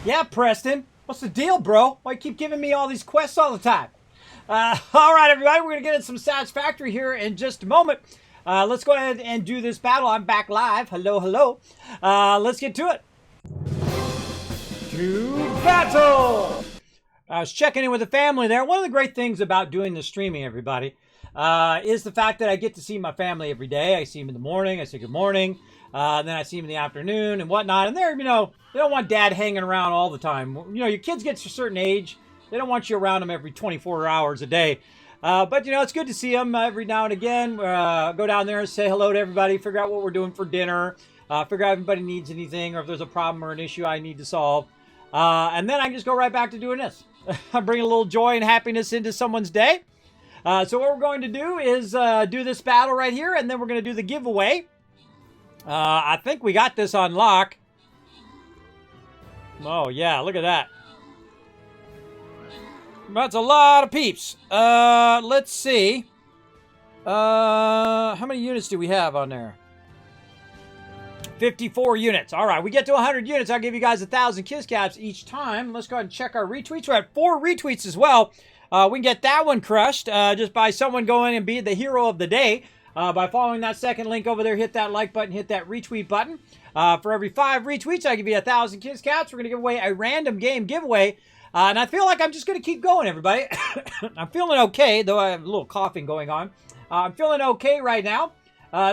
Yeah, Preston. What's the deal, bro? Why you keep giving me all these quests all the time? All right, everybody, we're going to get into some Satisfactory here in just a moment. Let's go ahead and do this battle. I'm back live. Hello, hello. Let's get to it. To battle! I was checking in with the family there. One of the great things about doing the streaming, everybody, is the fact that I get to see my family every day. I see them in the morning. I say good morning. Then I see them in the afternoon and whatnot. And they're, they don't want dad hanging around all the time. Your kids get to a certain age. They don't want you around them every 24 hours a day. But, it's good to see them every now and again. Go down there and say hello to everybody, figure out what we're doing for dinner, figure out if anybody needs anything or if there's a problem or an issue I need to solve. And then I can just go right back to doing this. I'm bringing a little joy and happiness into someone's day. So what we're going to do is do this battle right here, and then we're going to do the giveaway. I think we got this on lock. Oh, yeah, look at that. That's a lot of peeps. Let's see. How many units do we have on there? 54 units. All right, we get to 100 units. I'll give you guys 1,000 kiss caps each time. Let's go ahead and check our retweets. We're at 4 retweets as well. We can get that one crushed just by someone going and being the hero of the day. By following that second link over there, hit that like button, hit that retweet button. For every 5 retweets, I give you 1,000 kiss caps. We're going to give away a random game giveaway. And I feel like I'm just going to keep going, everybody. I'm feeling okay, though I have a little coughing going on. I'm feeling okay right now.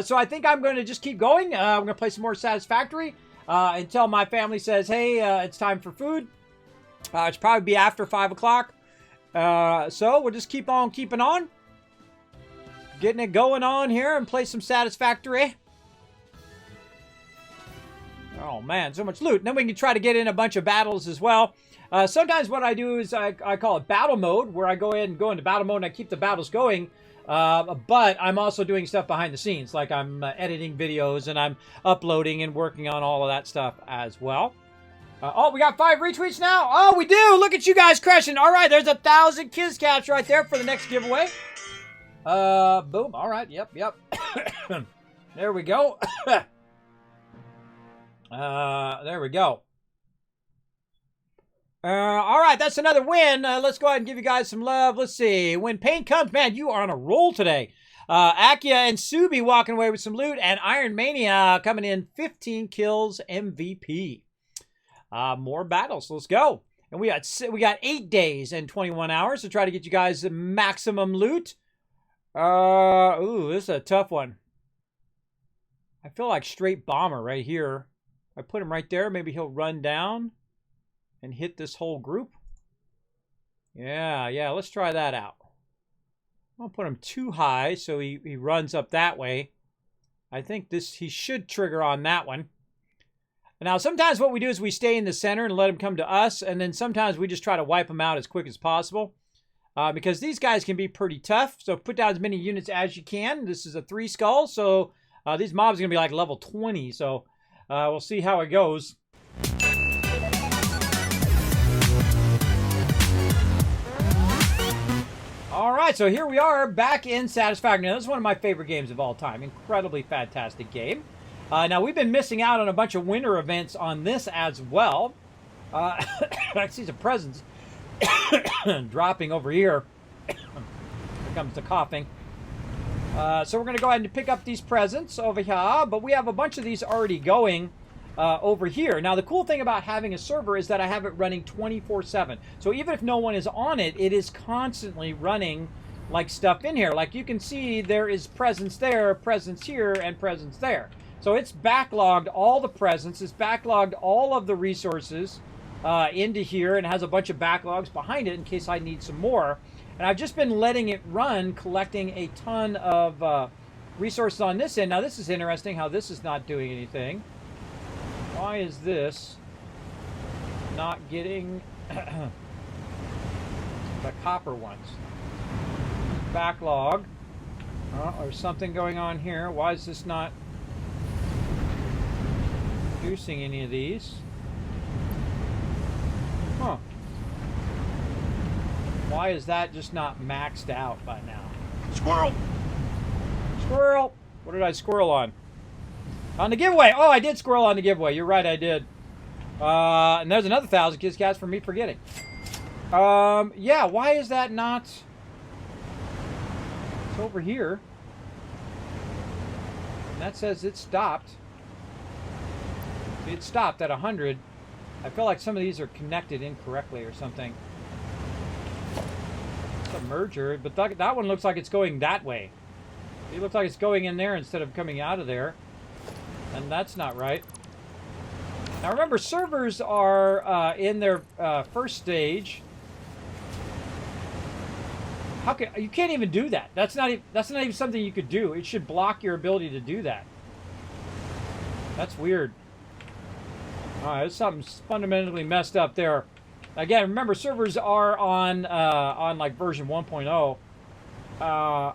So I think I'm going to just keep going. I'm going to play some more Satisfactory until my family says, hey, it's time for food. It's probably be after 5 o'clock. So we'll just keep on keeping on. Getting it going on here and play some Satisfactory. Oh, man, so much loot. And then we can try to get in a bunch of battles as well. Sometimes what I do is I call it battle mode, where I go into battle mode and I keep the battles going. But I'm also doing stuff behind the scenes, like I'm editing videos and I'm uploading and working on all of that stuff as well. Oh, we got 5 retweets now. Oh, we do. Look at you guys crushing. All right, there's 1,000 kiss caps right there for the next giveaway. Boom. All right. Yep. There we go. There we go. All right, that's another win. Let's go ahead and give you guys some love. Let's see. When pain comes, man, you are on a roll today. Akia and Subi walking away with some loot, and Iron Mania coming in 15 kills MVP. More battles. Let's go. And we got 8 days and 21 hours to try to get you guys the maximum loot. Ooh, this is a tough one. I feel like straight bomber right here. If I put him right there, maybe he'll run down and hit this whole group. Yeah, let's try that out. I'll put him too high so he runs up that way. I think he should trigger on that one. Now, sometimes what we do is we stay in the center and let him come to us, and then sometimes we just try to wipe him out as quick as possible. Because these guys can be pretty tough, so put down as many units as you can. This is a 3 skull, so these mobs are going to be like level 20, so we'll see how it goes. All right, so here we are back in Satisfactory. Now, this is one of my favorite games of all time. Incredibly fantastic game. Now, we've been missing out on a bunch of winter events on this as well. I see some presents dropping over here. Here comes the coughing. So we're going to go ahead and pick up these presents over here. But we have a bunch of these already going over here. Now, the cool thing about having a server is that I have it running 24/7. So even if no one is on it, it is constantly running like stuff in here. Like you can see, there is presents there, presents here, and presents there. So it's backlogged all the presents. It's backlogged all of the resources into here, and has a bunch of backlogs behind it in case I need some more. And I've just been letting it run, collecting a ton of resources on this end. Now, this is interesting how this is not doing anything. Why is this not getting the copper ones? Backlog. There's something going on here. Why is this not producing any of these? Huh. Why is that just not maxed out by now? Squirrel! Squirrel! What did I squirrel on? On the giveaway! Oh, I did squirrel on the giveaway. You're right, I did. And there's another 1,000 Kids Cats for me forgetting. Yeah, why is that not... It's over here. And that says it stopped. It stopped at 100. I feel like some of these are connected incorrectly or something. It's a merger, but that one looks like it's going that way. It looks like it's going in there instead of coming out of there. And that's not right. Now remember, servers are in their first stage. How can you can't even do that? That's not even something you could do. It should block your ability to do that. That's weird. All right, there's something fundamentally messed up there. Again, remember, servers are on like version 1.0.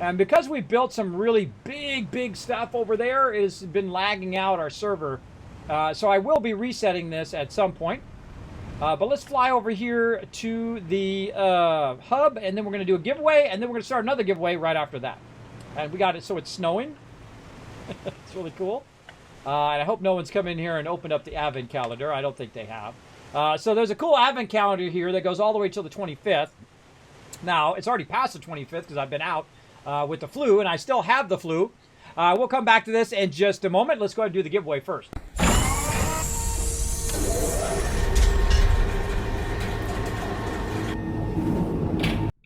And because we built some really big stuff over there, it's been lagging out our server. So I will be resetting this at some point. But let's fly over here to the hub, and then we're going to do a giveaway, and then we're going to start another giveaway right after that. And we got it so it's snowing. It's really cool. And I hope no one's come in here and opened up the advent calendar. I don't think they have. So there's a cool advent calendar here that goes all the way till the 25th. Now, it's already past the 25th because I've been out with the flu, and I still have the flu. We'll come back to this in just a moment. Let's go ahead and do the giveaway first.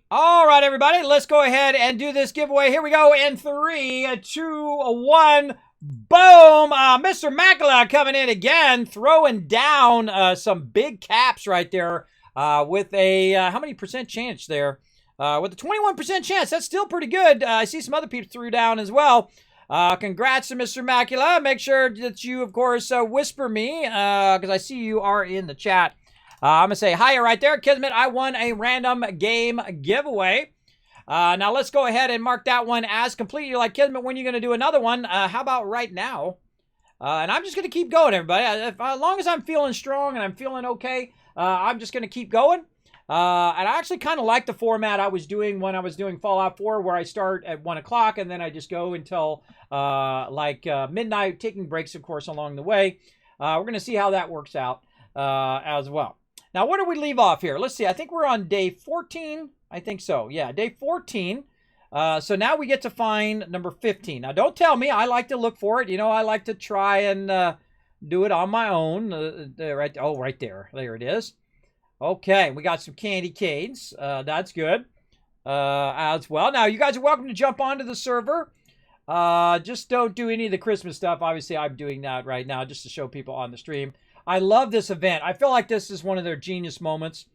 All right, everybody, let's go ahead and do this giveaway. Here we go in 3, 2, 1. Boom! Mr. Macula coming in again, throwing down some big caps right there with a, how many percent chance there? With a 21% chance. That's still pretty good. I see some other people threw down as well. Congrats to Mr. Macula. Make sure that you, of course, whisper me because I see you are in the chat. I'm going to say hi right there. Kismet, I won a random game giveaway. Now, let's go ahead and mark that one as complete. You're like, Kismet, when are you going to do another one? How about right now? And I'm just going to keep going, everybody. As long as I'm feeling strong and I'm feeling okay, I'm just going to keep going. And I actually kind of like the format I was doing when I was doing Fallout 4, where I start at 1 o'clock and then I just go until midnight, taking breaks, of course, along the way. We're going to see how that works out as well. Now, where do we leave off here? Let's see. I think we're on day 14. I think so. Yeah, day 14. So now we get to find number 15. Now, don't tell me. I like to look for it. You know, I like to try and do it on my own. Right there. There it is. Okay, we got some candy canes. That's good as well. Now, you guys are welcome to jump onto the server. Just don't do any of the Christmas stuff. Obviously, I'm doing that right now just to show people on the stream. I love this event. I feel like this is one of their genius moments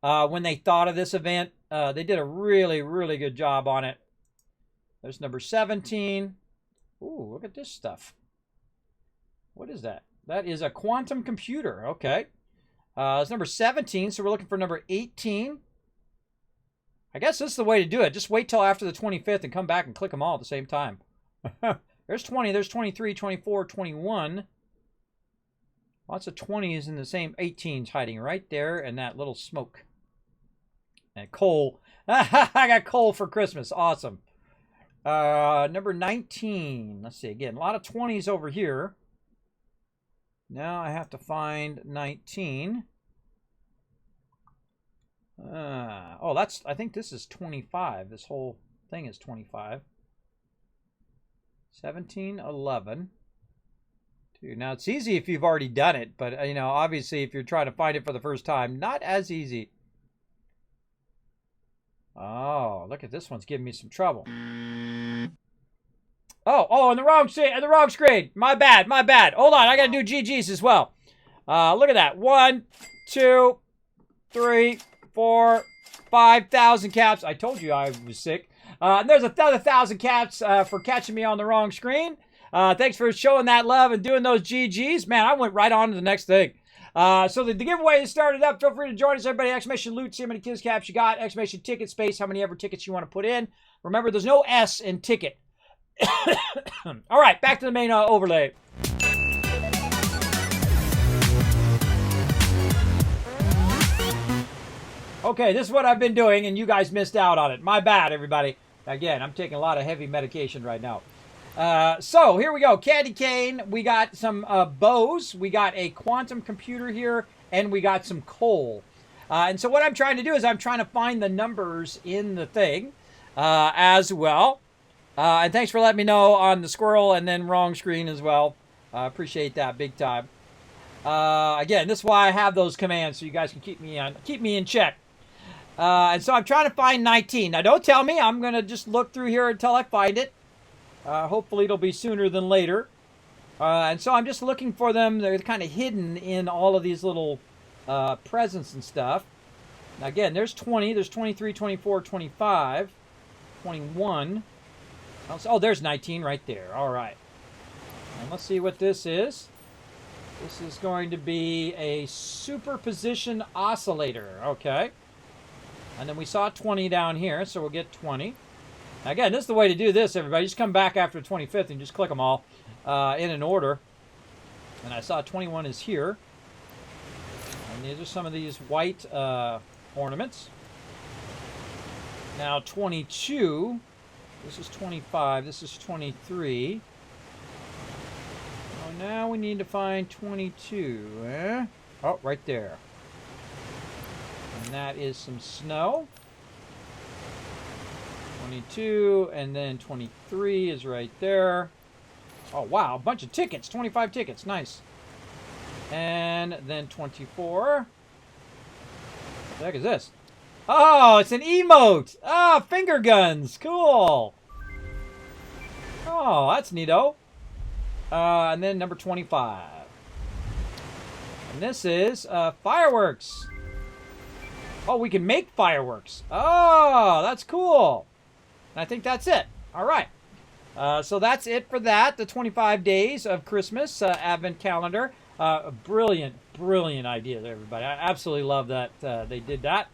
when they thought of this event. They did a really good job on it. There's number 17. Ooh, look at this stuff. What is that? That is a quantum computer. Okay. It's number 17, so we're looking for number 18. I guess this is the way to do it. Just wait till after the 25th and come back and click them all at the same time. There's 20, there's 23, 24, 21. Lots of 20s in the same 18s hiding right there in that little smoke. And coal. I got coal for Christmas. Awesome. Number 19. Let's see. Again, a lot of 20s over here. Now I have to find 19. I think this is 25. This whole thing is 25. 17, 11. Dude, now it's easy if you've already done it, but you know, obviously if you're trying to find it for the first time, not as easy. Oh, look at this one's giving me some trouble. Oh, in the wrong screen. My bad. Hold on, I gotta do GGs as well. Look at that. 1, 2, 3, 4, 5,000 caps. I told you I was sick. And there's another 1,000 caps for catching me on the wrong screen. Thanks for showing that love and doing those GGs. Man, I went right on to the next thing. So the giveaway is started up. Feel free to join us, everybody. Exclamation loot, see how many kids caps you got. Exclamation ticket space, how many ever tickets you want to put in. Remember, there's no S in ticket. All right, back to the main overlay. Okay, this is what I've been doing, and you guys missed out on it. My bad, everybody. Again, I'm taking a lot of heavy medication right now. So here we go. Candy cane. We got some bows. We got a quantum computer here, and we got some coal. And so what I'm trying to do is I'm trying to find the numbers in the thing as well. And thanks for letting me know on the squirrel and then wrong screen as well. Appreciate that big time. Again, this is why I have those commands so you guys can keep me in check. And so I'm trying to find 19. Now don't tell me. I'm going to just look through here until I find it. Hopefully it'll be sooner than later. And so I'm just looking for them. They're kind of hidden in all of these little presents and stuff. Now again, there's 20. There's 23, 24, 25, 21. Oh, there's 19 right there. All right. And let's see what this is. This is going to be a superposition oscillator. Okay. And then we saw 20 down here, so we'll get 20. Now again, this is the way to do this, everybody. Just come back after the 25th and just click them all in an order. And I saw 21 is here. And these are some of these white ornaments. Now 22, this is 25, this is 23. Oh, now we need to find 22. Oh, right there. And that is some snow. 22, and then 23 is right there. Oh, wow, a bunch of tickets. 25 tickets. Nice. And then 24. What the heck is this? Oh, it's an emote. Ah, finger guns. Cool. Oh, that's neato. And then number 25. And this is fireworks. Oh, we can make fireworks. Oh, that's cool. And I think that's it. All right. So that's it for that. The 25 days of Christmas Advent calendar. Brilliant, brilliant idea there, everybody. I absolutely love that they did that.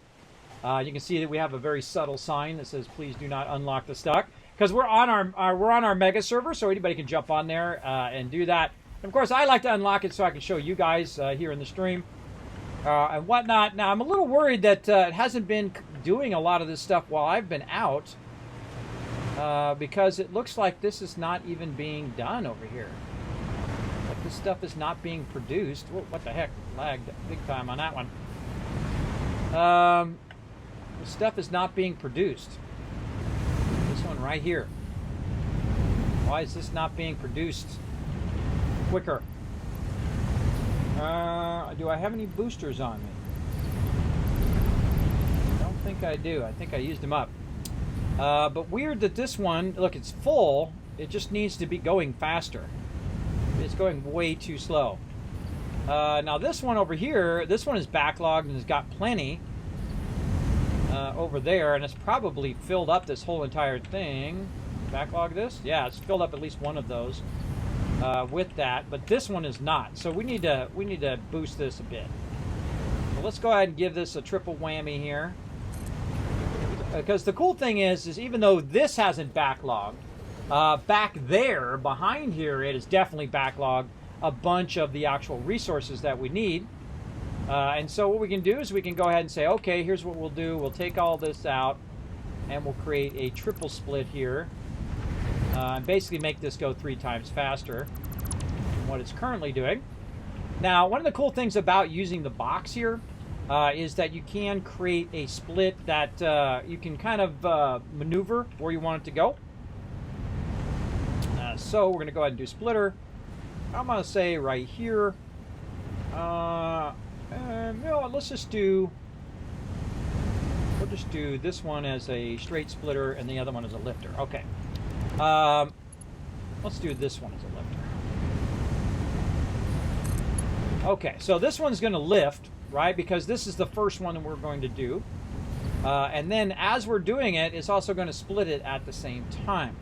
You can see that we have a very subtle sign that says, "Please do not unlock the stock," because we're on our mega server, so anybody can jump on there and do that. And of course, I like to unlock it so I can show you guys here in the stream and whatnot. Now, I'm a little worried that it hasn't been doing a lot of this stuff while I've been out because it looks like this is not even being done over here. Like this stuff is not being produced. Whoa, what the heck? Lagged big time on that one. The stuff is not being produced. This one right here. Why is this not being produced quicker? Do I have any boosters on me? I don't think I do. I think I used them up. But weird that this one, look, it's full. It just needs to be going faster. It's going way too slow. Now this one over here, this one is backlogged and has got plenty over there, and it's probably filled up this whole entire thing. Backlog this? Yeah, it's filled up at least one of those with that, but this one is not. So we need to boost this a bit. So let's go ahead and give this a triple whammy here. Because the cool thing is even though this hasn't backlogged, back there, behind here, it is definitely backlogged a bunch of the actual resources that we need. And so what we can do is we can go ahead and say, okay, here's what we'll do. We'll take all this out, and we'll create a triple split here. And basically make this go 3 times faster than what it's currently doing. Now, one of the cool things about using the box here is that you can create a split that you can kind of maneuver where you want it to go. So we're going to go ahead and do splitter. I'm going to say right here. And, you know, let's just do, we'll just do this one as a straight splitter and the other one as a lifter. Okay. Let's do this one as a lifter. Okay, so this one's going to lift, right? Because this is the first one that we're going to do. And then as we're doing it, it's also going to split it at the same time.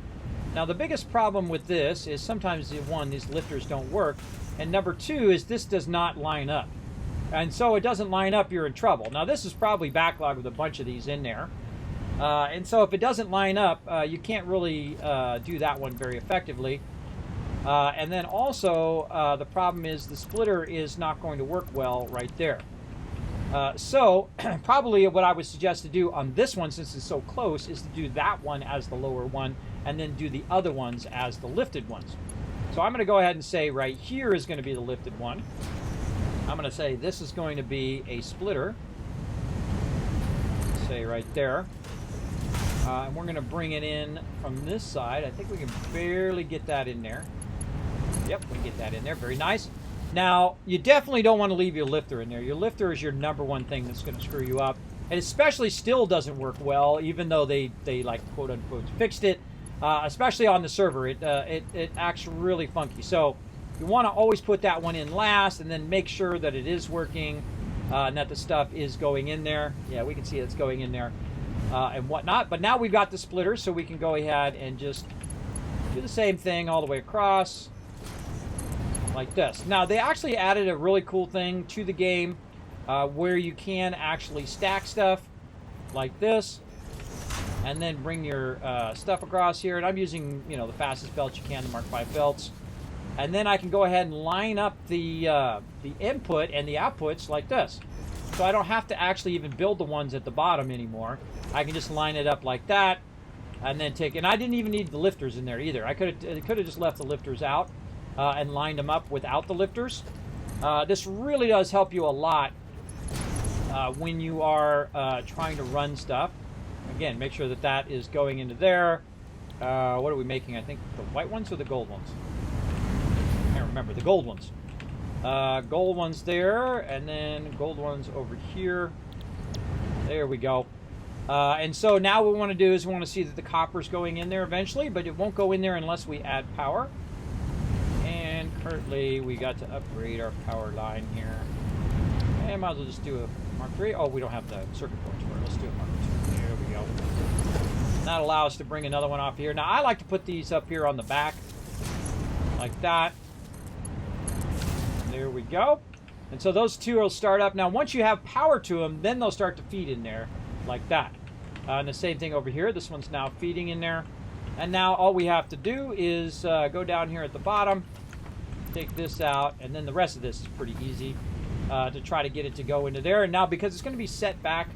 Now, the biggest problem with this is sometimes, one, these lifters don't work. And number 2 is this does not line up. And so it doesn't line up, you're in trouble. Now, this is probably backlogged with a bunch of these in there. And so if it doesn't line up, you can't really do that one very effectively. And then also, the problem is the splitter is not going to work well right there. So probably what I would suggest to do on this one, since it's so close, is to do that one as the lower one and then do the other ones as the lifted ones. So I'm going to go ahead and say right here is going to be the lifted one. I'm going to say this is going to be a splitter. Say right there. And we're going to bring it in from this side. I think we can barely get that in there. Yep, we can get that in there. Very nice. Now, you definitely don't want to leave your lifter in there. Your lifter is your number one thing that's going to screw you up. And especially still doesn't work well, even though they like, quote unquote, fixed it. Especially on the server, it acts really funky. So you want to always put that one in last and then make sure that it is working and that the stuff is going in there. Yeah, we can see it's going in there and whatnot. But now we've got the splitter, so we can go ahead and just do the same thing all the way across like this. Now, they actually added a really cool thing to the game where you can actually stack stuff like this. And then bring your stuff across here. And I'm using, you know, the fastest belts you can, the Mark V belts. And then I can go ahead and line up the input and the outputs like this. So I don't have to actually even build the ones at the bottom anymore. I can just line it up like that. And then take, and I didn't even need the lifters in there either. I could have just left the lifters out and lined them up without the lifters. This really does help you a lot when you are trying to run stuff. Again, make sure that that is going into there. What are we making? I think the white ones or the gold ones? I can't remember. The gold ones. Gold ones there, and then gold ones over here. There we go. And so now what we want to do is we want to see that the copper's going in there eventually, but it won't go in there unless we add power. And currently we got to upgrade our power line here. And might as well just do a Mark III. Oh, we don't have the circuit boards for it. Let's do a Mark II. There we go. And that allows us to bring another one off here. Now, I like to put these up here on the back. Like that. There we go. And so those two will start up. Now, once you have power to them, then they'll start to feed in there. Like that. And the same thing over here. This one's now feeding in there. And now all we have to do is go down here at the bottom. Take this out. And then the rest of this is pretty easy. To try to get it to go into there. And now because it's going to be set back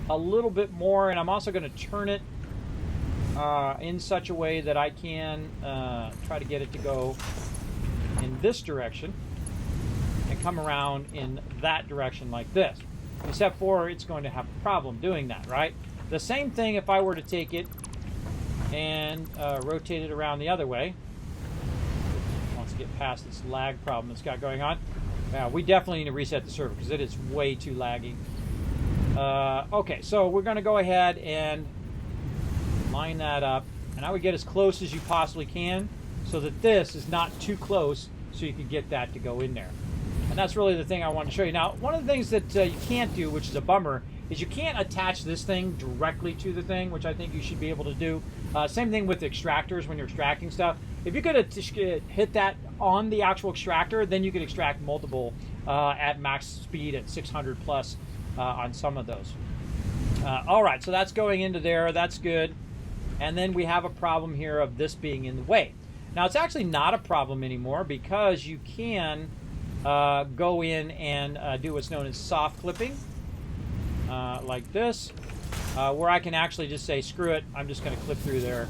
a little bit more, and I'm also going to turn it in such a way that I can try to get it to go in this direction and come around in that direction like this. Except for it's going to have a problem doing that, right? The same thing if I were to take it and rotate it around the other way. Once we get past this lag problem it's got going on. We definitely need to reset the server because it is way too laggy. Okay, so we're going to go ahead and line that up. And I would get as close as you possibly can so that this is not too close so you can get that to go in there. And that's really the thing I want to show you. Now, one of the things that you can't do, which is a bummer, is you can't attach this thing directly to the thing, which I think you should be able to do. Same thing with extractors when you're extracting stuff. If you could hit that on the actual extractor, then you could extract multiple at max speed at 600 plus on some of those. All right, so that's going into there. That's good. And then we have a problem here of this being in the way. Now, it's actually not a problem anymore because you can go in and do what's known as soft clipping, like this, where I can actually just say, screw it, I'm just going to clip through there.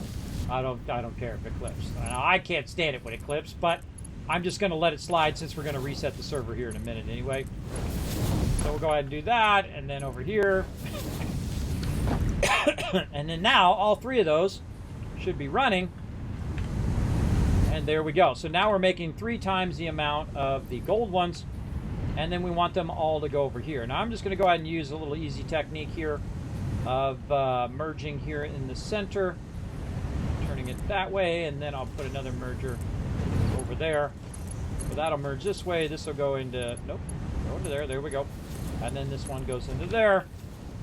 I don't care if it clips. Now, I can't stand it when it clips, but I'm just going to let it slide since we're going to reset the server here in a minute anyway. So we'll go ahead and do that, and then over here. And then now, all three of those should be running. And there we go. So now we're making 3 times the amount of the gold ones. And then we want them all to go over here. Now I'm just going to go ahead and use a little easy technique here of merging here in the center. Turning it that way. And then I'll put another merger over there. So that'll merge this way. This will go into... Nope. Go into there. There we go. And then this one goes into there.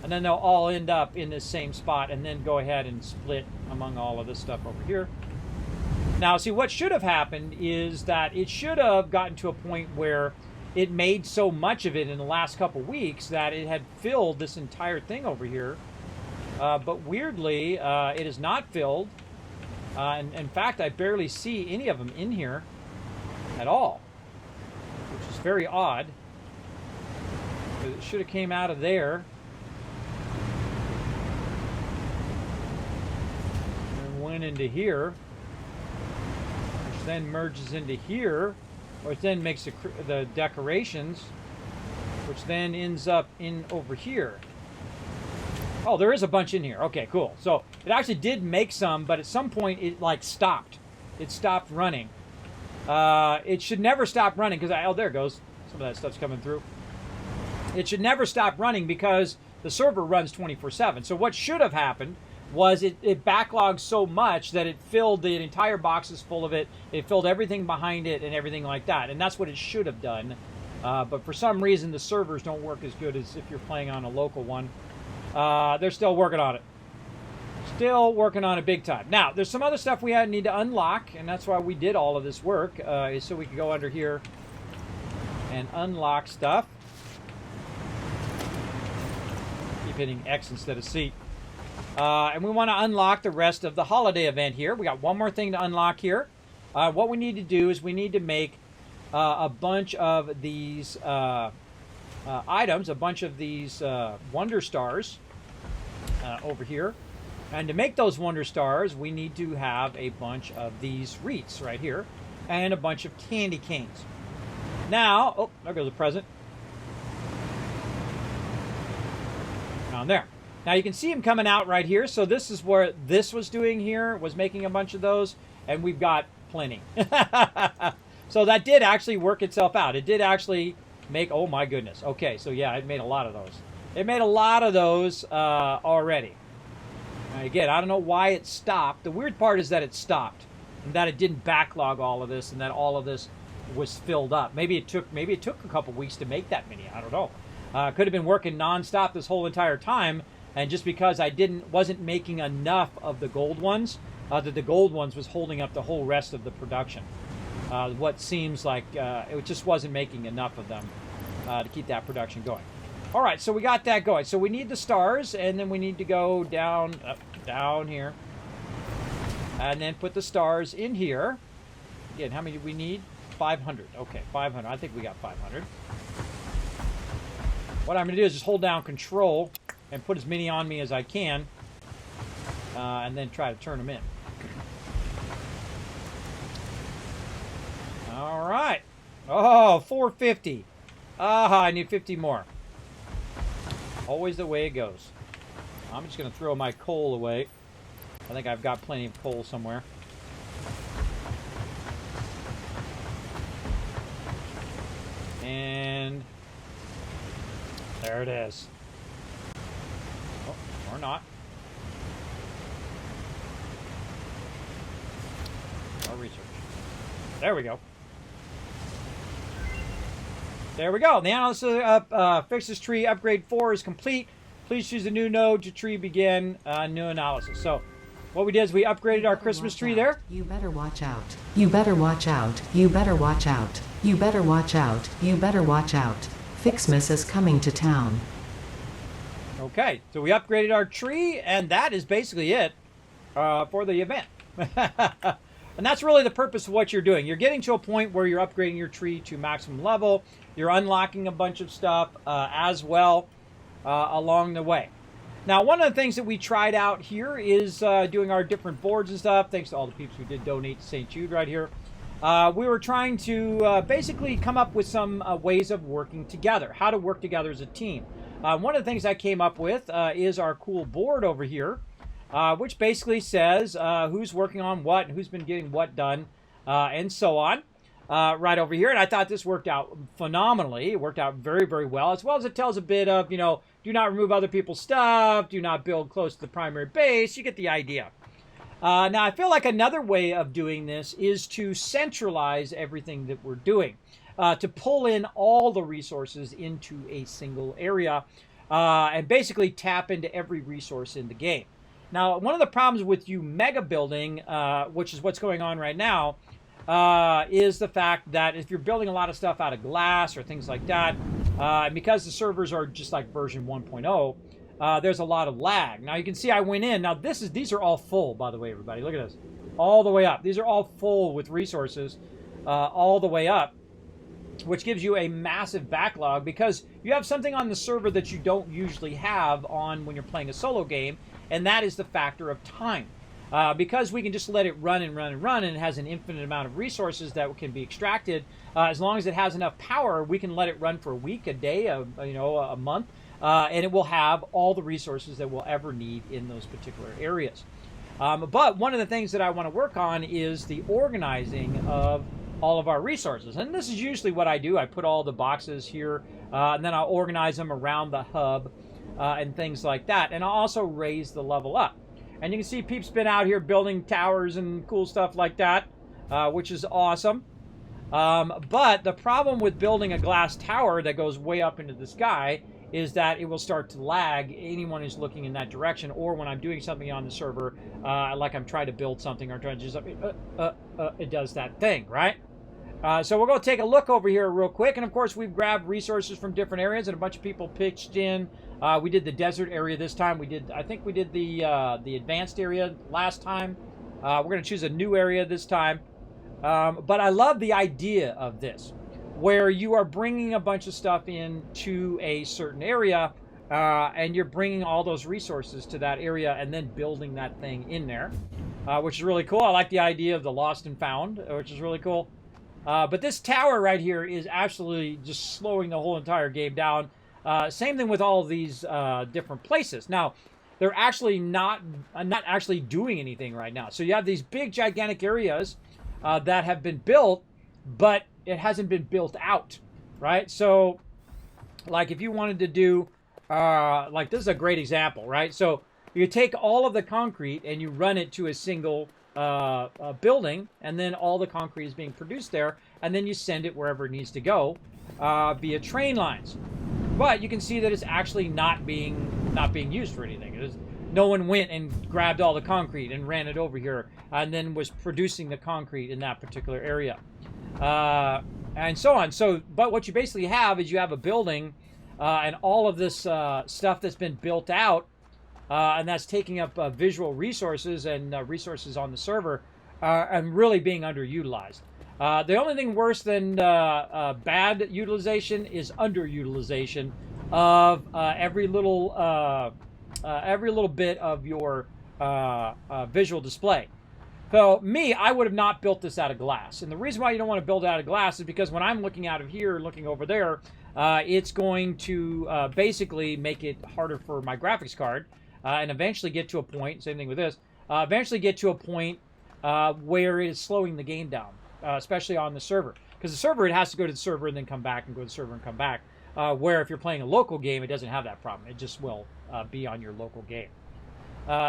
And then they'll all end up in this same spot. And then go ahead and split among all of this stuff over here. Now, see, what should have happened is that it should have gotten to a point where it made so much of it in the last couple weeks that it had filled this entire thing over here. But weirdly, it is not filled. And in fact, I barely see any of them in here at all, which is very odd. It should have came out of there. went into here, which then merges into here, which then makes the decorations, which then ends up in over here. Oh, there is a bunch in here. Okay, cool. So it actually did make some, but at some point it like stopped. It stopped running. It should never stop running because oh, there it goes. Some of that stuff's coming through. It should never stop running because the server runs 24/7. So what should have happened was it backlogged so much that it filled the entire boxes full of it. It filled everything behind it and everything like that. And that's what it should have done. But for some reason, the servers don't work as good as if you're playing on a local one. They're still working on it. Still working on it big time. Now, there's some other stuff we need to unlock, and that's why we did all of this work, is so we could go under here and unlock stuff. Keep hitting X instead of C. And we want to unlock the rest of the holiday event here. We got one more thing to unlock here. What we need to do is we need to make a bunch of these items, a bunch of these Wonder Stars over here. And to make those Wonder Stars, we need to have a bunch of these wreaths right here and a bunch of candy canes. Now, oh, there goes a present. Down there. Now you can see them coming out right here. So this is where this was doing here, was making a bunch of those, and we've got plenty. So that did actually work itself out. It did actually make, oh my goodness. Okay, so yeah, it made a lot of those. It made a lot of those already. Now again, I don't know why it stopped. The weird part is that it stopped, and that it didn't backlog all of this, and that all of this was filled up. Maybe it took a couple weeks to make that many. I don't know. Could have been working nonstop this whole entire time, and just because I wasn't making enough of the gold ones, that the gold ones was holding up the whole rest of the production. What seems like it just wasn't making enough of them to keep that production going. All right, so we got that going. So we need the stars, and then we need to go down here, and then put the stars in here. Again, how many do we need? 500. Okay, 500. I think we got 500. What I'm going to do is just hold down Control and put as many on me as I can, and then try to turn them in. All right. Oh, 450. Ah, I need 50 more. Always the way it goes. I'm just going to throw my coal away. I think I've got plenty of coal somewhere. And there it is. Oh, or not. More research. There we go. There we go. The analysis fixes tree upgrade 4 is complete. Please choose a new node to tree begin new analysis. So what we did is we upgraded our Christmas tree there. You better watch out. You better watch out. You better watch out. You better watch out. You better watch out. Fixmas is coming to town. Okay, so we upgraded our tree, and that is basically it for the event. And that's really the purpose of what you're doing. You're getting to a point where you're upgrading your tree to maximum level. You're unlocking a bunch of stuff as well along the way. Now, one of the things that we tried out here is doing our different boards and stuff. Thanks to all the people who did donate to St. Jude right here. We were trying to basically come up with some ways of working together, how to work together as a team. One of the things I came up with is our cool board over here, which basically says who's working on what, and who's been getting what done, and so on. Right over here, and I thought this worked out phenomenally. It worked out very, very well, as well as it tells a bit of, you know, do not remove other people's stuff, do not build close to the primary base. You get the idea. Now, I feel like another way of doing this is to centralize everything that we're doing, to pull in all the resources into a single area, and basically tap into every resource in the game. Now, one of the problems with you mega building, which is what's going on right now, is the fact that if you're building a lot of stuff out of glass or things like that, because the servers are just like version 1.0, there's a lot of lag. Now you can see I went in. Now these are all full, by the way, everybody. Look at this. All the way up. These are all full with resources all the way up, which gives you a massive backlog because you have something on the server that you don't usually have on when you're playing a solo game, and that is the factor of time. because we can just let it run and run and run, and it has an infinite amount of resources that can be extracted. As long as it has enough power, we can let it run for a week, a day, a month, and it will have all the resources that we'll ever need in those particular areas. But one of the things that I want to work on is the organizing of all of our resources. And this is usually what I do. I put all the boxes here, and then I'll organize them around the hub and things like that. And I'll also raise the level up. And you can see Peep's been out here building towers and cool stuff like that, which is awesome. But the problem with building a glass tower that goes way up into the sky is that it will start to lag anyone who's looking in that direction, or when I'm doing something on the server, like I'm trying to build something or trying to do something, it does that thing, right? So we're going to take a look over here real quick, and of course we've grabbed resources from different areas, and a bunch of people pitched in. We did the desert area this time. I think we did the advanced area last time. We're going to choose a new area this time. But I love the idea of this, where you are bringing a bunch of stuff into a certain area, and you're bringing all those resources to that area and then building that thing in there, which is really cool. I like the idea of the lost and found, which is really cool. But this tower right here is absolutely just slowing the whole entire game down. Same thing with all of these different places. Now, they're actually not actually doing anything right now. So you have these big, gigantic areas that have been built, but it hasn't been built out, right? So, like if you wanted to do, like this is a great example, right? So you take all of the concrete and you run it to a single building, and then all the concrete is being produced there, and then you send it wherever it needs to go via train lines. But you can see that it's actually not being used for anything. No one went and grabbed all the concrete and ran it over here and then was producing the concrete in that particular area, and so on. So, but what you basically have is you have a building and all of this stuff that's been built out, and that's taking up visual resources and resources on the server, and really being underutilized. The only thing worse than bad utilization is underutilization of every little bit of your visual display. So me, I would have not built this out of glass. And the reason why you don't want to build it out of glass is because when I'm looking out of here, looking over there, it's going to basically make it harder for my graphics card, and eventually get to a point, same thing with this, eventually get to a point where it is slowing the game down, especially on the server. Because the server, it has to go to the server and then come back and go to the server and come back. Where if you're playing a local game, it doesn't have that problem. It just will be on your local game.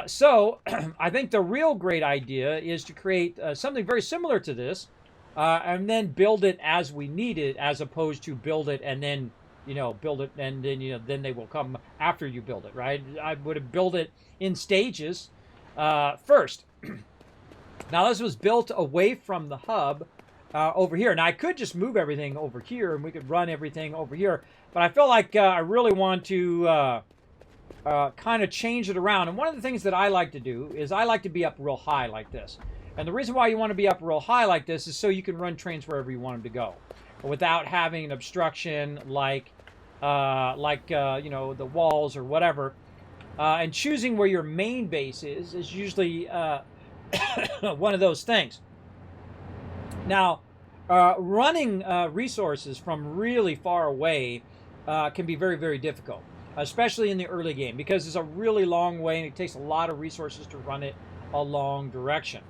So I think the real great idea is to create something very similar to this, and then build it as we need it, as opposed to build it and then build it and then then they will come after you build it, right? I would have built it in stages first. Now this was built away from the hub over here. Now I could just move everything over here and we could run everything over here, but I felt like I really want to kind of change it around. And one of the things that I like to do is I like to be up real high like this. And the reason why you want to be up real high like this is so you can run trains wherever you want them to go, without having an obstruction like the walls or whatever. And choosing where your main base is usually one of those things. Now, running resources from really far away can be very, very difficult, especially in the early game, because it's a really long way and it takes a lot of resources to run it a long direction.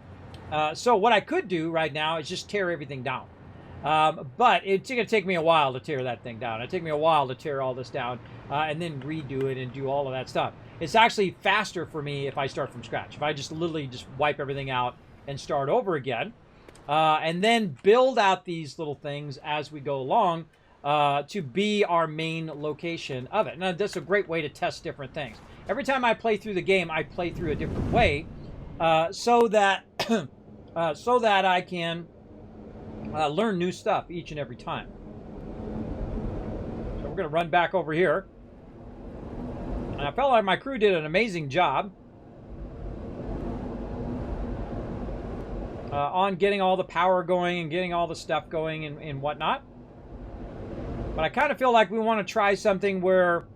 So what I could do right now is just tear everything down. But it's going to take me a while to tear that thing down. It'll take me a while to tear all this down and then redo it and do all of that stuff. It's actually faster for me if I start from scratch. If I just literally just wipe everything out and start over again, and then build out these little things as we go along to be our main location of it. Now, that's a great way to test different things. Every time I play through the game, I play through a different way so that I can learn new stuff each and every time. So we're going to run back over here. And I felt like my crew did an amazing job on getting all the power going and getting all the stuff going and whatnot. But I kind of feel like we want to try something where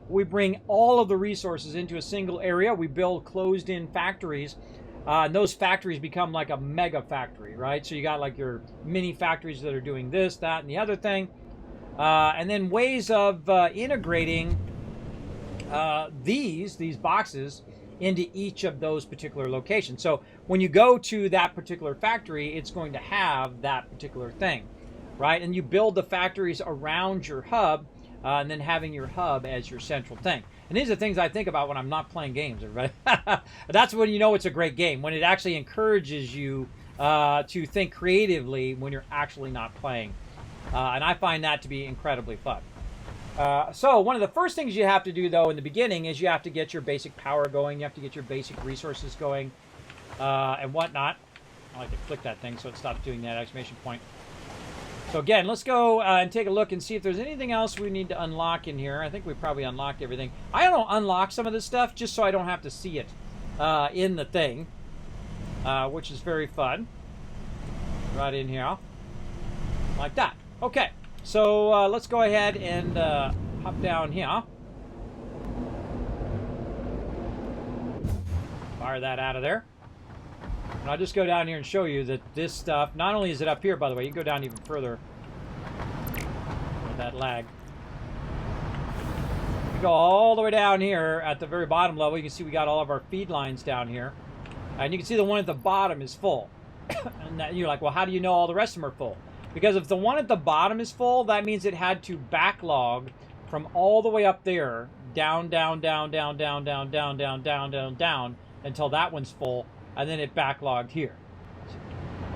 we bring all of the resources into a single area. We build closed-in factories And those factories become like a mega factory, right? So you got like your mini factories that are doing this, that, and the other thing. And then ways of integrating these boxes into each of those particular locations. So when you go to that particular factory, it's going to have that particular thing, right? And you build the factories around your hub, and then having your hub as your central thing. And these are things I think about when I'm not playing games, everybody. That's when you know it's a great game, when it actually encourages you to think creatively when you're actually not playing. And I find that to be incredibly fun. So one of the first things you have to do, though, in the beginning is you have to get your basic power going. You have to get your basic resources going and whatnot. I like to click that thing so it stops doing that exclamation point. So again, let's go and take a look and see if there's anything else we need to unlock in here. I think we probably unlocked everything. I don't unlock some of this stuff just so I don't have to see it in the thing, which is very fun. Right in here, like that. Okay, so let's go ahead and hop down here. Fire that out of there. And I'll just go down here and show you that this stuff, not only is it up here, by the way, you can go down even further with that lag. You go all the way down here at the very bottom level. You can see we got all of our feed lines down here. And you can see the one at the bottom is full. And you're like, well, how do you know all the rest of them are full? Because if the one at the bottom is full, that means it had to backlog from all the way up there, down, down, down, down, down, down, down, down, down, down, down, until that one's full. And then it backlogged here.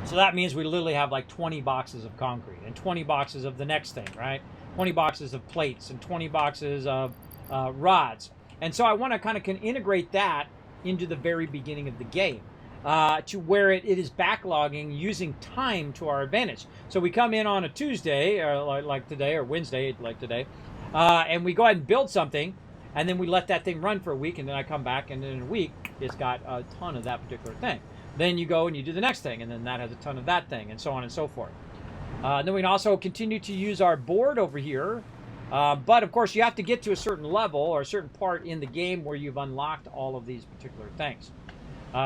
So that means we literally have like 20 boxes of concrete and 20 boxes of the next thing, right? 20 boxes of plates and 20 boxes of rods. And so I want to kind of integrate that into the very beginning of the game to where it is backlogging using time to our advantage. So we come in on a Tuesday, or like today, or Wednesday, like today, and we go ahead and build something. And then we let that thing run for a week, and then I come back, and in a week, it's got a ton of that particular thing. Then you go and you do the next thing, and then that has a ton of that thing, and so on and so forth. Then we can also continue to use our board over here. But, of course, you have to get to a certain level or a certain part in the game where you've unlocked all of these particular things.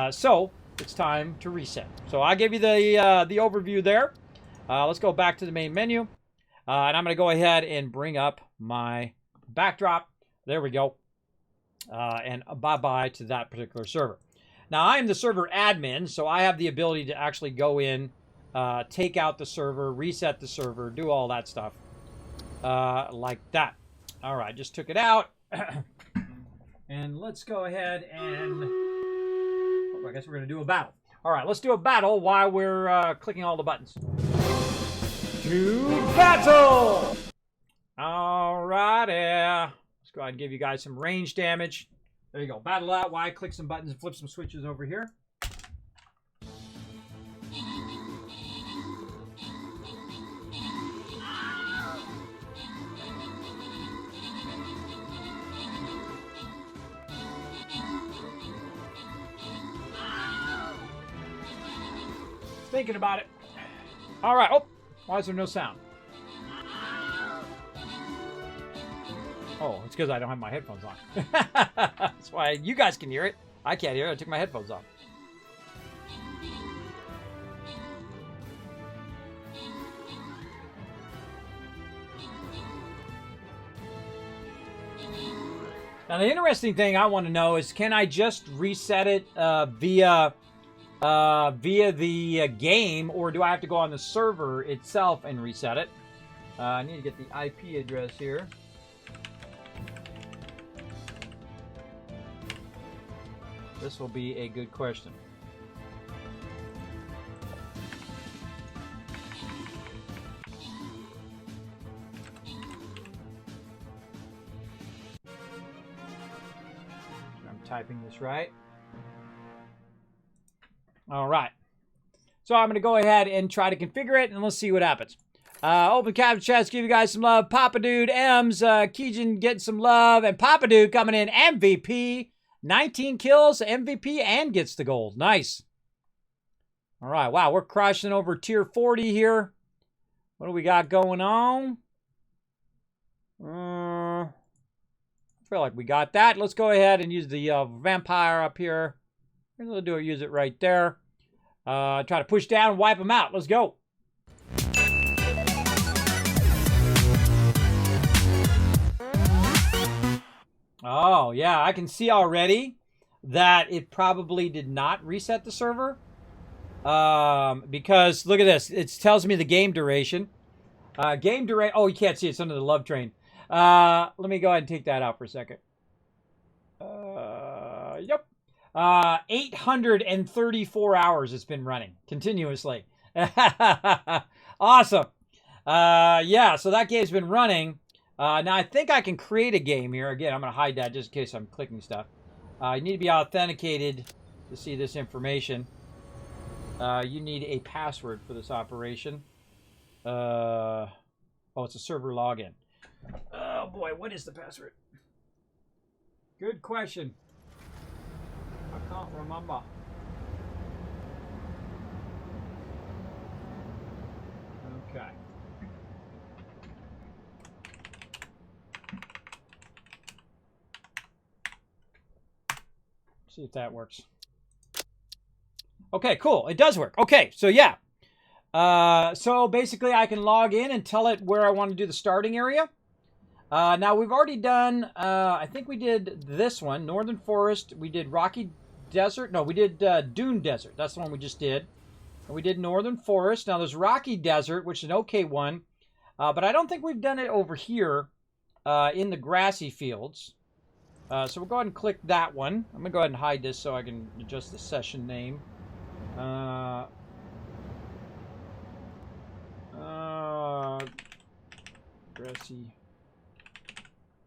So it's time to reset. So I gave you the overview there. Let's go back to the main menu. And I'm going to go ahead and bring up my backdrop. There we go. And bye-bye to that particular server. Now, I am the server admin, so I have the ability to actually go in, take out the server, reset the server, do all that stuff like that. All right, just took it out. And let's go ahead and... Oh, I guess we're going to do a battle. All right, let's do a battle while we're clicking all the buttons. To battle! All righty. Let's go ahead and give you guys some range damage. There you go. Battle out. Why? Click some buttons and flip some switches over here. Thinking about it. All right. Oh, why is there no sound? Oh, it's because I don't have my headphones on. That's why you guys can hear it. I can't hear it. I took my headphones off. Now, the interesting thing I want to know is, can I just reset it via the game, or do I have to go on the server itself and reset it? I need to get the IP address here. This will be a good question. I'm typing this right. All right. So I'm going to go ahead and try to configure it, and let's see what happens. Open capture chats, give you guys some love. Papa Dude, M's, Keegan getting some love, and Papa Dude coming in MVP. 19 kills, MVP, and gets the gold. Nice. All right. Wow, we're crushing over tier 40 here. What do we got going on? I feel like we got that. Let's go ahead and use the vampire up here. We'll do it. Use it right there. Try to push down and wipe them out. Let's go. Oh, yeah. I can see already that it probably did not reset the server. Because, look at this. It tells me the game duration. Game duration. Oh, you can't see it. It's under the love train. Let me go ahead and take that out for a second. Yep. 834 hours it's been running continuously. Awesome. Yeah, so that game's been running. Now, I think I can create a game here. Again, I'm going to hide that just in case I'm clicking stuff. You need to be authenticated to see this information. You need a password for this operation. Oh, it's a server login. Oh, boy, what is the password? Good question. I can't remember. Okay. See if that works. Okay, cool. It does work. Okay, so yeah. So basically I can log in and tell it where I want to do the starting area. Now we've already done, I think we did this one, Northern Forest. We did Rocky Desert. No, we did Dune Desert. That's the one we just did. And we did Northern Forest. Now there's Rocky Desert, which is an okay one. But I don't think we've done it over here in the grassy fields. So we'll go ahead and click that one. I'm going to go ahead and hide this so I can adjust the session name. Grassy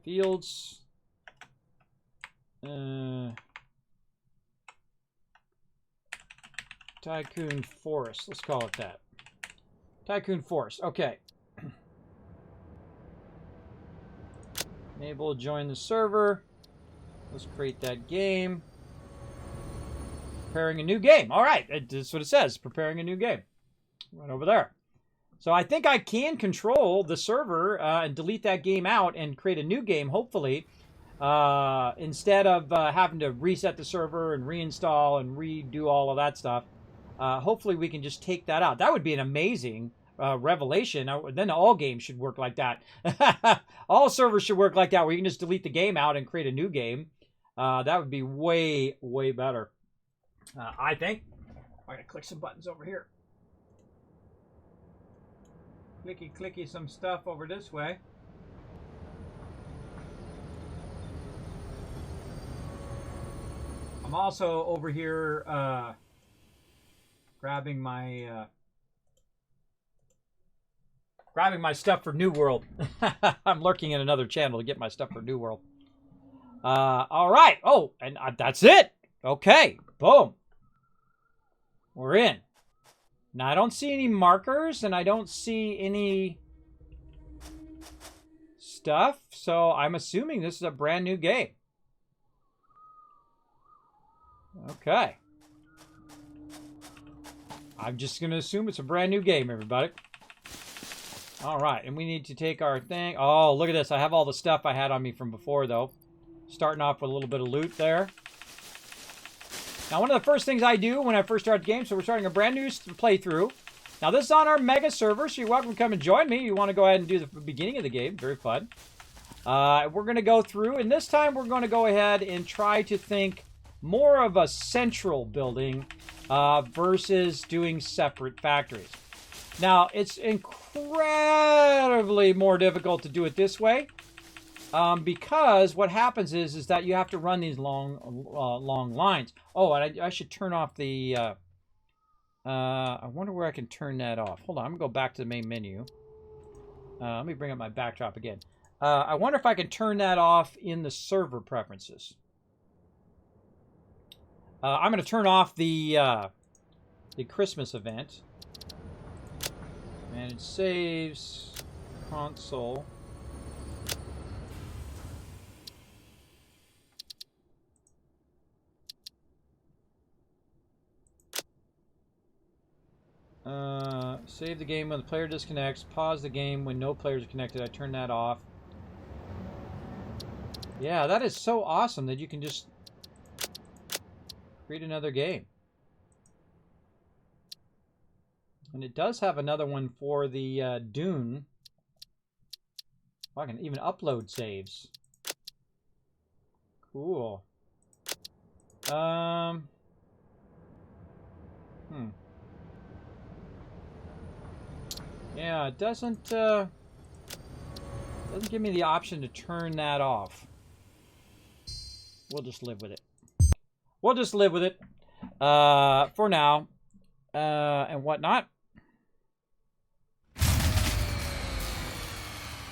Fields. Tycoon Forest. Let's call it that. Tycoon Forest. Okay. Enable join the server. Let's create that game. Preparing a new game. All right. That's what it says. Preparing a new game. Right over there. So I think I can control the server and delete that game out and create a new game, hopefully, instead of having to reset the server and reinstall and redo all of that stuff. Hopefully we can just take that out. That would be an amazing revelation. Then all games should work like that. All servers should work like that, where you can just delete the game out and create a new game. That would be way, way better. I think. I'm going to click some buttons over here. Clicky, clicky some stuff over this way. I'm also over here grabbing my stuff for New World. I'm lurking in another channel to get my stuff for New World. All right. Oh, and that's it. Okay. Boom. We're in. Now, I don't see any markers, and I don't see any stuff, so I'm assuming this is a brand new game. Okay. I'm just going to assume it's a brand new game, everybody. All right, and we need to take our thing. Oh, look at this. I have all the stuff I had on me from before, though. Starting off with a little bit of loot there. Now, one of the first things I do when I first start the game, so we're starting a brand new playthrough. Now, this is on our mega server, so you're welcome to come and join me. You want to go ahead and do the beginning of the game. Very fun. We're going to go through, and this time we're going to go ahead and try to think more of a central building versus doing separate factories. Now, it's incredibly more difficult to do it this way. Because what happens is that you have to run these long lines. Oh, and I should turn off the. I wonder where I can turn that off. Hold on, I'm gonna go back to the main menu. Let me bring up my backdrop again. I wonder if I can turn that off in the server preferences. I'm gonna turn off the Christmas event. Manage saves, console. Save the game when the player disconnects. Pause the game when no players are connected. I turn that off. Yeah, that is so awesome that you can just Create another game. And it does have another one for the Dune. Oh, I can even upload saves. Cool. Yeah, it doesn't give me the option to turn that off. We'll just live with it. We'll just live with it for now and whatnot.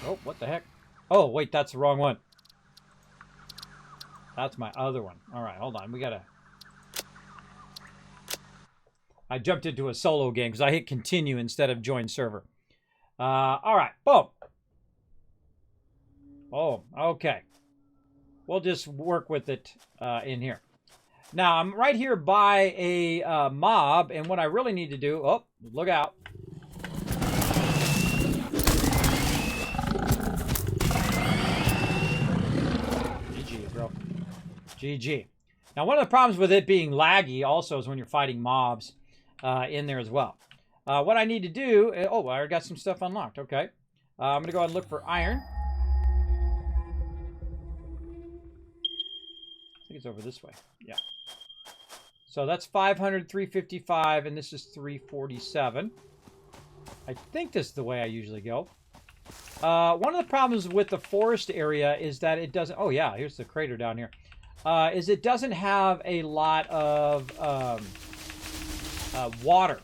Oh, what the heck? Oh, wait, that's the wrong one. That's my other one. All right, hold on. We gotta... I jumped into a solo game because I hit continue instead of join server. All right, boom. Oh, okay. We'll just work with it in here. Now, I'm right here by a mob, and what I really need to do... Oh, look out. GG, bro. GG. Now, one of the problems with it being laggy also is when you're fighting mobs in there as well. What I need to do... Oh, I already got some stuff unlocked. Okay. I'm going to go ahead and look for iron. I think it's over this way. Yeah. So that's 500, 355, and this is 347. I think this is the way I usually go. One of the problems with the forest area is that it doesn't... Oh, yeah, here's the crater down here. Is it doesn't have a lot of water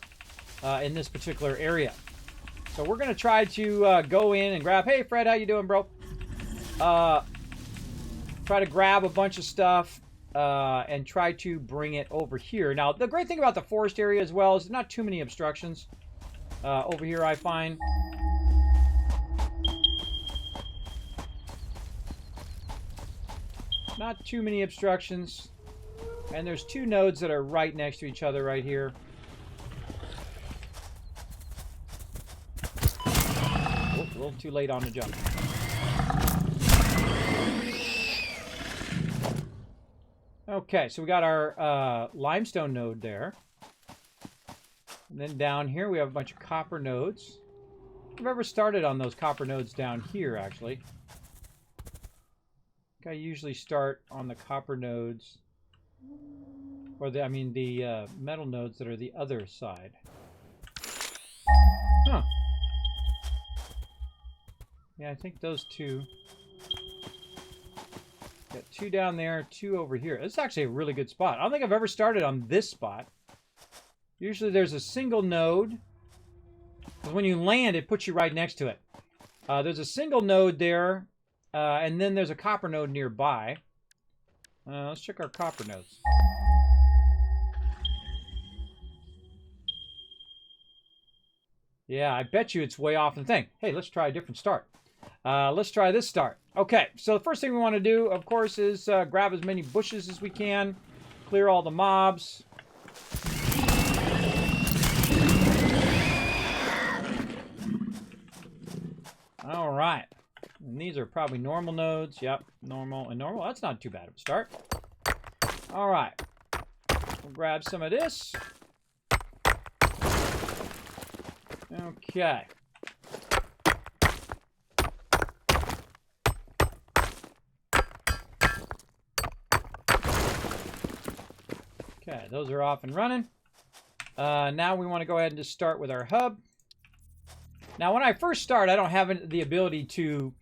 in this particular area. So we're going to try to go in and grab... Hey, Fred, how you doing, bro? Try to grab a bunch of stuff and try to bring it over here. Now, the great thing about the forest area as well is there's not too many obstructions over here, I find. Not too many obstructions. And there's two nodes that are right next to each other right here. Oh, a little too late on the jump. Okay, so we got our limestone node there. And then down here we have a bunch of copper nodes. I've ever started on those copper nodes down here, actually. I usually start on the copper nodes. Or the metal nodes that are the other side. Huh. Yeah, I think those two... Got two down there, two over here. This is actually a really good spot. I don't think I've ever started on this spot. Usually there's a single node. Because when you land, it puts you right next to it. There's a single node there. And then there's a copper node nearby. Let's check our copper nodes. Yeah, I bet you it's way off in the thing. Hey, let's try a different start. Let's try this start. Okay, so the first thing we want to do, of course, is grab as many bushes as we can. Clear all the mobs. All right. And these are probably normal nodes. Yep, normal and normal. That's not too bad of a start. All right. We'll grab some of this. Okay. Okay, those are off and running. Now we want to go ahead and just start with our hub. Now, when I first start, I don't have the ability to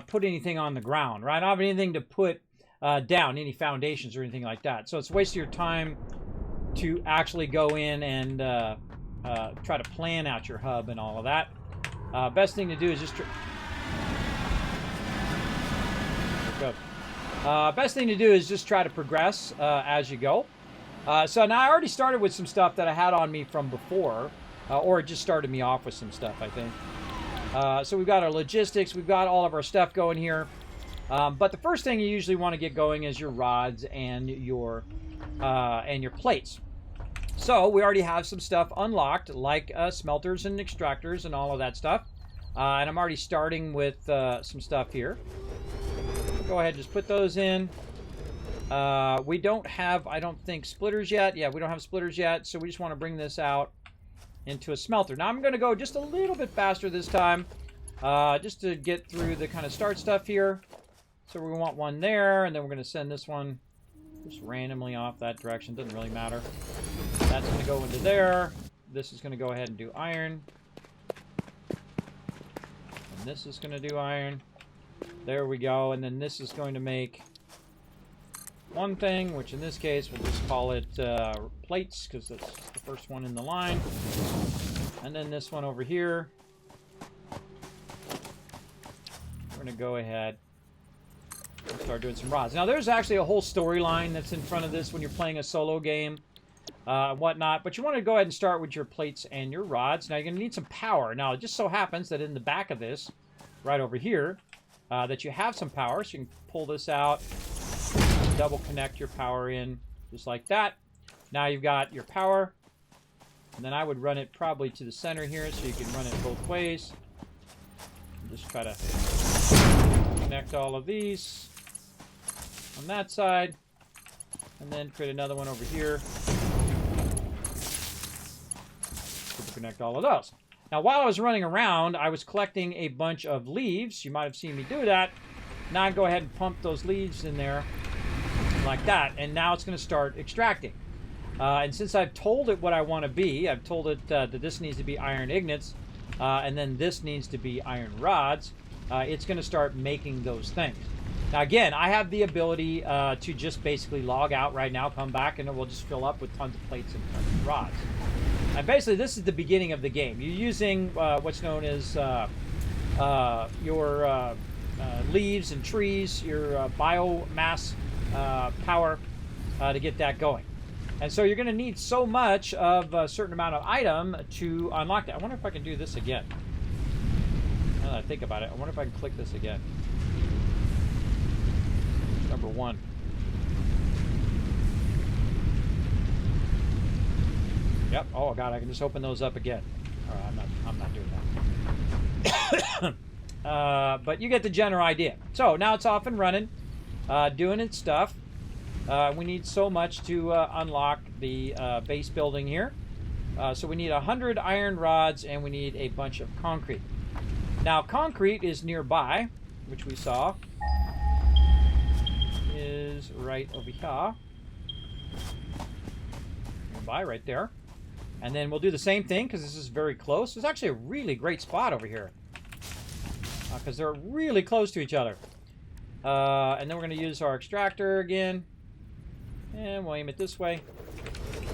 put anything on the ground, right? I don't have anything to put down, any foundations or anything like that. So it's a waste of your time to actually go in and try to plan out your hub and all of that. Best thing to do is just... best thing to do is just try to progress as you go. So now I already started with some stuff that I had on me from before. Or it just started me off with some stuff, I think. So we've got our logistics. We've got all of our stuff going here. But the first thing you usually want to get going is your rods and your plates. So we already have some stuff unlocked, like smelters and extractors and all of that stuff. And I'm already starting with some stuff here. Go ahead and just put those in. We don't have, I don't think, splitters yet. Yeah, we don't have splitters yet, so we just want to bring this out into a smelter. Now I'm going to go just a little bit faster this time, just to get through the kind of start stuff here. So we want one there, and then we're going to send this one just randomly off that direction. Doesn't really matter. That's going to go into there. This is going to go ahead and do iron. And this is going to do iron. There we go. And then this is going to make one thing, which in this case we'll just call it plates, because that's the first one in the line. And then this one over here, we're going to go ahead and start doing some rods. Now there's actually a whole storyline that's in front of this when you're playing a solo game, whatnot, but you want to go ahead and start with your plates and your rods. Now you're going to need some power. Now it just so happens that in the back of this, right over here, that you have some power, so you can pull this out, double connect your power in, just like that. Now you've got your power, and then I would run it probably to the center here, so you can run it both ways. And just try to connect all of these on that side, and then create another one over here to connect all of those. Now, while I was running around, I was collecting a bunch of leaves. You might have seen me do that. Now I go ahead and pump those leaves in there like that, and now it's going to start extracting. And since I've told it what I want to be, I've told it that this needs to be iron ingots, and then this needs to be iron rods, it's going to start making those things. Now again, I have the ability to just basically log out right now, come back, and it will just fill up with tons of plates and tons of rods. And basically this is the beginning of the game. You're using what's known as your leaves and trees, your biomass power to get that going. And so you're going to need so much of a certain amount of item to unlock that. I wonder if I can do this again. Now that I think about it, I wonder if I can click this again. Number 1. Yep. Oh god, I can just open those up again. All right, I'm not doing that. But you get the general idea. So now it's off and running, doing its stuff. We need so much to unlock the base building here. So we need 100 iron rods, and we need a bunch of concrete. Now concrete is nearby, which we saw is right over here. Nearby, right there. And then we'll do the same thing, because this is very close. It's actually a really great spot over here, because they're really close to each other. And then we're going to use our extractor again. And we'll aim it this way.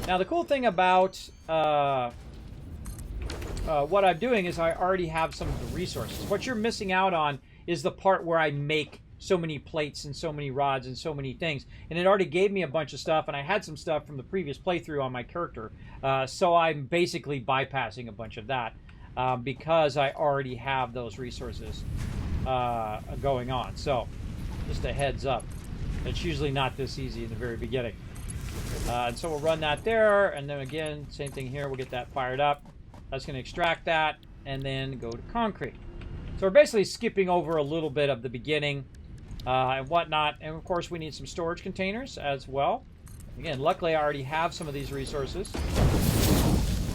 Now the cool thing about what I'm doing is I already have some of the resources. What you're missing out on is the part where I make so many plates and so many rods and so many things. And it already gave me a bunch of stuff, and I had some stuff from the previous playthrough on my character. So I'm basically bypassing a bunch of that because I already have those resources going on. So just a heads up. It's usually not this easy in the very beginning. And so we'll run that there, and then again, same thing here. We'll get that fired up. That's going to extract that, and then go to concrete. So we're basically skipping over a little bit of the beginning and whatnot. And of course, we need some storage containers as well. Again, luckily I already have some of these resources.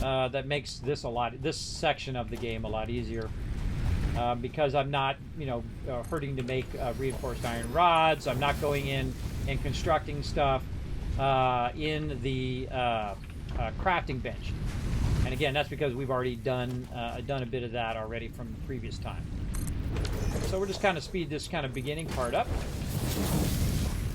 That makes this section of the game a lot easier. Because I'm not, hurting to make reinforced iron rods. I'm not going in and constructing stuff in the crafting bench. And again, that's because we've already done a bit of that already from the previous time. So we're just kind of speed this kind of beginning part up.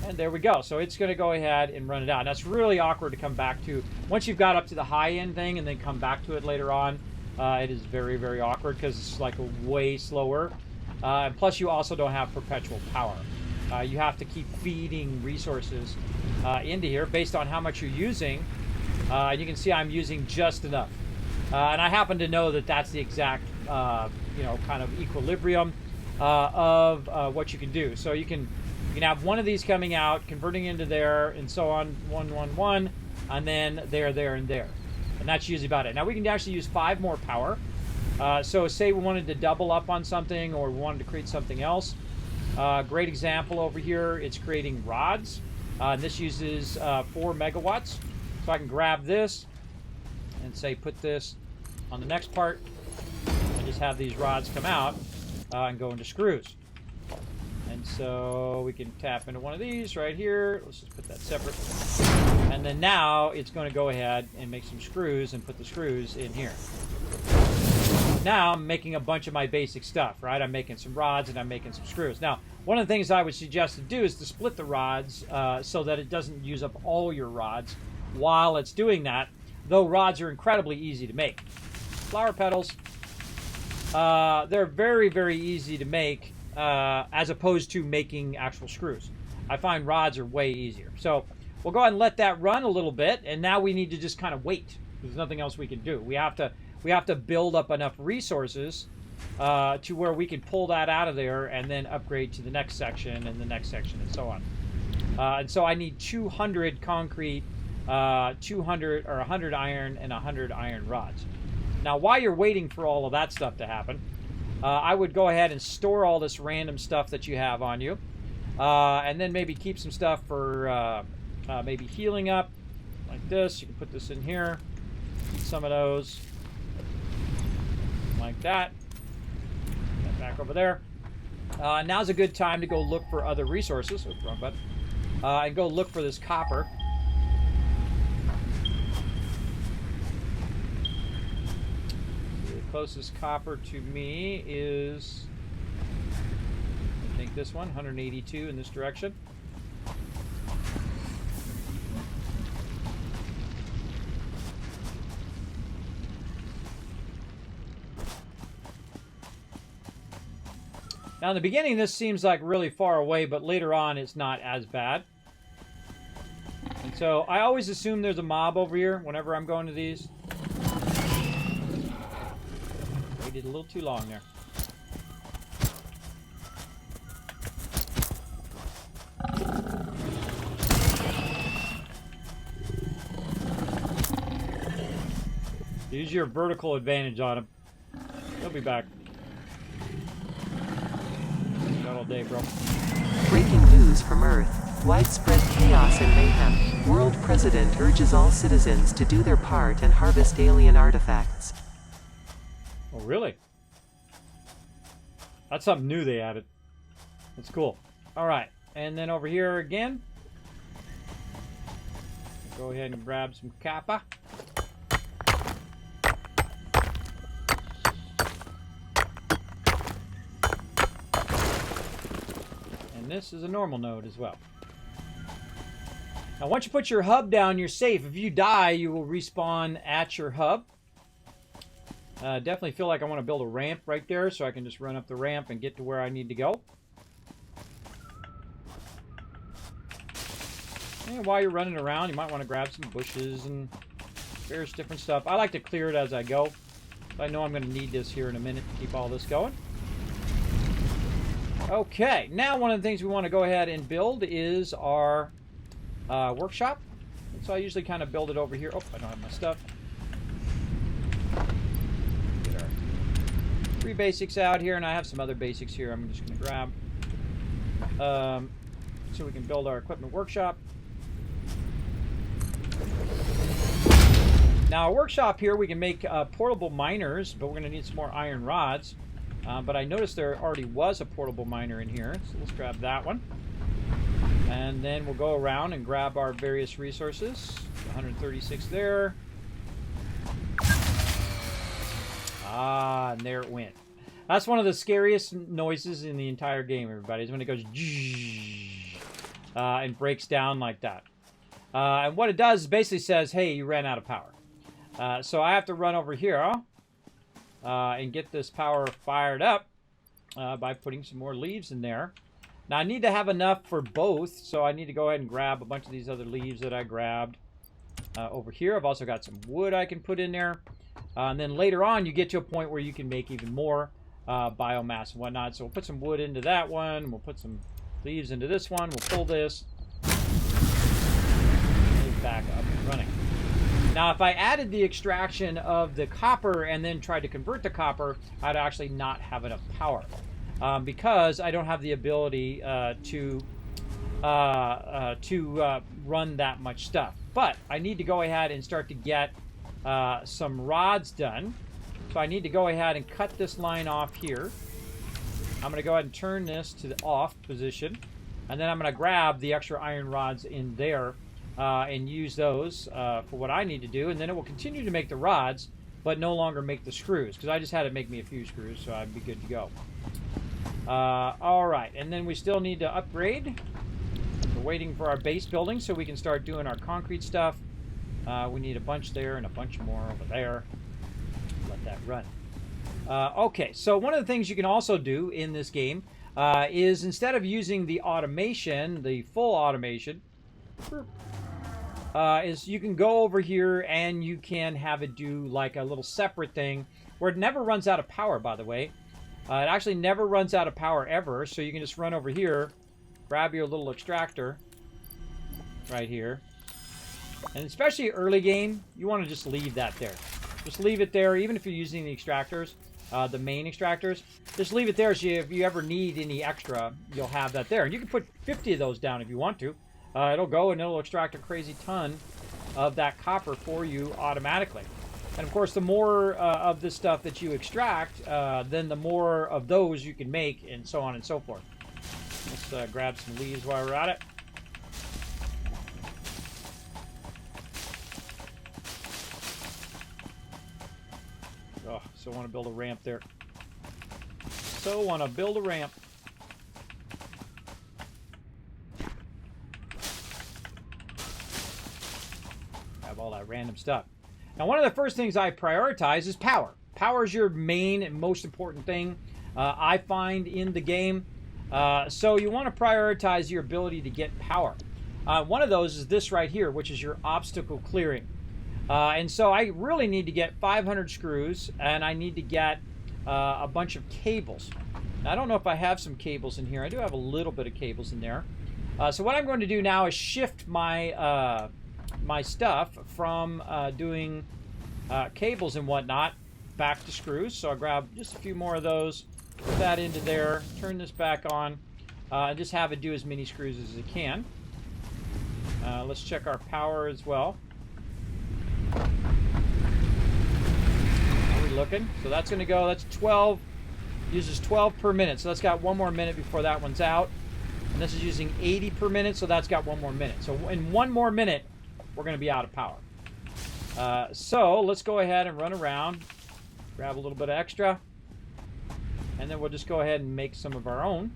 And there we go. So it's going to go ahead and run it out. That's really awkward to come back to. Once you've got up to the high-end thing and then come back to it later on, it is very, very awkward because it's like way slower. And plus, you also don't have perpetual power. You have to keep feeding resources into here based on how much you're using. And you can see I'm using just enough. And I happen to know that that's the exact, kind of equilibrium of what you can do. So you can have one of these coming out, converting into there, and so on, 1, 1, 1, and then there, and there. And that's usually about it. Now we can actually use 5 more power. So say we wanted to double up on something, or we wanted to create something else. Great example over here, it's creating rods. And this uses 4 megawatts. So I can grab this and say put this on the next part. And just have these rods come out and go into screws. And so we can tap into one of these right here. Let's just put that separate. And then now it's going to go ahead and make some screws and put the screws in here. Now I'm making a bunch of my basic stuff, right? I'm making some rods and I'm making some screws. Now, one of the things I would suggest to do is to split the rods so that it doesn't use up all your rods while it's doing that, though rods are incredibly easy to make. Flower petals, they're very, very easy to make as opposed to making actual screws. I find rods are way easier. So we'll go ahead and let that run a little bit, and now we need to just kind of wait. There's nothing else we can do. We have to build up enough resources to where we can pull that out of there and then upgrade to the next section and the next section and so on. And so I need 200 concrete, 200 or 100 iron, and 100 iron rods. Now, while you're waiting for all of that stuff to happen, I would go ahead and store all this random stuff that you have on you, and then maybe keep some stuff for maybe healing up, like this. You can put this in here, some of those, like that. Put that back over there. Now's a good time to go look for other resources. Oops, wrong button. And go look for this copper. The closest copper to me is, I think this one, 182 in this direction. Now in the beginning this seems like really far away, but later on it's not as bad. And so I always assume there's a mob over here whenever I'm going to these. Waited a little too long there. Use your vertical advantage on him. He'll be back. Got all day, bro. Breaking news from Earth. Widespread chaos and mayhem. World President urges all citizens to do their part and harvest alien artifacts. Oh, really? That's something new they added. That's cool. All right. And then over here again. Go ahead and grab some kappa. And this is a normal node as well. Now, once you put your hub down, you're safe. If you die, you will respawn at your hub. Definitely feel like I want to build a ramp right there so I can just run up the ramp and get to where I need to go. And while you're running around, you might want to grab some bushes and various different stuff. I like to clear it as I go. I know I'm going to need this here in a minute to keep all this going. Okay, now one of the things we want to go ahead and build is our workshop. So I usually kind of build it over here. Oh, I don't have my stuff. Get our 3 basics out here, and I have some other basics here I'm just going to grab. So we can build our equipment workshop. Now, our workshop here, we can make portable miners, but we're going to need some more iron rods. But I noticed there already was a portable miner in here, so let's grab that one. And then we'll go around and grab our various resources. 136 there. Ah, and there it went. That's one of the scariest noises in the entire game, everybody, is when it goes and breaks down like that. And what it does is basically says, hey, you ran out of power. So I have to run over here and get this power fired up by putting some more leaves in there. Now I need to have enough for both, so I need to go ahead and grab a bunch of these other leaves that I grabbed over here. I've also got some wood I can put in there. And then later on you get to a point where you can make even more biomass and whatnot. So we'll put some wood into that one. We'll put some leaves into this one. We'll pull this. Move back up and running. Now, if I added the extraction of the copper and then tried to convert the copper, I'd actually not have enough power because I don't have the ability to to run that much stuff. But I need to go ahead and start to get some rods done. So I need to go ahead and cut this line off here. I'm going to go ahead and turn this to the off position. And then I'm going to grab the extra iron rods in there and use those for what I need to do. And then it will continue to make the rods, but no longer make the screws. Because I just had to make me a few screws, so I'd be good to go. All right, and then we still need to upgrade. We're waiting for our base building so we can start doing our concrete stuff. We need a bunch there and a bunch more over there. Let that run. Okay, so one of the things you can also do in this game is instead of using the automation, the full automation, is you can go over here and you can have it do like a little separate thing where it never runs out of power, by the way. It actually never runs out of power ever, so you can just run over here, grab your little extractor right here. And especially early game, you want to just leave that there. Just leave it there, even if you're using the extractors, the main extractors. Just leave it there so if you ever need any extra, you'll have that there. And you can put 50 of those down if you want to. It'll go and it'll extract a crazy ton of that copper for you automatically. And of course, the more of this stuff that you extract, then the more of those you can make, and so on and so forth. Let's grab some leaves while we're at it. Oh, so want to build a ramp there. So want to build a ramp. Have all that random stuff. Now, one of the first things I prioritize is power. Power is your main and most important thing I find in the game. So you want to prioritize your ability to get power. One of those is this right here, which is your obstacle clearing. And so I really need to get 500 screws, and I need to get a bunch of cables. Now, I don't know if I have some cables in here. I do have a little bit of cables in there. So what I'm going to do now is shift my my stuff from doing cables and whatnot back to screws. So I'll grab just a few more of those, put that into there, turn this back on, and just have it do as many screws as it can. Let's check our power as well. How are we looking? So that's going to go, that's 12, uses 12 per minute. So that's got one more minute before that one's out. And this is using 80 per minute, so that's got one more minute. So in one more minute, we're going to be out of power. So let's go ahead and run around, grab a little bit of extra, and then we'll just go ahead and make some of our own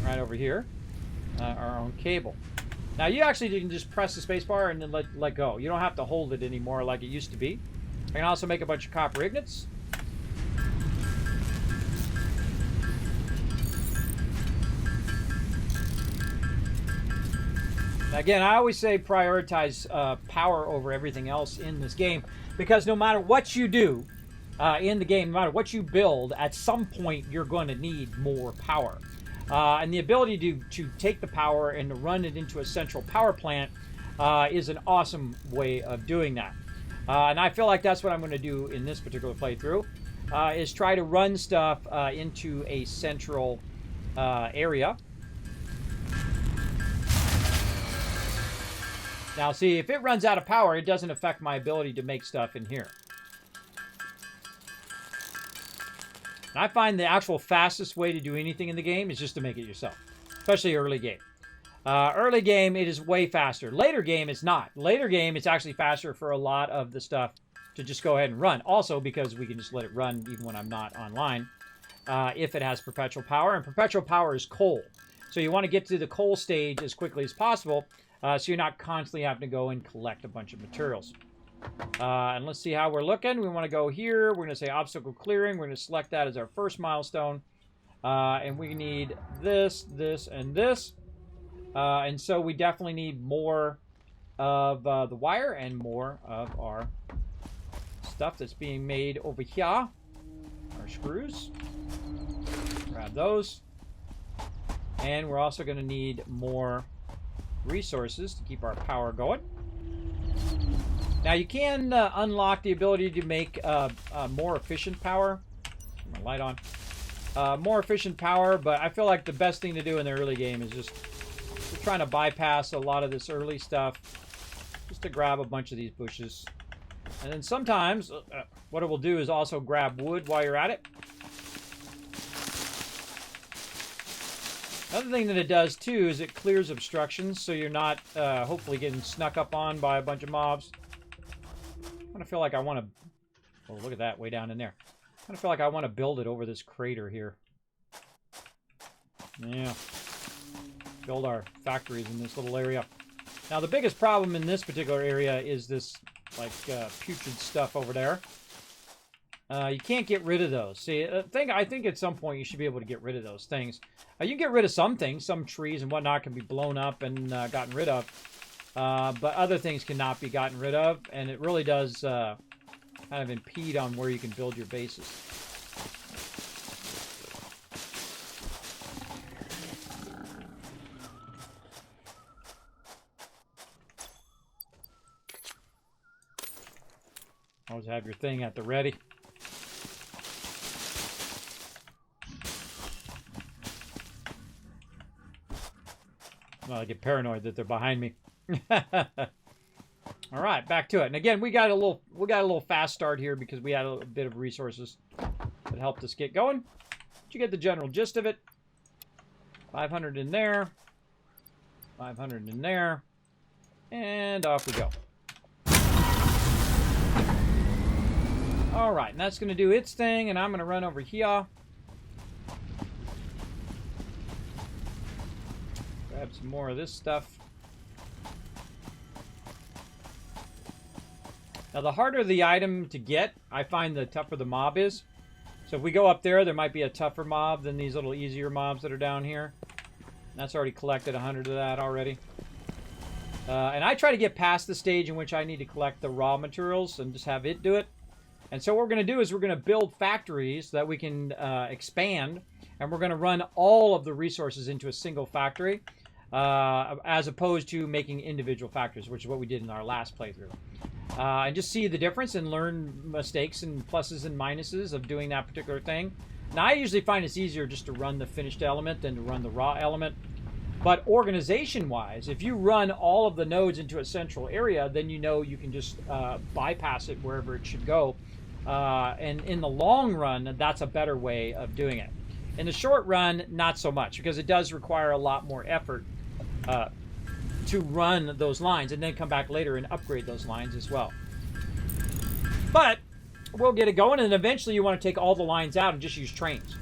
right over here, our own cable. Now you actually can just press the space bar and then let go. You don't have to hold it anymore like it used to be. I can also make a bunch of copper ingots. Again, I always say prioritize power over everything else in this game, because no matter what you do in the game, no matter what you build, at some point you're going to need more power. And the ability to take the power and to run it into a central power plant is an awesome way of doing that. And I feel like that's what I'm going to do in this particular playthrough, is try to run stuff into a central area. Now, see, if it runs out of power, it doesn't affect my ability to make stuff in here. And I find the actual fastest way to do anything in the game is just to make it yourself, especially early game. Early game, it is way faster. Later game, it's not. Later game, it's actually faster for a lot of the stuff to just go ahead and run. Also, because we can just let it run even when I'm not online, if it has perpetual power. And perpetual power is coal. So you want to get to the coal stage as quickly as possible, so you're not constantly having to go and collect a bunch of materials. And let's see how we're looking. We want to go here. We're going to say obstacle clearing. We're going to select that as our first milestone. And we need this, this, and this. And so we definitely need more of the wire and more of our stuff that's being made over here. Our screws. Grab those. And we're also going to need more resources to keep our power going. Now you can unlock the ability to make more efficient power. Turn my light on. More efficient power, but I feel like the best thing to do in the early game is just trying to bypass a lot of this early stuff just to grab a bunch of these bushes. And then sometimes what it will do is also grab wood while you're at it. Another thing that it does too is it clears obstructions, so you're not hopefully getting snuck up on by a bunch of mobs. I kind of feel like I want to... Oh, look at that, way down in there. I kind of feel like I want to build it over this crater here. Yeah. Build our factories in this little area. Now, the biggest problem in this particular area is this, like, putrid stuff over there. You can't get rid of those. See, I think at some point you should be able to get rid of those things. You can get rid of some things. Some trees and whatnot can be blown up and gotten rid of. But other things cannot be gotten rid of. And it really does kind of impede on where you can build your bases. Always have your thing at the ready. Well, I get paranoid that they're behind me. All right, back to it. And again, we got a little fast start here because we had a bit of resources that helped us get going. But you get the general gist of it. 500 in there. 500 in there. And off we go. All right, and that's going to do its thing, and I'm going to run over here. Grab some more of this stuff. Now, the harder the item to get, I find the tougher the mob is. So if we go up there, there might be a tougher mob than these little easier mobs that are down here. And that's already collected 100 of that already. And I try to get past the stage in which I need to collect the raw materials and just have it do it. And so what we're going to do is we're going to build factories that we can expand, and we're going to run all of the resources into a single factory, as opposed to making individual factories, which is what we did in our last playthrough. And just see the difference and learn mistakes and pluses and minuses of doing that particular thing. Now, I usually find it's easier just to run the finished element than to run the raw element. But organization-wise, if you run all of the nodes into a central area, then you know you can just bypass it wherever it should go. And in the long run, that's a better way of doing it. In the short run, not so much, because it does require a lot more effort to run those lines and then come back later and upgrade those lines as well. But we'll get it going, and eventually you want to take all the lines out and just use trains.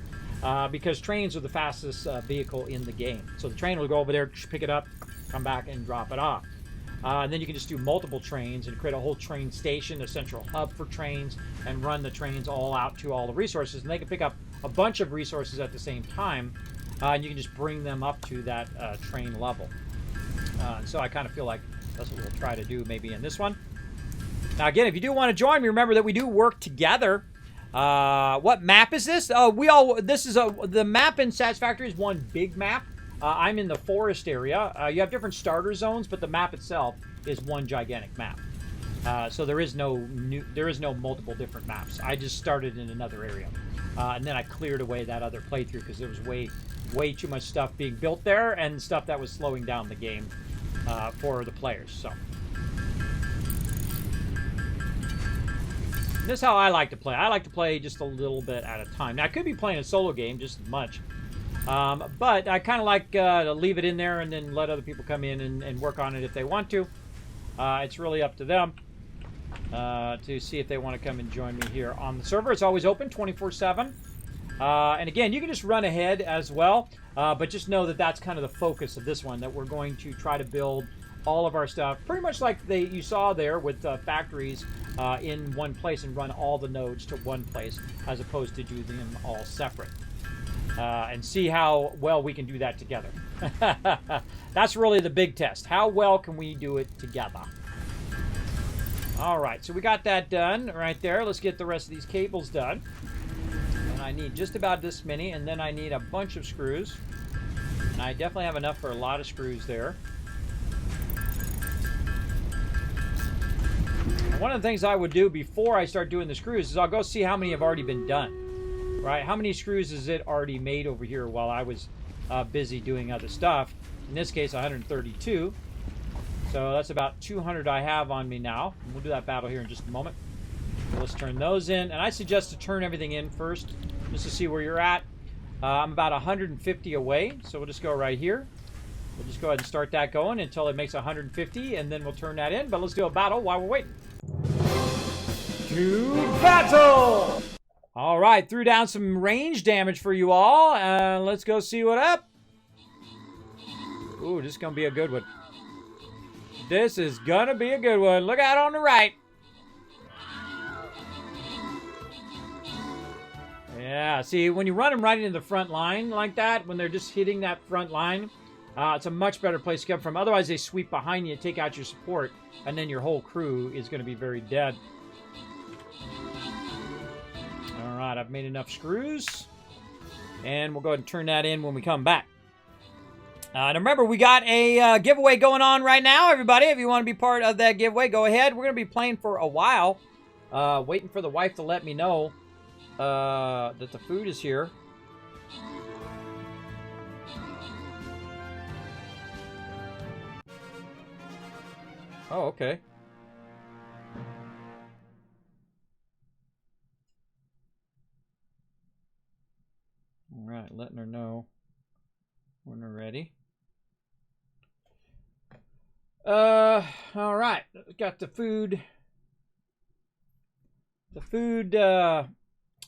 Because trains are the fastest vehicle in the game. So the train will go over there, pick it up, come back, and drop it off. And then you can just do multiple trains and create a whole train station, a central hub for trains, and run the trains all out to all the resources. And they can pick up a bunch of resources at the same time, and you can just bring them up to that train level. And so I kind of feel like that's what we'll try to do maybe in this one. Now again, if you do want to join me, remember that we do work together. What map is this? The map in Satisfactory is one big map. I'm in the forest area. You have different starter zones, but the map itself is one gigantic map. So there is no multiple different maps. I just started in another area, and then I cleared away that other playthrough because there was way too much stuff being built there and stuff that was slowing down the game for the players. So. And this is how I like to play. I like to play just a little bit at a time. Now, I could be playing a solo game just as much. But I kind of like to leave it in there and then let other people come in and work on it if they want to. It's really up to them to see if they want to come and join me here on the server. It's always open 24/7. And again, you can just run ahead as well. But just know that that's kind of the focus of this one, that we're going to try to build all of our stuff pretty much like you saw there with factories in one place and run all the nodes to one place as opposed to do them all separate. And see how well we can do that together. That's really the big test. How well can we do it together? All right, so we got that done right there. Let's get the rest of these cables done. And I need just about this many, and then I need a bunch of screws. And I definitely have enough for a lot of screws there. And one of the things I would do before I start doing the screws is I'll go see how many have already been done. Right? How many screws has it already made over here while I was busy doing other stuff? In this case, 132. So that's about 200 I have on me now. We'll do that battle here in just a moment. So let's turn those in. And I suggest to turn everything in first, just to see where you're at. I'm about 150 away, so we'll just go right here. We'll just go ahead and start that going until it makes 150, and then we'll turn that in. But let's do a battle while we're waiting. To battle! All right, threw down some range damage for you all. Let's go see what up. Ooh, this is going to be a good one. This is going to be a good one. Look out on the right. Yeah, see, when you run them right into the front line like that, when they're just hitting that front line, it's a much better place to come from. Otherwise, they sweep behind you, take out your support, and then your whole crew is going to be very dead. All right, I've made enough screws, and we'll go ahead and turn that in when we come back. And remember, we got a giveaway going on right now, everybody. If you want to be part of that giveaway, go ahead. We're going to be playing for a while, waiting for the wife to let me know that the food is here. Oh, okay. All right, letting her know when we're ready. All right, got the food. The food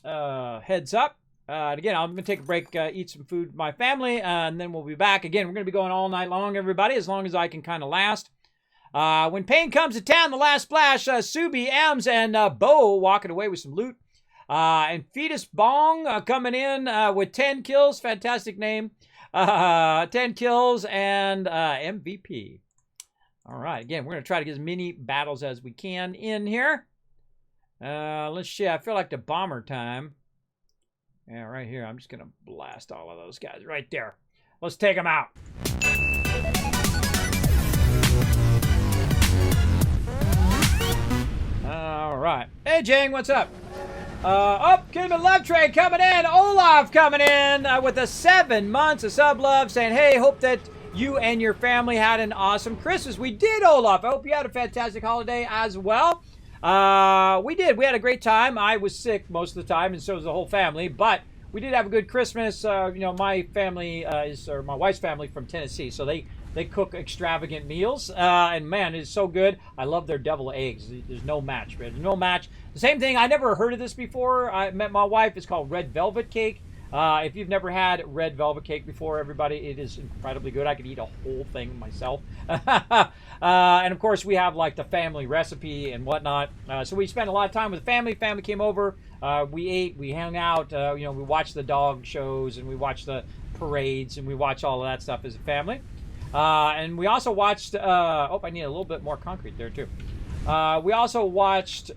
heads up. And again, I'm going to take a break, eat some food with my family, and then we'll be back. Again, we're going to be going all night long, everybody, as long as I can kind of last. When Pain comes to town, the last splash, Subi, Ems, and Bo walking away with some loot. And Fetus Bong coming in with 10 kills. Fantastic name. 10 kills and MVP. All right. Again, we're going to try to get as many battles as we can in here. Let's see. I feel like the bomber time. Yeah, right here. I'm just going to blast all of those guys right there. Let's take them out. All right. Hey, Jang, what's up? Kismet Love Trade coming in. Olaf coming in with the 7 months of sub love, saying, hey, hope that you and your family had an awesome Christmas. We did, Olaf. I hope you had a fantastic holiday as well. We did. We had a great time. I was sick most of the time, and so was the whole family, but we did have a good Christmas. You know, my family or my wife's family from Tennessee, so they cook extravagant meals, and man, it's so good. I love their deviled eggs. There's no match, There's no match. The same thing, I never heard of this before. I met my wife. It's called red velvet cake. If you've never had red velvet cake before, everybody, it is incredibly good. I could eat a whole thing myself. And of course, we have like the family recipe and whatnot. So we spent a lot of time with the family. Family came over. We ate. We hung out. You know, we watched the dog shows and we watched the parades and we watched all of that stuff as a family. And we also watched. Oh, I need a little bit more concrete there too. We also watched.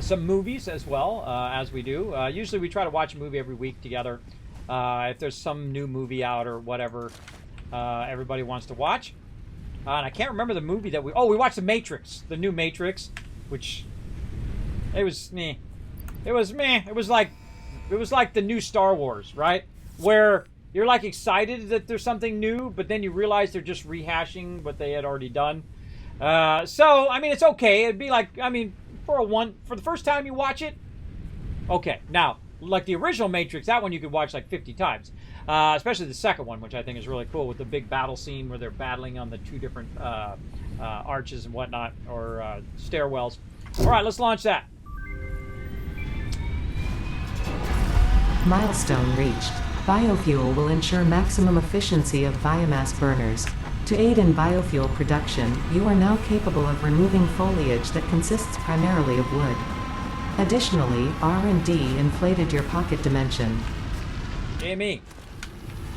Some movies as well, as we do. Usually we try to watch a movie every week together. If there's some new movie out or whatever everybody wants to watch. And I can't remember the movie that we watched The Matrix, the new Matrix, which it was meh. It was meh. It was like the new Star Wars, right? Where you're like excited that there's something new, but then you realize they're just rehashing what they had already done. So I mean, it's okay. It'd be like, I mean, for the first time you watch it, okay. Now, like the original Matrix, that one you could watch like 50 times, especially the second one, which I think is really cool with the big battle scene where they're battling on the 2 different arches and whatnot, or stairwells. All right, let's launch that. Milestone reached. Biofuel will ensure maximum efficiency of biomass burners. To aid in biofuel production, you are now capable of removing foliage that consists primarily of wood. Additionally, R&D inflated your pocket dimension. Jamie.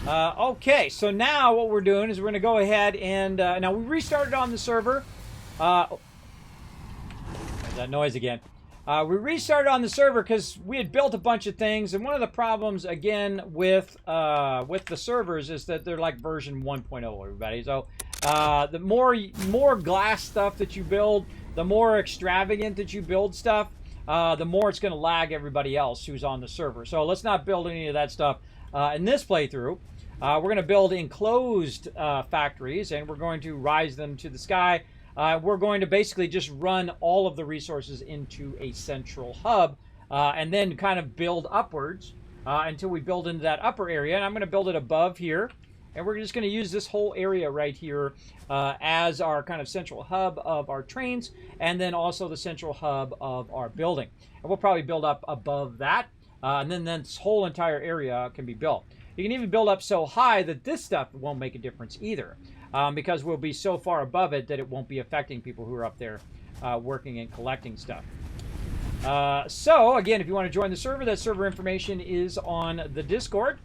Okay, so now what we're doing is we're going to go ahead and... now, we restarted on the server. There's that noise again. We restarted on the server because we had built a bunch of things, and one of the problems, again, with the servers is that they're like version 1.0, everybody. So the more glass stuff that you build, the more extravagant that you build stuff, the more it's going to lag everybody else who's on the server. So let's not build any of that stuff in this playthrough. We're going to build enclosed factories, and we're going to rise them to the sky. We're going to basically just run all of the resources into a central hub, and then kind of build upwards until we build into that upper area. And I'm going to build it above here. And we're just going to use this whole area right here as our kind of central hub of our trains, and then also the central hub of our building. And we'll probably build up above that, and then this whole entire area can be built. You can even build up so high that this stuff won't make a difference either, because we'll be so far above it that it won't be affecting people who are up there working and collecting stuff. So, again, if you want to join the server, that server information is on the Discord.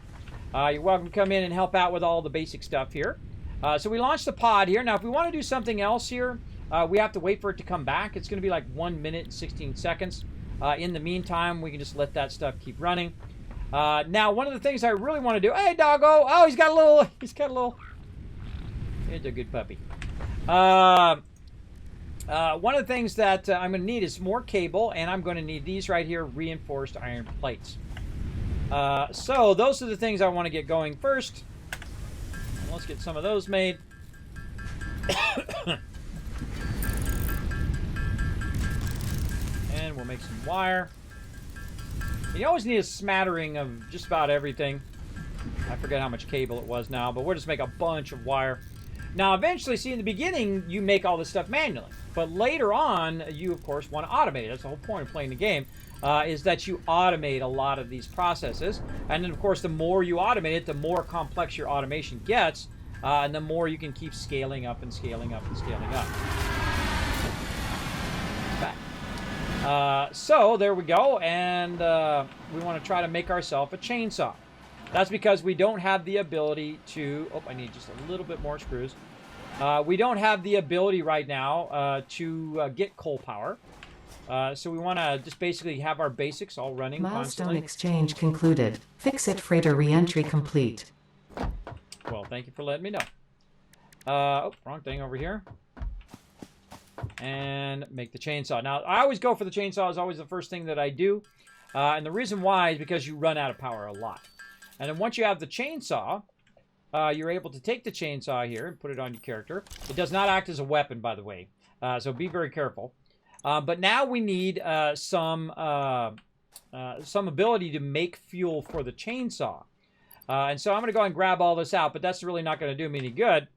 You're welcome to come in and help out with all the basic stuff here. So we launched the pod here. Now, if we want to do something else here, we have to wait for it to come back. It's going to be like 1 minute and 16 seconds. In the meantime, we can just let that stuff keep running. Now, one of the things I really want to do... Hey, doggo! Oh, he's got a little... He's a good puppy. One of the things that I'm going to need is more cable, and I'm going to need these right here, reinforced iron plates. So those are the things I want to get going first. Let's get some of those made. And we'll make some wire. You always need a smattering of just about everything. I forget how much cable it was now, but we'll just make a bunch of wire. Now, eventually, see, in the beginning, you make all this stuff manually. But later on, you, of course, want to automate it. That's the whole point of playing the game, is that you automate a lot of these processes. And then, of course, the more you automate it, the more complex your automation gets, and the more you can keep scaling up and scaling up and scaling up. So, there we go. And we want to try to make ourselves a chainsaw. That's because we don't have the ability to... Oh, I need just a little bit more screws. We don't have the ability right now to get coal power. So we want to just basically have our basics all running Milestone constantly. exchange concluded. FICS freighter re-entry complete. Well, thank you for letting me know. Oh, wrong thing over here. And make the chainsaw. Now, I always go for the chainsaw. Is always the first thing that I do. And the reason why is because you run out of power a lot. And then once you have the chainsaw, you're able to take the chainsaw here and put it on your character. It does not act as a weapon, by the way. So be very careful. But now we need some ability to make fuel for the chainsaw. And so I'm going to go and grab all this out, but that's really not going to do me any good.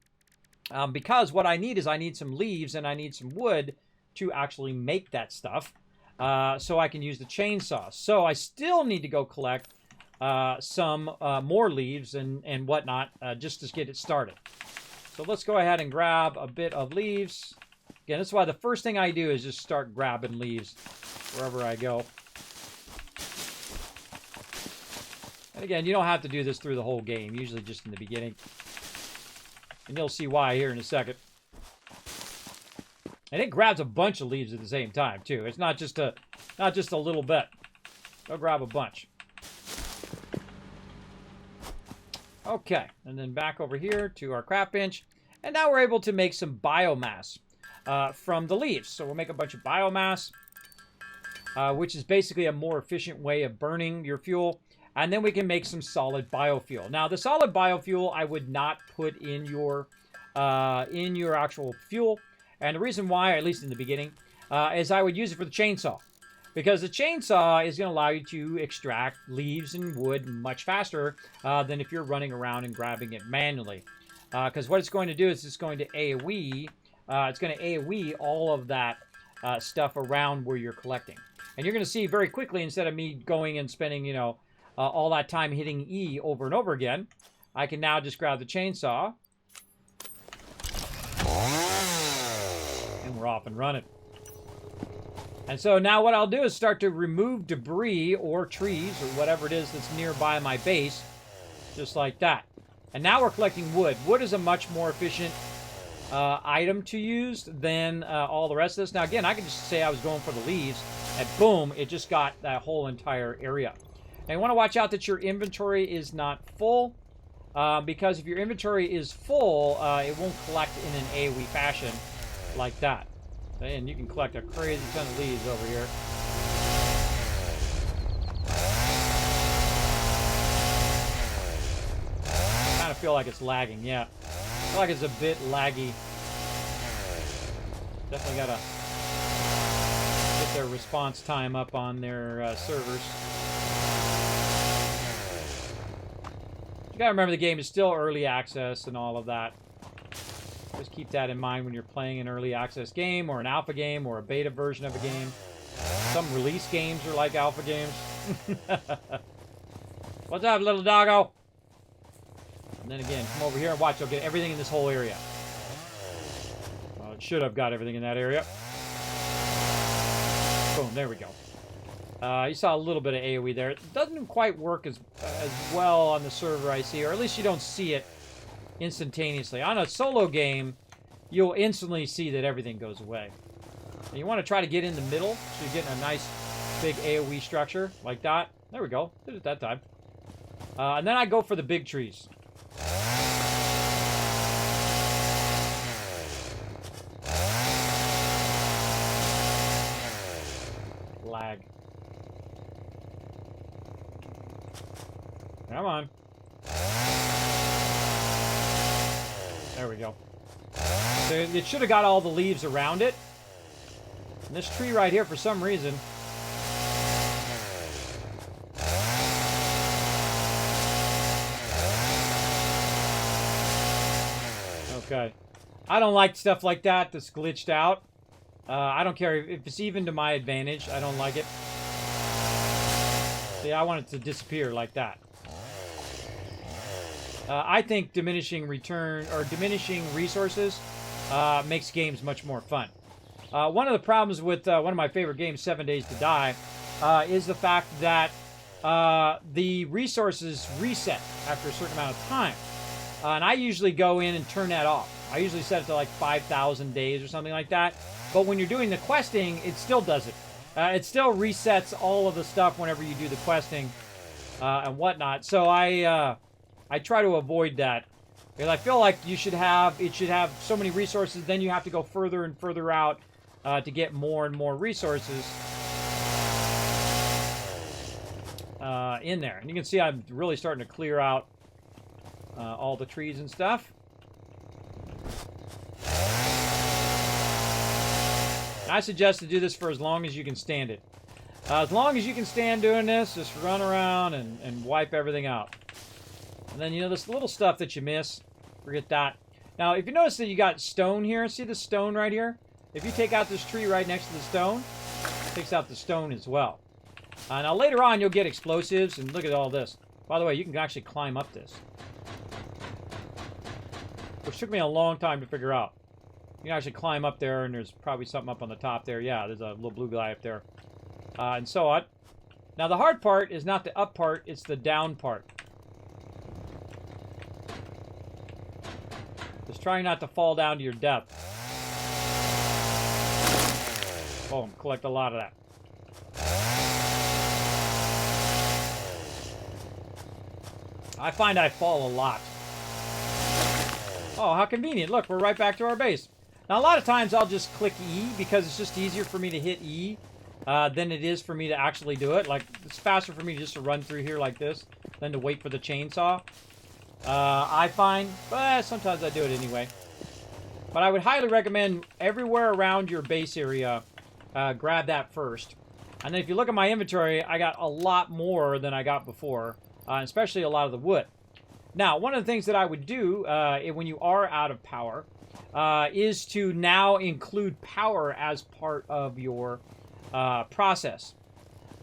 Because what I need is I need some leaves and I need some wood to actually make that stuff. So I can use the chainsaw. So I still need to go collect some more leaves and whatnot just to get it started. So let's go ahead and grab a bit of leaves. Again, that's why the first thing I do is just start grabbing leaves wherever I go. And again, you don't have to do this through the whole game, usually just in the beginning. And you'll see why here in a second. And it grabs a bunch of leaves at the same time, too. It's not just a little bit. It'll grab a bunch. Okay, and then back over here to our craft bench. And now we're able to make some biomass from the leaves. So we'll make a bunch of biomass, which is basically a more efficient way of burning your fuel. And then we can make some solid biofuel. Now, the solid biofuel I would not put in your actual fuel. And the reason why, at least in the beginning, is I would use it for the chainsaw. Because the chainsaw is going to allow you to extract leaves and wood much faster than if you're running around and grabbing it manually. Because what it's going to do is it's going to AoE all of that stuff around where you're collecting. And you're going to see very quickly, instead of me going and spending, all that time hitting E over and over again, I can now just grab the chainsaw. And we're off and running. And so now what I'll do is start to remove debris or trees or whatever it is that's nearby my base. Just like that. And now we're collecting wood. Wood is a much more efficient item to use than all the rest of this. Now again, I can just say I was going for the leaves, and boom, it just got that whole entire area. Now you want to watch out that your inventory is not full, because if your inventory is full, it won't collect in an AoE fashion like that. And you can collect a crazy ton of leaves over here. Kind of feel like it's lagging. Yeah, I feel like it's a bit laggy. Definitely gotta get their response time up on their servers. You gotta remember the game is still early access and all of that. Just keep that in mind when you're playing an early access game or an alpha game or a beta version of a game. Some release games are like alpha games. What's up, little doggo? And then again, come over here and watch. You'll get everything in this whole area. Well, it should have got everything in that area. Boom, there we go. You saw a little bit of AoE there. It doesn't quite work as well on the server, I see, or at least you don't see it instantaneously. On a solo game, you'll instantly see that everything goes away. And you want to try to get in the middle, so you're getting a nice big AoE structure like that. There we go. Did it that time. And then I go for the big trees. Lag. Come on. There we go. So it should have got all the leaves around it. And this tree right here, for some reason... Okay. I don't like stuff like that that's glitched out. I don't care if it's even to my advantage. I don't like it. See, I want it to disappear like that. I think diminishing resources makes games much more fun. One of the problems with one of my favorite games, 7 Days to Die, is the fact that the resources reset after a certain amount of time. And I usually go in and turn that off. I usually set it to like 5,000 days or something like that. But when you're doing the questing, it still does it. It still resets all of the stuff whenever you do the questing and whatnot. So I try to avoid that. Because I feel like it should have so many resources, then you have to go further and further out to get more and more resources in there. And you can see I'm really starting to clear out all the trees and stuff. And I suggest to do this for as long as you can stand it. As long as you can stand doing this, just run around and wipe everything out. And then, you know, this little stuff that you miss, forget that. Now, if you notice that you got stone here, see the stone right here? If you take out this tree right next to the stone, it takes out the stone as well. Now, later on, you'll get explosives, and look at all this. By the way, you can actually climb up this. Which took me a long time to figure out. You can actually climb up there, and there's probably something up on the top there. Yeah, there's a little blue guy up there. And so on. Now, the hard part is not the up part, it's the down part. Just trying not to fall down to your death. Boom, collect a lot of that. I find I fall a lot. Oh, how convenient. Look, we're right back to our base. Now, a lot of times I'll just click E because it's just easier for me to hit E than it is for me to actually do it. Like, it's faster for me just to run through here like this than to wait for the chainsaw. I find, but sometimes I do it anyway. But I would highly recommend everywhere around your base area, grab that first. And then if you look at my inventory, I got a lot more than I got before, especially a lot of the wood. Now, one of the things that I would do when you are out of power is to now include power as part of your process.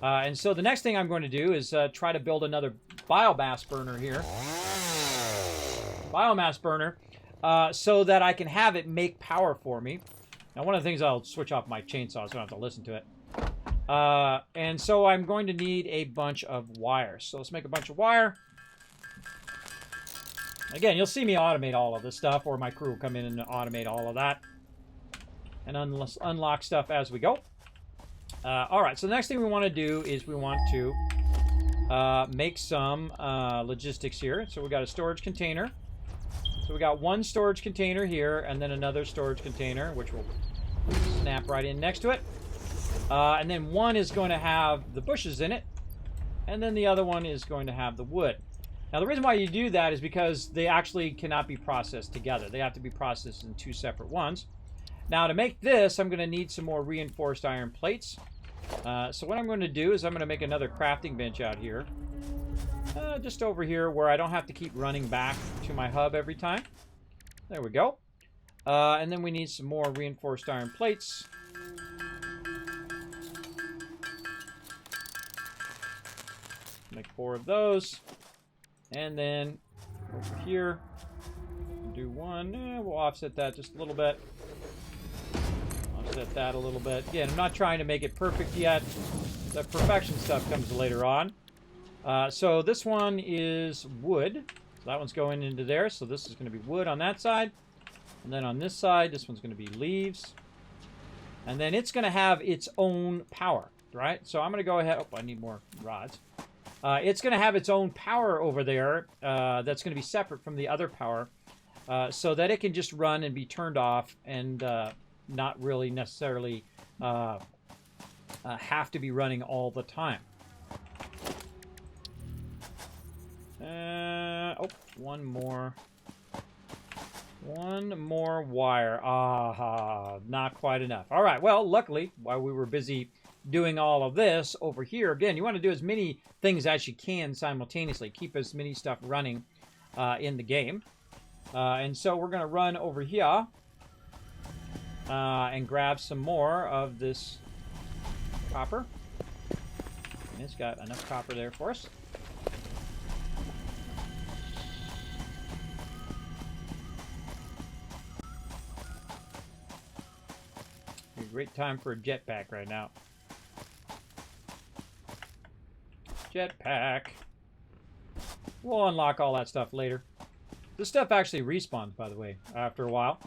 And so the next thing I'm going to do is try to build another biomass burner here. Biomass burner, so that I can have it make power for me. Now, one of the things, I'll switch off my chainsaw so I don't have to listen to it. And so I'm going to need a bunch of wires. So let's make a bunch of wire. Again, you'll see me automate all of this stuff, or my crew will come in and automate all of that. And unlock stuff as we go. Alright, so the next thing we want to do is we want to make some logistics here. So we got a storage container. So we got one storage container here, and then another storage container, which will snap right in next to it. And then one is going to have the bushes in it, and then the other one is going to have the wood. Now, the reason why you do that is because they actually cannot be processed together. They have to be processed in 2 separate ones. Now, to make this, I'm going to need some more reinforced iron plates. So what I'm going to do is I'm going to make another crafting bench out here. Just over here where I don't have to keep running back to my hub every time. There we go. And then we need some more reinforced iron plates. Make 4 of those. And then over here, do 1. We'll offset that just a little bit. Offset that a little bit. Again, I'm not trying to make it perfect yet. The perfection stuff comes later on. So this one is wood. So that one's going into there. So this is going to be wood on that side. And then on this side, this one's going to be leaves. And then it's going to have its own power, right? So I'm going to go ahead. Oh, I need more rods. It's going to have its own power over there that's going to be separate from the other power so that it can just run and be turned off and not really necessarily have to be running all the time. Oh, one more wire. Not quite enough. All right, well, luckily, while we were busy doing all of this over here, again, you want to do as many things as you can simultaneously. Keep as many stuff running in the game. And so we're going to run over here and grab some more of this copper. And it's got enough copper there for us. A great time for a jetpack right now. Jetpack. We'll unlock all that stuff later. This stuff actually respawns, by the way, after a while.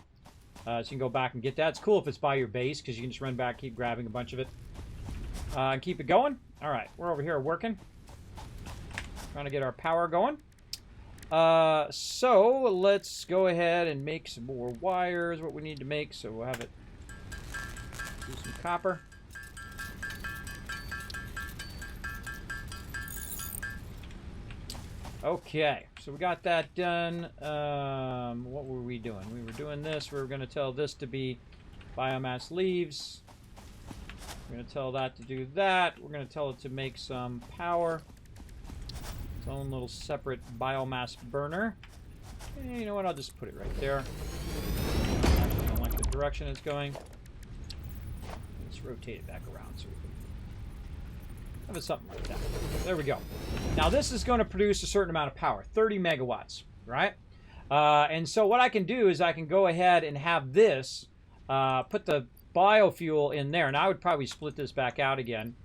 So you can go back and get that. It's cool if it's by your base, because you can just run back, keep grabbing a bunch of it. And keep it going. All right, we're over here working. Trying to get our power going. So let's go ahead and make some more wires, what we need to make. So we'll have it do some copper. Okay, so we got that done. What were we doing? We were doing this. We were going to tell this to be biomass leaves. We're going to tell that to do that. We're going to tell it to make some power. Its own little separate biomass burner. And you know what? I'll just put it right there. Actually, I don't like the direction it's going. Let's rotate it back around so we can have it something like that. There we go. Now this is going to produce a certain amount of power, 30 megawatts, right? And so what I can do is I can go ahead and have this, put the biofuel in there. And I would probably split this back out again.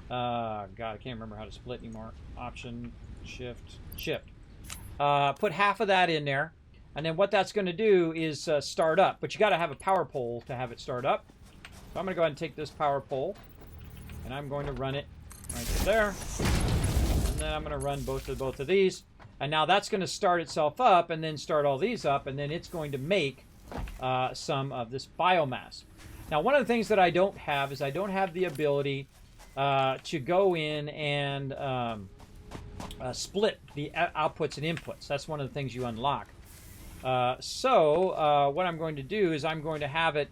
God, I can't remember how to split anymore. Option, shift. Put half of that in there. And then what that's going to do is start up. But you got to have a power pole to have it start up. So I'm going to go ahead and take this power pole. And I'm going to run it right there. And then I'm going to run both of these. And now that's going to start itself up and then start all these up. And then it's going to make some of this biomass. Now, one of the things that I don't have is I don't have the ability to go in and split the outputs and inputs. That's one of the things you unlock. So what I'm going to do is I'm going to have it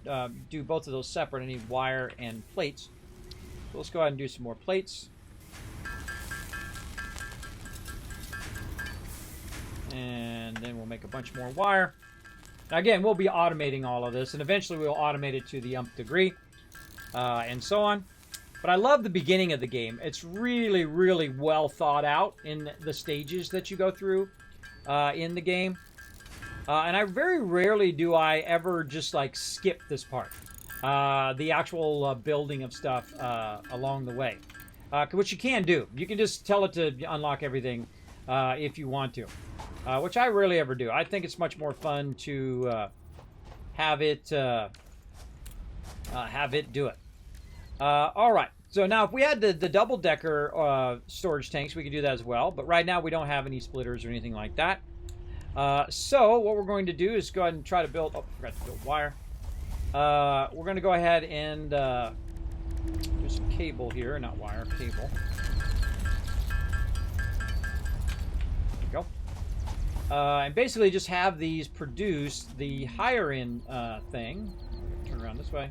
do both of those separate. I need wire and plates. So let's go ahead and do some more plates. And then we'll make a bunch more wire. Now again, we'll be automating all of this, and eventually we'll automate it to the nth degree, and so on. But I love the beginning of the game. It's really, really well thought out in the stages that you go through in the game. And I very rarely do I ever just like skip this part. The actual building of stuff along the way. Which you can do. You can just tell it to unlock everything if you want to. Which I rarely ever do. I think it's much more fun to have it do it. All right. So now if we had the double-decker storage tanks, we could do that as well. But right now we don't have any splitters or anything like that. So what we're going to do is go ahead and try to build... Oh, forgot to build wire. We're going to go ahead and do some cable here. Not wire, cable. There we go. And basically just have these produce the higher end thing. Turn around this way.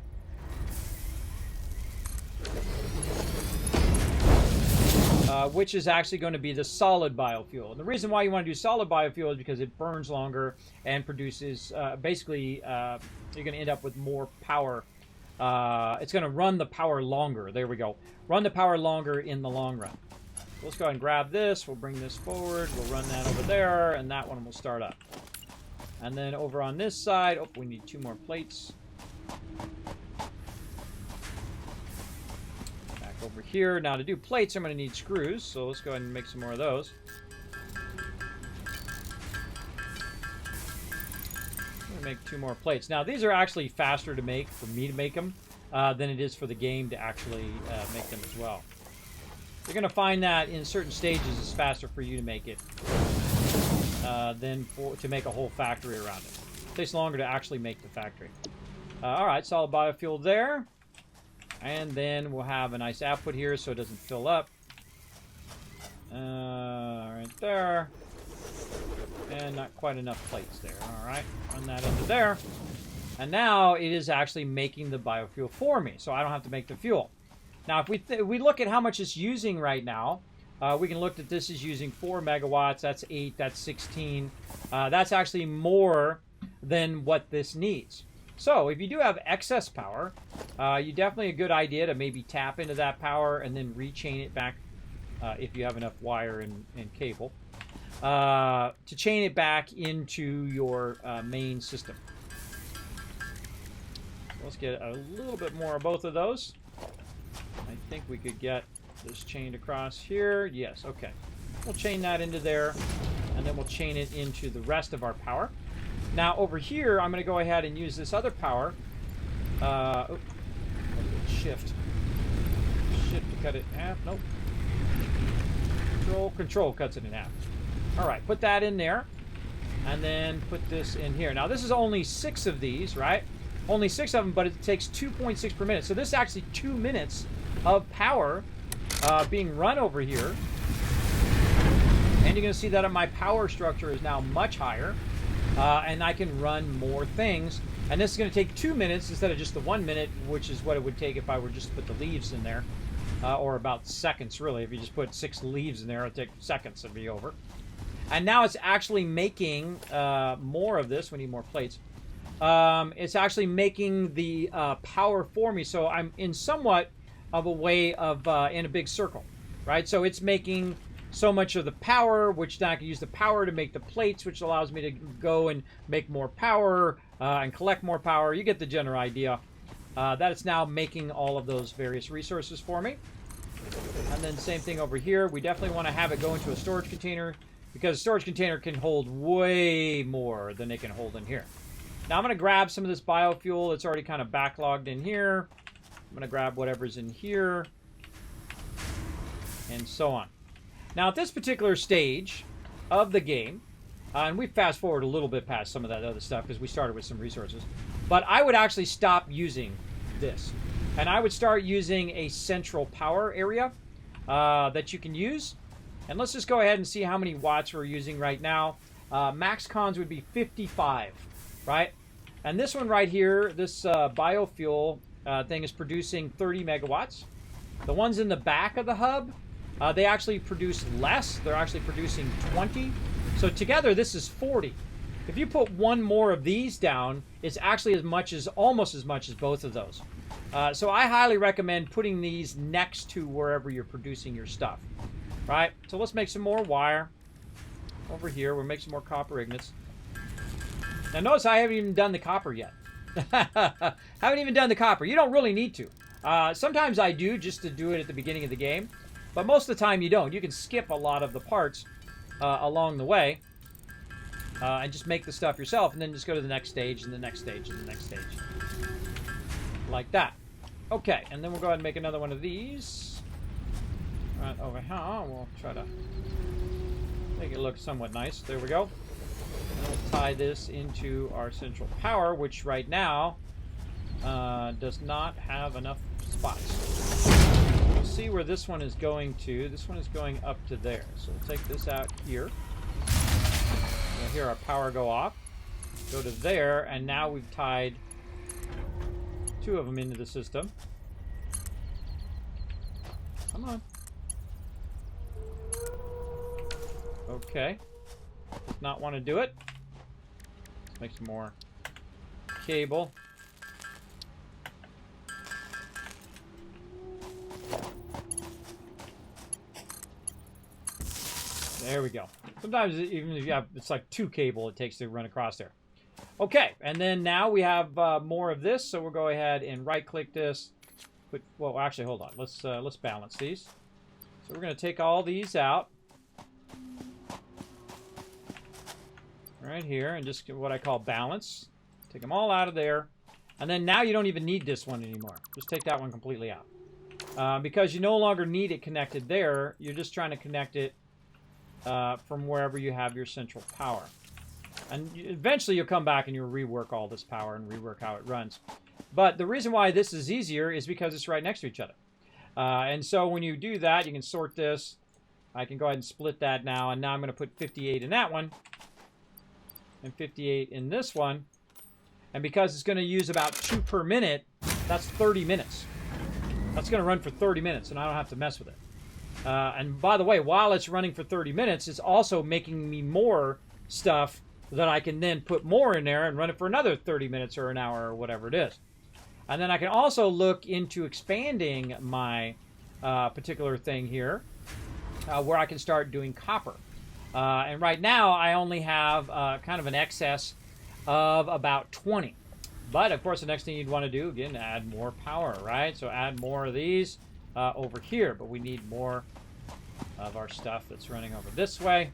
Which is actually going to be the solid biofuel. And the reason why you want to do solid biofuel is because it burns longer and produces, basically, you're going to end up with more power. It's going to run the power longer. There we go. Run the power longer in the long run. Let's go ahead and grab this. We'll bring this forward. We'll run that over there, and that one will start up. And then over on this side, oh, we need 2 more plates. Back over here. Now to do plates, I'm going to need screws, so let's go ahead and make some more of those. I'm going to make 2 more plates. Now these are actually faster to make, for me to make them, than it is for the game to actually make them as well. You're going to find that in certain stages it's faster for you to make it than to make a whole factory around it. It takes longer to actually make the factory. Alright, solid biofuel there. And then we'll have a nice output here so it doesn't fill up. Right there. And not quite enough plates there. Alright, run that into there. And now it is actually making the biofuel for me, so I don't have to make the fuel. Now, if we look at how much it's using right now, we can look at this is using 4 megawatts. That's 8. That's 16. That's actually more than what this needs. So, if you do have excess power, you definitely a good idea to maybe tap into that power and then rechain it back if you have enough wire and cable to chain it back into your main system. Let's get a little bit more of both of those. I think we could get this chained across here. Yes, okay. We'll chain that into there, and then we'll chain it into the rest of our power. Now, over here, I'm going to go ahead and use this other power. Shift. Shift to cut it in half. Nope. Control cuts it in half. All right, put that in there, and then put this in here. Now, this is only 6 of these, right? Only 6 of them, but it takes 2.6 per minute. So this is actually 2 minutes of power being run over here. And you're going to see that my power structure is now much higher. And I can run more things. And this is going to take 2 minutes instead of just the 1 minute, which is what it would take if I were just to put the leaves in there. Or about seconds, really. If you just put 6 leaves in there, it'll take seconds to be over. And now it's actually making more of this. We need more plates. It's actually making the power for me. So I'm in somewhat of a way of in a big circle, right? So it's making so much of the power, which then I can use the power to make the plates, which allows me to go and make more power and collect more power. You get the general idea. That it's now making all of those various resources for me. And then same thing over here. We definitely want to have it go into a storage container because a storage container can hold way more than it can hold in here. Now I'm going to grab some of this biofuel. It's already kind of backlogged in here. I'm going to grab whatever's in here. And so on. Now at this particular stage of the game, and we fast forward a little bit past some of that other stuff because we started with some resources, but I would actually stop using this. And I would start using a central power area that you can use. And let's just go ahead and see how many watts we're using right now. Max cons would be 55, right? And this one right here, this biofuel thing is producing 30 megawatts. The ones in the back of the hub, they actually produce less. They're actually producing 20. So together, this is 40. If you put one more of these down, it's actually almost as much as both of those. So I highly recommend putting these next to wherever you're producing your stuff. Right? So let's make some more wire. Over here, we'll make some more copper ingots. Now notice I haven't even done the copper yet. Haven't even done the copper. You don't really need to. Sometimes I do just to do it at the beginning of the game. But most of the time you don't. You can skip a lot of the parts along the way. And just make the stuff yourself. And then just go to the next stage and the next stage and the next stage. Like that. Okay. And then we'll go ahead and make another one of these. Right over here. We'll try to make it look somewhat nice. There we go. And we'll tie this into our central power, which right now does not have enough spots. We'll see where this one is going to. This one is going up to there. So we'll take this out here. Go hear our power go off. Go to there, and now we've tied 2 of them into the system. Come on. Okay. Does not want to do it. Let's make some more cable. There we go. Sometimes even if you have, it's like 2 cable it takes to run across there. Okay, and then now we have more of this, so we'll go ahead and right-click this. Well, actually, hold on. Let's balance these. So we're going to take all these out. Right here, and just what I call balance. Take them all out of there. And then now you don't even need this one anymore. Just take that one completely out. Because you no longer need it connected there. You're just trying to connect it from wherever you have your central power. And eventually you'll come back and you'll rework all this power and rework how it runs. But the reason why this is easier is because it's right next to each other. And so when you do that, you can sort this. I can go ahead and split that now. And now I'm going to put 58 in that one. And 58 in this one. And because it's going to use about 2 per minute, that's 30 minutes. That's going to run for 30 minutes, and I don't have to mess with it. And by the way, while it's running for 30 minutes, it's also making me more stuff that I can then put more in there and run it for another 30 minutes or an hour or whatever it is. And then I can also look into expanding my particular thing here, where I can start doing copper. And right now, I only have kind of an excess of about 20. But, of course, the next thing you'd want to do, again, add more power, right? So add more of these over here. But we need more of our stuff that's running over this way.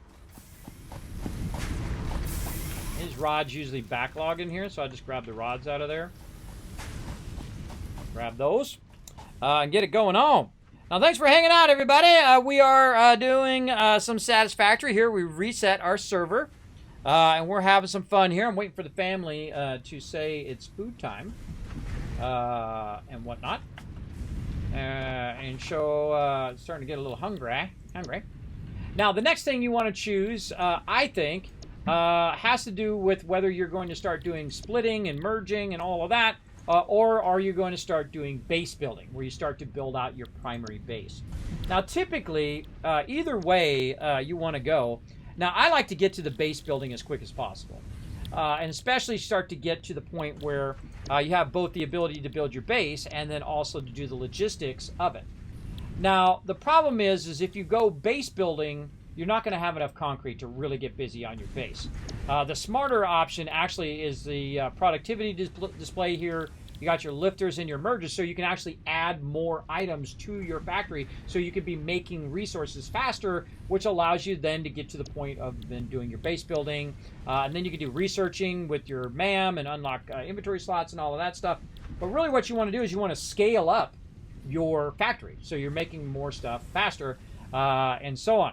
These rods usually backlog in here, so I just grab the rods out of there. Grab those and get it going on. Now, thanks for hanging out, everybody. We are doing some Satisfactory here. We reset our server, and we're having some fun here. I'm waiting for the family to say it's food time and whatnot. And so it's starting to get a little hungry. Now, the next thing you want to choose, I think, has to do with whether you're going to start doing splitting and merging and all of that. Or are you going to start doing base building, where you start to build out your primary base? Now, typically, either way you want to go. Now, I like to get to the base building as quick as possible. And especially start to get to the point where you have both the ability to build your base and then also to do the logistics of it. Now, the problem is if you go base building, you're not going to have enough concrete to really get busy on your base. The smarter option actually is the productivity display here. You got your lifters and your mergers, so you can actually add more items to your factory, so you can be making resources faster, which allows you then to get to the point of then doing your base building. And then you can do researching with your MAM and unlock inventory slots and all of that stuff. But really what you want to do is you want to scale up your factory, so you're making more stuff faster and so on.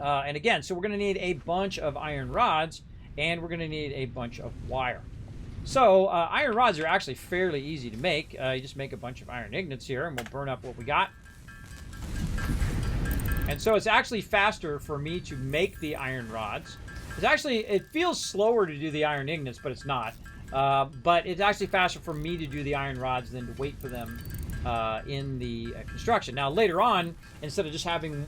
And again, so we're going to need a bunch of iron rods, and we're going to need a bunch of wire. So iron rods are actually fairly easy to make. You just make a bunch of iron ingots here, and we'll burn up what we got. And so it's actually faster for me to make the iron rods. It feels slower to do the iron ingots, but it's not. But it's actually faster for me to do the iron rods than to wait for them in the construction. Now later on, instead of just having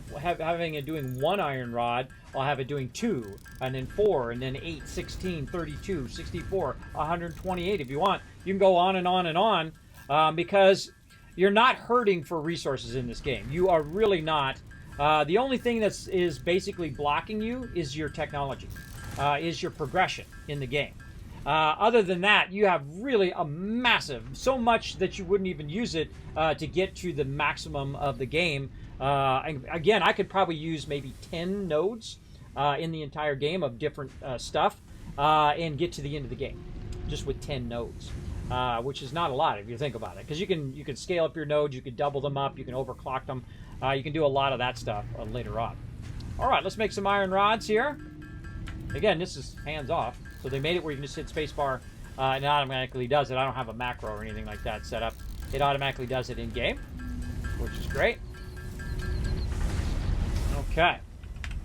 it doing 1 iron rod, I'll have it doing 2, and then 4, and then 8, 16, 32, 64, 128 if you want. You can go on and on and on because you're not hurting for resources in this game. You are really not. The only thing that is basically blocking you is your technology, is your progression in the game. Other than that, you have really a massive, so much that you wouldn't even use it to get to the maximum of the game. And again, I could probably use maybe 10 nodes in the entire game of different stuff and get to the end of the game just with 10 nodes, which is not a lot if you think about it. Because you can scale up your nodes, you can double them up, you can overclock them. You can do a lot of that stuff later on. All right, let's make some iron rods here. Again, this is hands off. So they made it where you can just hit spacebar and it automatically does it. I don't have a macro or anything like that set up. It automatically does it in game, which is great. Okay.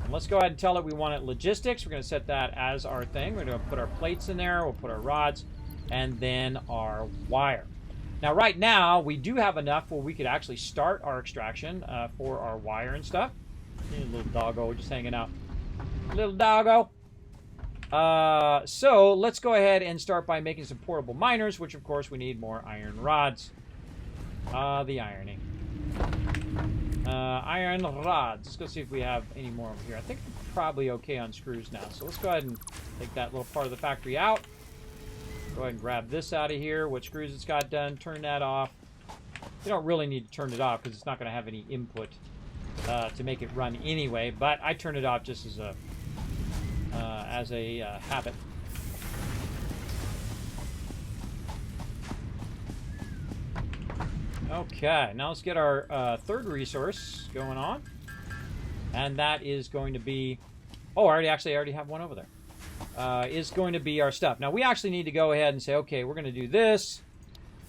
And let's go ahead and tell it we want it logistics. We're going to set that as our thing. We're going to put our plates in there. We'll put our rods and then our wire. Now, right now, we do have enough where we could actually start our extraction for our wire and stuff. Hey, little doggo just hanging out. Little doggo. So let's go ahead and start by making some portable miners, which, of course, we need more iron rods. The ironing. Iron rods. Let's go see if we have any more over here. I think we're probably okay on screws now. So let's go ahead and take that little part of the factory out. Go ahead and grab this out of here. What screws it's got done. Turn that off. You don't really need to turn it off because it's not going to have any input to make it run anyway. But I turn it off just as a habit. Okay, now let's get our third resource going on. And that is going to be... Oh, I already have one over there. Is going to be our stuff. Now, we actually need to go ahead and say, okay, we're going to do this.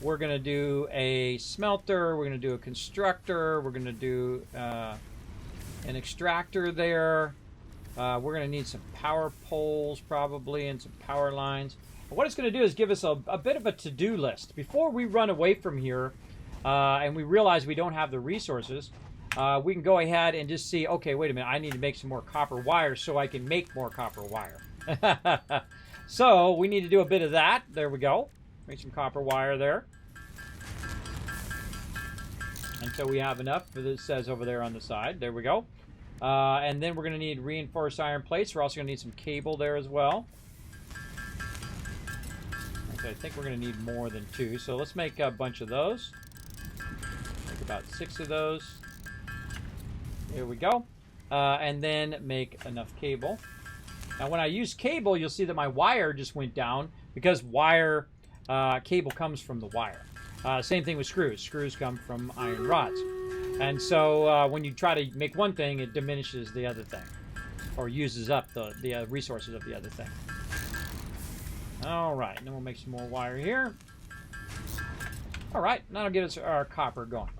We're going to do a smelter. We're going to do a constructor. We're going to do an extractor there. We're going to need some power poles probably and some power lines. But what it's going to do is give us a bit of a to-do list. Before we run away from here and we realize we don't have the resources, we can go ahead and just see, okay, wait a minute, I need to make some more copper wire so I can make more copper wire. So we need to do a bit of that. There we go. Make some copper wire there. Until we have enough, as it says over there on the side. There we go. And then we're going to need reinforced iron plates. We're also going to need some cable there as well. Okay, I think we're going to need more than 2. So let's make a bunch of those. Make about 6 of those. There we go. And then make enough cable. Now, when I use cable, you'll see that my wire just went down because cable comes from the wire. Same thing with screws. Screws come from iron rods. And so when you try to make one thing, it diminishes the other thing or uses up the resources of the other thing. All right, and then we'll make some more wire here. All right, now that'll get us our copper going.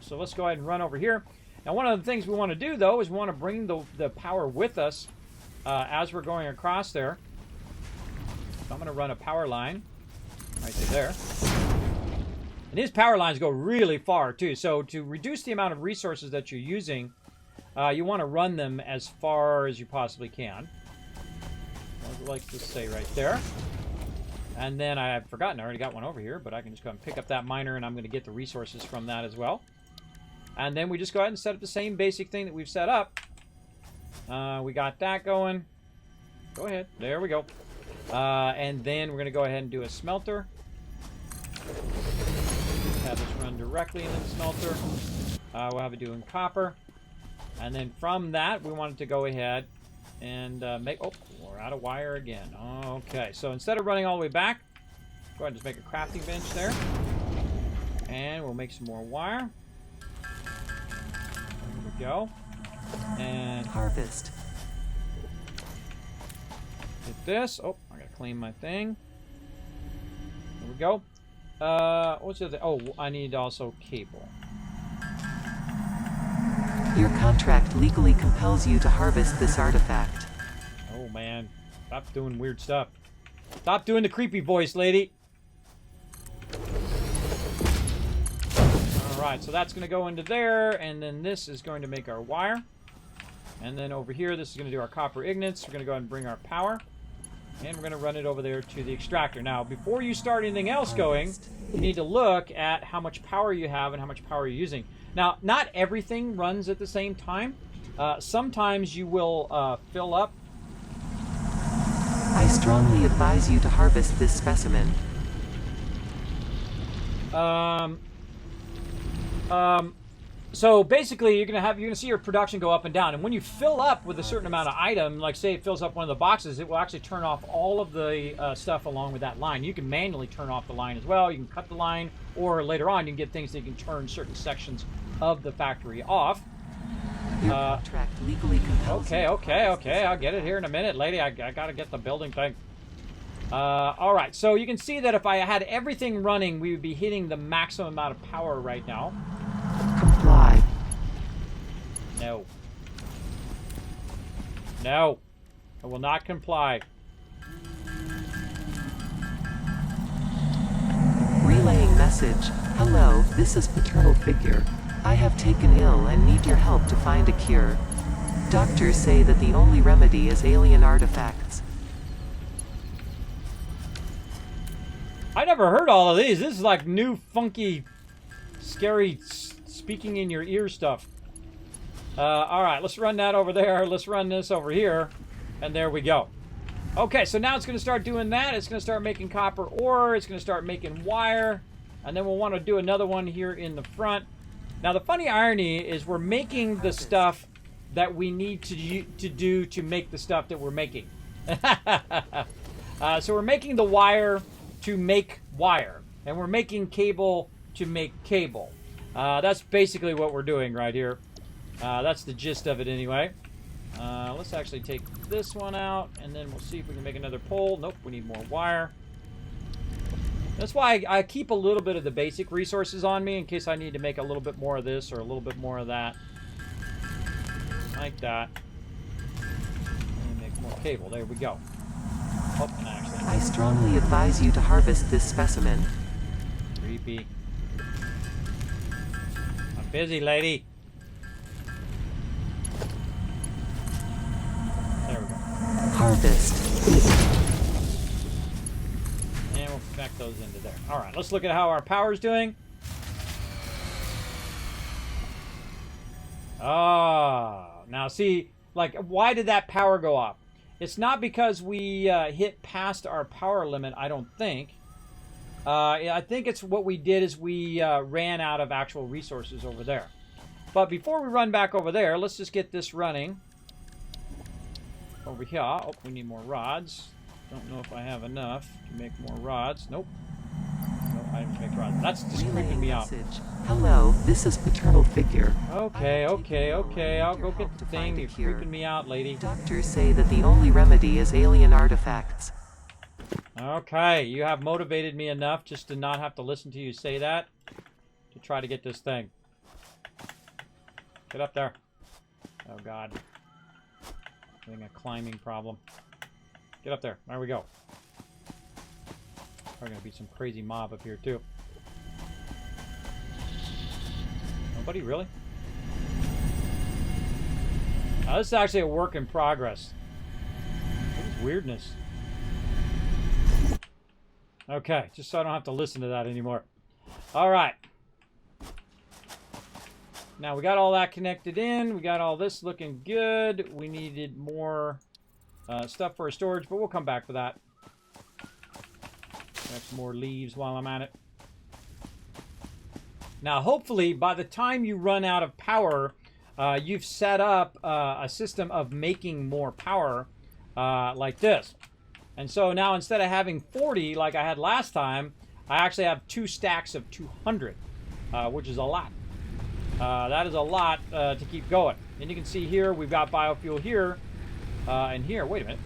So let's go ahead and run over here. Now, one of the things we want to do, though, is we want to bring the power with us as we're going across there. So I'm going to run a power line right to there. And these power lines go really far, too. So to reduce the amount of resources that you're using, you want to run them as far as you possibly can. I'd like to say right there. And then I've forgotten, I already got one over here, but I can just go and pick up that miner, and I'm going to get the resources from that as well. And then we just go ahead and set up the same basic thing that we've set up. We got that going. Go ahead. There we go. And then we're going to go ahead and do a smelter. Have this run directly into the smelter. We'll have it doing copper. And then from that, we wanted to go ahead and make... Oh, we're out of wire again. Okay, so instead of running all the way back, go ahead and just make a crafting bench there. And we'll make some more wire. There we go. And harvest. Get this. Oh, I gotta clean my thing. There we go. What's the other? Oh, I need also cable. Your contract legally compels you to harvest this artifact. Oh man, stop doing weird stuff. Stop doing the creepy voice, lady. Alright, so that's going to go into there, and then this is going to make our wire. And then over here, this is going to do our copper ignites. We're going to go ahead and bring our power. And we're going to run it over there to the extractor. Now, before you start anything else going, you need to look at how much power you have and how much power you're using. Now, not everything runs at the same time. Sometimes you will fill up. I strongly advise you to harvest this specimen. So basically, you're gonna see your production go up and down, and when you fill up with a certain amount of item, like say it fills up one of the boxes, it will actually turn off all of the stuff along with that line. You can manually turn off the line as well. You can cut the line, or later on, you can get things that you can turn certain sections of the factory off. Your contract legally compels you. Okay. I'll get it here in a minute, lady. I gotta get the building thing. All right. So you can see that if I had everything running, we would be hitting the maximum amount of power right now. Comply. No. No. I will not comply. Relaying message. Hello, this is paternal figure. I have taken ill and need your help to find a cure. Doctors say that the only remedy is alien artifacts. I never heard all of these. This is like new, funky, scary, speaking in your ear stuff. All right, let's run that over there. Let's run this over here. And there we go. Okay, so now it's going to start doing that. It's going to start making copper ore. It's going to start making wire. And then we'll want to do another one here in the front. Now, the funny irony is we're making the stuff that we need to do to make the stuff that we're making. So we're making the wire to make wire. And we're making cable to make cable. That's basically what we're doing right here. That's the gist of it anyway. Let's actually take this one out, and then we'll see if we can make another pole. Nope, we need more wire. That's why I keep a little bit of the basic resources on me in case I need to make a little bit more of this or a little bit more of that. Like that. And make more cable. There we go. Oh, actually. I strongly advise you to harvest this specimen. Creepy. I'm busy, lady. There we go. Harvest. And we'll connect those into there. All right, let's look at how our power's doing. Now see, like, why did that power go up? It's not because we hit past our power limit, I don't think. I think it's what we did is we ran out of actual resources over there. But before we run back over there, let's just get this running. Over here. Oh, we need more rods. Don't know if I have enough to make more rods. Nope. No, I didn't make rods. That's just creeping me out. Hello, this is paternal figure. Okay. I'll go get the thing. You're creeping me out, lady. Doctors say that the only remedy is alien artifacts. Okay, you have motivated me enough just to not have to listen to you say that to try to get this thing. Get up there. Oh, God. Having a climbing problem. Get up there. There we go. Probably going to be some crazy mob up here, too. Nobody, really? Now, this is actually a work in progress. What is weirdness? Okay, just so I don't have to listen to that anymore. All right. Now, we got all that connected in. We got all this looking good. We needed more stuff for our storage, but we'll come back for that. Got some more leaves while I'm at it. Now, hopefully, by the time you run out of power, you've set up a system of making more power like this. And so now, instead of having 40 like I had last time, I actually have 2 stacks of 200, which is a lot. That is a lot to keep going. And you can see here, we've got biofuel here and here. Wait a minute.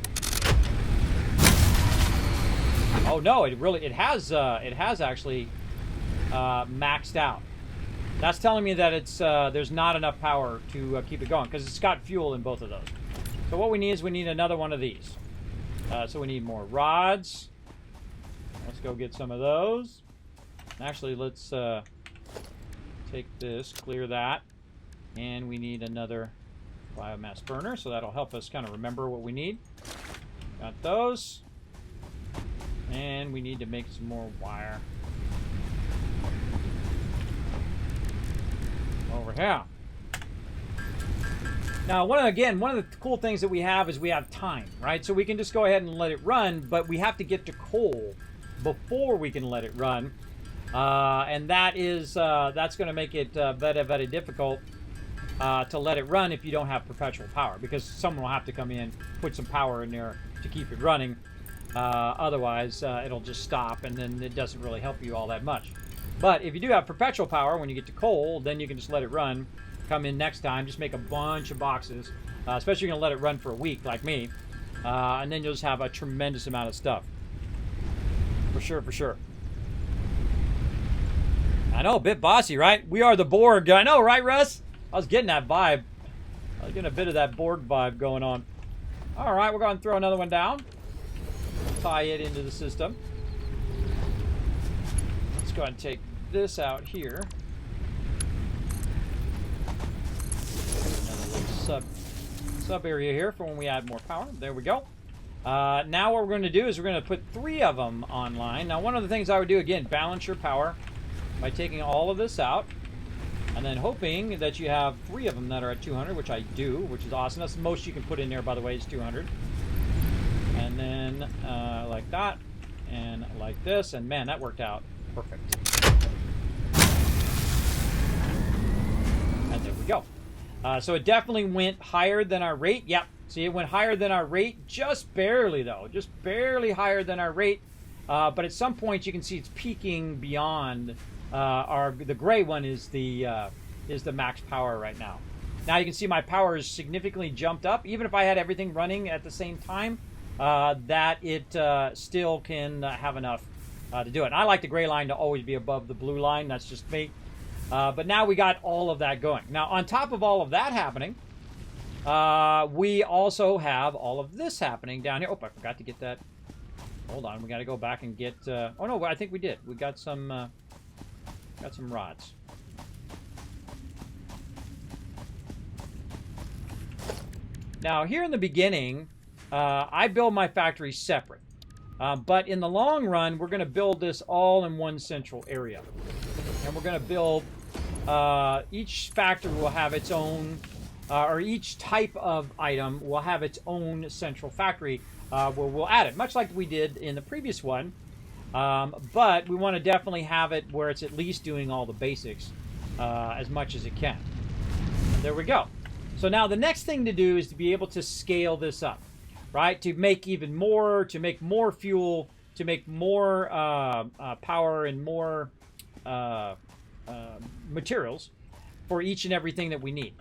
Oh no, it has actually maxed out. That's telling me that it's there's not enough power to keep it going because it's got fuel in both of those. So what we need is we need another one of these. So we need more rods. Let's go get some of those. Actually, let's take this, clear that, and we need another biomass burner, so that'll help us kind of remember what we need. Got those. And we need to make some more wire. Over here. Now, one of the cool things that we have is we have time, right? So we can just go ahead and let it run, but we have to get to coal before we can let it run. And that is that's going to make it very, very difficult to let it run if you don't have perpetual power, because someone will have to come in, put some power in there to keep it running. Otherwise, it'll just stop, and then it doesn't really help you all that much. But if you do have perpetual power, when you get to coal, then you can just let it run. Come in next time, just make a bunch of boxes, especially if you're going to let it run for a week, like me. And then you'll just have a tremendous amount of stuff. For sure, for sure. I know, a bit bossy, right? We are the Borg. I know, right, Russ? I was getting that vibe. I was getting a bit of that Borg vibe going on. All right, we're going to throw another one down. Tie it into the system. Let's go ahead and take this out here. Another little sub area here for when we add more power. There we go. Now what we're going to do is we're going to put 3 of them online. Now one of the things I would do, again, balance your power by taking all of this out and then hoping that you have 3 of them that are at 200, which I do, which is awesome. That's the most you can put in there, by the way, is 200. And then like that and like this, and man, that worked out perfect. And there we go. So it definitely went higher than our rate. Yep. See, it went higher than our rate, just barely though, just barely higher than our rate. But at some point you can see it's peaking beyond the gray one is the max power right now. Now you can see my power is significantly jumped up, even if I had everything running at the same time, that it still can have enough to do it. And I like the gray line to always be above the blue line. That's just me. But now we got all of that going. Now on top of all of that happening, we also have all of this happening down here. Oh, I forgot to get that. Hold on, we got to go back and get. Oh no, I think we did. We got some rods. Now here in the beginning, I build my factory separate, but in the long run, we're going to build this all in one central area, and we're going to build. Each factory will have its own. Or each type of item will have its own central factory where we'll add it, much like we did in the previous one. But we want to definitely have it where it's at least doing all the basics as much as it can. And there we go. So now the next thing to do is to be able to scale this up, right? To make even more, to make more fuel, to make more power and more materials for each and everything that we need.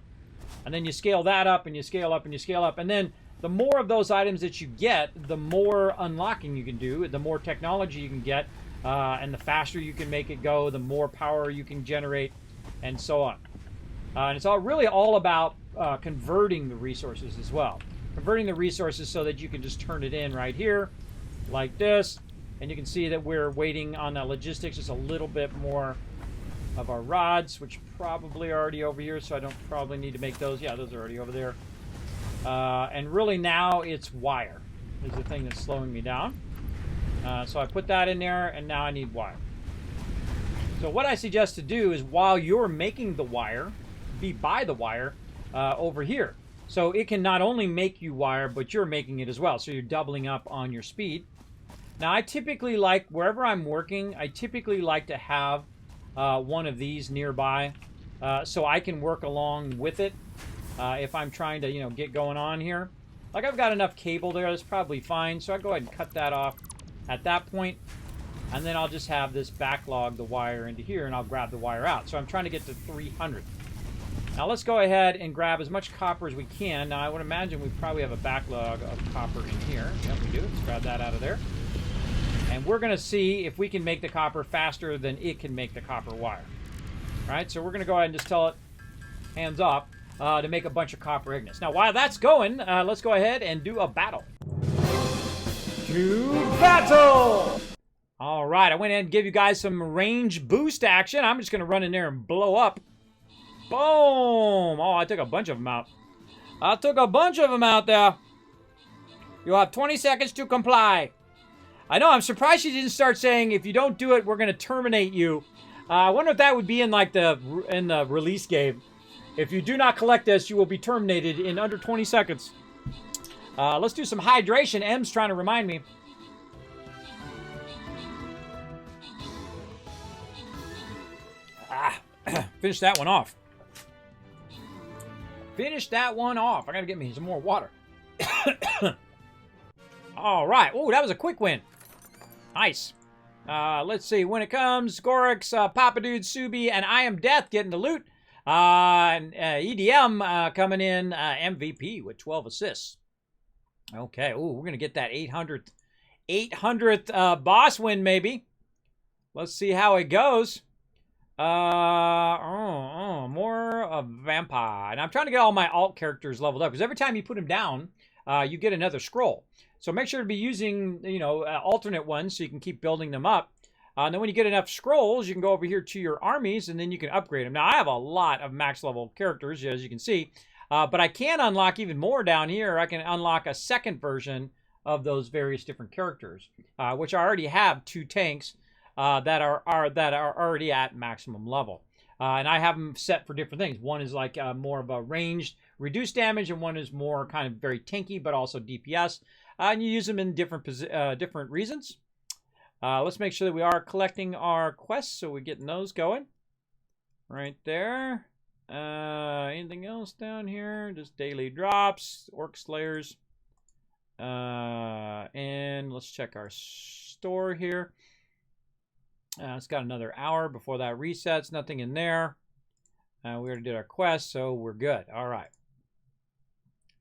And then you scale that up, and you scale up, and you scale up. And then the more of those items that you get, the more unlocking you can do, the more technology you can get, and the faster you can make it go, the more power you can generate, and so on. And it's really all about converting the resources as well. Converting the resources so that you can just turn it in right here, like this. And you can see that we're waiting on the logistics just a little bit more of our rods, which probably are already over here, so I don't probably need to make those. Yeah, those are already over there. And really now it's wire is the thing that's slowing me down. So I put that in there, and now I need wire. So what I suggest to do is while you're making the wire, be by the wire over here. So it can not only make you wire, but you're making it as well. So you're doubling up on your speed. Now I typically like, wherever I'm working, I typically like to have one of these nearby so I can work along with it if I'm trying to, get going on here. Like I've got enough cable there, that's probably fine. So I'll go ahead and cut that off at that point. And then I'll just have this backlog the wire into here, and I'll grab the wire out. So I'm trying to get to 300. Now let's go ahead and grab as much copper as we can. Now I would imagine we probably have a backlog of copper in here. Yep, we do. Let's grab that out of there. And we're going to see if we can make the copper faster than it can make the copper wire. All right, so we're going to go ahead and just tell it, hands off, to make a bunch of copper ingots. Now, while that's going, let's go ahead and do a battle. To battle! All right, I went ahead and gave you guys some range boost action. I'm just going to run in there and blow up. Boom! Oh, I took a bunch of them out. I took a bunch of them out there. You'll have 20 seconds to comply. I know, I'm surprised she didn't start saying, if you don't do it, we're going to terminate you. I wonder if that would be in like the release game. If you do not collect this, you will be terminated in under 20 seconds. Let's do some hydration. M's trying to remind me. Finish that one off. Finish that one off. I got to get me some more water. All right. Oh, that was a quick win. Nice. Let's see. When it comes, Gorix, Papa Dude, Subi, and I Am Death getting the loot. And EDM coming in MVP with 12 assists. Okay. Ooh, we're going to get that 800th boss win, maybe. Let's see how it goes. More of Vampire. And I'm trying to get all my alt characters leveled up, because every time you put them down, you get another scroll. So make sure to be using, you know, alternate ones so you can keep building them up. And then when you get enough scrolls, you can go over here to your armies, and then you can upgrade them. Now, I have a lot of max level characters, as you can see, but I can unlock even more down here. I can unlock a second version of those various different characters, which I already have 2 tanks that are already at maximum level. And I have them set for different things. One is like more of a ranged reduced damage, and one is more kind of very tanky, but also DPS. And you use them in different reasons. Let's make sure that we are collecting our quests, so we're getting those going. Right there. Anything else down here? Just daily drops, orc slayers. And let's check our store here. It's got another hour before that resets. Nothing in there. We already did our quest, so we're good. All right.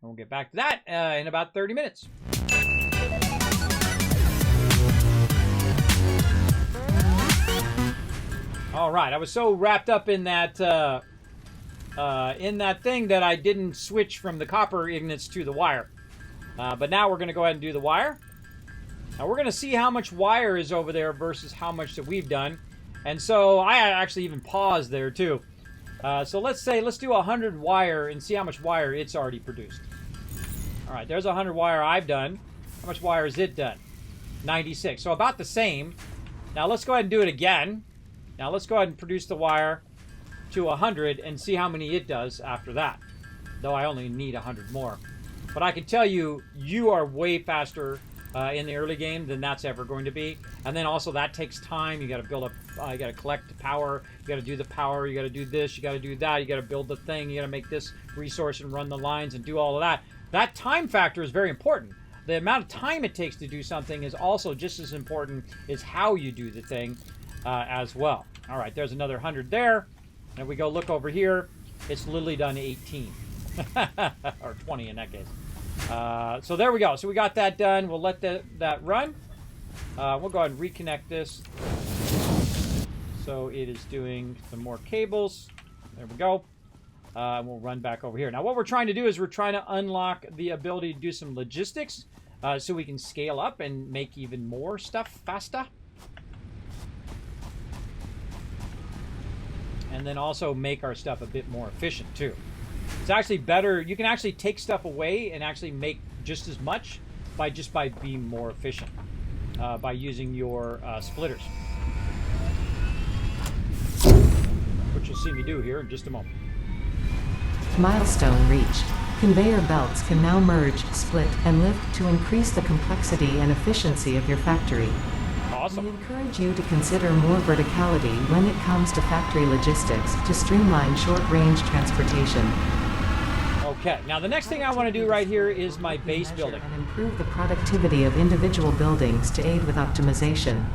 We'll get back to that in about 30 minutes. All right, I was so wrapped up in that thing that I didn't switch from the copper ingots to the wire. But now we're going to go ahead and do the wire. Now we're going to see how much wire is over there versus how much that we've done. And so I actually even paused there too. So let's do 100 wire and see how much wire it's already produced. All right, there's 100 wire I've done. How much wire has it done? 96. So about the same. Now let's go ahead and do it again. Now let's go ahead and produce the wire to 100 and see how many it does after that. Though I only need 100 more. But I can tell you, you are way faster in the early game than that's ever going to be. And then also that takes time. You got to build up, you got to collect the power. You got to do the power. You got to do this. You got to do that. You got to build the thing. You got to make this resource and run the lines and do all of that. That time factor is very important. The amount of time it takes to do something is also just as important as how you do the thing as well. All right, there's another 100 there. And if we go look over here, it's literally done 18. Or 20 in that case. So there we go. So we got that done. We'll let that run. We'll go ahead and reconnect this. So it is doing some more cables. There we go. We'll run back over here. Now what we're trying to do is we're trying to unlock the ability to do some logistics so we can scale up and make even more stuff faster. And then also make our stuff a bit more efficient too. It's actually better. You can actually take stuff away and actually make just as much by being more efficient by using your splitters, which you'll see me do here in just a moment. Milestone reached. Conveyor belts can now merge, split, and lift to increase the complexity and efficiency of your factory. Awesome. We encourage you to consider more verticality when it comes to factory logistics to streamline short-range transportation. Okay, now the next thing I want to do right here is my base building. And improve the productivity of individual buildings to aid with optimization.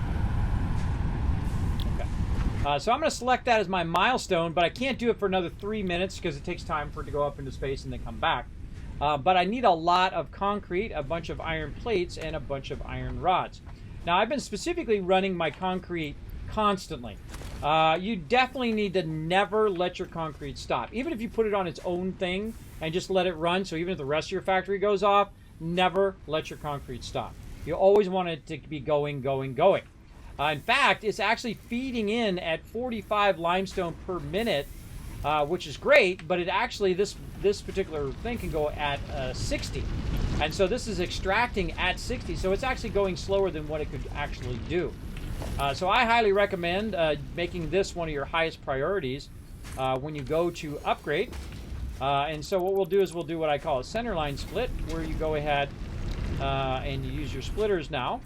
Okay. So I'm going to select that as my milestone, but I can't do it for another 3 minutes because it takes time for it to go up into space and then come back. But I need a lot of concrete, a bunch of iron plates, and a bunch of iron rods. Now, I've been specifically running my concrete constantly. You definitely need to never let your concrete stop. Even if you put it on its own thing and just let it run, so even if the rest of your factory goes off, never let your concrete stop. You always want it to be going, going, going. In fact, it's actually feeding in at 45 limestone per minute, which is great, but it actually, this particular thing can go at 60. And so this is extracting at 60, so it's actually going slower than what it could actually do. So I highly recommend making this one of your highest priorities when you go to upgrade. And so what we'll do is we'll do what I call a center line split, where you go ahead and you use your splitters now.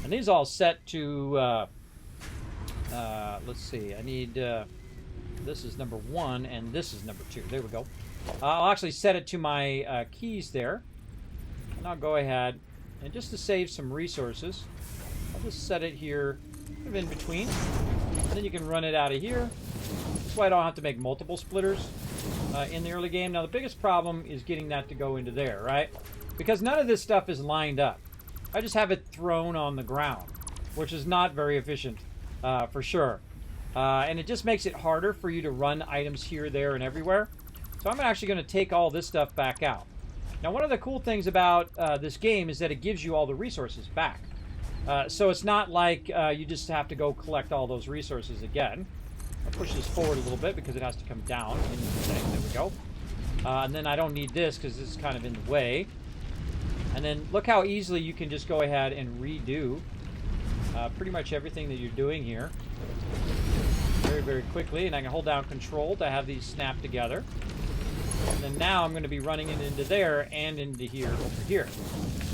And these all set to, let's see, I need, this is number 1 and this is number 2. There we go. I'll actually set it to my keys there. And I'll go ahead, and just to save some resources, I'll just set it here in between. And then you can run it out of here. That's why I don't have to make multiple splitters in the early game. Now the biggest problem is getting that to go into there, right? Because none of this stuff is lined up. I just have it thrown on the ground, which is not very efficient for sure. And it just makes it harder for you to run items here, there, and everywhere. So I'm actually going to take all this stuff back out. Now, one of the cool things about this game is that it gives you all the resources back. So it's not like you just have to go collect all those resources again. I'll push this forward a little bit because it has to come down into the thing. There we go. And then I don't need this because this is kind of in the way. And then look how easily you can just go ahead and redo pretty much everything that you're doing here. Very, very quickly. And I can hold down Control to have these snap together. And then now I'm going to be running it into there and into here, over here.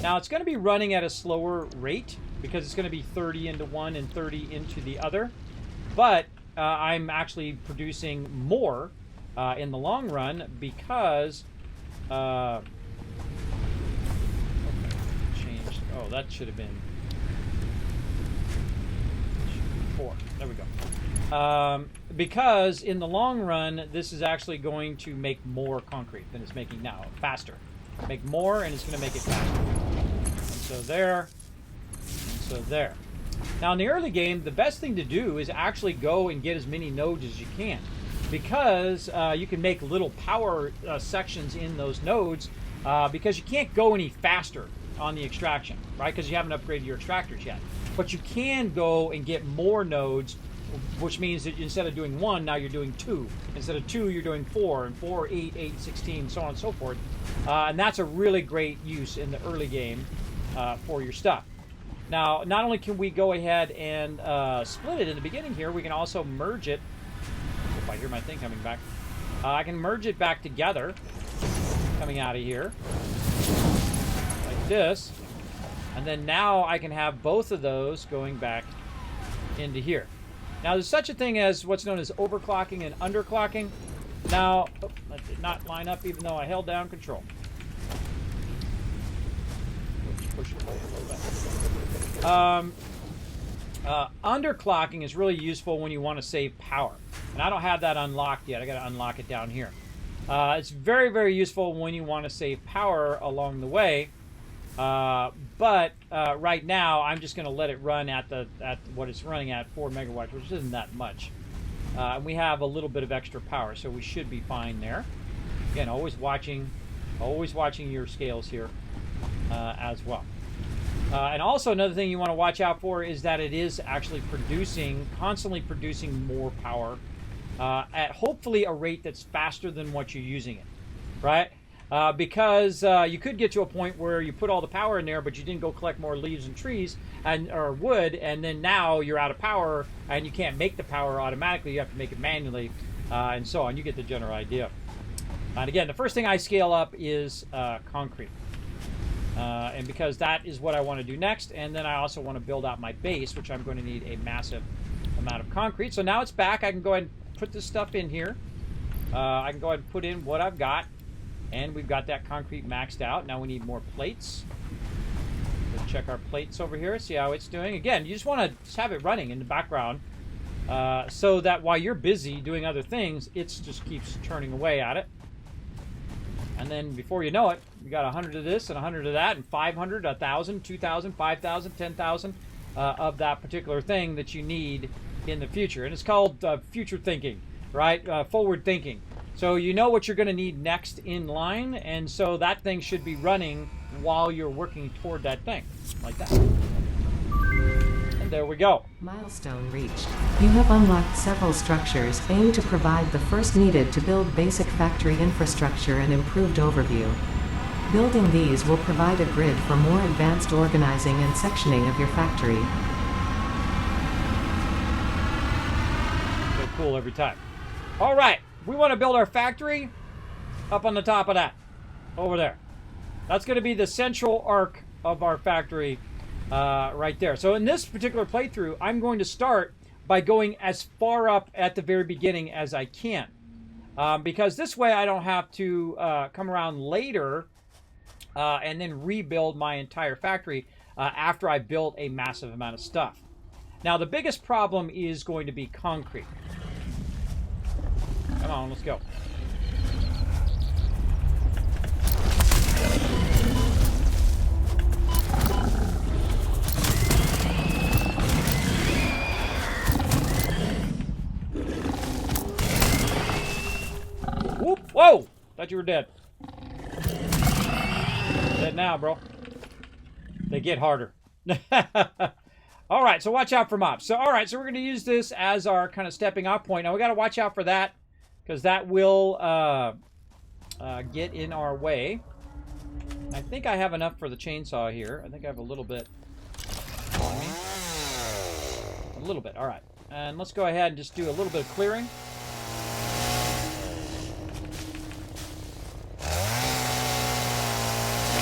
Now it's going to be running at a slower rate because it's going to be 30 into one and 30 into the other. But I'm actually producing more in the long run because... changed. Oh, that should have been 4. There we go. Because in the long run, this is actually going to make more concrete than it's making now. Faster. Make more, and it's going to make it faster. And so there. And so there. Now, in the early game, the best thing to do is actually go and get as many nodes as you can. Because you can make little power sections in those nodes. Because you can't go any faster on the extraction, right? Because you haven't upgraded your extractors yet. But you can go and get more nodes, which means that instead of doing 1, now you're doing 2. Instead of 2, you're doing 4, and 4, 8, 8, 16, so on and so forth. And that's a really great use in the early game for your stuff. Now, not only can we go ahead and split it in the beginning here, we can also merge it. If I hear my thing coming back. I can merge it back together, coming out of here, like this. And then now I can have both of those going back into here. Now, there's such a thing as what's known as overclocking and underclocking. Now, that did not line up even though I held down Control. Push it a little bit. Underclocking is really useful when you want to save power. And I don't have that unlocked yet. I got to unlock it down here. It's very, very useful when you want to save power along the way. But right now, I'm just going to let it run at what it's running at, 4 megawatts, which isn't that much. And we have a little bit of extra power, so we should be fine there. Again, always watching your scales here as well. And also another thing you want to watch out for is that it is actually constantly producing more power at hopefully a rate that's faster than what you're using it, right? Because you could get to a point where you put all the power in there, but you didn't go collect more leaves and trees or wood, and then now you're out of power, and you can't make the power automatically. You have to make it manually, and so on. You get the general idea. And again, the first thing I scale up is concrete, and because that is what I want to do next, and then I also want to build out my base, which I'm going to need a massive amount of concrete. So now it's back. I can go ahead and put this stuff in here. I can go ahead and put in what I've got. And we've got that concrete maxed out. Now we need more plates. Let's check our plates over here, see how it's doing. Again, you just want to have it running in the background so that while you're busy doing other things, it just keeps churning away at it. And then before you know it, you got 100 of this and 100 of that, and 500, 1,000, 2,000, 5,000, 10,000 of that particular thing that you need in the future. And it's called future thinking, right? Forward thinking. So you know what you're going to need next in line, and so that thing should be running while you're working toward that thing, like that. And there we go. Milestone reached. You have unlocked several structures aimed to provide the first needed to build basic factory infrastructure and improved overview. Building these will provide a grid for more advanced organizing and sectioning of your factory. So cool every time. All right. We want to build our factory up on the top of that, over there. That's going to be the central arc of our factory right there. So in this particular playthrough, I'm going to start by going as far up at the very beginning as I can. Because this way I don't have to come around later and then rebuild my entire factory after I built a massive amount of stuff. Now the biggest problem is going to be concrete. Come on, let's go. Whoop! Whoa! Thought you were dead. dead now, bro. They get harder. All right, so watch out for mobs. So, all right, so we're going to use this as our kind of stepping off point. Now, we got to watch out for that because that will get in our way. I think I have enough for the chainsaw here. I think I have a little bit on me. A little bit, all right. And let's go ahead and just do a little bit of clearing.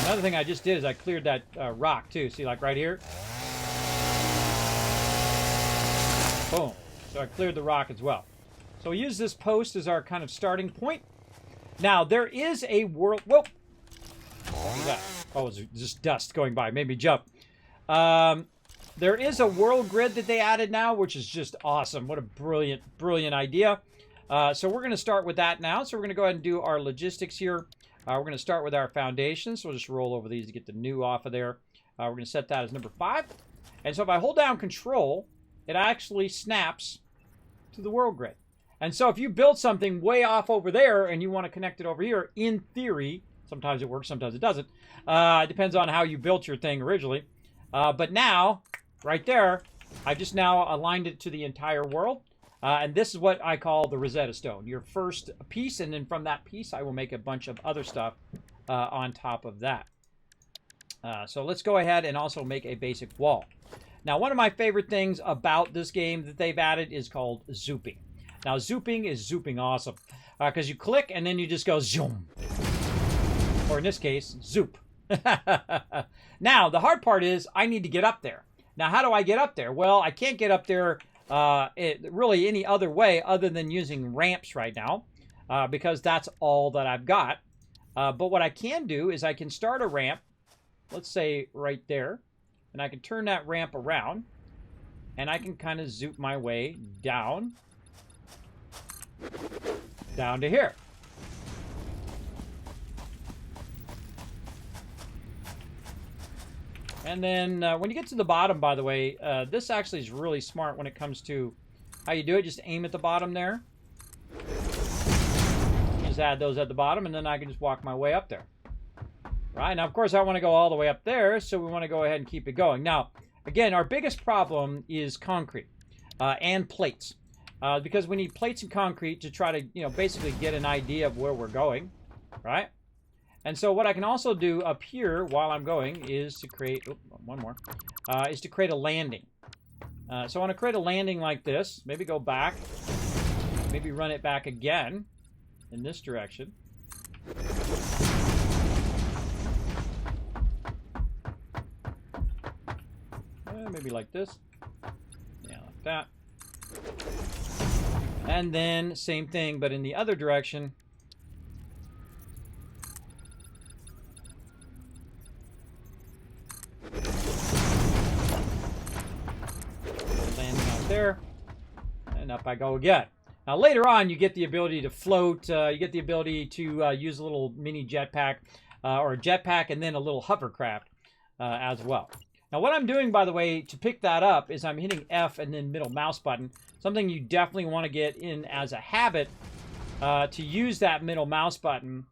Another thing I just did is I cleared that rock too. See, like right here? Boom. So I cleared the rock as well. So we use this post as our kind of starting point. Now, there is a world... Whoa! What was that? Oh, it was just dust going by. Made me jump. There is a world grid that they added now, which is just awesome. What a brilliant, brilliant idea. So we're going to start with that now. So we're going to go ahead and do our logistics here. We're going to start with our foundations. So we'll just roll over these to get the new off of there. We're going to set that as number 5. And so if I hold down Control, it actually snaps to the world grid. And so if you build something way off over there and you want to connect it over here, in theory, sometimes it works, sometimes it doesn't. It depends on how you built your thing originally. But now, right there, I've just now aligned it to the entire world. And this is what I call the Rosetta Stone. Your first piece, and then from that piece, I will make a bunch of other stuff on top of that. So let's go ahead and also make a basic wall. Now, one of my favorite things about this game that they've added is called zooping. Now, zooping is zooping awesome. Because you click, and then you just go zoom. Or in this case, zoop. Now, the hard part is I need to get up there. Now, how do I get up there? Well, I can't get up there really any other way other than using ramps right now. Because that's all that I've got. But what I can do is I can start a ramp. Let's say right there. And I can turn that ramp around. And I can kind of zoop my way down. Down to here. And then when you get to the bottom, by the way, this actually is really smart when it comes to how you do it. Just aim at the bottom there. Just add those at the bottom, and then I can just walk my way up there. Right? Now, of course, I want to go all the way up there, so we want to go ahead and keep it going. Now, again, our biggest problem is concrete and plates. Because we need plates and concrete to try to, basically get an idea of where we're going. Right? And so what I can also do up here while I'm going is to create, one more, is to create a landing. So I want to create a landing like this. Maybe go back. Maybe run it back again in this direction. Maybe like this. Yeah, like that. And then same thing, but in the other direction. Landing out there. And up I go again. Now later on you get the ability to float. You get the ability to use a little mini jetpack. Or a jetpack and then a little hovercraft as well. Now, what I'm doing, by the way, to pick that up is I'm hitting F and then middle mouse button. Something you definitely want to get in as a habit to use that middle mouse button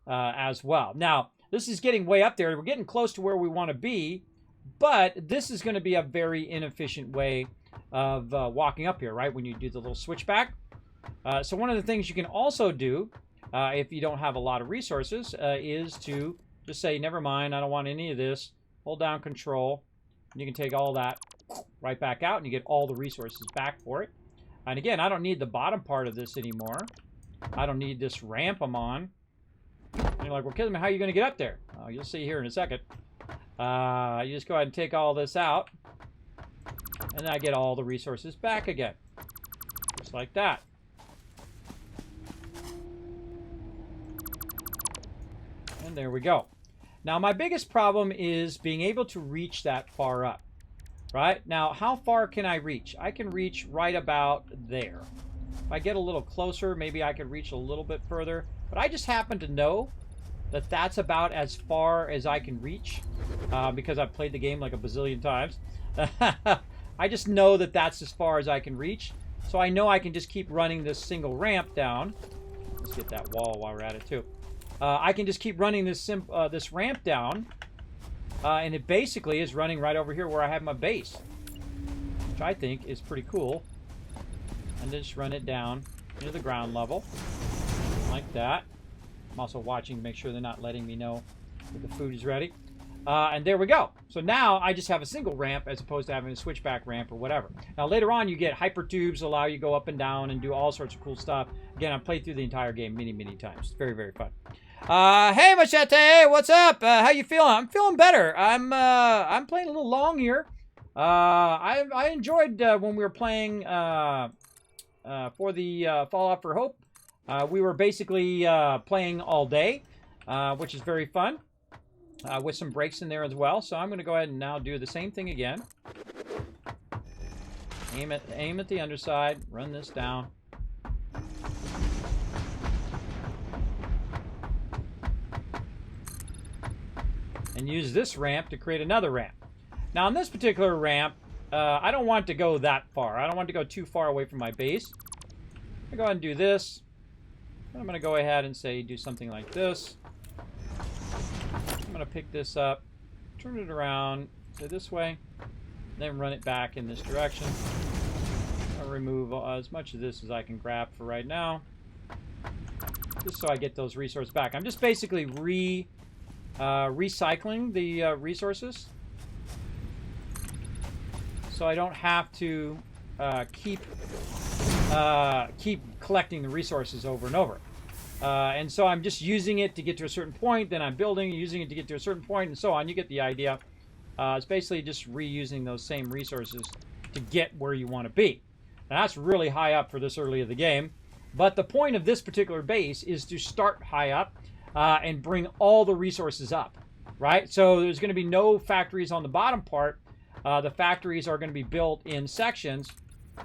as well. Now, this is getting way up there. We're getting close to where we want to be, but this is going to be a very inefficient way of walking up here, right, when you do the little switchback. So one of the things you can also do, if you don't have a lot of resources, is to just say, never mind, I don't want any of this. Hold down Control. You can take all that right back out, and you get all the resources back for it. And again, I don't need the bottom part of this anymore. I don't need this ramp I'm on. And you're like, well, Kismet, how are you going to get up there? You'll see here in a second. You just go ahead and take all this out. And then I get all the resources back again. Just like that. And there we go. Now, my biggest problem is being able to reach that far up, right? Now, how far can I reach? I can reach right about there. If I get a little closer, maybe I could reach a little bit further. But I just happen to know that that's about as far as I can reach because I've played the game like a bazillion times. I just know that that's as far as I can reach. So I know I can just keep running this single ramp down. Let's get that wall while we're at it, too. I can just keep running this ramp down And it basically is running right over here where I have my base, which I think is pretty cool. And just run it down into the ground level, like that. I'm also watching to make sure they're not letting me know that the food is ready. And there we go. So now I just have a single ramp as opposed to having a switchback ramp or whatever. Now later on you get hyper tubes, allow you to go up and down and do all sorts of cool stuff. Again, I've played through the entire game many, many times. It's very, very fun. Hey Machete, what's up? How you feeling? I'm feeling better. I'm playing a little long here. I enjoyed when we were playing for the Fallout for Hope. We were basically playing all day, which is very fun. With some breaks in there as well. So I'm going to go ahead and now do the same thing again. Aim at the underside. Run this down. And use this ramp to create another ramp. Now on this particular ramp, I don't want to go that far. I don't want to go too far away from my base. I'm going to go ahead and do this. I'm going to go ahead and say do something like this. I'm going to pick this up, turn it around, go this way, then run it back in this direction. I'll remove as much of this as I can grab for right now, just so I get those resources back. I'm just basically recycling the resources, so I don't have to keep collecting the resources over and over. And so I'm just using it to get to a certain point, then I'm building, using it to get to a certain point, and so on. You get the idea. It's basically just reusing those same resources to get where you want to be. Now, that's really high up for this early of the game. But the point of this particular base is to start high up and bring all the resources up, right? So there's going to be no factories on the bottom part. The factories are going to be built in sections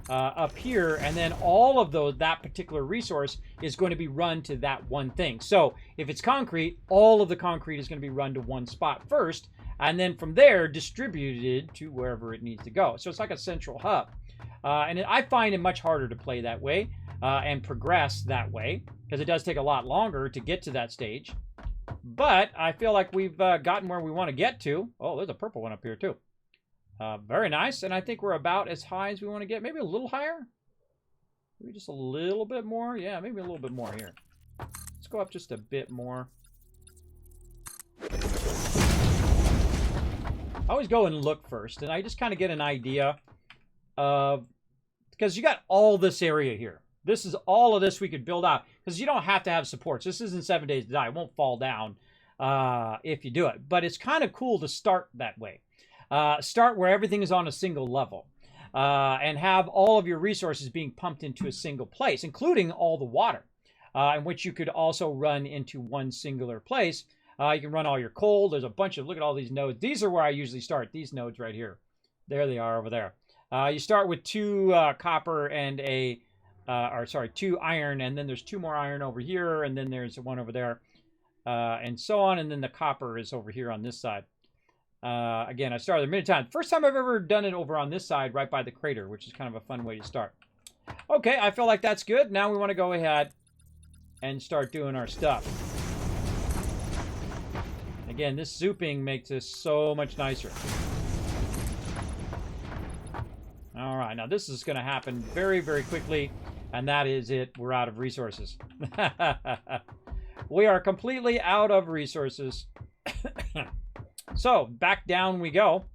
up here, and then all of that particular resource is going to be run to that one thing. So if it's concrete, all of the concrete is going to be run to one spot first, and then from there distributed to wherever it needs to go. So it's like a central hub. And I find it much harder to play that way and progress that way, because it does take a lot longer to get to that stage. But I feel like we've gotten where we want to get to. Oh, there's a purple one up here too. Very nice, and I think we're about as high as we want to get. Maybe a little higher? Maybe just a little bit more? Yeah, maybe a little bit more here. Let's go up just a bit more. I always go and look first, and I just kind of get an idea of... Because you got all this area here. This is all of this we could build out. Because you don't have to have supports. This isn't 7 Days to Die. It won't fall down if you do it. But it's kind of cool to start that way. Start where everything is on a single level and have all of your resources being pumped into a single place, including all the water, in which you could also run into one singular place. You can run all your coal. There's a bunch of, look at all these nodes. These are where I usually start, these nodes right here. There they are over there. You start with 2 copper and two iron, and then there's 2 more iron over here, and then there's one over there, and so on, and then the copper is over here on this side. Again, I started a many times. First time I've ever done it over on this side, right by the crater, which is kind of a fun way to start. Okay, I feel like that's good. Now we want to go ahead and start doing our stuff. Again, this zooping makes this so much nicer. All right, now this is going to happen very, very quickly, and that is it. We're out of resources. We are completely out of resources. So, back down we go.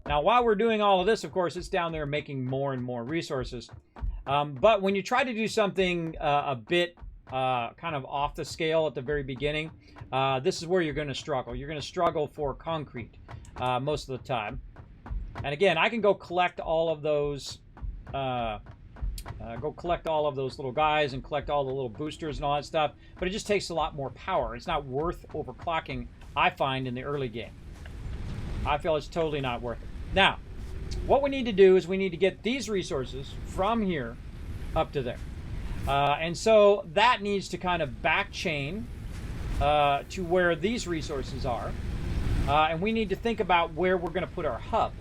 Now, while we're doing all of this, of course, it's down there making more and more resources. But when you try to do something a bit kind of off the scale at the very beginning, this is where you're going to struggle. You're going to struggle for concrete most of the time. And again, I can go collect all of those... little guys and collect all the little boosters and all that stuff, but it just takes a lot more power. It's not worth overclocking, I find, in the early game. I feel it's totally not worth it. Now, what we need to do is we need to get these resources from here up to there. And so that needs to kind of back chain to where these resources are. And we need to think about where we're going to put our hub.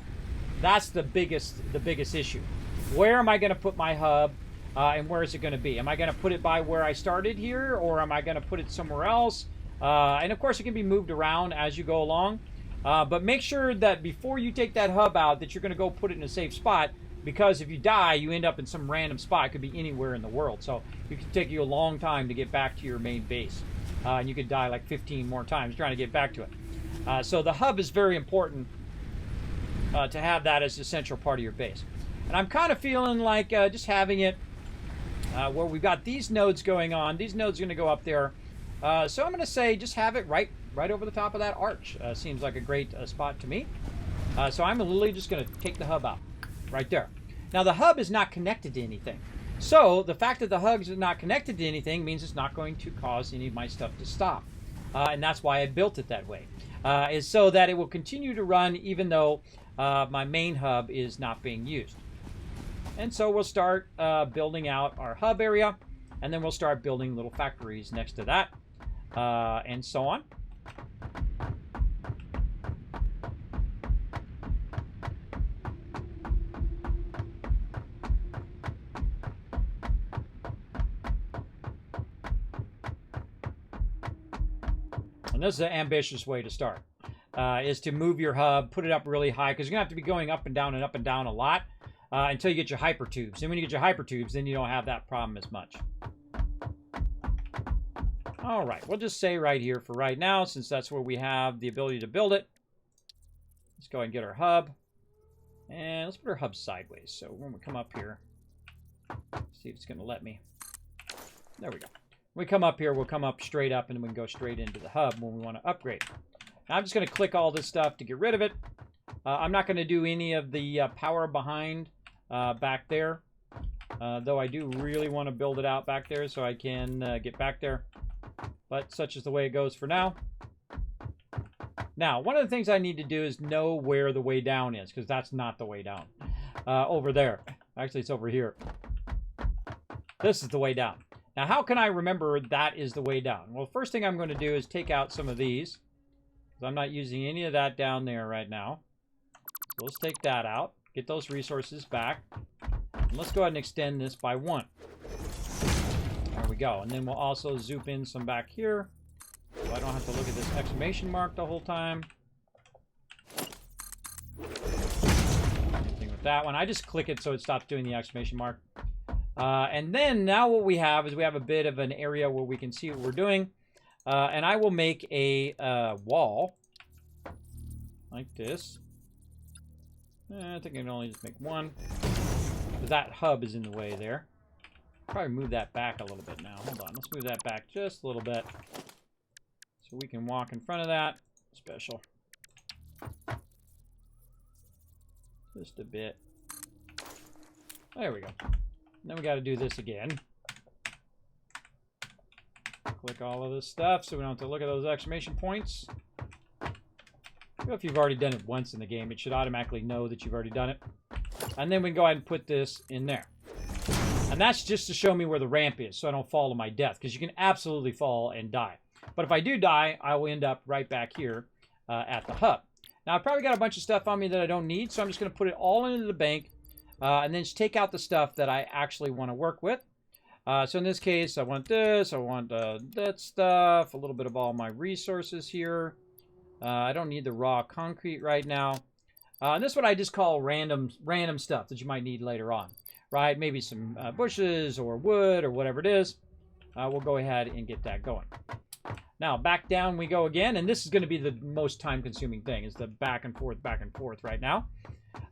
That's the biggest issue. Where am I going to put my hub, and where is it going to be? Am I going to put it by where I started here, or am I going to put it somewhere else? And of course, it can be moved around as you go along. But make sure that before you take that hub out, that you're going to go put it in a safe spot, because if you die, you end up in some random spot. It could be anywhere in the world. So it could take you a long time to get back to your main base. And you could die like 15 more times trying to get back to it. So the hub is very important to have that as a central part of your base. And I'm kind of feeling like just having it where we've got these nodes going on. These nodes are going to go up there. So I'm going to say just have it right over the top of that arch. Seems like a great spot to me. So I'm literally just going to take the hub out right there. Now the hub is not connected to anything. So the fact that the hub is not connected to anything means it's not going to cause any of my stuff to stop. And that's why I built it that way. Is so that it will continue to run even though my main hub is not being used. And so we'll start building out our hub area, and then we'll start building little factories next to that, and so on. And this is an ambitious way to start, is to move your hub, put it up really high, because you're going to have to be going up and down a lot until you get your hypertubes. And when you get your hypertubes, then you don't have that problem as much. All right, we'll just say right here for right now, since that's where we have the ability to build it. Let's go ahead and get our hub. And let's put our hub sideways. So when we come up here, see if it's going to let me. There we go. When we come up here, we'll come up straight up, and then we can go straight into the hub when we want to upgrade. Now, I'm just going to click all this stuff to get rid of it. I'm not going to do any of the power behind back there, though I do really want to build it out back there so I can get back there. But such is the way it goes for now. Now, one of the things I need to do is know where the way down is, because that's not the way down. Over there. Actually, it's over here. This is the way down. Now, how can I remember that is the way down? Well, first thing I'm going to do is take out some of these, because I'm not using any of that down there right now. So let's take that out, get those resources back, and let's go ahead and extend this by 1. There we go. And then we'll also zoom in some back here, so I don't have to look at this exclamation mark the whole time. Same thing with that one. I just click it so it stops doing the exclamation mark. And then now what we have is we have a bit of an area where we can see what we're doing. And I will make a wall like this. I think I can only just make one, because that hub is in the way there. Probably move that back a little bit now. Hold on, let's move that back just a little bit, so we can walk in front of that. Special. Just a bit. There we go. Then we got to do this again. Click all of this stuff so we don't have to look at those exclamation points. If you've already done it once in the game, it should automatically know that you've already done it. And then we can go ahead and put this in there. And that's just to show me where the ramp is, so I don't fall to my death, because you can absolutely fall and die. But if I do die, I will end up right back here at the hub. Now, I've probably got a bunch of stuff on me that I don't need, so I'm just going to put it all into the bank, and then just take out the stuff that I actually want to work with. So in this case, I want this, I want that stuff, a little bit of all my resources here. I don't need the raw concrete right now. And this is what I just call random stuff that you might need later on, right? Maybe some bushes or wood or whatever it is. We'll go ahead and get that going. Now, back down we go again, and this is going to be the most time-consuming thing, is the back and forth right now.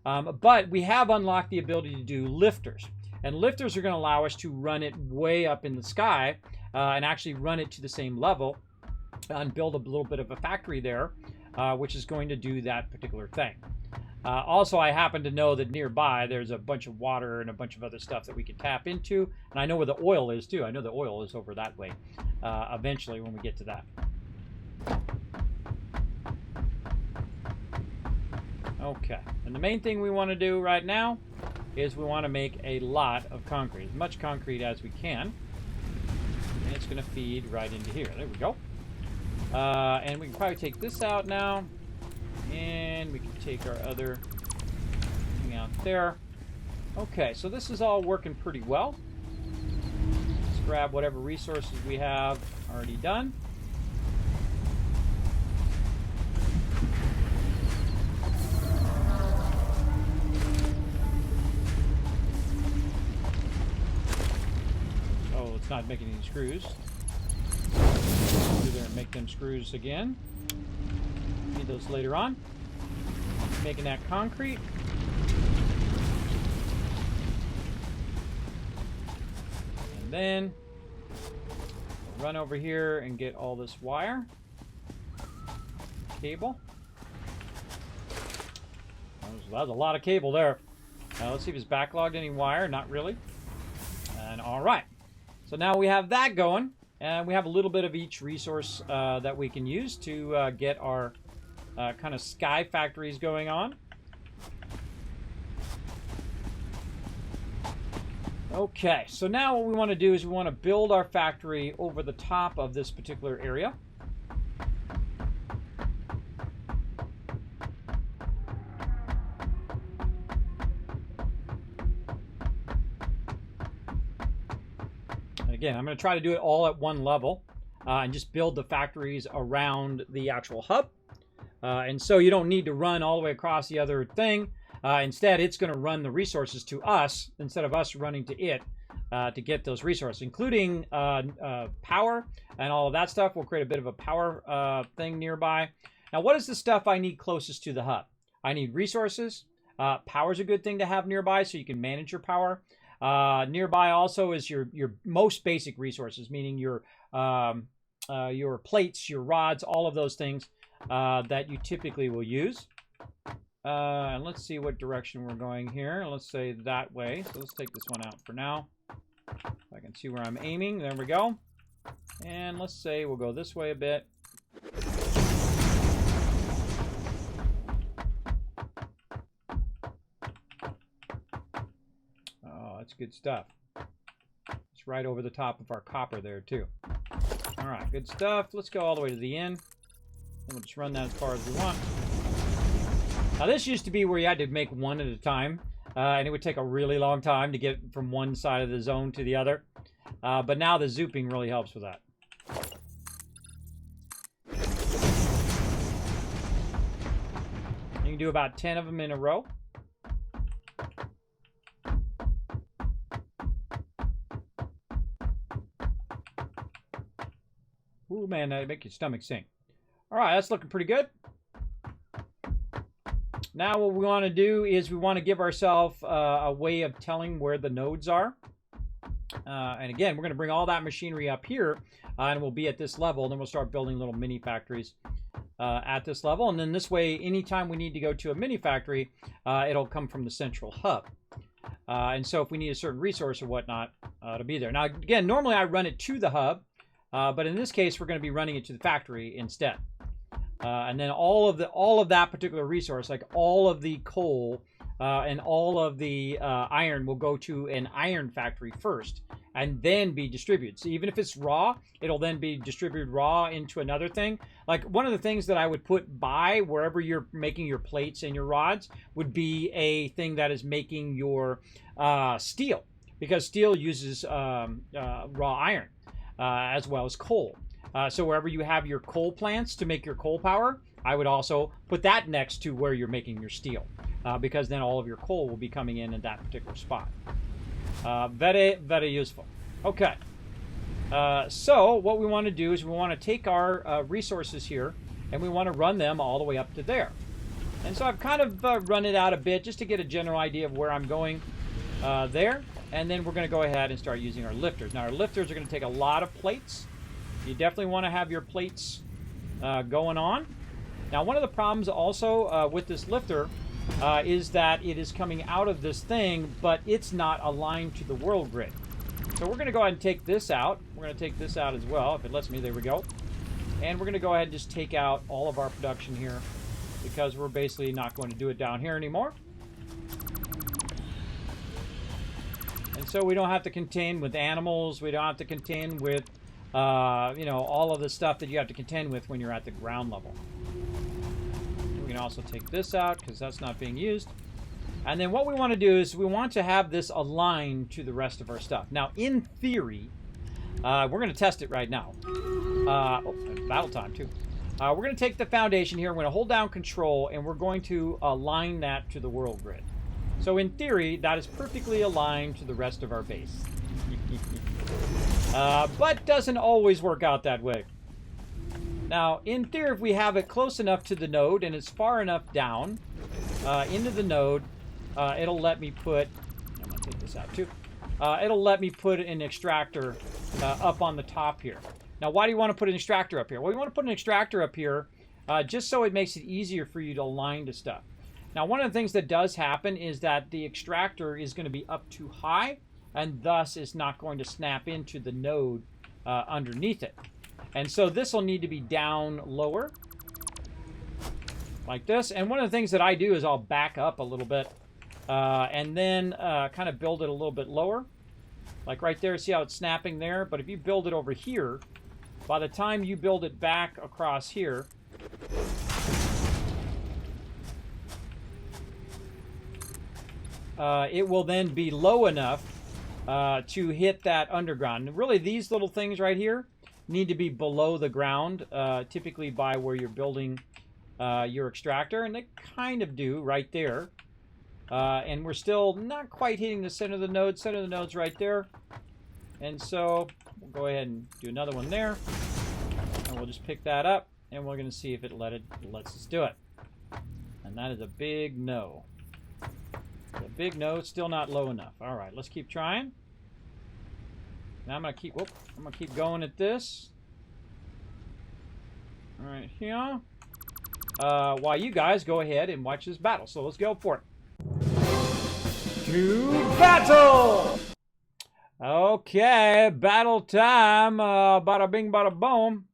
But we have unlocked the ability to do lifters. And lifters are going to allow us to run it way up in the sky and actually run it to the same level and build a little bit of a factory there, which is going to do that particular thing. Also, I happen to know that nearby there's a bunch of water and a bunch of other stuff that we can tap into. And I know where the oil is, too. I know the oil is over that way eventually when we get to that. Okay. And the main thing we want to do right now is we want to make a lot of concrete. As much concrete as we can. And it's going to feed right into here. There we go. And we can probably take this out now. And we can take our other thing out there. Okay, so this is all working pretty well. Let's grab whatever resources we have already done. it's not making any screws. Go there and make them screws again. Need those later on. Making that concrete. And then run over here and get all this wire. Cable. That was a lot of cable there. Let's see if it's backlogged any wire. Not really. And all right. So now we have that going. And we have a little bit of each resource that we can use to get our kind of sky factories going on. Okay, so now what we want to do is we want to build our factory over the top of this particular area. And again, I'm going to try to do it all at one level and just build the factories around the actual hub. And so you don't need to run all the way across the other thing. Instead, it's going to run the resources to us instead of us running to it to get those resources, including power and all of that stuff. We'll create a bit of a power thing nearby. Now, what is the stuff I need closest to the hub? I need resources. Power is a good thing to have nearby so you can manage your power. Nearby also is your most basic resources, meaning your plates, your rods, all of those things that you typically will use. And let's see what direction we're going here. Let's say that way. So let's take this one out for now. I can see where I'm aiming. There we go. And let's say we'll go this way a bit. Oh, that's good stuff. It's right over the top of our copper there, too. All right, good stuff. Let's go all the way to the end. And we'll just run that as far as we want. Now, this used to be where you had to make one at a time, and it would take a really long time to get from one side of the zone to the other. But now the zooping really helps with that. You can do about 10 of them in a row. Ooh, man, that'd make your stomach sink. All right, that's looking pretty good. Now what we want to do is we want to give ourselves a way of telling where the nodes are. And again, we're going to bring all that machinery up here, and we'll be at this level, and then we'll start building little mini factories at this level. And then this way, anytime we need to go to a mini factory, it'll come from the central hub. And so if we need a certain resource or whatnot, it'll be there. Now, again, normally I run it to the hub, but in this case, we're going to be running it to the factory instead. And then all of that particular resource, like all of the coal and all of the iron, will go to an iron factory first and then be distributed. So even if it's raw, it'll then be distributed raw into another thing. Like one of the things that I would put by wherever you're making your plates and your rods would be a thing that is making your steel, because steel uses raw iron as well as coal. So wherever you have your coal plants to make your coal power, I would also put that next to where you're making your steel, because then all of your coal will be coming in at that particular spot. Very, very useful. Okay. So what we want to do is we want to take our resources here, and we want to run them all the way up to there. And so I've kind of run it out a bit just to get a general idea of where I'm going there. And then we're going to go ahead and start using our lifters. Now, our lifters are going to take a lot of plates. You definitely want to have your plates going on. Now, one of the problems also with this lifter is that it is coming out of this thing, but it's not aligned to the world grid. So we're going to go ahead and take this out. We're going to take this out as well, if it lets me. There we go. And we're going to go ahead and just take out all of our production here, because we're basically not going to do it down here anymore. And so we don't have to contend with animals. We don't have to contend with you know, all of the stuff that you have to contend with when you're at the ground level. We can also take this out because that's not being used. And then what we want to do is we want to have this aligned to the rest of our stuff. Now, in theory, we're going to test it right now. Oh, battle time too. We're going to take the foundation here. We're going to hold down Control, and we're going to align that to the world grid. So in theory, that is perfectly aligned to the rest of our base. but doesn't always work out that way. Now, in theory, if we have it close enough to the node and it's far enough down into the node, it'll let me put, I'm going to take this out too, it'll let me put an extractor up on the top here. Now, why do you want to put an extractor up here? Well, you want to put an extractor up here just so it makes it easier for you to align to stuff. Now, one of the things that does happen is that the extractor is going to be up too high, and thus is not going to snap into the node underneath it. And so this will need to be down lower, like this. And one of the things that I do is I'll back up a little bit and then kind of build it a little bit lower. Like right there, see how it's snapping there? But if you build it over here, by the time you build it back across here, it will then be low enough to hit that underground. And really, these little things right here need to be below the ground, typically by where you're building your extractor, and they kind of do right there. And we're still not quite hitting the center of the node. Center of the node's right there. And so we'll go ahead and do another one there. And we'll just pick that up, and we're going to see if it lets us do it. And that is a big no. A big no, still not low enough. All right, let's keep trying. Now I'm gonna keep going at this. All right, here. While you guys go ahead and watch this battle. So let's go for it. To battle! Okay, battle time. Bada bing, bada boom.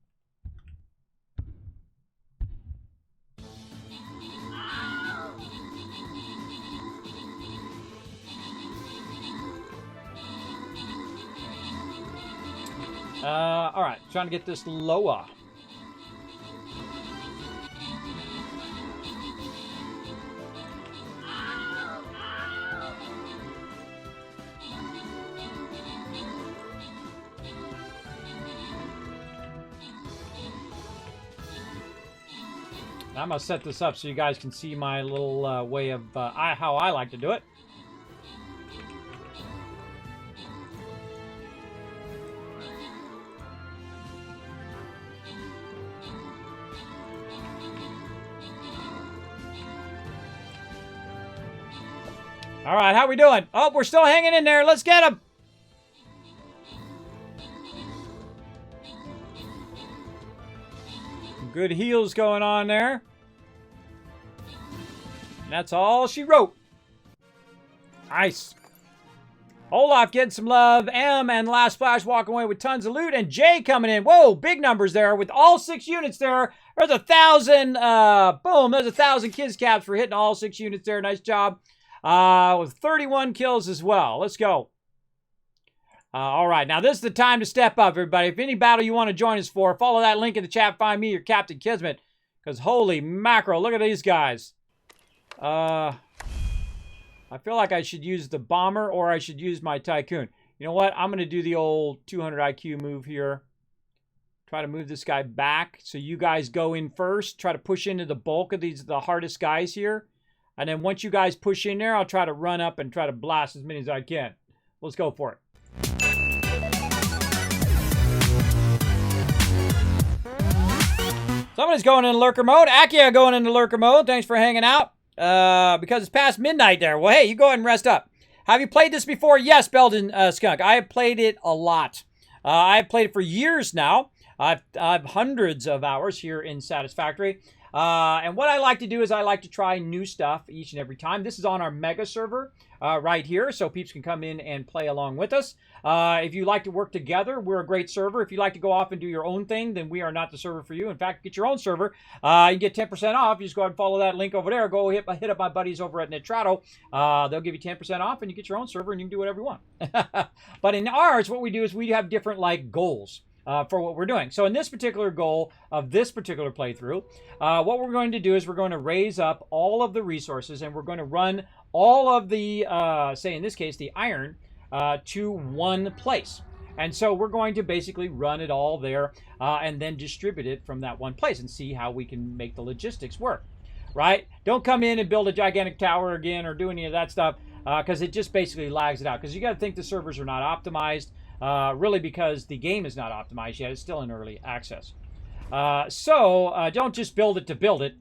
All right, trying to get this lower. Now I'm going to set this up so you guys can see my little way of how I like to do it. All right, how we doing? Oh, we're still hanging in there. Let's get him. Good heals going on there. And that's all she wrote. Nice. Olaf getting some love. M and Last Flash walking away with tons of loot. And Jay coming in. Whoa, big numbers there with all 6 units there. There's 1,000. Boom, there's 1,000 kids caps for hitting all 6 units there. Nice job. With 31 kills as well. Let's go. All right, now this is the time to step up, everybody. If any battle you want to join us for, follow that link in the chat. Find me, your Captain Kismet. Because holy mackerel, look at these guys. I feel like I should use the bomber or I should use my tycoon. You know what? I'm going to do the old 200 IQ move here. Try to move this guy back. So you guys go in first. Try to push into the bulk of the hardest guys here. And then once you guys push in there, I'll try to run up and try to blast as many as I can. Let's go for it. Somebody's going into lurker mode. Akia going into lurker mode. Thanks for hanging out. Because it's past midnight there. Well, hey, you go ahead and rest up. Have you played this before? Yes, Belden Skunk. I have played it a lot. I've played it for years now. I've hundreds of hours here in Satisfactory. And what I like to do is I like to try new stuff each and every time. This is on our mega server right here, so peeps can come in and play along with us. If you like to work together, we're a great server. If you like to go off and do your own thing, then we are not the server for you. In fact, get your own server. You get 10% off. You just go ahead and follow that link over there. Go hit up my buddies over at Netrato. They'll give you 10% off, and you get your own server, and you can do whatever you want. But in ours, what we do is we have different like goals. For what we're doing. So in this particular goal of this particular playthrough, what we're going to do is we're going to raise up all of the resources and we're going to run all of the, say in this case, the iron to one place. And so we're going to basically run it all there and then distribute it from that one place and see how we can make the logistics work, right? Don't come in and build a gigantic tower again or do any of that stuff because it just basically lags it out. Because you got to think the servers are not optimized. really because the game is not optimized yet. It's still in early access. So don't just build it to build it.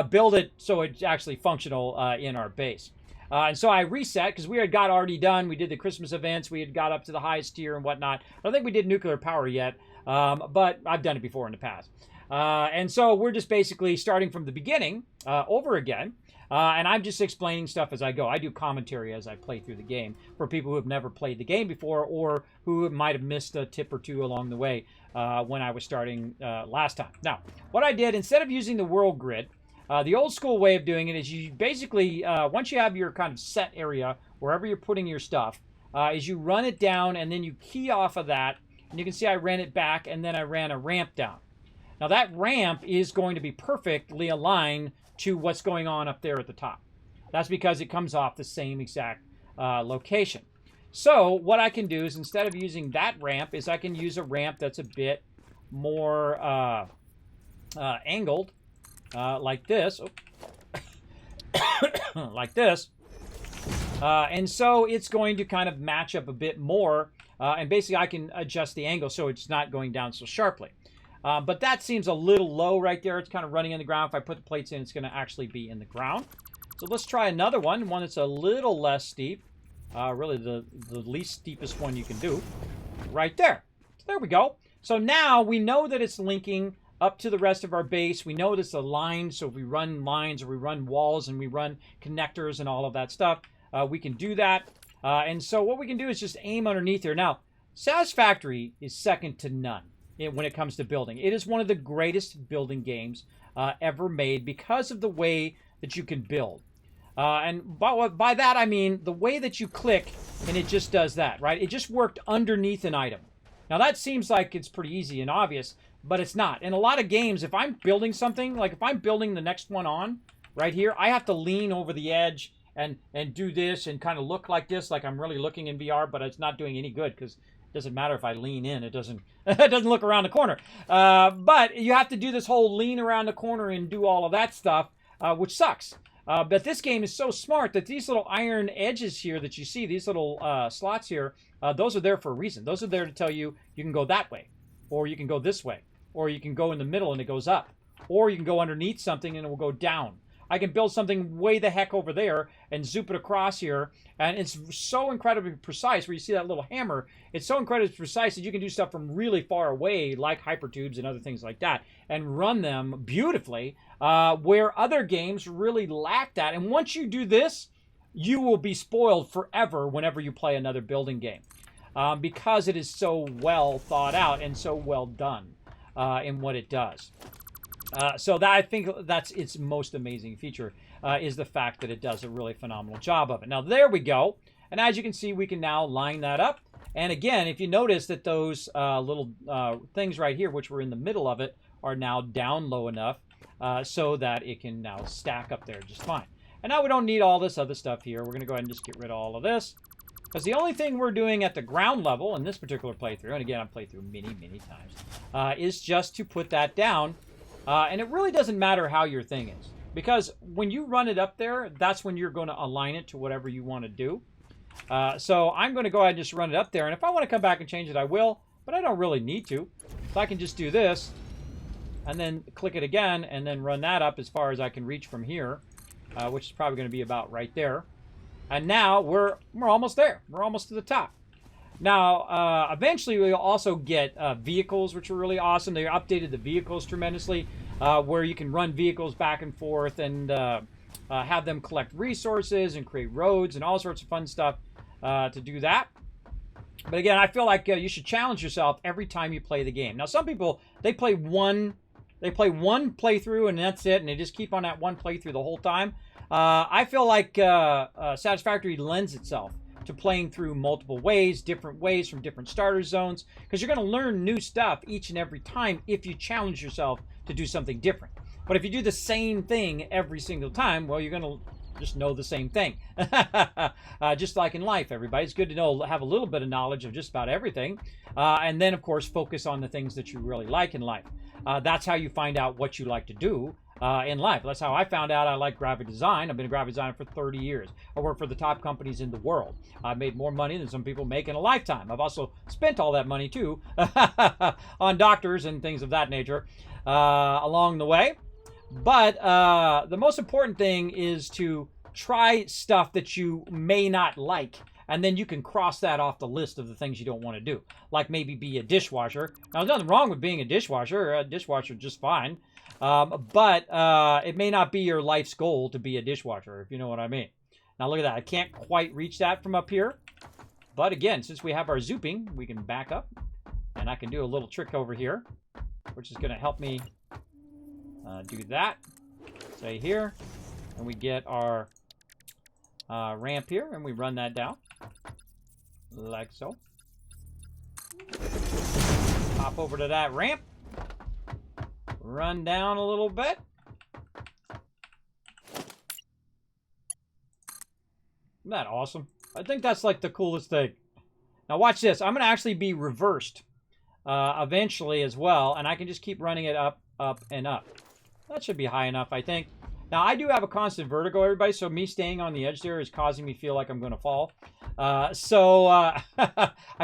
Build it so it's actually functional in our base. And so I reset because we had got already done. We did the Christmas events. We had got up to the highest tier and whatnot. I don't think we did nuclear power yet, but I've done it before in the past. And so we're just basically starting from the beginning over again. And I'm just explaining stuff as I go. I do commentary as I play through the game for people who have never played the game before or who might have missed a tip or two along the way when I was starting last time. Now, what I did, instead of using the world grid, the old school way of doing it is you basically, once you have your kind of set area, wherever you're putting your stuff, is you run it down and then you key off of that. And you can see I ran it back and then I ran a ramp down. Now that ramp is going to be perfectly aligned to what's going on up there at the top. That's because it comes off the same exact location. So what I can do is instead of using that ramp is I can use a ramp that's a bit more angled like this. Like this. And so it's going to kind of match up a bit more. And basically I can adjust the angle so it's not going down so sharply. But that seems a little low right there. It's kind of running in the ground. If I put the plates in, it's going to actually be in the ground. So let's try another one that's a little less steep. Really the least steepest one you can do. Right there. So there we go. So now we know that it's linking up to the rest of our base. We know that it's aligned. So if we run lines or we run walls and we run connectors and all of that stuff, we can do that. And so what we can do is just aim underneath here. Now, Satisfactory is second to none when it comes to building. It is one of the greatest building games ever made because of the way that you can build. And by that, I mean the way that you click and it just does that, right? It just worked underneath an item. Now, that seems like it's pretty easy and obvious, but it's not. In a lot of games, if I'm building something, like if I'm building the next one on right here, I have to lean over the edge and do this and kind of look like this, like I'm really looking in VR, but it's not doing any good because it doesn't matter if I lean in. It doesn't it doesn't look around the corner. But you have to do this whole lean around the corner and do all of that stuff, which sucks. But this game is so smart that these little iron edges here that you see, these little slots here, those are there for a reason. Those are there to tell you you can go that way, or you can go this way, or you can go in the middle and it goes up, or you can go underneath something and it will go down. I can build something way the heck over there and zoop it across here. And it's so incredibly precise where you see that little hammer. It's so incredibly precise that you can do stuff from really far away, like hypertubes and other things like that, and run them beautifully, where other games really lack that. And once you do this, you will be spoiled forever whenever you play another building game, because it is so well thought out and so well done in what it does. So that, I think that's its most amazing feature, is the fact that it does a really phenomenal job of it. Now, there we go. And as you can see, we can now line that up. And again, if you notice that those little things right here, which were in the middle of it, are now down low enough so that it can now stack up there just fine. And now we don't need all this other stuff here. We're going to go ahead and just get rid of all of this. Because the only thing we're doing at the ground level in this particular playthrough, and again, I've played through many, many times, is just to put that down. And it really doesn't matter how your thing is. Because when you run it up there, that's when you're going to align it to whatever you want to do. So I'm going to go ahead and just run it up there. And if I want to come back and change it, I will. But I don't really need to. So I can just do this. And then click it again. And then run that up as far as I can reach from here. Which is probably going to be about right there. And now we're almost there. We're almost to the top. Now, eventually we'll also get vehicles, which are really awesome. They updated the vehicles tremendously, where you can run vehicles back and forth and have them collect resources and create roads and all sorts of fun stuff to do that. But again, I feel like you should challenge yourself every time you play the game. Now, some people, they play one playthrough and that's it, and they just keep on that one playthrough the whole time. I feel like Satisfactory lends itself to playing through multiple ways, different ways from different starter zones, because you're going to learn new stuff each and every time if you challenge yourself to do something different. But if you do the same thing every single time, well, you're going to just know the same thing. Just like in life, everybody, it's good to know, have a little bit of knowledge of just about everything. And then, of course, focus on the things that you really like in life. That's how you find out what you like to do in life. That's how I found out I like graphic design. I've been a graphic designer for 30 years. I work for the top companies in the world. I've made more money than some people make in a lifetime. I've also spent all that money, too, on doctors and things of that nature along the way. But the most important thing is to try stuff that you may not like, and then you can cross that off the list of the things you don't want to do. Like maybe be a dishwasher. Now, there's nothing wrong with being a dishwasher. A dishwasher is just fine. But it may not be your life's goal to be a dishwasher, if you know what I mean. Now, look at that. I can't quite reach that from up here. But again, since we have our zooping, we can back up. And I can do a little trick over here, which is going to help me do that. Say here. And we get our ramp here, and we run that down. Like so. Hop over to that ramp. Run down a little bit. Isn't that awesome? I think that's like the coolest thing. Now watch this. I'm going to actually be reversed eventually as well, and I can just keep running it up, up, and up. That should be high enough, I think. Now, I do have a constant vertigo, everybody, so me staying on the edge there is causing me feel like I'm going to fall. I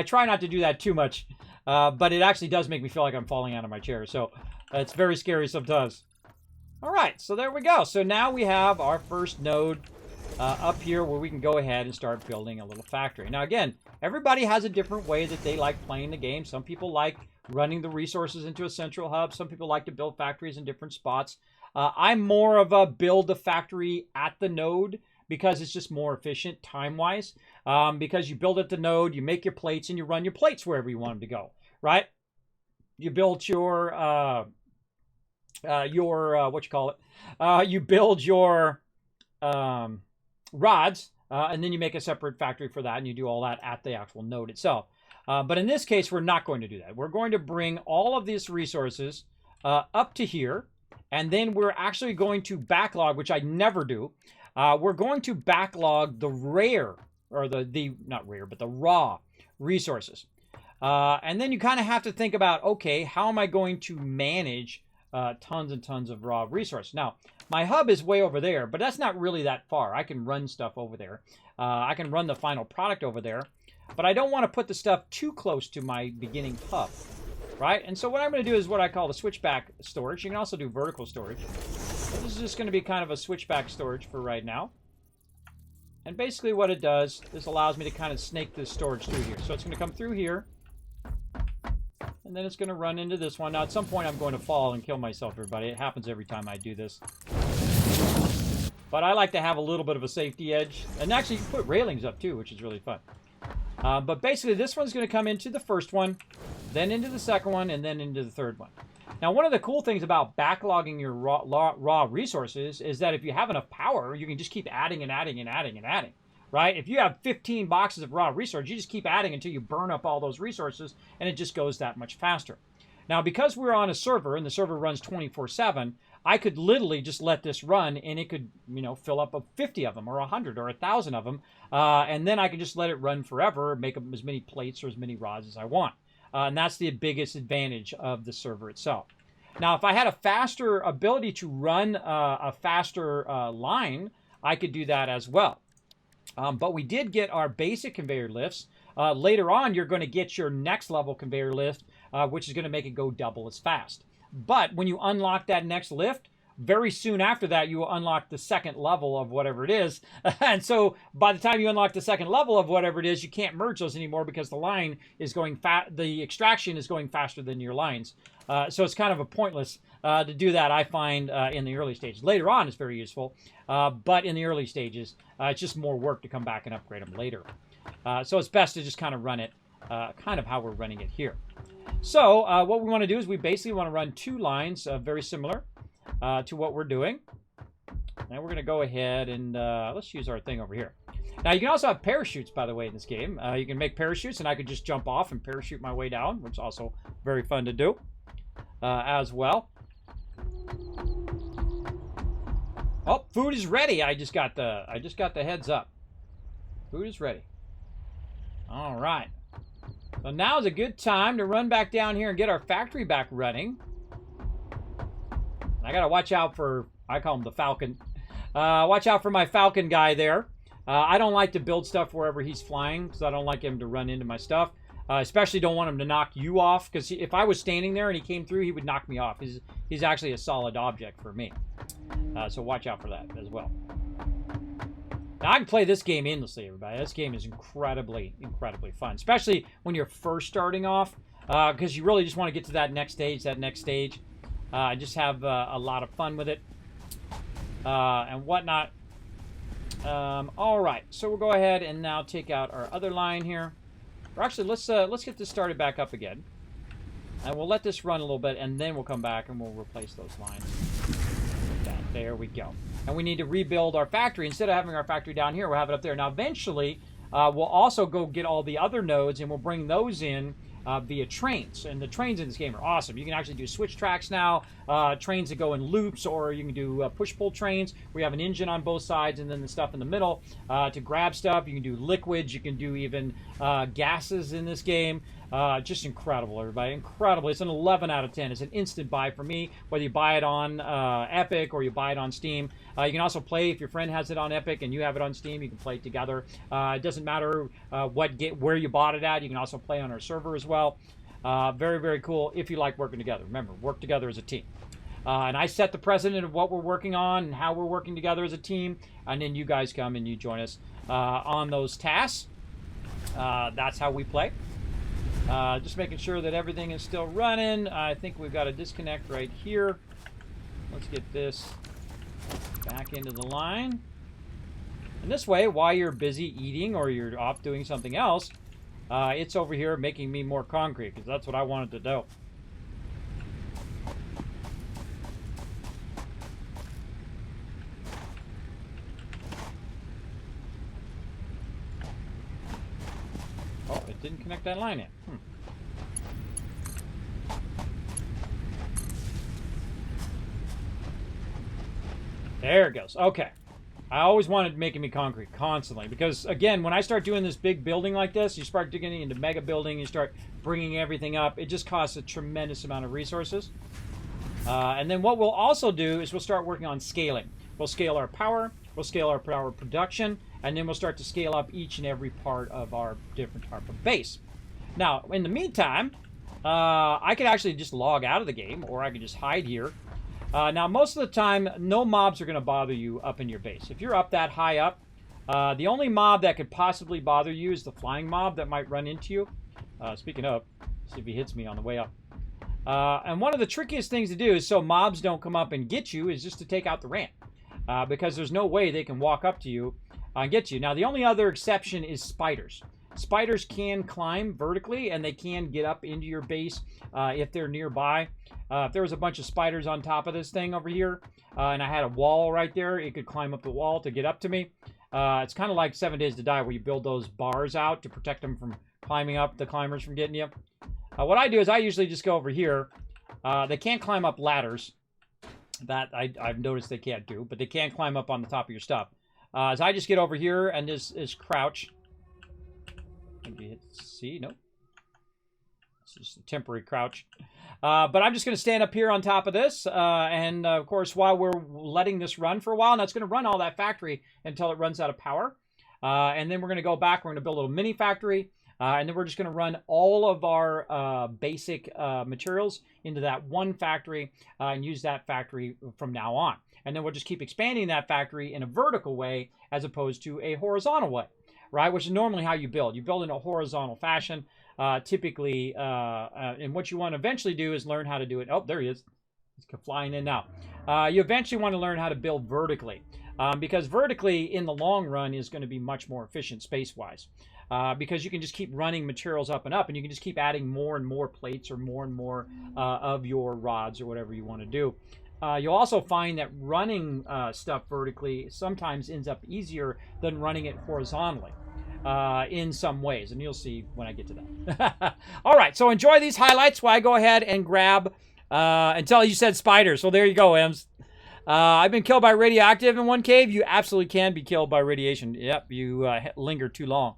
try not to do that too much, but it actually does make me feel like I'm falling out of my chair, so it's very scary sometimes. All right, so there we go. So now we have our first node up here where we can go ahead and start building a little factory. Now, again, everybody has a different way that they like playing the game. Some people like running the resources into a central hub. Some people like to build factories in different spots. I'm more of a build a factory at the node because it's just more efficient time-wise. Because you build at the node, you make your plates, and you run your plates wherever you want them to go, right? You build your you build your rods, and then you make a separate factory for that, and you do all that at the actual node itself. But in this case, we're not going to do that. We're going to bring all of these resources up to here, and then we're actually going to backlog, which I never do. We're going to backlog the rare, or not rare, but the raw resources. And then you kind of have to think about, okay, how am I going to manage tons and tons of raw resources? Now, my hub is way over there, but that's not really that far. I can run stuff over there. I can run the final product over there, but I don't want to put the stuff too close to my beginning hub, right? And so what I'm going to do is what I call the switchback storage. You can also do vertical storage. But this is just going to be kind of a switchback storage for right now. And basically what it does, this allows me to kind of snake this storage through here. So it's going to come through here, and then it's going to run into this one. Now, at some point, I'm going to fall and kill myself, everybody. It happens every time I do this. But I like to have a little bit of a safety edge. And actually, you can put railings up, too, which is really fun. But basically, this one's going to come into the first one, then into the second one, and then into the third one. Now, one of the cool things about backlogging your raw resources is that if you have enough power, you can just keep adding and adding and adding and adding. Right? If you have 15 boxes of raw resources, you just keep adding until you burn up all those resources, and it just goes that much faster. Now, because we're on a server, and the server runs 24/7, I could literally just let this run, and it could, fill up 50 of them, or 100, or 1,000 of them, and then I can just let it run forever, make up as many plates or as many rods as I want. And that's the biggest advantage of the server itself. Now, if I had a faster ability to run a faster line, I could do that as well. But we did get our basic conveyor lifts. Later on, you're going to get your next level conveyor lift, which is going to make it go double as fast. But when you unlock that next lift, very soon after that, you will unlock the second level of whatever it is. And so by the time you unlock the second level of whatever it is, you can't merge those anymore because the line is going the extraction is going faster than your lines. So it's kind of a pointless to do that, I find, in the early stages. Later on, it's very useful. But in the early stages, it's just more work to come back and upgrade them later. So it's best to just kind of run it kind of how we're running it here. So what we want to do is we basically want to run two lines very similar to what we're doing. Now we're going to go ahead and let's use our thing over here. Now you can also have parachutes, by the way, in this game. You can make parachutes, and I could just jump off and parachute my way down, which is also very fun to do as well. Oh, food is ready. I just got the heads up. Food is ready. All right. So now is a good time to run back down here and get our factory back running. I gotta watch out for, I call him the Falcon. Watch out for my Falcon guy there. I don't like to build stuff wherever he's flying because I don't like him to run into my stuff. Especially don't want him to knock you off, because if I was standing there and he came through, he would knock me off. He's actually a solid object for me. So watch out for that as well. Now, I can play this game endlessly, everybody. This game is incredibly, incredibly fun, especially when you're first starting off, because you really just want to get to that next stage, just have a lot of fun with it and whatnot. All right, so we'll go ahead and now take out our other line here. Or actually, let's get this started back up again. And we'll let this run a little bit, and then we'll come back and we'll replace those lines. Like that. There we go. And we need to rebuild our factory. Instead of having our factory down here, we'll have it up there. Now, eventually, we'll also go get all the other nodes, and we'll bring those in via trains. And the trains in this game are awesome. You can actually do switch tracks now, trains that go in loops, or you can do push-pull trains. We have an engine on both sides and then the stuff in the middle to grab stuff. You can do liquids. You can do even gases in this game. Just incredible, everybody. Incredible. It's an 11 out of 10. It's an instant buy for me, whether you buy it on Epic or you buy it on Steam. You can also play, if your friend has it on Epic and you have it on Steam, you can play it together. It doesn't matter where you bought it at. You can also play on our server as well. Very, very cool if you like working together. Remember, work together as a team. And I set the precedent of what we're working on and how we're working together as a team, and then you guys come and you join us on those tasks. That's how we play. Just making sure that everything is still running. I think we've got a disconnect right here. Let's get this back into the line. And this way, while you're busy eating or you're off doing something else, it's over here making me more concrete, because that's what I wanted to do. Oh, it didn't connect that line in. There it goes. Okay. I always wanted making me concrete constantly, because, again, when I start doing this big building like this, you start getting into mega building, you start bringing everything up. It just costs a tremendous amount of resources. And then what we'll also do is we'll start working on scaling. We'll scale our power, we'll scale our power production, and then we'll start to scale up each and every part of our different type of base. Now, in the meantime, I could actually just log out of the game, or I could just hide here. Now, most of the time, no mobs are going to bother you up in your base. If you're up that high up, the only mob that could possibly bother you is the flying mob that might run into you. Speaking of, see if he hits me on the way up. And one of the trickiest things to do is so mobs don't come up and get you is just to take out the ramp. Because there's no way they can walk up to you and get you. Now, the only other exception is spiders. Spiders can climb vertically, and they can get up into your base if they're nearby. If there was a bunch of spiders on top of this thing over here, and I had a wall right there, it could climb up the wall to get up to me. It's kind of like 7 Days to Die, where you build those bars out to protect them from climbing up, the climbers from getting you. What I do is I usually just go over here. They can't climb up ladders. That I've noticed they can't do, but they can climb up on the top of your stuff. So I just get over here and just crouch. Maybe hit C. Nope. It's just a temporary crouch. But I'm just going to stand up here on top of this. And, of course, while we're letting this run for a while, now it's going to run all that factory until it runs out of power. And then we're going to go back. We're going to build a little mini factory. And then we're just going to run all of our basic materials into that one factory and use that factory from now on. And then we'll just keep expanding that factory in a vertical way as opposed to a horizontal way. Right, which is normally how you build. You build in a horizontal fashion, typically, and what you want to eventually do is learn how to do it. Oh, there he is. He's flying in now. You eventually want to learn how to build vertically, because vertically, in the long run, is going to be much more efficient space-wise, because you can just keep running materials up, and you can just keep adding more and more plates or more of your rods or whatever you want to do. You'll also find that running stuff vertically sometimes ends up easier than running it horizontally in some ways, and you'll see when I get to that. All right, so enjoy these highlights while I go ahead and grab, until you said spiders, so there you go, Ems. I've been killed by radioactive in one cave. You absolutely can be killed by radiation. Yep, you linger too long.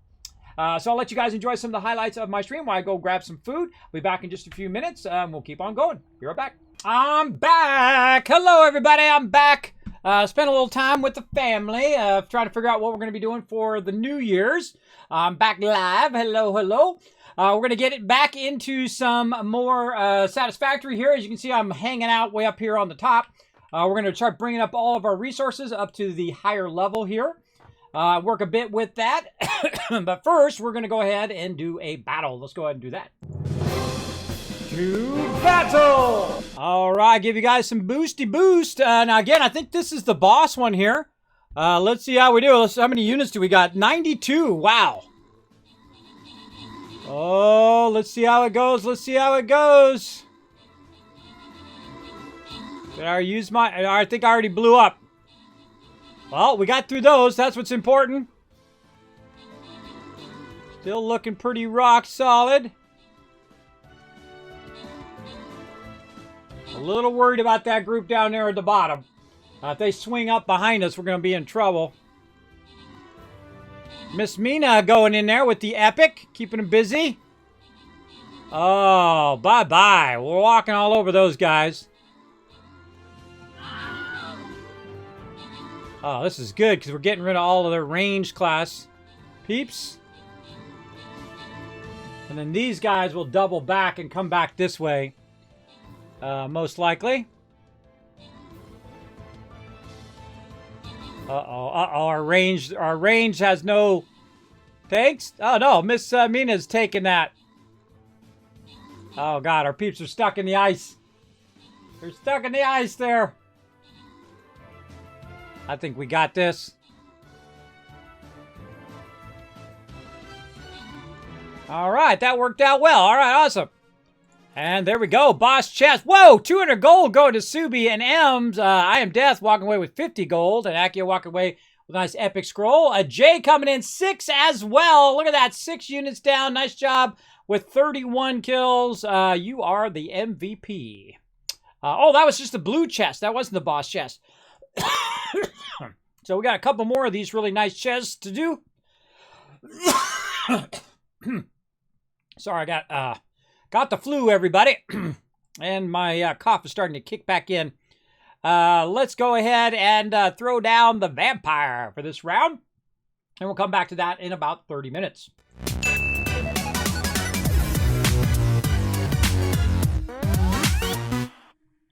So I'll let you guys enjoy some of the highlights of my stream while I go grab some food. I'll be back in just a few minutes. We'll keep on going. Be right back. I'm back. Hello, everybody. I'm back. Spent a little time with the family, trying to figure out what we're going to be doing for the New Year's. I'm back live. Hello, hello. We're going to get it back into some more Satisfactory here. As you can see, I'm hanging out way up here on the top. We're going to start bringing up all of our resources up to the higher level here. Work a bit with that. But first, we're going to go ahead and do a battle. Let's go ahead and do that. To battle! All right, give you guys some boosty boost. Now, again, I think this is the boss one here. Let's see how we do. How many units do we got? 92. Wow. Oh, let's see how it goes. Let's see how it goes. Did I use my... I think I already blew up. Well, we got through those. That's what's important. Still looking pretty rock solid. A little worried about that group down there at the bottom. If they swing up behind us, we're going to be in trouble. Miss Mina going in there with the epic, keeping them busy. Oh, bye-bye. We're walking all over those guys. Oh, this is good because we're getting rid of all of their range class peeps. And then these guys will double back and come back this way. Most likely. Our range has no... Thanks? Oh, no. Miss Mina's taking that. Oh, God. Our peeps are stuck in the ice. They're stuck in the ice there. I think we got this. All right. That worked out well. All right. Awesome. And there we go. Boss chest. Whoa! 200 gold going to Subi and M's. I am Death walking away with 50 gold. And Akia walking away with a nice epic scroll. Jay coming in 6 as well. Look at that. 6 units down. Nice job with 31 kills. You are the MVP. Oh, that was just the blue chest. That wasn't the boss chest. So we got a couple more of these really nice chests to do. Sorry, I got the flu, everybody. And my cough is starting to kick back in. Let's go ahead and throw down the vampire for this round. And we'll come back to that in about 30 minutes.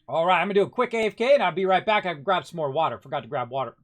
All right, I'm going to do a quick AFK, and I'll be right back. I can grab some more water. Forgot to grab water.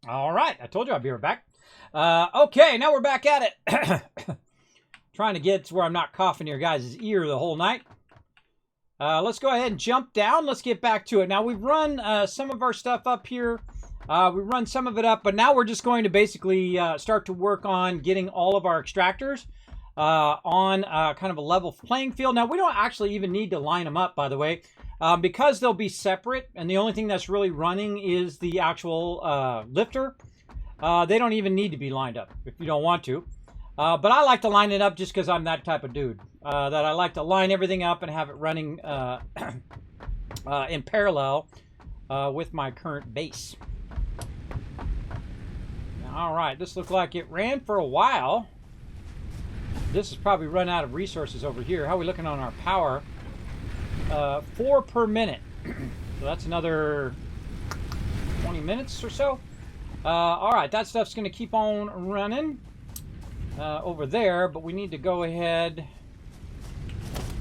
All right, I told you I'd be right back. Okay, now we're back at it. Trying to get to where I'm not coughing your guys' ear the whole night. Let's go ahead and jump down. Let's get back to it. Now, we've run some of our stuff up here. We run some of it up, but now we're just going to basically start to work on getting all of our extractors on kind of a level playing field. Now, we don't actually even need to line them up, by the way. Because they'll be separate, and the only thing that's really running is the actual lifter. They don't even need to be lined up if you don't want to. But I like to line it up just because I'm that type of dude. That I like to line everything up and have it running in parallel with my current base. All right, this looked like it ran for a while. This has probably run out of resources over here. How are we looking on our power? 4 per minute. So that's another 20 minutes or so. All right, that stuff's going to keep on running over there, but we need to go ahead.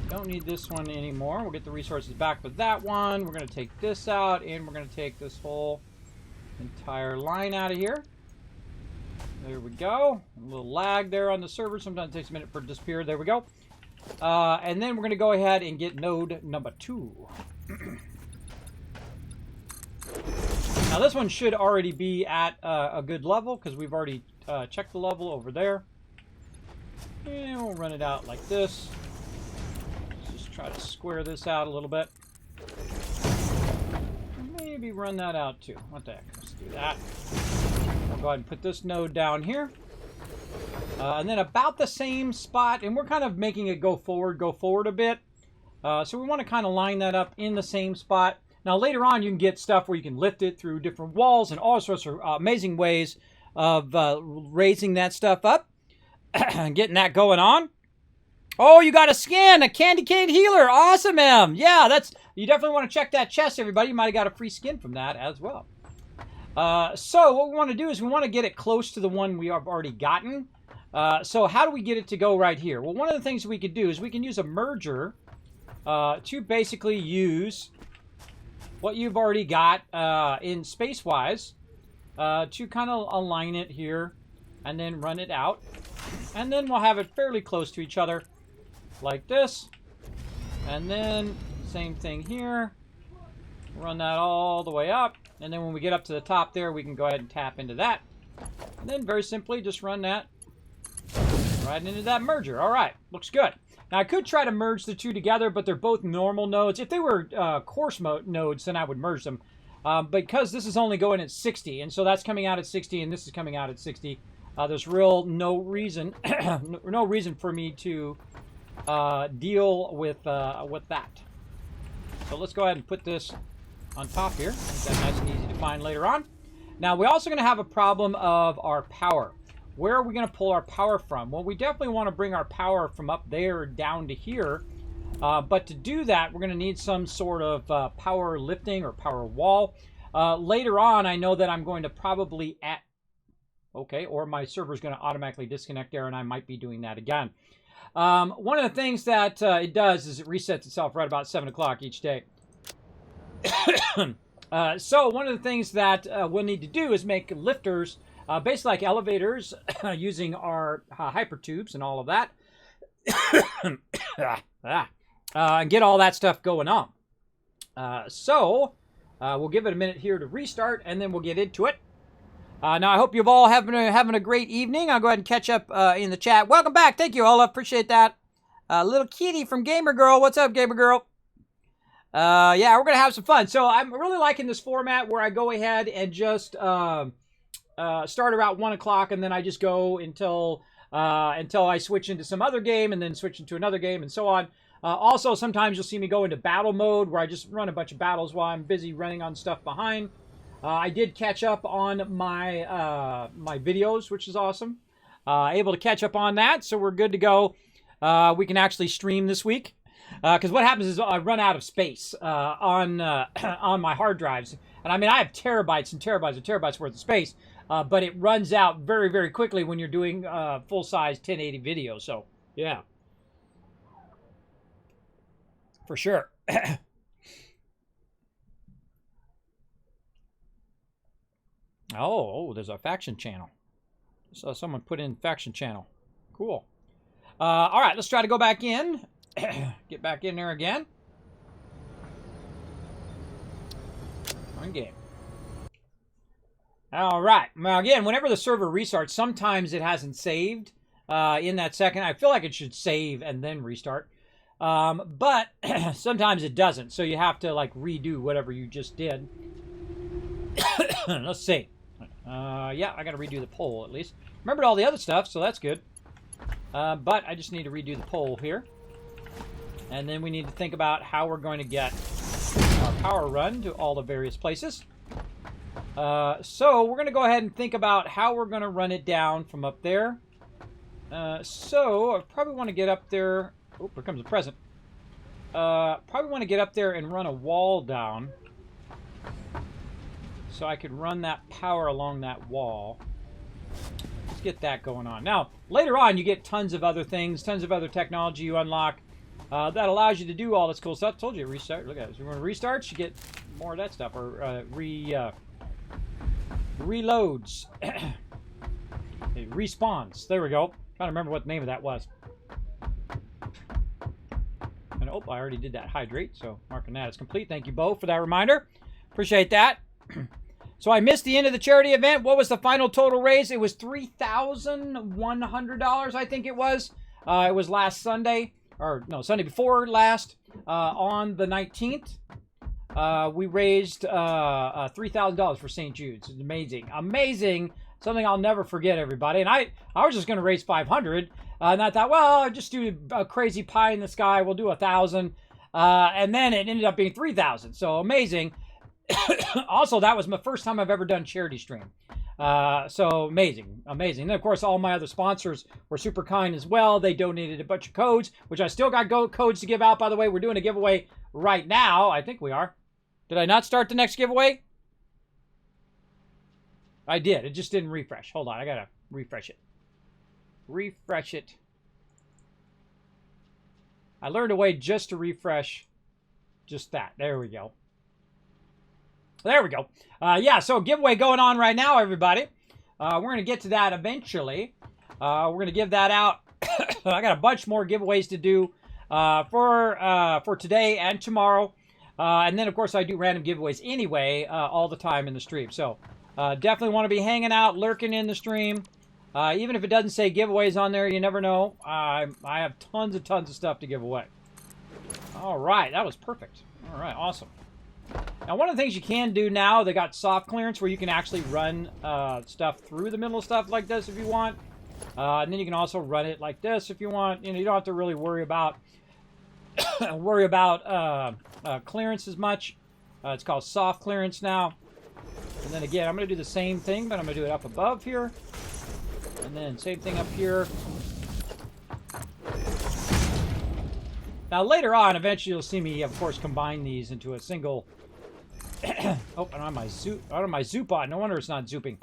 Don't need this one anymore. We'll get the resources back with that one. We're going to take this out, and we're going to take this whole entire line out of here. There we go. A little lag there on the server. Sometimes it takes a minute for it to disappear. There we go. And then we're going to go ahead and get node number 2. Now this one should already be at a good level because we've already checked the level over there. And we'll run it out like this. Let's just try to square this out a little bit. Maybe run that out too. What the heck? Let's do that. I'll go ahead and put this node down here. And then about the same spot, and we're kind of making it go forward a bit. So we want to kind of line that up in the same spot. Now later on you can get stuff where you can lift it through different walls and all sorts of amazing ways of raising that stuff up. Getting that going on. Oh, you got a skin, a candy cane healer. Awesome, Em. Yeah, you definitely want to check that chest, everybody. You might have got a free skin from that as well. So what we want to do is we want to get it close to the one we have already gotten. So how do we get it to go right here? Well, one of the things we could do is we can use a merger to basically use what you've already got in space-wise to kind of align it here and then run it out. And then we'll have it fairly close to each other like this. And then same thing here. Run that all the way up. And then when we get up to the top there, we can go ahead and tap into that. And then very simply just run that right into that merger. All right, looks good. Now I could try to merge the two together, but they're both normal nodes. If they were coarse nodes, then I would merge them. Because this is only going at 60, and so that's coming out at 60, and this is coming out at 60. There's no reason for me to deal with that. So let's go ahead and put this on top here. Make that nice and easy to find later on. Now we're also going to have a problem of our power. Where are we going to pull our power from? Well, we definitely want to bring our power from up there down to here. But to do that, we're going to need some sort of power lifting or power wall. Later on, I know that I'm going to probably or my server is going to automatically disconnect there, and I might be doing that again. One of the things that it does is it resets itself right about 7 o'clock each day. So one of the things that we'll need to do is make lifters, basically like elevators, using our hypertubes and all of that. And get all that stuff going on. So we'll give it a minute here to restart, and then we'll get into it. Now, I hope you've all having a great evening. I'll go ahead and catch up in the chat. Welcome back. Thank you, Olaf. Appreciate that. Little kitty from Gamer Girl. What's up, Gamer Girl? Yeah, we're going to have some fun. So I'm really liking this format where I go ahead and just start around 1 o'clock, and then I just go until I switch into some other game, and then switch into another game, and so on. Also, sometimes you'll see me go into battle mode, where I just run a bunch of battles while I'm busy running on stuff behind. I did catch up on my my videos, which is awesome. Able to catch up on that, so we're good to go. We can actually stream this week. Because what happens is I run out of space on my hard drives. And I mean, I have terabytes and terabytes and terabytes worth of space. But it runs out very, very quickly when you're doing full-size 1080 video. So, yeah. For sure. Oh, there's a faction channel. So someone put in faction channel. Cool. All right, let's try to go back in. Get back in there again. One game. All right. Now, again, whenever the server restarts, sometimes it hasn't saved in that second. I feel like it should save and then restart. But sometimes it doesn't. So you have to, like, redo whatever you just did. Let's see. Yeah, I got to redo the poll at least. Remembered all the other stuff, so that's good. But I just need to redo the poll here. And then we need to think about how we're going to get our power run to all the various places. So we're going to go ahead and think about how we're going to run it down from up there. So I probably want to get up there. Oh, here comes a present. Probably want to get up there and run a wall down. So I could run that power along that wall. Let's get that going on. Now, later on, you get tons of other things, tons of other technology you unlock. That allows you to do all this cool stuff. I told you to restart. Look at it. So when it restarts, you get more of that stuff. Or reloads. It respawns. There we go. Trying to remember what the name of that was. And oh, I already did that. Hydrate. So marking that as complete. Thank you, Bo, for that reminder. Appreciate that. So I missed the end of the charity event. What was the final total raise? It was $3,100, I think it was. It was last Sunday, or no, Sunday before last, on the 19th. We raised $3,000 for St. Jude's. It's amazing. Amazing. Something I'll never forget, everybody. And I was just going to raise $500. And I thought, well, I'll just do a crazy pie in the sky. We'll do $1,000. And then it ended up being $3,000. So amazing. Also, that was my first time I've ever done charity stream. So amazing, amazing. And then, of course, all my other sponsors were super kind as well. They donated a bunch of codes, which I still got codes to give out, by the way. We're doing a giveaway right now. I think we are. Did I not start the next giveaway? I did. It just didn't refresh. Hold on. I got to refresh it. Refresh it. I learned a way just to refresh just that. There we go. There we go. Yeah, so giveaway going on right now, everybody. We're going to get to that eventually. We're going to give that out. I got a bunch more giveaways to do for today and tomorrow. And then, of course, I do random giveaways anyway all the time in the stream. So definitely want to be hanging out, lurking in the stream. Even if it doesn't say giveaways on there, you never know. I have tons of stuff to give away. All right, that was perfect. All right, awesome. Now, one of the things you can do now, they got soft clearance where you can actually run stuff through the middle of stuff like this if you want. And then you can also run it like this if you want. You know, you don't have to really worry about clearance as much. It's called soft clearance now. And then again, I'm going to do the same thing, but I'm going to do it up above here. And then same thing up here. Now later on, eventually you'll see me, of course, combine these into a single. Oh, I don't have my zoop on. No wonder it's not zooping.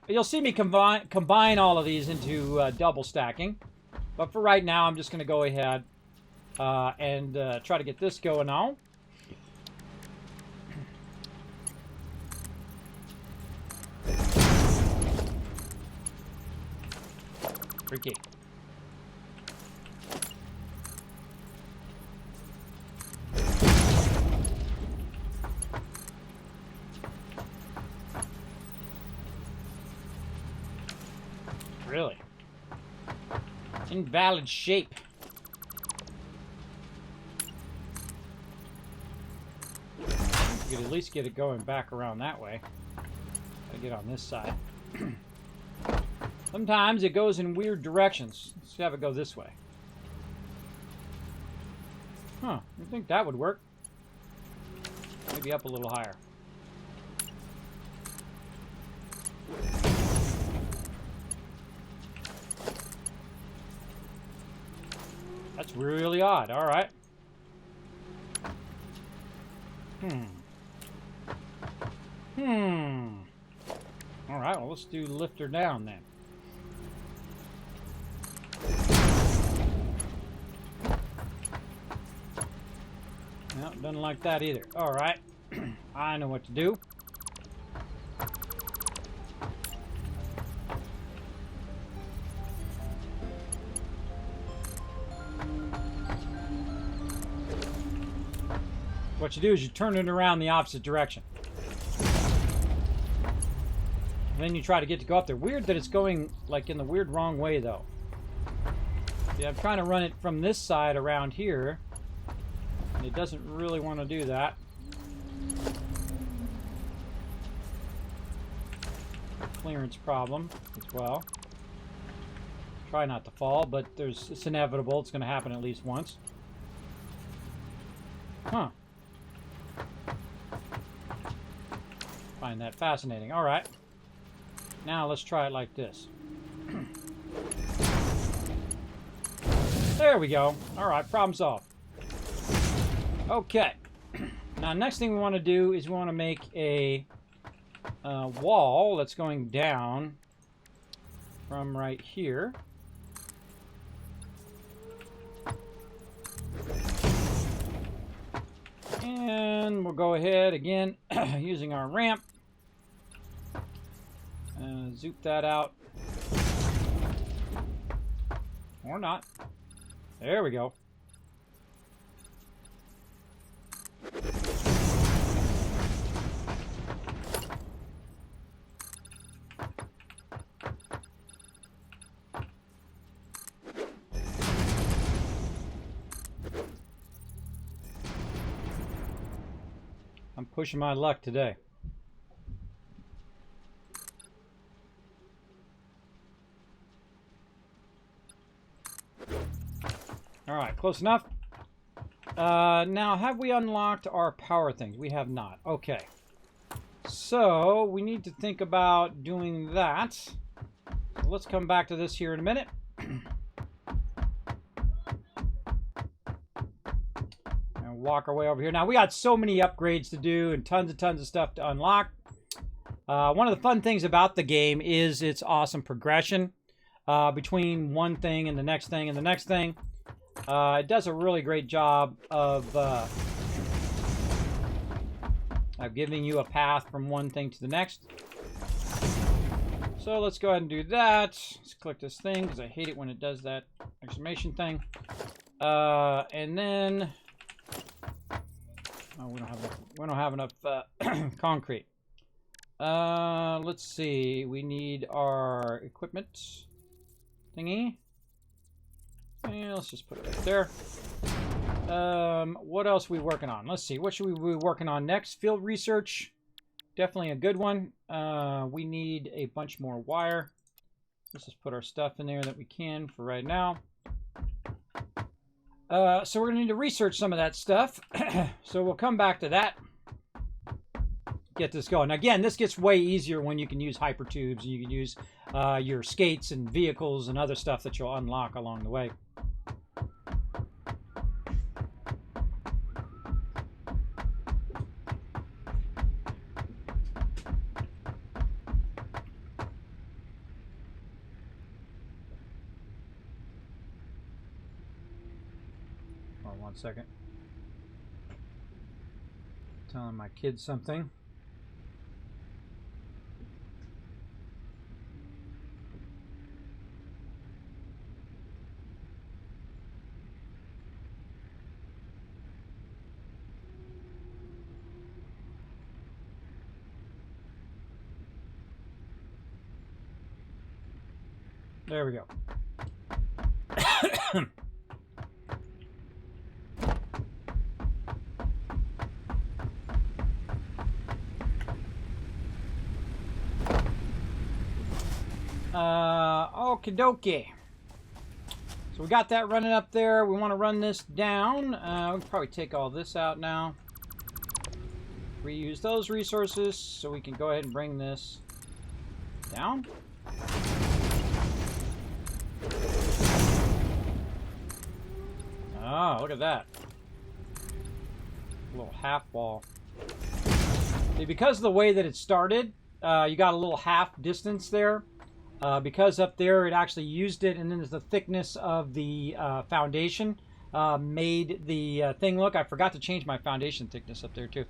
You'll see me combine all of these into double stacking. But for right now, I'm just going to go ahead and try to get this going on. Freaky. Really? Invalid shape. You could at least get it going back around that way. Gotta get on this side. Sometimes it goes in weird directions. Let's have it go this way. Huh, I think that would work. Maybe up a little higher. That's really odd. All right. All right, well, let's do lift her down then. No, doesn't like that either. All right. I know what to do. What you do is you turn it around the opposite direction. And then you try to get to go up there. Weird that it's going like in the weird wrong way though. Yeah, I'm trying to run it from this side around here. And it doesn't really want to do that. Clearance problem as well. Try not to fall, but it's inevitable. It's going to happen at least once. Huh. Find that fascinating. All right. Now let's try it like this. There we go. All right, problem solved. Okay. Now, next thing we want to do is we want to make a wall that's going down from right here. And we'll go ahead again using our ramp. Zoop that out. Or not. There we go. I'm pushing my luck today. All right, close enough. Now, have we unlocked our power things? We have not. Okay. So, we need to think about doing that. So let's come back to this here in a minute. And walk our way over here. Now, we got so many upgrades to do and tons of stuff to unlock. One of the fun things about the game is its awesome progression between one thing and the next thing and the next thing. It does a really great job of giving you a path from one thing to the next. So let's go ahead and do that. Let's click this thing because I hate it when it does that exclamation thing. And then we don't have enough concrete. Let's see. We need our equipment thingy. Yeah, let's just put it right there. What else are we working on? Let's see. What should we be working on next? Field research. Definitely a good one. We need a bunch more wire. Let's just put our stuff in there that we can for right now. So we're going to need to research some of that stuff. So we'll come back to that. Get this going. Again, this gets way easier when you can use hypertubes. You can use your skates and vehicles and other stuff that you'll unlock along the way. Hold on 1 second. Telling my kids something. There we go. Okie dokie. So we got that running up there. We want to run this down. We can probably take all this out now. Reuse those resources so we can go ahead and bring this down. Oh, look at that. A little half wall. See, because of the way that it started, you got a little half distance there. Because up there it actually used it, and then the thickness of the foundation made the thing look. I forgot to change my foundation thickness up there too.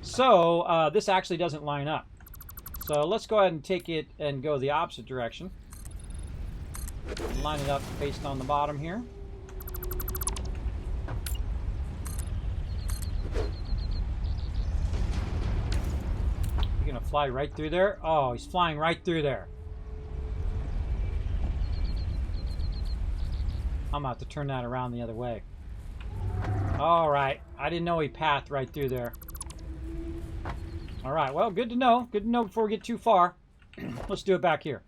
So this actually doesn't line up. So let's go ahead and take it and go the opposite direction. Line it up based on the bottom here. You're gonna fly right through there? Oh, he's flying right through there. I'm about to turn that around the other way. All right, I didn't know he pathed right through there. All right, well, good to know. Good to know before we get too far. Let's do it back here.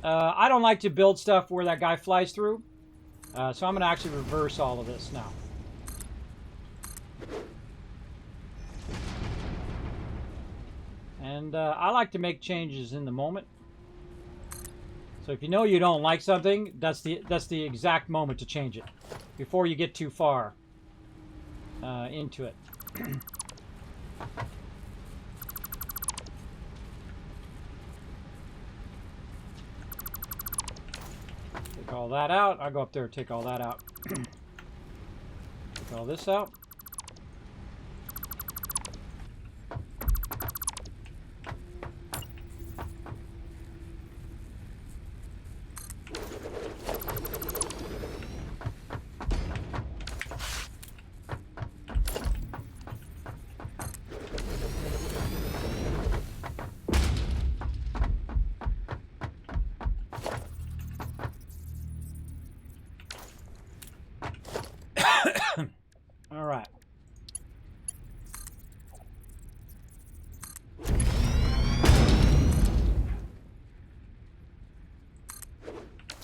I don't like to build stuff where that guy flies through. So I'm going to actually reverse all of this now. And I like to make changes in the moment. So if you know you don't like something, that's the exact moment to change it. Before you get too far into it. Take all that out. I'll go up there and take all that out. Take all this out.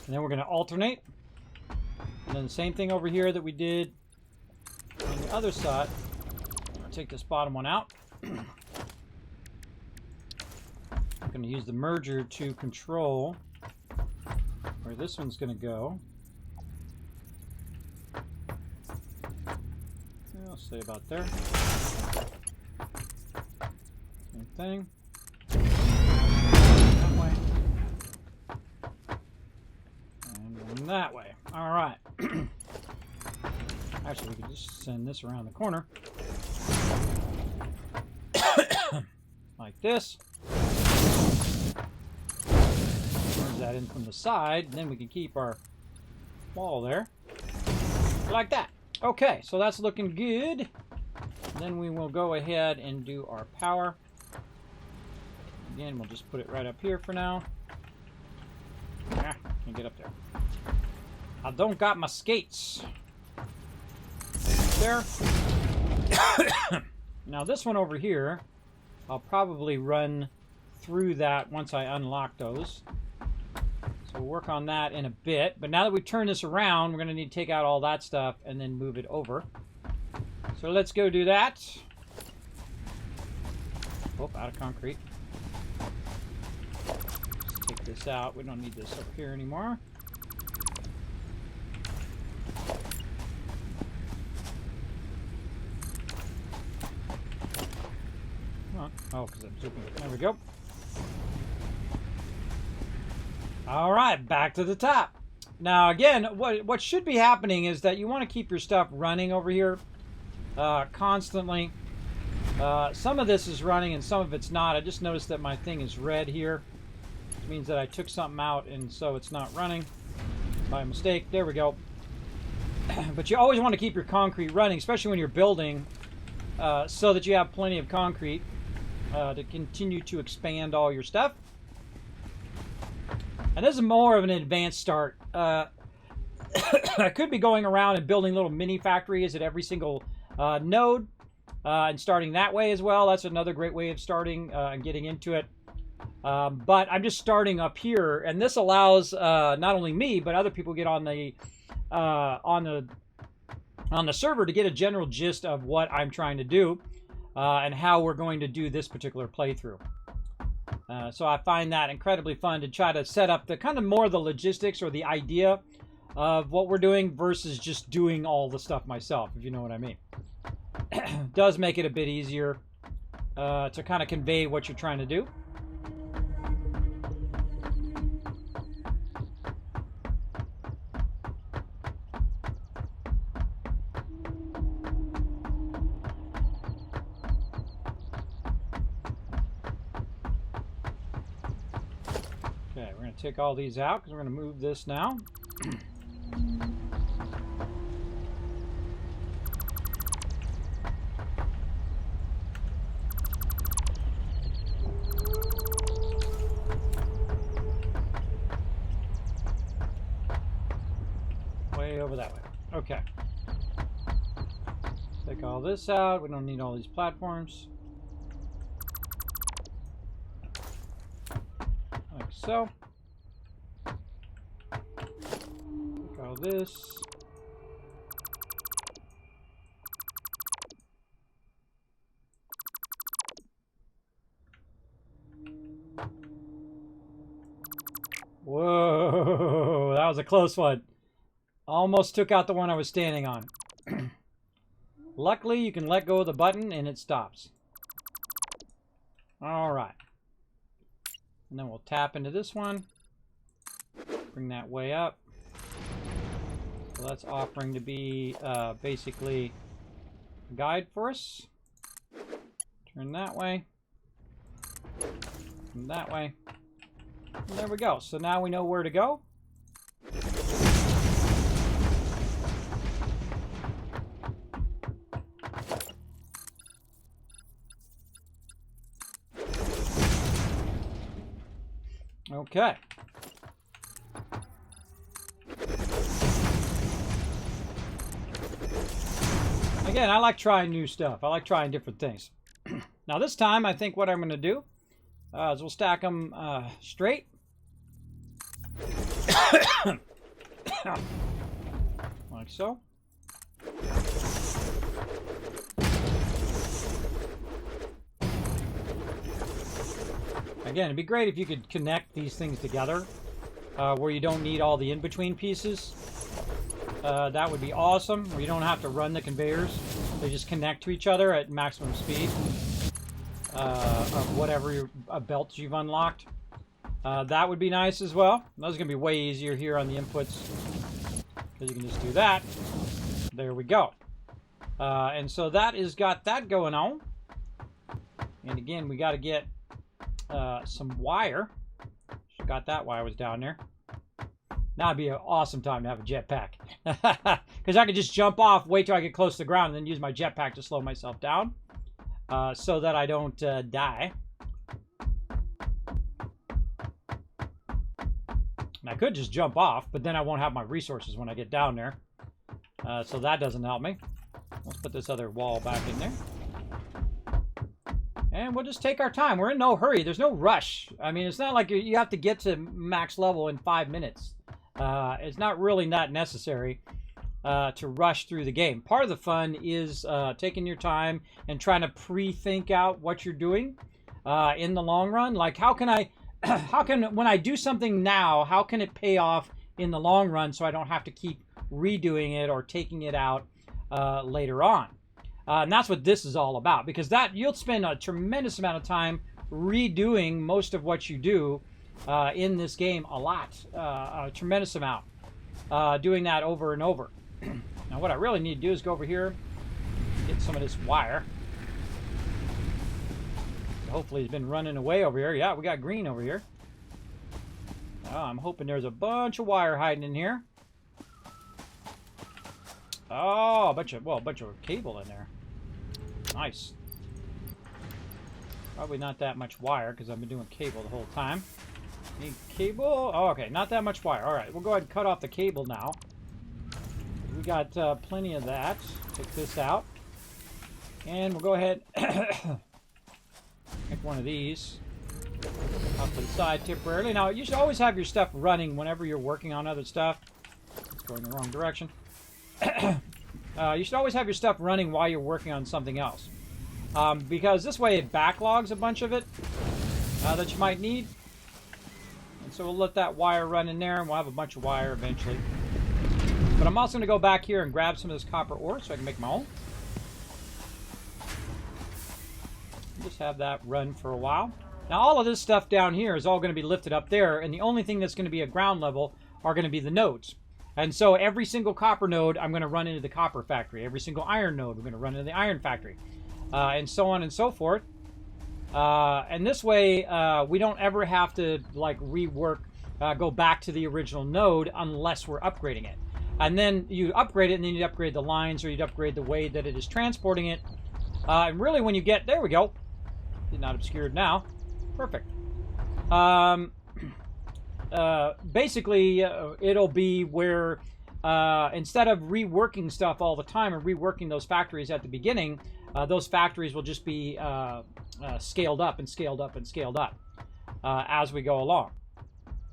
And then we're going to alternate. And then the same thing over here that we did on the other side. I'll take this bottom one out. I'm going to use the merger to control where this one's going to go. I'll say about there. Same thing. That way. And then that way. All right. Actually, we could just send this around the corner. Like this. Turns that in from the side. And then we can keep our wall there. Like that. Okay, so that's looking good. Then we will go ahead and do our power. Again, we'll just put it right up here for now. Ah, can't get up there. I don't got my skates. There. Now this one over here, I'll probably run through that once I unlock those. So we'll work on that in a bit. But now that we've turned this around, we're going to need to take out all that stuff and then move it over. So let's go do that. Oh, out of concrete. Let's take this out. We don't need this up here anymore. Oh, because I'm zooming. There we go. All right, back to the top. Now, again, what should be happening is that you want to keep your stuff running over here constantly. Some of this is running and some of it's not. I just noticed that my thing is red here. Which means that I took something out and so it's not running by mistake. There we go. But you always want to keep your concrete running, especially when you're building, so that you have plenty of concrete to continue to expand all your stuff. And this is more of an advanced start. I could be going around and building little mini factories at every single node and starting that way as well. That's another great way of starting and getting into it. But I'm just starting up here, and this allows not only me but other people get on the server to get a general gist of what I'm trying to do and how we're going to do this particular playthrough. So I find that incredibly fun to try to set up the kind of more the logistics or the idea of what we're doing versus just doing all the stuff myself, if you know what I mean. Does make it a bit easier to kind of convey what you're trying to do. Take all these out because we're going to move this now. Way over that way. Okay. Take all this out. We don't need all these platforms. Like so. This. Whoa, that was a close one. Almost took out the one I was standing on. Luckily, you can let go of the button and it stops. All right. And then we'll tap into this one. Bring that way up. So that's offering to be basically a guide for us. Turn that way. And that way. And there we go. So now we know where to go. Okay. Again, I like trying new stuff. I like trying different things. Now this time, I think what I'm going to do is we'll stack them straight. Like so. Again, it'd be great if you could connect these things together, where you don't need all the in-between pieces. That would be awesome, where you don't have to run the conveyors. They just connect to each other at maximum speed of whatever belts you've unlocked. That would be nice as well. Those are going to be way easier here on the inputs, because you can just do that. There we go. And so that has got that going on. And again, we got to get some wire. Got that while I was down there. Now would be an awesome time to have a jetpack. Because I could just jump off, wait till I get close to the ground, and then use my jetpack to slow myself down. So that I don't die. And I could just jump off, but then I won't have my resources when I get down there. So that doesn't help me. Let's put this other wall back in there. And we'll just take our time. We're in no hurry. There's no rush. I mean, it's not like you have to get to max level in 5 minutes. It's not really that necessary to rush through the game. Part of the fun is taking your time and trying to pre-think out what you're doing in the long run. Like, how can when I do something now, how can it pay off in the long run so I don't have to keep redoing it or taking it out later on? And that's what this is all about, because you'll spend a tremendous amount of time redoing most of what you do in this game, a tremendous amount, doing that over and over. Now what I really need to do is go over here, get some of this wire. Hopefully it's been running away over here. Yeah, we got green over here. Oh, I'm hoping there's a bunch of wire hiding in here. Oh, a bunch of cable in there. Nice. Probably not that much wire, because I've been doing cable the whole time. Need cable? Oh, okay, not that much wire. All right, we'll go ahead and cut off the cable now. We got plenty of that. Take this out. And we'll go ahead make one of these off to the side temporarily. Now, you should always have your stuff running whenever you're working on other stuff. It's going the wrong direction. You should always have your stuff running while you're working on something else. Because this way it backlogs a bunch of it that you might need. And so we'll let that wire run in there, and we'll have a bunch of wire eventually. But I'm also going to go back here and grab some of this copper ore so I can make my own. Just have that run for a while. Now all of this stuff down here is all going to be lifted up there, and the only thing that's going to be at ground level are going to be the nodes. And so every single copper node, I'm going to run into the copper factory. Every single iron node, we're going to run into the iron factory. And so on and so forth. And this way, we don't ever have to like rework, go back to the original node unless we're upgrading it. And then you upgrade it, and then you upgrade the lines, or you'd upgrade the way that it is transporting it. And really when you get, there we go. Not obscured now. Perfect. Basically, it'll be where instead of reworking stuff all the time and reworking those factories at the beginning, those factories will just be scaled up and scaled up and scaled up as we go along.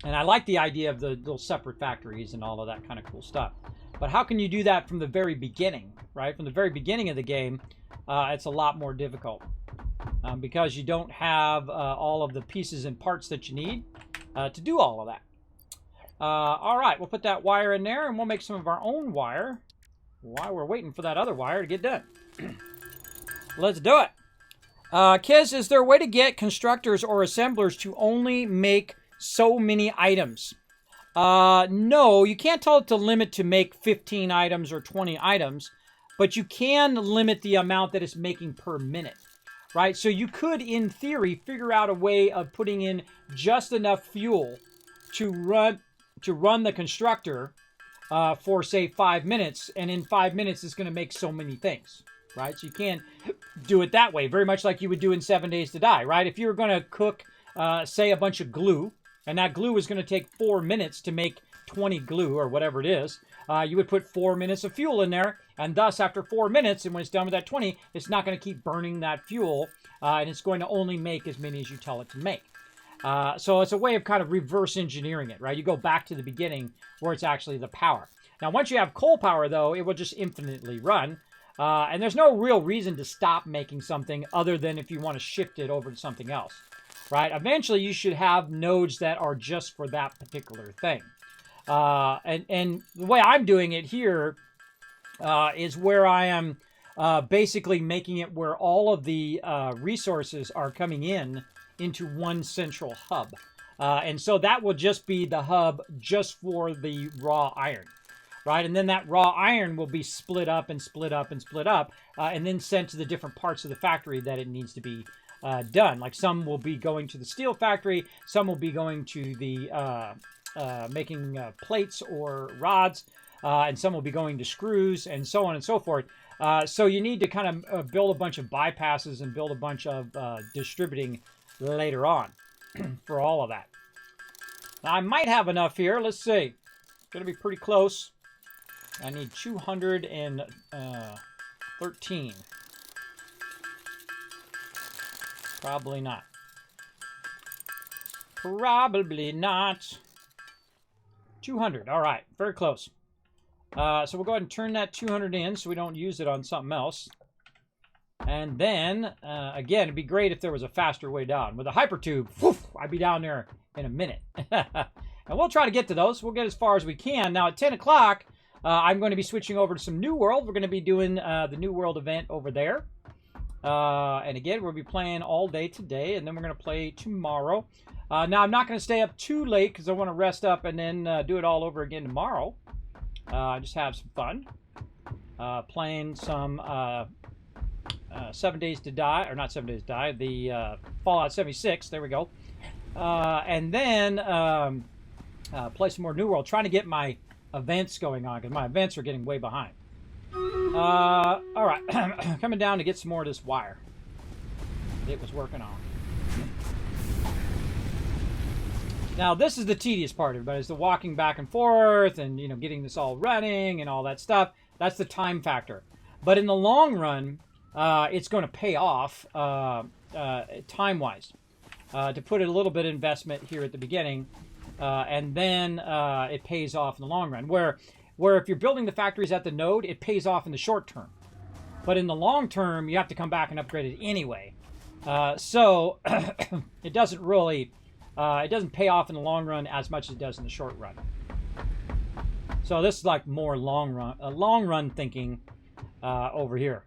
And I like the idea of the little separate factories and all of that kind of cool stuff. But how can you do that from the very beginning, right? From the very beginning of the game, it's a lot more difficult because you don't have all of the pieces and parts that you need to do all of that. All right, we'll put that wire in there, and we'll make some of our own wire while we're waiting for that other wire to get done. Let's do it. Kiz, is there a way to get constructors or assemblers to only make so many items? No, you can't tell it to limit to make 15 items or 20 items, but you can limit the amount that it's making per minute, right? So you could, in theory, figure out a way of putting in just enough fuel to run the constructor for, say, 5 minutes, and in 5 minutes it's going to make so many things, right? So you can't do it that way, very much like you would do in 7 Days to Die, right? If you were going to cook, say, a bunch of glue, and that glue is going to take 4 minutes to make 20 glue, or whatever it is, you would put 4 minutes of fuel in there, and thus after 4 minutes, and when it's done with that 20, it's not going to keep burning that fuel, and it's going to only make as many as you tell it to make. So it's a way of kind of reverse engineering it, right? You go back to the beginning where it's actually the power. Now, once you have coal power, though, it will just infinitely run. And there's no real reason to stop making something other than if you want to shift it over to something else, right? Eventually, you should have nodes that are just for that particular thing. And the way I'm doing it here is where I am basically making it where all of the resources are coming into one central hub. And so that will just be the hub just for the raw iron, right? And then that raw iron will be split up and split up and split up, and then sent to the different parts of the factory that it needs to be done. Like some will be going to the steel factory, some will be going to the making plates or rods, and some will be going to screws, and so on and so forth. So you need to kind of build a bunch of bypasses and build a bunch of distributing later on for all of that. Now, I might have enough here. Let's see. It's going to be pretty close. I need 213. Probably not. Probably not. 200. All right. Very close. So we'll go ahead and turn that 200 in so we don't use it on something else. And then, again, it'd be great if there was a faster way down. With a hypertube, whoof, I'd be down there in a minute. And we'll try to get to those. We'll get as far as we can. Now, at 10 o'clock, I'm going to be switching over to some New World. We're going to be doing the New World event over there. And again, we'll be playing all day today, and then we're going to play tomorrow. Now, I'm not going to stay up too late because I want to rest up and then do it all over again tomorrow. Just have some fun. Playing some 7 Days to Die, or not 7 Days to Die, the Fallout 76, there we go. And then play some more New World, trying to get my events going on, because my events are getting way behind. All right, coming down to get some more of this wire it was working on. Now, this is the tedious part, everybody, is the walking back and forth and, you know, getting this all running and all that stuff. That's the time factor. But in the long run, it's going to pay off time-wise. To put a little bit of investment here at the beginning, and then it pays off in the long run. Where if you're building the factories at the node, it pays off in the short term. But in the long term, you have to come back and upgrade it anyway. So it doesn't really... it doesn't pay off in the long run as much as it does in the short run. So this is like more long run thinking over here.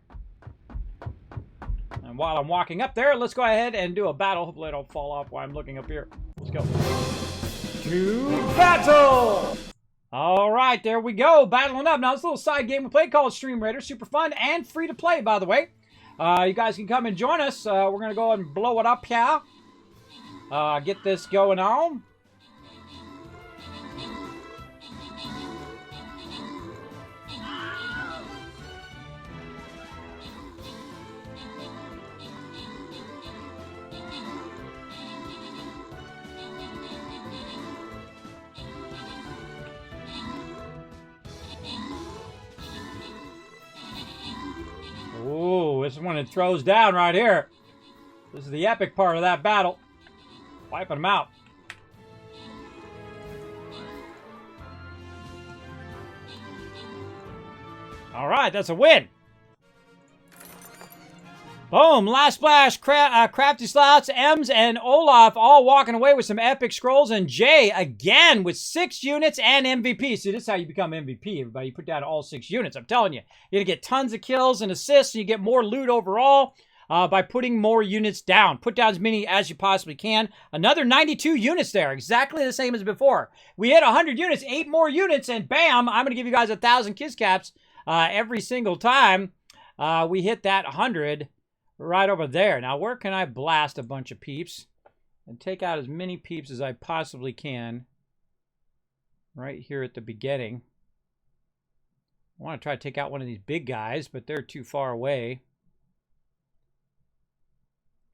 And while I'm walking up there, let's go ahead and do a battle. Hopefully I don't fall off while I'm looking up here. Let's go. To battle! All right, there we go. Battling up. Now, this little side game we played called Stream Raider. Super fun and free to play, by the way. You guys can come and join us. We're going to go ahead and blow it up here. Get this going on. Ooh, this is when it throws down right here. This is the epic part of that battle. Wiping them out. All right, that's a win. Boom, Last Splash, Crafty Slots, Ems, and Olaf all walking away with some epic scrolls, and Jay again with 6 units and MVP. See, this is how you become MVP, everybody. You put down all 6 units. I'm telling you. You're going to get tons of kills and assists, and you get more loot overall by putting more units down. Put down as many as you possibly can. Another 92 units there, exactly the same as before. We hit 100 units, 8 more units, and bam, I'm going to give you guys 1,000 Kiss Caps every single time we hit that 100. Right over there. Now, where can I blast a bunch of peeps and take out as many peeps as I possibly can? Right here at the beginning. I want to try to take out one of these big guys, but they're too far away.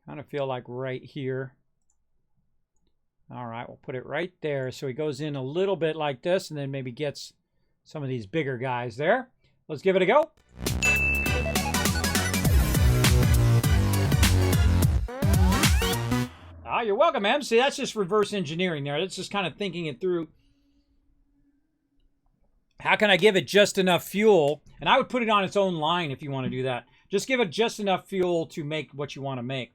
Kind of feel like right here. All right, we'll put it right there. So he goes in a little bit like this and then maybe gets some of these bigger guys there. Let's give it a go. Oh, you're welcome, Em. See, that's just reverse engineering there. That's just kind of thinking it through. How can I give it just enough fuel? And I would put it on its own line if you want to do that. Just give it just enough fuel to make what you want to make.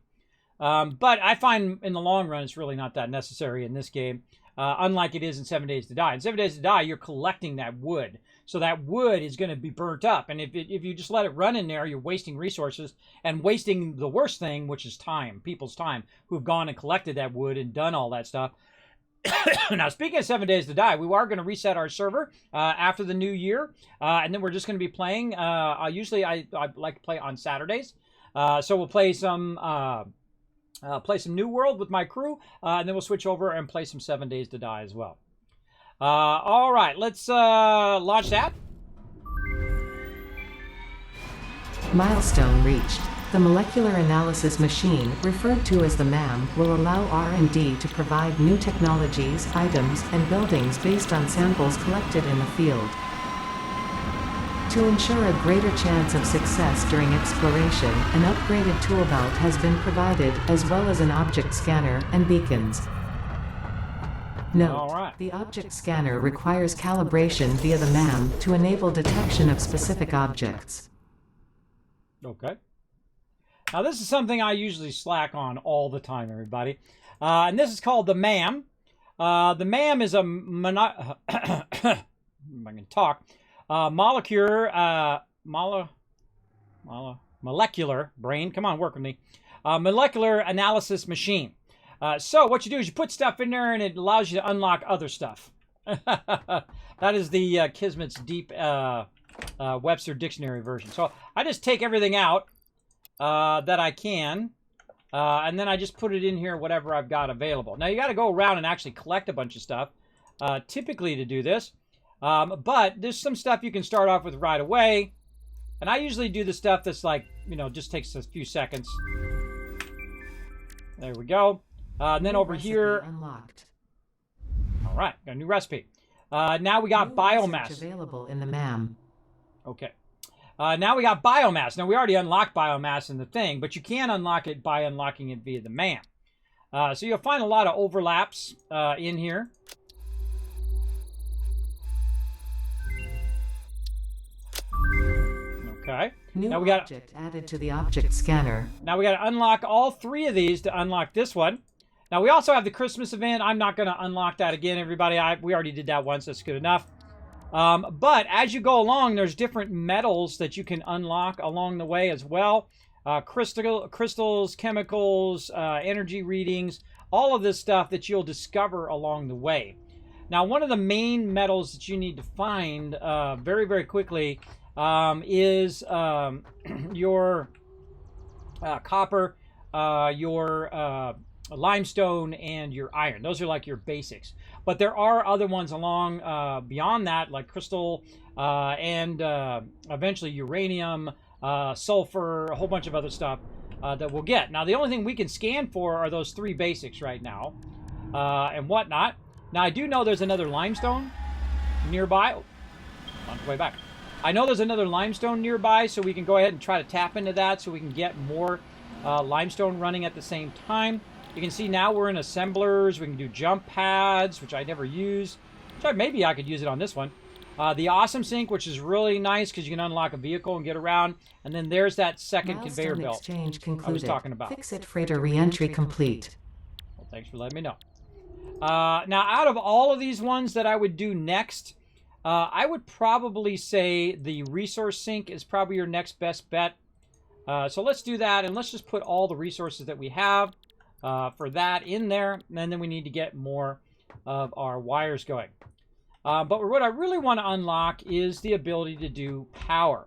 But I find in the long run, it's really not that necessary in this game, unlike it is in 7 Days to Die. In 7 Days to Die, you're collecting that wood. So that wood is going to be burnt up. And if you just let it run in there, you're wasting resources and wasting the worst thing, which is time, people's time, who've gone and collected that wood and done all that stuff. Now, speaking of 7 Days to Die, we are going to reset our server after the new year, and then we're just going to be playing. Usually, I like to play on Saturdays, so we'll play some New World with my crew, and then we'll switch over and play some 7 Days to Die as well. All right, let's launch that. Milestone reached. The molecular analysis machine, referred to as the MAM, will allow R&D to provide new technologies, items, and buildings based on samples collected in the field. To ensure a greater chance of success during exploration, an upgraded tool belt has been provided, as well as an object scanner and beacons. Note, the object scanner requires calibration via the MAM to enable detection of specific objects. Okay. Now, this is something I usually slack on all the time, everybody. And this is called the MAM. The MAM is a I can talk. Molecular brain. Come on, work with me. Molecular analysis machine. So what you do is you put stuff in there, and it allows you to unlock other stuff. That is the Kismet's Deep Webster Dictionary version. So I just take everything out that I can, and then I just put it in here, whatever I've got available. Now, you got to go around and actually collect a bunch of stuff, typically to do this. But there's some stuff you can start off with right away. And I usually do the stuff that's like, just takes a few seconds. There we go. And then over here. Unlocked. All right, got a new recipe. Now we got biomass. Available in the MAM. Okay. Now we got biomass. Now we already unlocked biomass in the thing, but you can unlock it by unlocking it via the MAM. So you'll find a lot of overlaps in here. Okay. New now we got object added to the object scanner. Now we got to unlock all three of these to unlock this one. Now we also have the Christmas event. I'm not going to unlock that again, everybody. We already did that once. That's good enough. But as you go along, there's different metals that you can unlock along the way as well. Crystals, chemicals, energy readings, all of this stuff that you'll discover along the way. Now, one of the main metals that you need to find very, very quickly is your copper, your limestone, and your iron. Those are like your basics. But there are other ones along beyond that, like crystal and eventually uranium, sulfur, a whole bunch of other stuff that we'll get. Now, the only thing we can scan for are those three basics right now and whatnot. Now, I do know there's another limestone nearby. Oh, on the way back. I know there's another limestone nearby, so we can go ahead and try to tap into that so we can get more limestone running at the same time. You can see now we're in assemblers. We can do jump pads, which I never use. So maybe I could use it on this one. The awesome sink, which is really nice because you can unlock a vehicle and get around. And then there's that second conveyor belt exchange concluded. I was talking about. FICS freighter re-entry complete. Well, thanks for letting me know. Now, out of all of these ones that I would do next, I would probably say the resource sink is probably your next best bet. So let's do that, and let's just put all the resources that we have for that in there, and then we need to get more of our wires going. But what I really want to unlock is the ability to do power,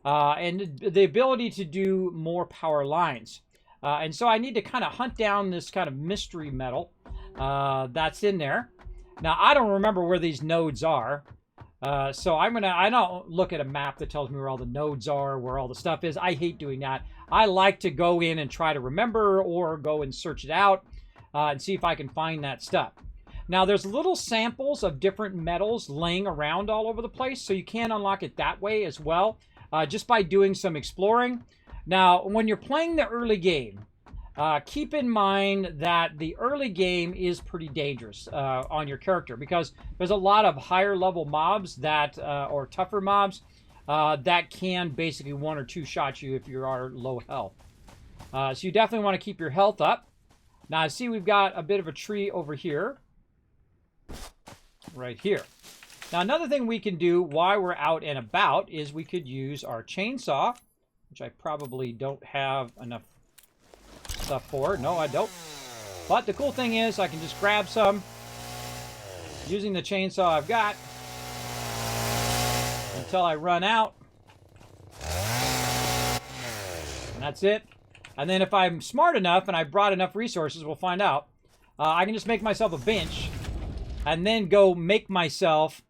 and the ability to do more power lines. And so I need to kind of hunt down this kind of mystery metal that's in there. Now, I don't remember where these nodes are. So I don't look at a map that tells me where all the nodes are, where all the stuff is. I hate doing that. I like to go in and try to remember or go and search it out and see if I can find that stuff. Now, there's little samples of different metals laying around all over the place, so you can unlock it that way as well, just by doing some exploring. Now, when you're playing the early game, keep in mind that the early game is pretty dangerous on your character because there's a lot of higher level mobs that, or tougher mobs, that can basically one or two shot you if you are low health. So you definitely want to keep your health up. Now I see we've got a bit of a tree over here. Right here. Now another thing we can do while we're out and about is we could use our chainsaw, which I probably don't have enough stuff for. No, I don't. But the cool thing is I can just grab some using the chainsaw I've got until I run out. And that's it. And then if I'm smart enough and I brought enough resources, we'll find out, I can just make myself a bench and then go make myself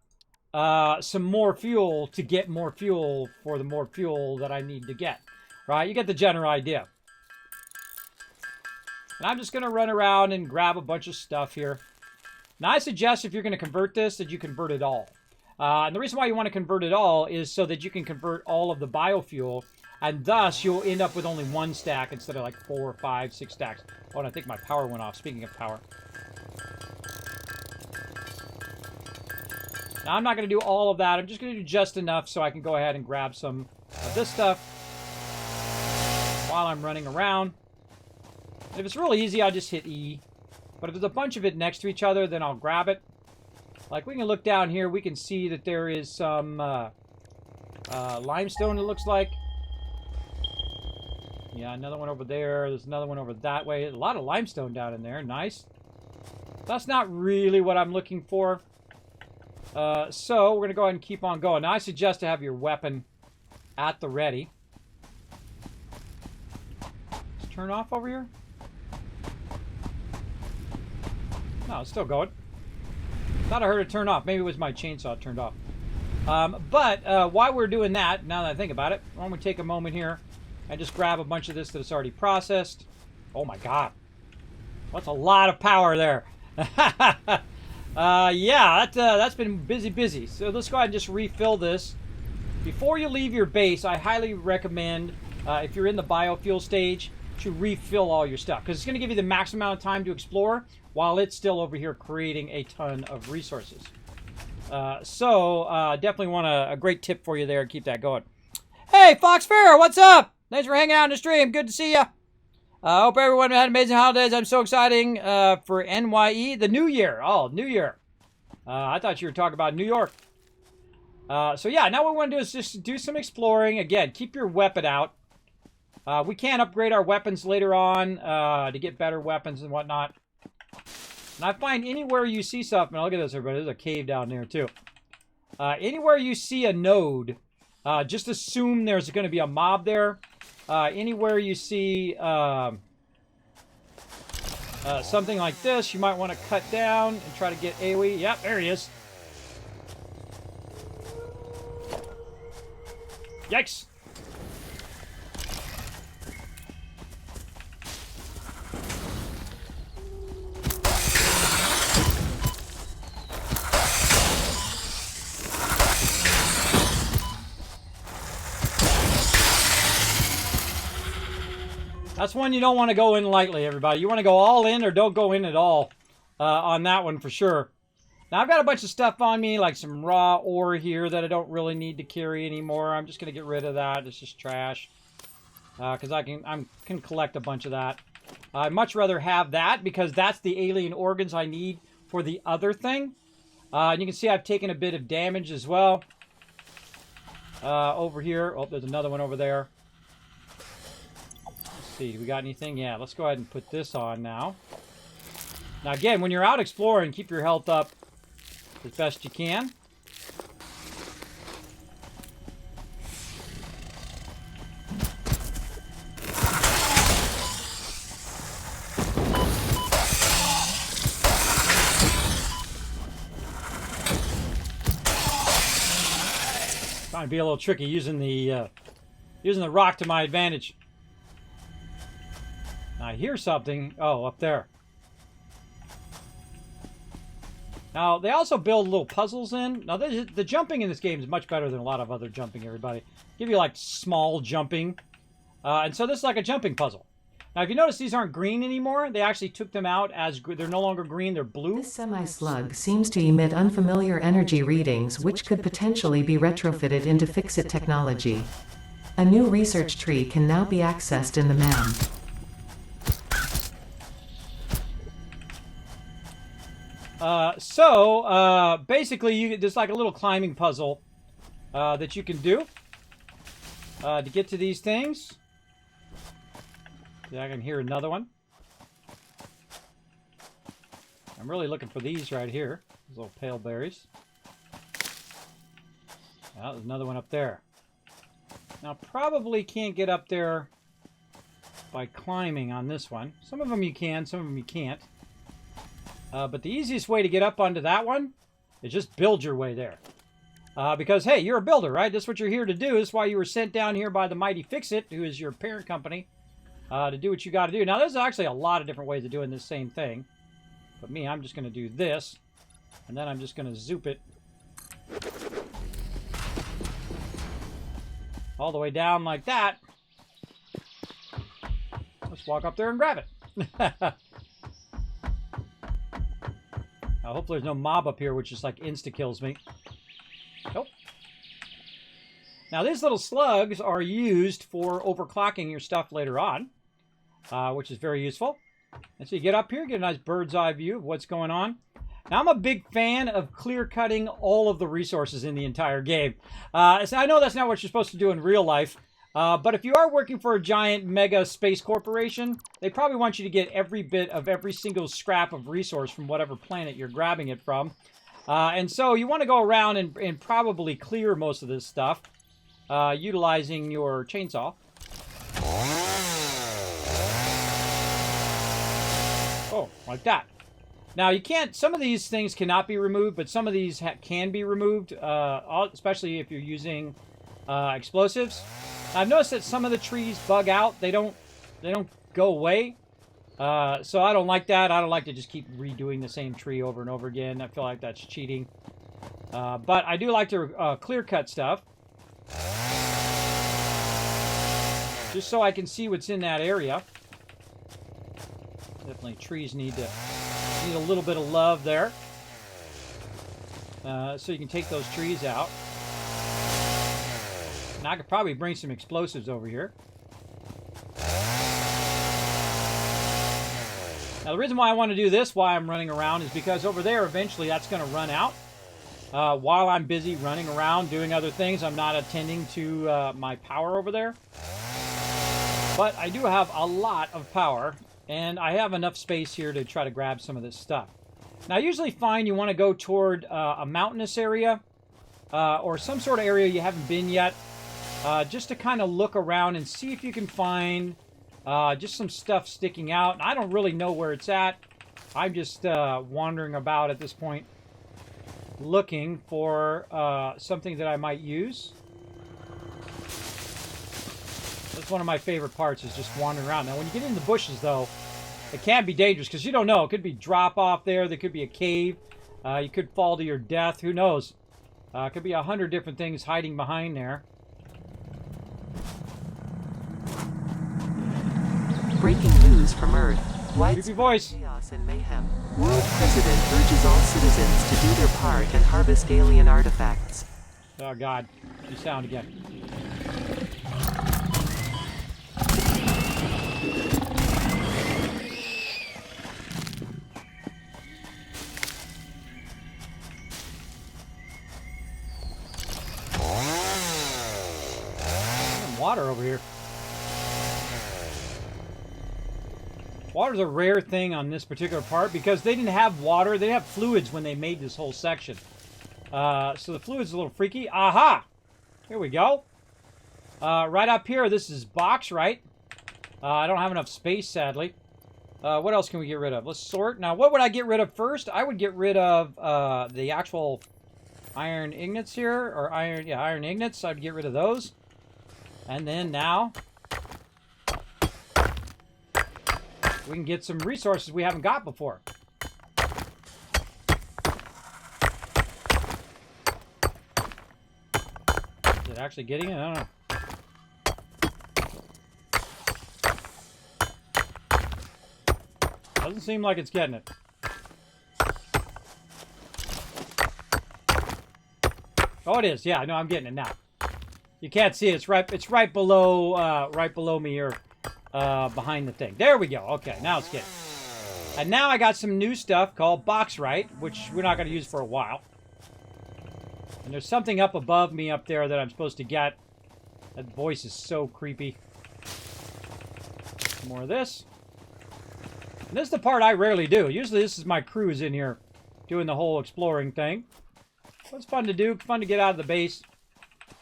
some more fuel to get more fuel for the more fuel that I need to get. Right? You get the general idea. And I'm just going to run around and grab a bunch of stuff here. Now, I suggest if you're going to convert this, that you convert it all. And the reason why you want to convert it all is so that you can convert all of the biofuel, and thus you'll end up with only one stack instead of like 4, 5, 6 stacks. Oh, and I think my power went off. Speaking of power. Now, I'm not going to do all of that. I'm just going to do just enough so I can go ahead and grab some of this stuff while I'm running around. And if it's really easy, I'll just hit E. But if there's a bunch of it next to each other, then I'll grab it. Like, we can look down here. We can see that there is some limestone, it looks like. Yeah, another one over there. There's another one over that way. A lot of limestone down in there. Nice. That's not really what I'm looking for. So, we're going to go ahead and keep on going. Now, I suggest to have your weapon at the ready. Let's turn off over here. No, it's still going. Thought I heard it turn off. Maybe it was my chainsaw turned off. But while we're doing that, now that I think about it, why don't we take a moment here and just grab a bunch of this that's already processed. Oh my god. That's a lot of power there. Yeah, that's been busy. So let's go ahead and just refill this. Before you leave your base, I highly recommend, if you're in the biofuel stage, to refill all your stuff. Because it's going to give you the maximum amount of time to explore while it's still over here creating a ton of resources. Definitely want a great tip for you there. Keep that going. Hey, Fox Fair, what's up? Thanks for hanging out on the stream. Good to see you. I hope everyone had amazing holidays. I'm so exciting for NYE, the New Year. Oh, New Year. I thought you were talking about New York. So yeah, now what we want to do is just do some exploring. Again, keep your weapon out. We can upgrade our weapons later on to get better weapons and whatnot. And I find anywhere you see something, look at this, everybody. There's a cave down there too. Anywhere you see a node, just assume there's going to be a mob there. Anywhere you see something like this, you might want to cut down and try to get AoE. Yep, there he is. Yikes! That's one you don't want to go in lightly, everybody. You want to go all in or don't go in at all on that one for sure. Now, I've got a bunch of stuff on me, like some raw ore here that I don't really need to carry anymore. I'm just going to get rid of that. It's just trash. Because I can collect a bunch of that. I'd much rather have that because that's the alien organs I need for the other thing. And you can see I've taken a bit of damage as well. Over here. Oh, there's another one over there. See, we got anything? Yeah, let's go ahead and put this on now. Now again, when you're out exploring, keep your health up as best you can. Trying to be a little tricky using the rock to my advantage. I hear something. Oh, up there. Now, they also build little puzzles in. Now, the jumping in this game is much better than a lot of other jumping, everybody. Give you, like, small jumping. And so this is like a jumping puzzle. Now, if you notice, these aren't green anymore. They actually took them out as they're no longer green, they're blue. This semi-slug seems to emit unfamiliar energy readings which could potentially be retrofitted into FICS technology. A new research tree can now be accessed in the MAM. Basically, there's like a little climbing puzzle that you can do to get to these things. Yeah, I can hear another one. I'm really looking for these right here. These little pale berries. Oh, there's another one up there. Now, probably can't get up there by climbing on this one. Some of them you can, some of them you can't. But the easiest way to get up onto that one is just build your way there. Because, hey, you're a builder, right? That's what you're here to do. That's why you were sent down here by the mighty FICS, who is your parent company, to do what you got to do. Now, there's actually a lot of different ways of doing this same thing. But me, I'm just going to do this. And then I'm just going to zoop it all the way down like that. Let's walk up there and grab it. Now, hopefully there's no mob up here, which just like insta-kills me. Nope. Now, these little slugs are used for overclocking your stuff later on, which is very useful. And so you get up here, get a nice bird's eye view of what's going on. Now, I'm a big fan of clear-cutting all of the resources in the entire game. So I know that's not what you're supposed to do in real life, but if you are working for a giant mega space corporation, they probably want you to get every bit of every single scrap of resource from whatever planet you're grabbing it from. And so you want to go around and probably clear most of this stuff utilizing your chainsaw. Oh, like that. Now, you can't, some of these things cannot be removed, but some of these can be removed, especially if you're using explosives. I've noticed that some of the trees bug out. They don't go away. So I don't like that. I don't like to just keep redoing the same tree over and over again. I feel like that's cheating. But I do like to clear cut stuff. Just so I can see what's in that area. Definitely trees need a little bit of love there. So you can take those trees out. Now I could probably bring some explosives over here. Now the reason why I want to do this while I'm running around is because over there eventually that's going to run out. While I'm busy running around doing other things, I'm not attending to my power over there. But I do have a lot of power, and I have enough space here to try to grab some of this stuff. Now I usually find you want to go toward a mountainous area or some sort of area you haven't been yet, just to kind of look around and see if you can find just some stuff sticking out. And I don't really know where it's at. I'm just wandering about at this point, looking for something that I might use. That's one of my favorite parts, is just wandering around. Now, when you get in the bushes, though, it can be dangerous because you don't know. It could be drop off there. There could be a cave. You could fall to your death. Who knows? It could be 100 different things hiding behind there. Breaking news from Earth. Creepy voice. Chaos and mayhem. World President urges all citizens to do their part and harvest alien artifacts. Oh, God. You sound again. Water over here. Water's a rare thing on this particular part because they didn't have water. They didn't have fluids when they made this whole section. So the fluid's a little freaky. Aha! Here we go. Right up here, this is box, right? I don't have enough space, sadly. What else can we get rid of? Let's sort. Now, what would I get rid of first? I would get rid of the actual iron ingots here. Or iron ingots. I'd get rid of those. And then now, we can get some resources we haven't got before. Is it actually getting it? I don't know. Doesn't seem like it's getting it. Oh, it is. Yeah, no, I'm getting it now. You can't see it. It's right below me here, behind the thing. There we go. Okay, now it's getting it. And now I got some new stuff called box right, which we're not going to use for a while. And there's something up above me up there that I'm supposed to get. That voice is so creepy. More of this. And this is the part I rarely do. Usually this is my crews in here doing the whole exploring thing. So it's fun to do. Fun to get out of the base.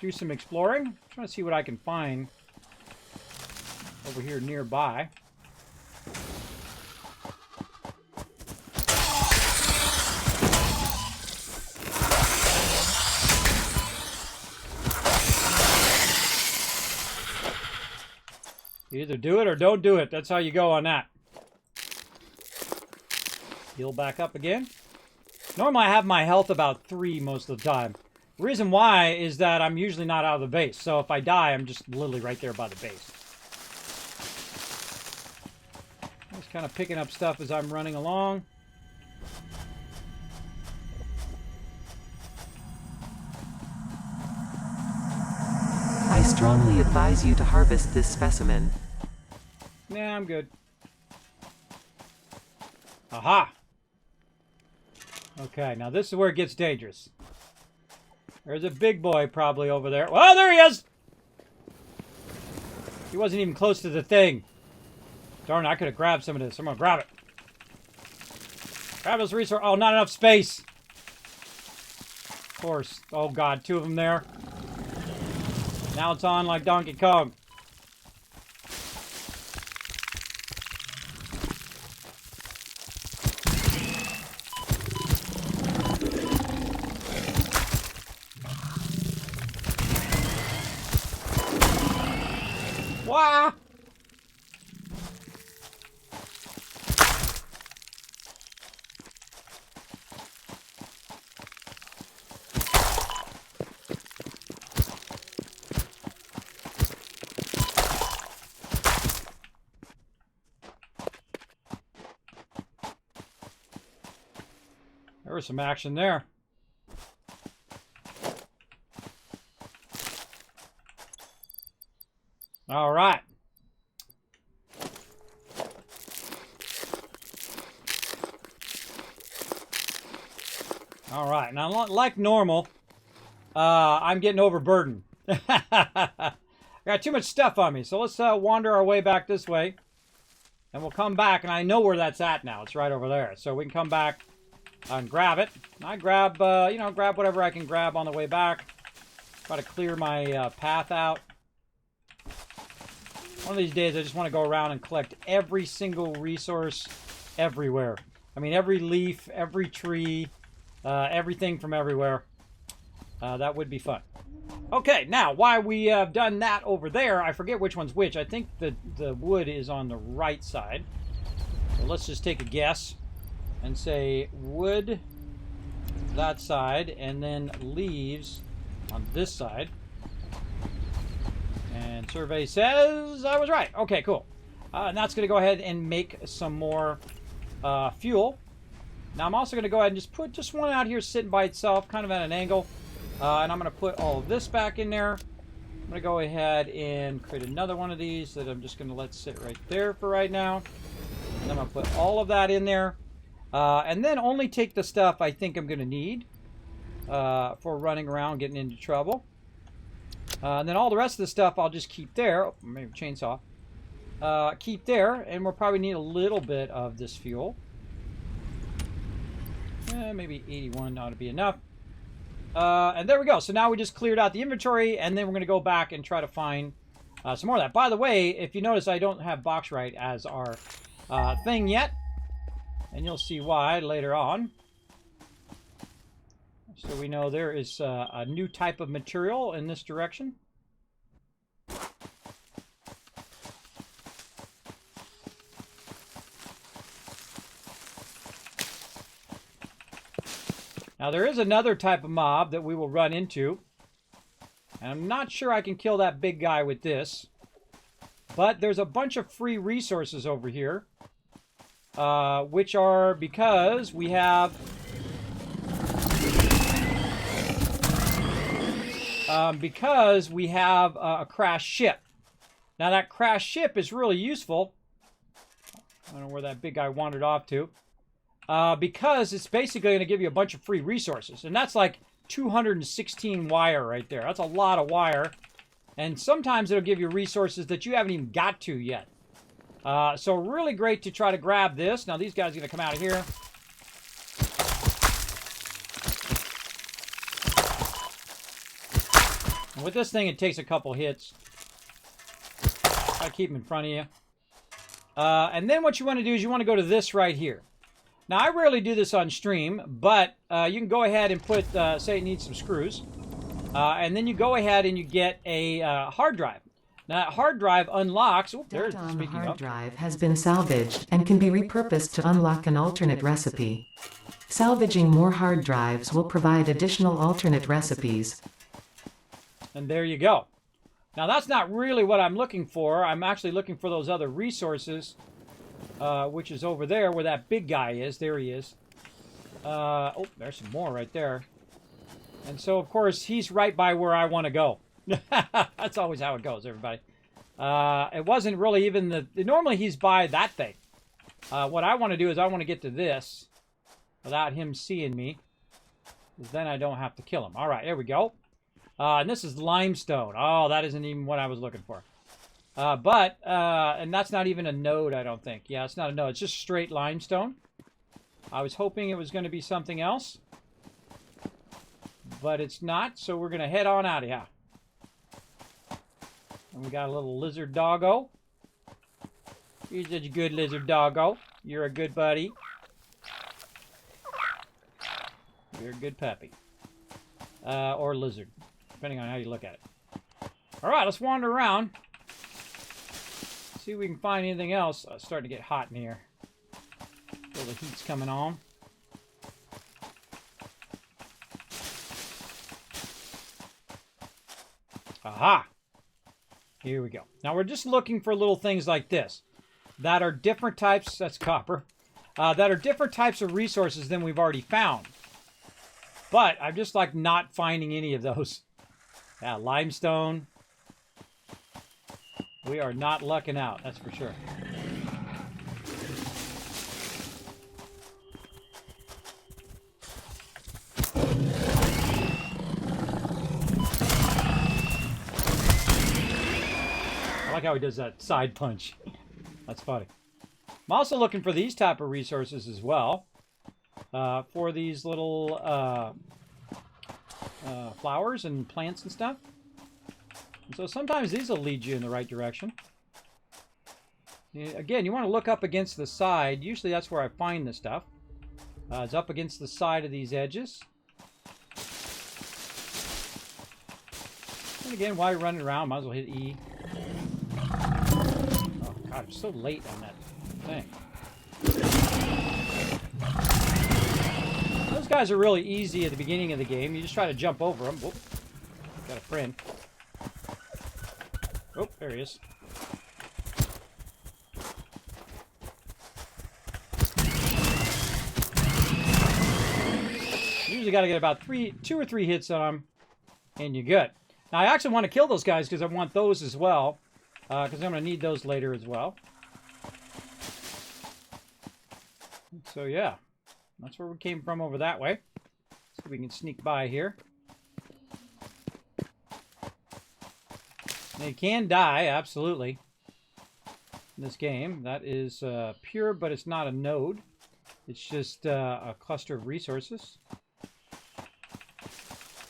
Do some exploring. I'm trying to see what I can find over here nearby. You either do it or don't do it. That's how you go on that. Heal back up again. Normally I have my health about 3 most of the time. The reason why is that I'm usually not out of the base. So if I die, I'm just literally right there by the base. Just kind of picking up stuff as I'm running along. I strongly advise you to harvest this specimen. Nah, I'm good. Aha! Okay, now this is where it gets dangerous. There's a big boy probably over there. Oh, there he is! He wasn't even close to the thing. Darn, I could have grabbed some of this. I'm gonna grab it. Grab this resource. Oh, not enough space. Of course. Oh, God. 2 of them there. Now it's on like Donkey Kong. Wow! There was some action there. All right. All right. Now, like normal, I'm getting overburdened. I got too much stuff on me. So let's wander our way back this way. And we'll come back. And I know where that's at now. It's right over there. So we can come back and grab it. And I grab, grab whatever I can grab on the way back. Try to clear my path out. One of these days, I just want to go around and collect every single resource everywhere. I mean, every leaf, every tree, everything from everywhere. That would be fun. Okay, now, while we have done that over there, I forget which one's which. I think the wood is on the right side. So let's just take a guess and say wood that side, and then leaves on this side. And survey says I was right. Okay, cool. And that's going to go ahead and make some more fuel. Now I'm also going to go ahead and just put just one out here sitting by itself, kind of at an angle. And I'm going to put all of this back in there. I'm going to go ahead and create another one of these that I'm just going to let sit right there for right now. And I'm going to put all of that in there. And then only take the stuff I think I'm going to need for running around getting into trouble. And then all the rest of the stuff I'll just keep there. Oh, maybe chainsaw. Keep there, and we'll probably need a little bit of this fuel. Maybe 81 ought to be enough. And there we go. So now we just cleared out the inventory, and then we're going to go back and try to find some more of that. By the way, if you notice, I don't have box right as our thing yet. And you'll see why later on. So we know there is a new type of material in this direction. Now there is another type of mob that we will run into. And I'm not sure I can kill that big guy with this. But there's a bunch of free resources over here which are because we have a crashed ship. Now that crashed ship is really useful. I don't know where that big guy wandered off to. Because it's basically going to give you a bunch of free resources. And that's like 216 wire right there. That's a lot of wire. And sometimes it'll give you resources that you haven't even got to yet. So really great to try to grab this. Now these guys are going to come out of here. And with this thing, it takes a couple hits. I keep them in front of you. And then what you want to do is you want to go to this right here. Now, I rarely do this on stream, but you can go ahead and put, say it needs some screws. And then you go ahead and you get a hard drive. Now, that hard drive unlocks... Oh, there's, Data on the speaking hard of. drive has been salvaged and can be repurposed to unlock an alternate recipe. Salvaging more hard drives will provide additional alternate recipes. And there you go. Now, that's not really what I'm looking for. I'm actually looking for those other resources, which is over there where that big guy is. There he is. Oh, there's some more right there. And so, of course, he's right by where I want to go. That's always how it goes, everybody. It wasn't really even the... Normally, he's by that thing. What I want to do is I want to get to this without him seeing me. Because then I don't have to kill him. All right, there we go. And this is limestone. Oh, that isn't even what I was looking for. And that's not even a node, I don't think. Yeah, it's not a node. It's just straight limestone. I was hoping it was going to be something else. But it's not, so we're going to head on out of here. And we got a little lizard doggo. You're such a good lizard doggo. You're a good buddy. You're a good puppy. Or lizard, depending on how you look at it. All right, let's wander around. See if we can find anything else. It's starting to get hot in here. Feel the heat's coming on. Aha! Here we go. Now we're just looking for little things like this that are different types, that's copper, that are different types of resources than we've already found. But I'm just like not finding any of those. Yeah, limestone. We are not lucking out, that's for sure. I like how he does that side punch. That's funny. I'm also looking for these type of resources as well. For these little flowers and plants and stuff. And so sometimes these will lead you in the right direction. Again, you want to look up against the side. Usually that's where I find the stuff. It's up against the side of these edges. And again, while you're running around, might as well hit E. Oh god, I'm so late on that thing. Those guys are really easy at the beginning of the game. You just try to jump over them. Whoop. Got a friend. Oh, there he is. Usually got to get about 2 or 3 hits on them, and you're good. Now, I actually want to kill those guys because I want those as well, because I'm going to need those later as well. So, yeah. That's where we came from over that way. See if we can sneak by here. Now, you can die, absolutely, in this game. That is pure, but it's not a node. It's just a cluster of resources.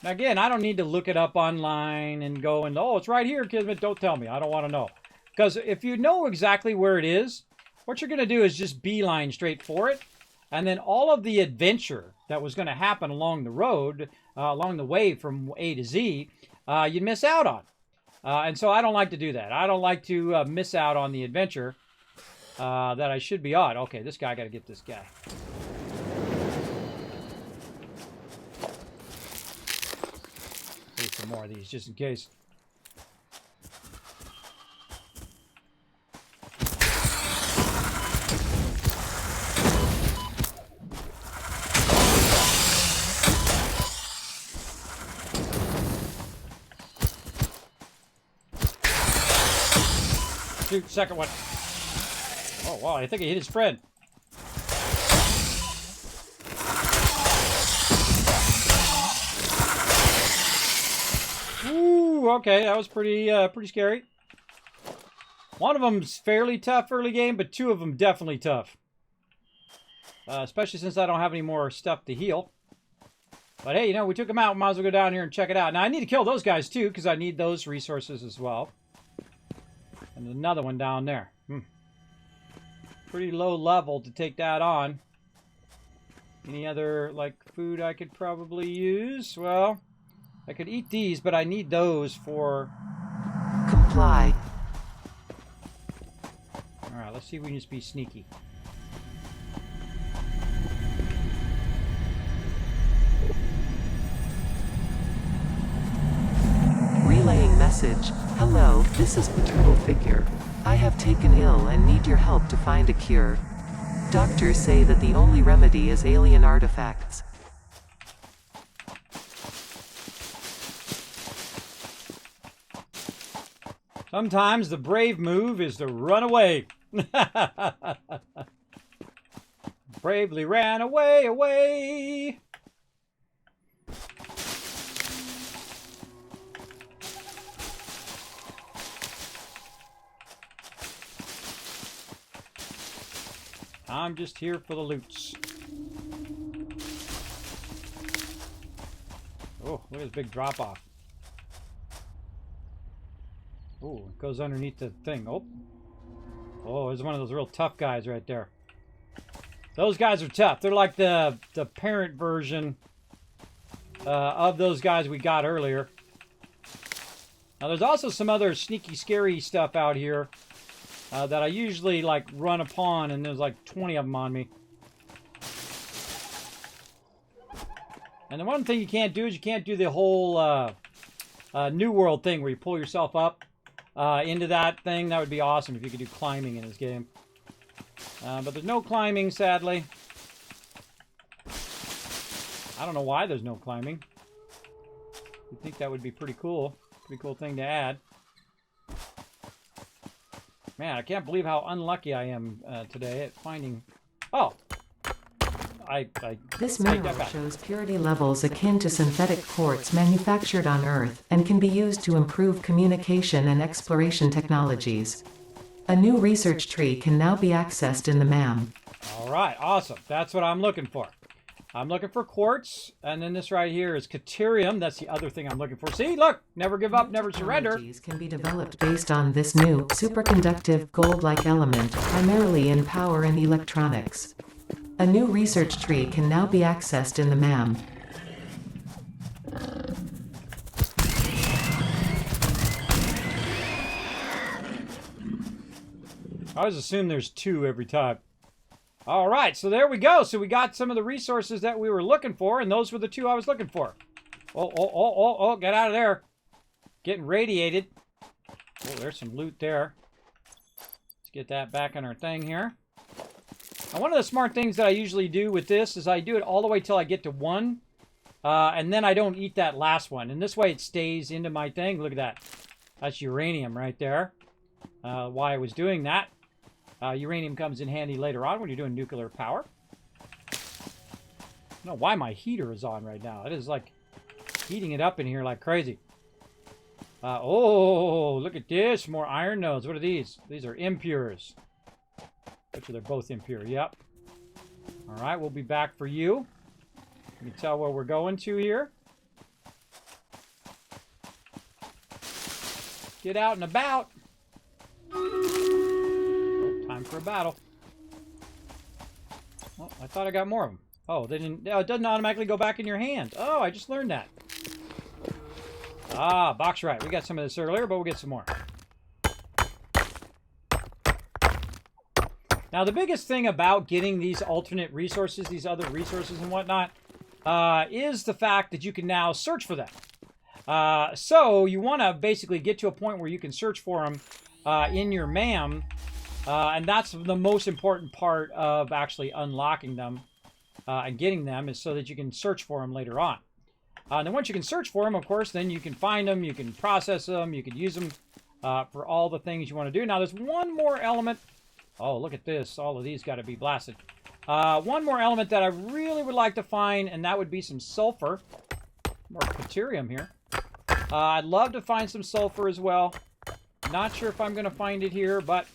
Now, again, I don't need to look it up online and go and, oh, it's right here, Kismet. Don't tell me. I don't want to know. Because if you know exactly where it is, what you're going to do is just beeline straight for it. And then all of the adventure that was going to happen along the road, along the way from A to Z, you miss out on. And so I don't like to do that. I don't like to miss out on the adventure that I should be on. Okay, this guy, I got to get this guy. Save some more of these just in case. shoot, second one. Oh, wow, I think he hit his friend. Ooh, okay, that was pretty scary. One of them's fairly tough early game, but two of them definitely tough. Especially since I don't have any more stuff to heal. But hey, you know, we took them out. Might as well go down here and check it out. Now, I need to kill those guys, too, because I need those resources as well. And another one down there. Pretty low level to take that on. Any other, like, food I could probably use? Well, I could eat these, but I need those for... Comply. Alright, let's see if we can just be sneaky. Relaying message. Hello, this is Paternal Figure. I have taken ill and need your help to find a cure. Doctors say that the only remedy is alien artifacts. Sometimes the brave move is to run away. Bravely ran away, away. I'm just here for the loots. Oh, look at this big drop off. Oh, it goes underneath the thing. Oh. Oh, there's one of those real tough guys right there. Those guys are tough. They're like the parent version of those guys we got earlier. Now, there's also some other sneaky, scary stuff out here that I usually, like, run upon, and there's like 20 of them on me. And the one thing you can't do is you can't do the whole New World thing where you pull yourself up into that thing. That would be awesome if you could do climbing in this game. But there's no climbing, sadly. I don't know why there's no climbing. You'd think that would be pretty cool. Pretty cool thing to add. Man, I can't believe how unlucky I am today at finding... Oh! This mineral shows purity levels akin to synthetic quartz manufactured on Earth, and can be used to improve communication and exploration technologies. A new research tree can now be accessed in the MAM. Alright, awesome. That's what I'm looking for. I'm looking for quartz, and then this right here is Caterium. That's the other thing I'm looking for. See, look! Never give up, never surrender. Technologies can be developed based on this new, superconductive, gold-like element, primarily in power and electronics. A new research tree can now be accessed in the MAM. I always assume there's two every time. Alright, so there we go. So we got some of the resources that we were looking for, and those were the two I was looking for. Oh, get out of there. Getting radiated. Oh, there's some loot there. Let's get that back on our thing here. Now, one of the smart things that I usually do with this is I do it all the way till I get to 1. And then I don't eat that last one. And this way it stays into my thing. Look at that. That's uranium right there. Why I was doing that. Uranium comes in handy later on when you're doing nuclear power. I don't know why my heater is on right now. It is like heating it up in here like crazy. Oh, look at this. More iron nodes. What are these? These are impures. Actually, they're both impure. Yep. All right, we'll be back for you. You can tell where we're going to here. Get out and about. Oh, time for a battle. Well, I thought I got more of them. Oh, they didn't. Oh, it doesn't automatically go back in your hand. Oh, I just learned that. Ah, box right. We got some of this earlier, but we'll get some more. Now, the biggest thing about getting these alternate resources, these other resources and whatnot, is the fact that you can now search for them. So you want to basically get to a point where you can search for them in your MAM, and that's the most important part of actually unlocking them and getting them, is so that you can search for them later on. And then once you can search for them, of course, then you can find them, you can process them, you can use them for all the things you want to do. Now, there's one more element. Oh, look at this. All of these got to be blasted. One more element that I really would like to find, and that would be some sulfur. More deuterium here. I'd love to find some sulfur as well. Not sure if I'm going to find it here, but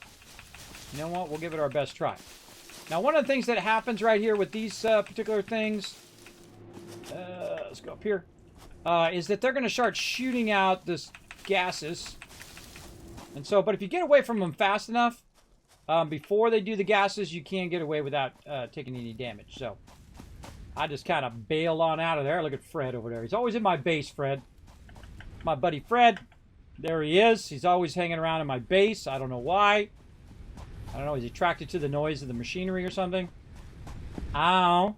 you know what? We'll give it our best try. Now, one of the things that happens right here with these particular things, let's go up here, is that they're going to start shooting out this gases. And so, but if you get away from them fast enough, before they do the gases, you can get away without taking any damage. So, I just kind of bail on out of there. Look at Fred over there. He's always in my base, Fred. My buddy Fred. There he is. He's always hanging around in my base. I don't know why. I don't know. He's attracted to the noise of the machinery or something. I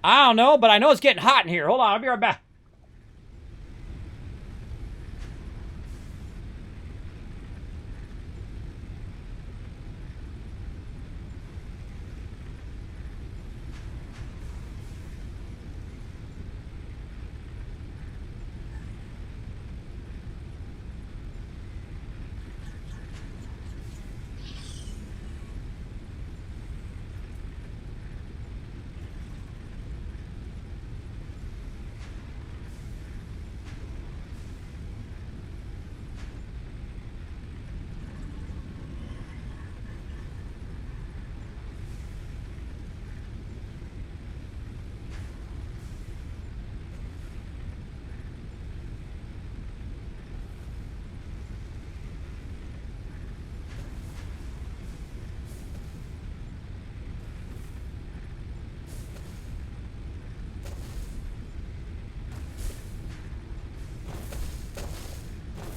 don't know, but I know it's getting hot in here. Hold on. I'll be right back.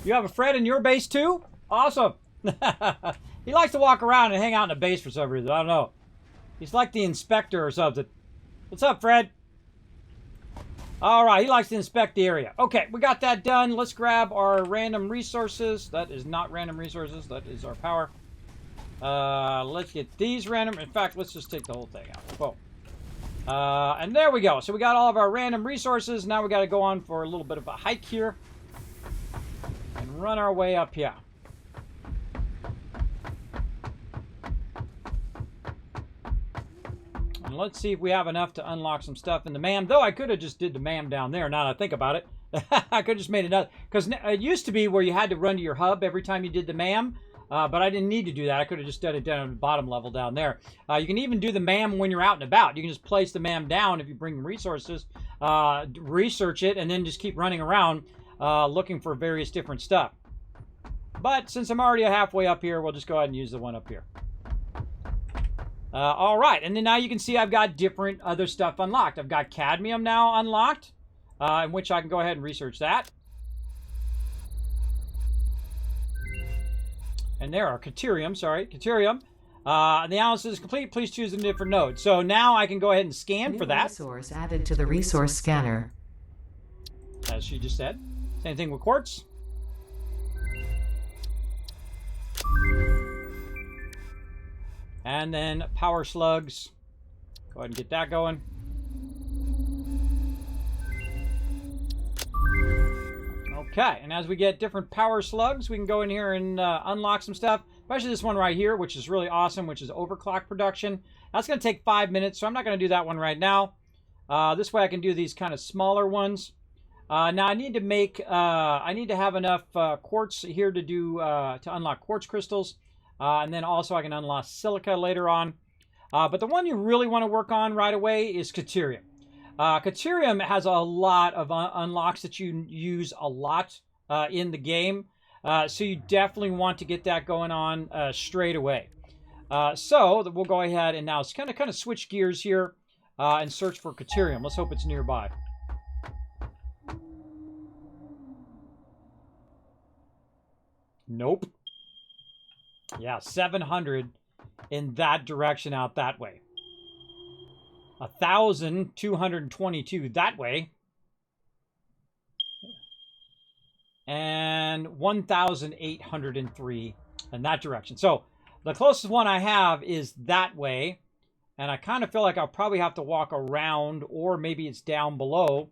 You have a Fred in your base too? Awesome. He likes to walk around and hang out in the base for some reason. I don't know. He's like the inspector or something. What's up, Fred? All right, he likes to inspect the area. Okay, we got that done. Let's grab our random resources. That is not random resources. That is our power. Let's get these random. In fact, let's just take the whole thing out. Boom. And there we go. So we got all of our random resources. Now we got to go on for a little bit of a hike here. And run our way up here. And let's see if we have enough to unlock some stuff in the MAM. Though I could have just did the MAM down there, now that I think about it. I could have just made another. Because it used to be where you had to run to your hub every time you did the MAM. But I didn't need to do that. I could have just done it down at the bottom level down there. You can even do the MAM when you're out and about. You can just place the MAM down if you bring resources, research it, and then just keep running around looking for various different stuff. But since I'm already halfway up here, we'll just go ahead and use the one up here. All right, and then now you can see I've got different other stuff unlocked. I've got cadmium now unlocked, in which I can go ahead and research that. And there are deuterium, sorry, deuterium. The analysis is complete. Please choose a different node. So now I can go ahead and scan for that. Resource added to the resource scanner. As she just said. Same thing with quartz. And then power slugs. Go ahead and get that going. Okay, and as we get different power slugs, we can go in here and unlock some stuff. Especially this one right here, which is really awesome, which is overclock production. That's going to take 5 minutes, so I'm not going to do that one right now. This way I can do these kind of smaller ones. Now I need to make, I need to have enough quartz here to do, to unlock quartz crystals. And then also I can unlock silica later on. But the one you really want to work on right away is deuterium. Deuterium has a lot of unlocks that you use a lot in the game. So you definitely want to get that going on straight away. So we'll go ahead and now kind of switch gears here and search for deuterium. Let's hope it's nearby. Nope. Yeah, 700 in that direction out that way. 1,222 that way. And 1,803 in that direction. So the closest one I have is that way. And I kind of feel like I'll probably have to walk around, or maybe it's down below.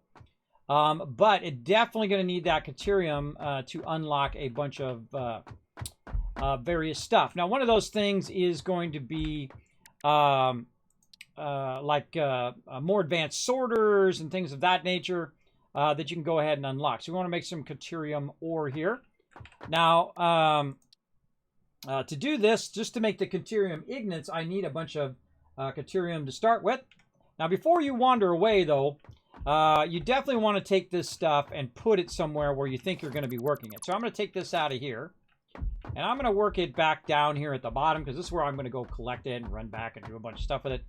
But it's definitely going to need that deuterium to unlock a bunch of various stuff. Now, one of those things is going to be more advanced sorters and things of that nature that you can go ahead and unlock. So we want to make some Caterium ore here. Now, to do this, just to make the Caterium ignates, I need a bunch of Caterium to start with. Now, before you wander away, though, you definitely want to take this stuff and put it somewhere where you think you're going to be working it. So I'm going to take this out of here, and I'm going to work it back down here at the bottom, because this is where I'm going to go collect it and run back and do a bunch of stuff with it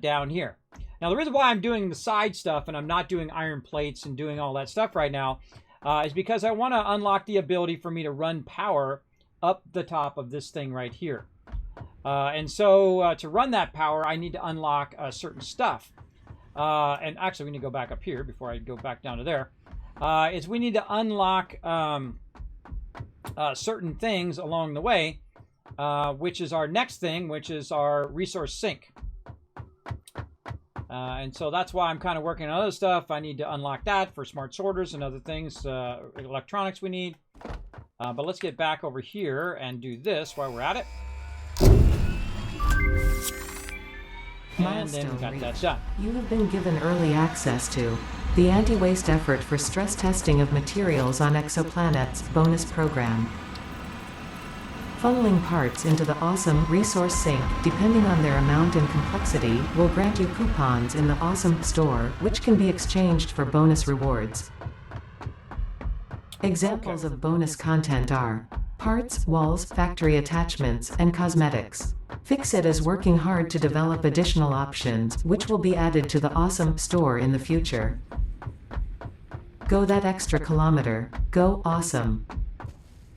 down here. Now, the reason why I'm doing the side stuff and I'm not doing iron plates and doing all that stuff right now is because I want to unlock the ability for me to run power up the top of this thing right here. And so to run that power, I need to unlock certain stuff. And actually, we need to go back up here before I go back down to there. Is we need to unlock certain things along the way, which is our next thing, which is our resource sink. And so that's why I'm kind of working on other stuff. I need to unlock that for smart sorters and other things, electronics we need. But let's get back over here and do this while we're at it. And then we got that done. You have been given early access to the Anti-Waste Effort for Stress Testing of Materials on Exoplanets bonus program. Funneling parts into the awesome resource sink, depending on their amount and complexity, will grant you coupons in the awesome store, which can be exchanged for bonus rewards. Examples of bonus content are parts, walls, factory attachments, and cosmetics. FICS is working hard to develop additional options, which will be added to the awesome store in the future. Go that extra kilometer. Go awesome.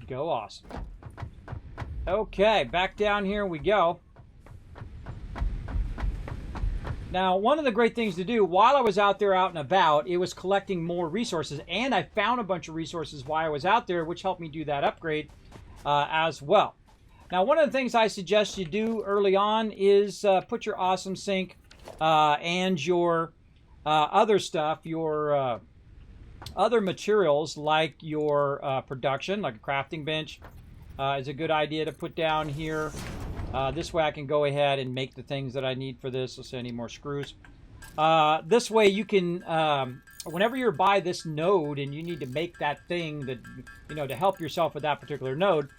Go awesome. Okay, back down here we go. Now, one of the great things to do while I was out there out and about, it was collecting more resources, and I found a bunch of resources while I was out there, which helped me do that upgrade as well. Now, one of the things I suggest you do early on is put your awesome sink and your other stuff, your other materials like your production, like a crafting bench, is a good idea to put down here. This way I can go ahead and make the things that I need for this. Let's say I need more screws. This way you can, whenever you're by this node and you need to make that thing that, to help yourself with that particular node,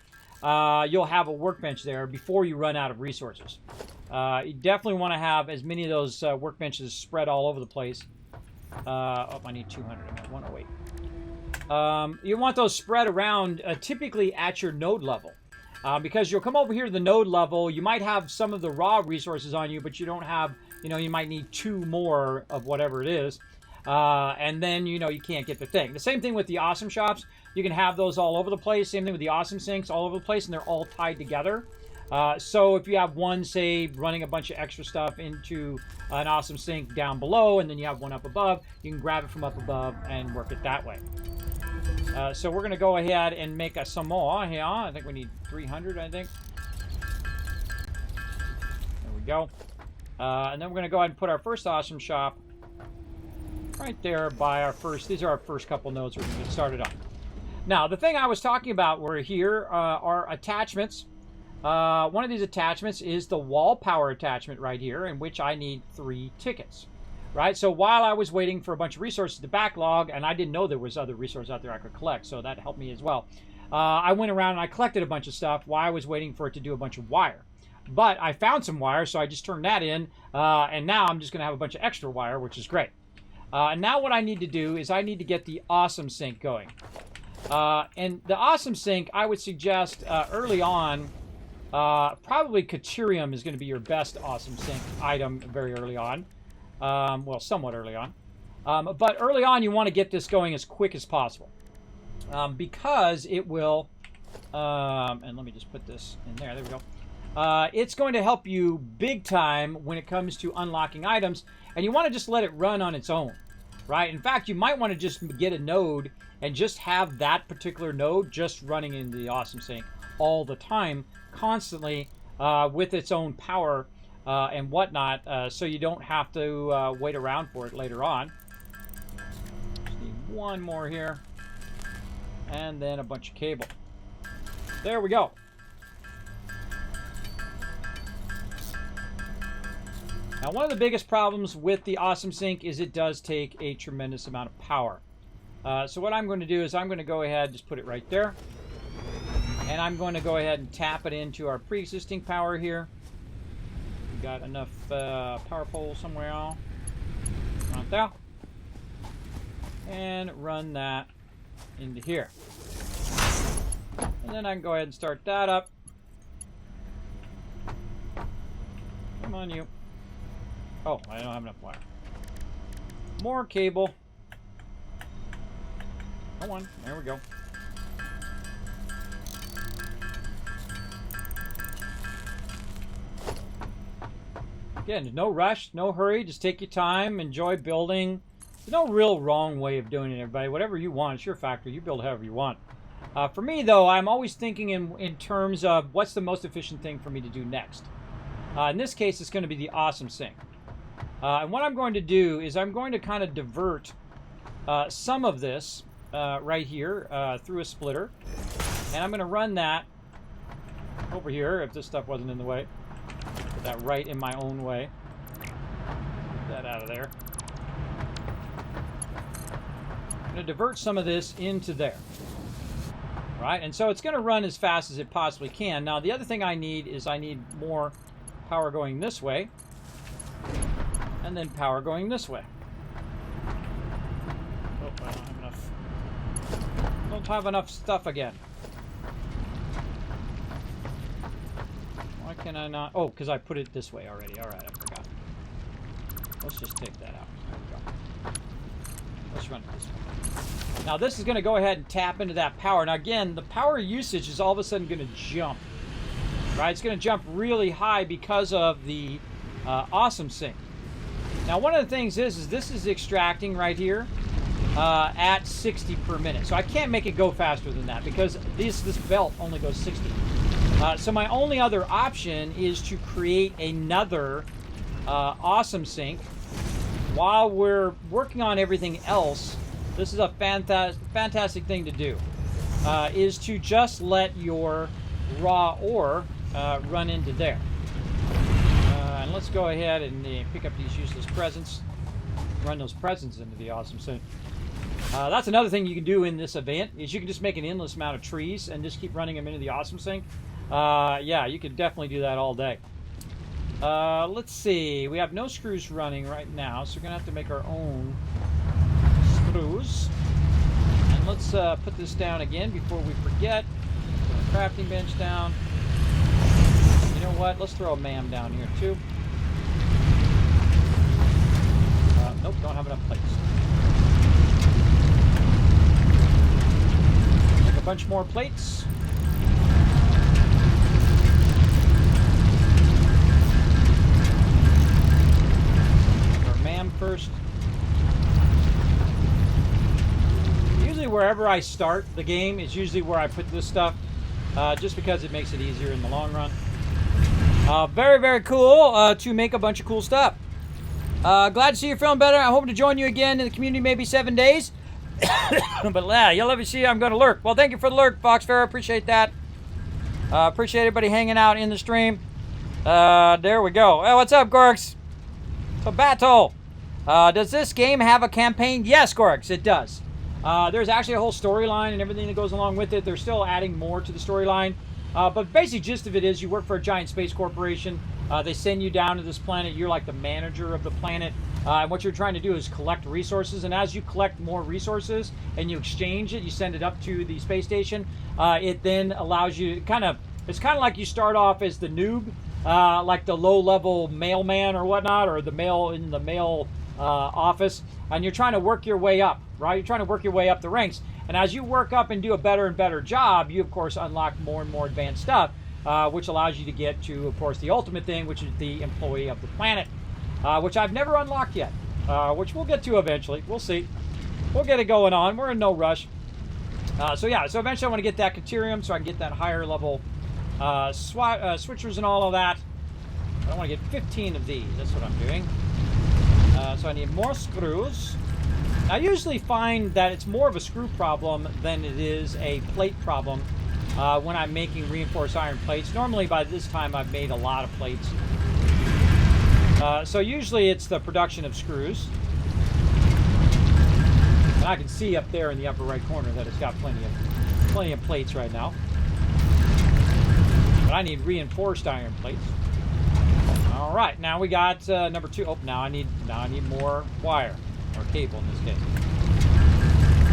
you'll have a workbench there before you run out of resources. You definitely want to have as many of those workbenches spread all over the place. I need 200. I'm at 108. You want those spread around typically at your node level. Because you'll come over here to the node level, you might have some of the raw resources on you, but you don't have, you might need 2 more of whatever it is. And then, you can't get the thing. The same thing with the awesome shops. You can have those all over the place. Same thing with the awesome sinks all over the place, and they're all tied together. So if you have one, say, running a bunch of extra stuff into an awesome sink down below, and then you have one up above, you can grab it from up above and work it that way. So we're going to go ahead and make some more here. I think we need 300, I think. There we go. And then we're going to go ahead and put our first awesome shop right there by our first. These are our first couple nodes we're going to get started on. Now, the thing I was talking about were here are attachments. One of these attachments is the wall power attachment right here, in which I need 3 tickets. Right, so while I was waiting for a bunch of resources to backlog, and I didn't know there was other resources out there I could collect, so that helped me as well. I went around and I collected a bunch of stuff while I was waiting for it to do a bunch of wire. But I found some wire, so I just turned that in, and now I'm just going to have a bunch of extra wire, which is great. And now what I need to do is I need to get the awesome sink going. And the awesome sink, I would suggest early on, probably Caterium is going to be your best awesome sink item very early on. Well, somewhat early on. But early on, you want to get this going as quick as possible. Because it will, and let me just put this in there. There we go. It's going to help you big time when it comes to unlocking items. And you want to just let it run on its own. Right? In fact, you might want to just get a node and just have that particular node just running in the awesome sink all the time, constantly, with its own power and whatnot, so you don't have to wait around for it later on. Just need one more here, and then a bunch of cable. There we go. Now, one of the biggest problems with the Awesome Sink is it does take a tremendous amount of power. So what I'm going to do is I'm going to go ahead and just put it right there. And I'm going to go ahead and tap it into our pre-existing power here. We got enough power poles somewhere else. Right there. And run that into here. And then I can go ahead and start that up. Come on, you. Oh, I don't have enough wire. More cable. Come on. There we go. Again, no rush, no hurry. Just take your time. Enjoy building. There's no real wrong way of doing it, everybody. Whatever you want, it's your factory. You build however you want. For me, though, I'm always thinking in terms of what's the most efficient thing for me to do next. In this case, it's going to be the Awesome Sink. And what I'm going to do is I'm going to kind of divert some of this right here through a splitter. And I'm going to run that over here, if this stuff wasn't in the way. Put that right in my own way. Get that out of there. I'm going to divert some of this into there. Right? And so it's going to run as fast as it possibly can. Now, the other thing I need is I need more power going this way. And then power going this way. Oh, I don't have enough. Don't have enough stuff again. Why can I not? Oh, because I put it this way already. All right, I forgot. Let's just take that out. There we go. Let's run it this way. Now, this is going to go ahead and tap into that power. Now, again, the power usage is all of a sudden going to jump. Right? It's going to jump really high because of the Awesome Sink. Now, one of the things is this is extracting right here at 60 per minute. So I can't make it go faster than that because this belt only goes 60. So my only other option is to create another Awesome Sink while we're working on everything else. This is a fantastic thing to do, is to just let your raw ore run into there. And let's go ahead and pick up these useless presents. Run those presents into the Awesome Sink. That's another thing you can do in this event, is you can just make an endless amount of trees and just keep running them into the Awesome Sink. Yeah, you could definitely do that all day. Let's see. We have no screws running right now, so we're going to have to make our own screws. And let's put this down again before we forget. Put the crafting bench down. You know what? Let's throw a MAM down here, too. Nope, don't have enough plates. Make a bunch more plates. First. Usually wherever I start the game is usually where I put this stuff, just because it makes it easier in the long run. Very, very cool to make a bunch of cool stuff. Glad to see you're feeling better. I hope to join you again in the community maybe 7 days. But yeah, you'll ever see I'm going to lurk. Well, thank you for the lurk, Foxfair. I appreciate that. Appreciate everybody hanging out in the stream. There we go. Hey, what's up, Gorks? It's a battle. Does this game have a campaign? Yes, Gorks, it does. There's actually a whole storyline and everything that goes along with it. They're still adding more to the storyline. But basic gist of it is you work for a giant space corporation. They send you down to this planet. You're like the manager of the planet. And what you're trying to do is collect resources. And as you collect more resources and you exchange it, you send it up to the space station. It then allows you it's kind of like you start off as the noob, like the low-level mailman or whatnot, or the mail in the mail office, and you're trying to work your way up, right? You're trying to work your way up the ranks, and as you work up and do a better and better job, you of course unlock more and more advanced stuff, which allows you to get to, of course, the ultimate thing, which is the employee of the planet, which I've never unlocked yet, which we'll get to eventually. We'll see. We'll get it going on. We're in no rush. So eventually I want to get that Caterium so I can get that higher level switchers and all of that. I want to get 15 of these. That's what I'm doing. So I need more screws. I usually find that it's more of a screw problem than it is a plate problem when I'm making reinforced iron plates. Normally by this time I've made a lot of plates. So usually it's the production of screws. And I can see up there in the upper right corner that it's got plenty of plates right now. But I need reinforced iron plates. All right, now we got number 2. Oh, now I need more wire, or cable in this case.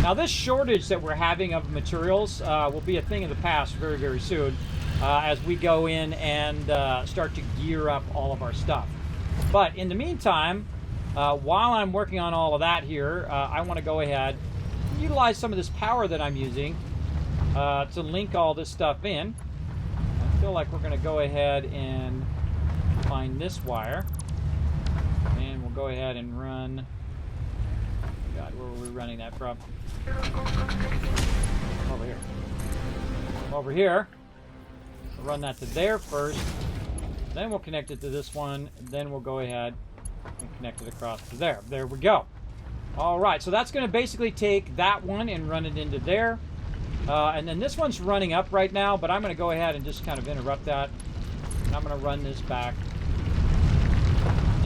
Now this shortage that we're having of materials will be a thing of the past very, very soon as we go in and start to gear up all of our stuff. But in the meantime, while I'm working on all of that here, I want to go ahead and utilize some of this power that I'm using to link all this stuff in. I feel like we're going to go ahead and find this wire, and we'll go ahead and run. God, where were we running that from? Over here. Over here. We'll run that to there first. Then we'll connect it to this one. Then we'll go ahead and connect it across to there. There we go. All right, so that's going to basically take that one and run it into there. And then this one's running up right now, but I'm going to go ahead and just kind of interrupt that. And I'm going to run this back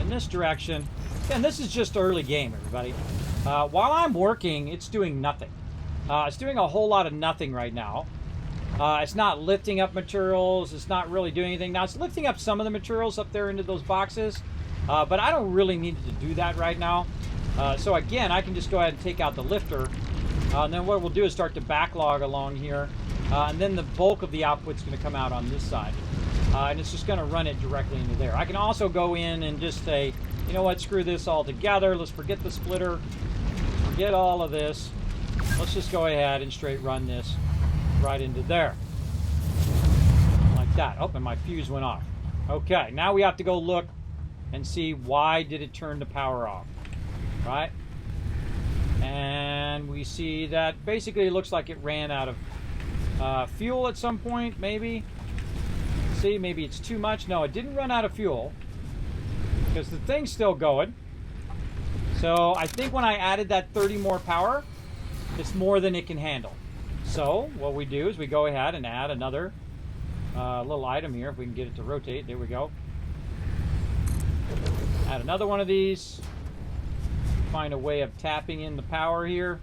in this direction. And this is just early game, everybody. While I'm working, it's doing nothing. It's doing a whole lot of nothing right now. It's not lifting up materials. It's not really doing anything. Now, it's lifting up some of the materials up there into those boxes, but I don't really need to do that right now. So again, I can just go ahead and take out the lifter. And then what we'll do is start to backlog along here. And then the bulk of the output's going to come out on this side. And it's just going to run it directly into there. I can also go in and just say, you know what, screw this all together. Let's forget the splitter. Forget all of this. Let's just go ahead and straight run this right into there. Like that. Oh, and my fuse went off. Okay, now we have to go look and see why did it turn the power off. Right? And we see that basically it looks like it ran out of fuel at some point, maybe. See, maybe it's too much. No, it didn't run out of fuel because the thing's still going. So I think when I added that 30 more power, it's more than it can handle. So what we do is we go ahead and add another little item here. If we can get it to rotate, there we go. Add another one of these. Find a way of tapping in the power here.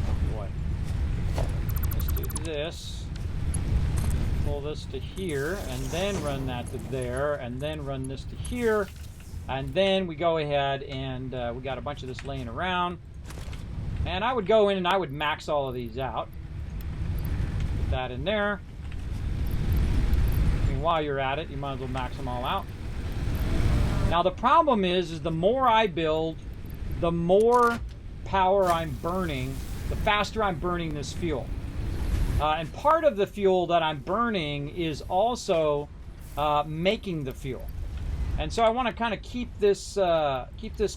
Oh boy. Let's do this. Pull this to here, and then run that to there, and then run this to here, and then we go ahead and we got a bunch of this laying around. And I would go in and I would max all of these out. Put that in there. I mean, while you're at it, you might as well max them all out. Now the problem is the more I build, the more power I'm burning, the faster I'm burning this fuel. And part of the fuel that I'm burning is also making the fuel. And so I want to kind of keep this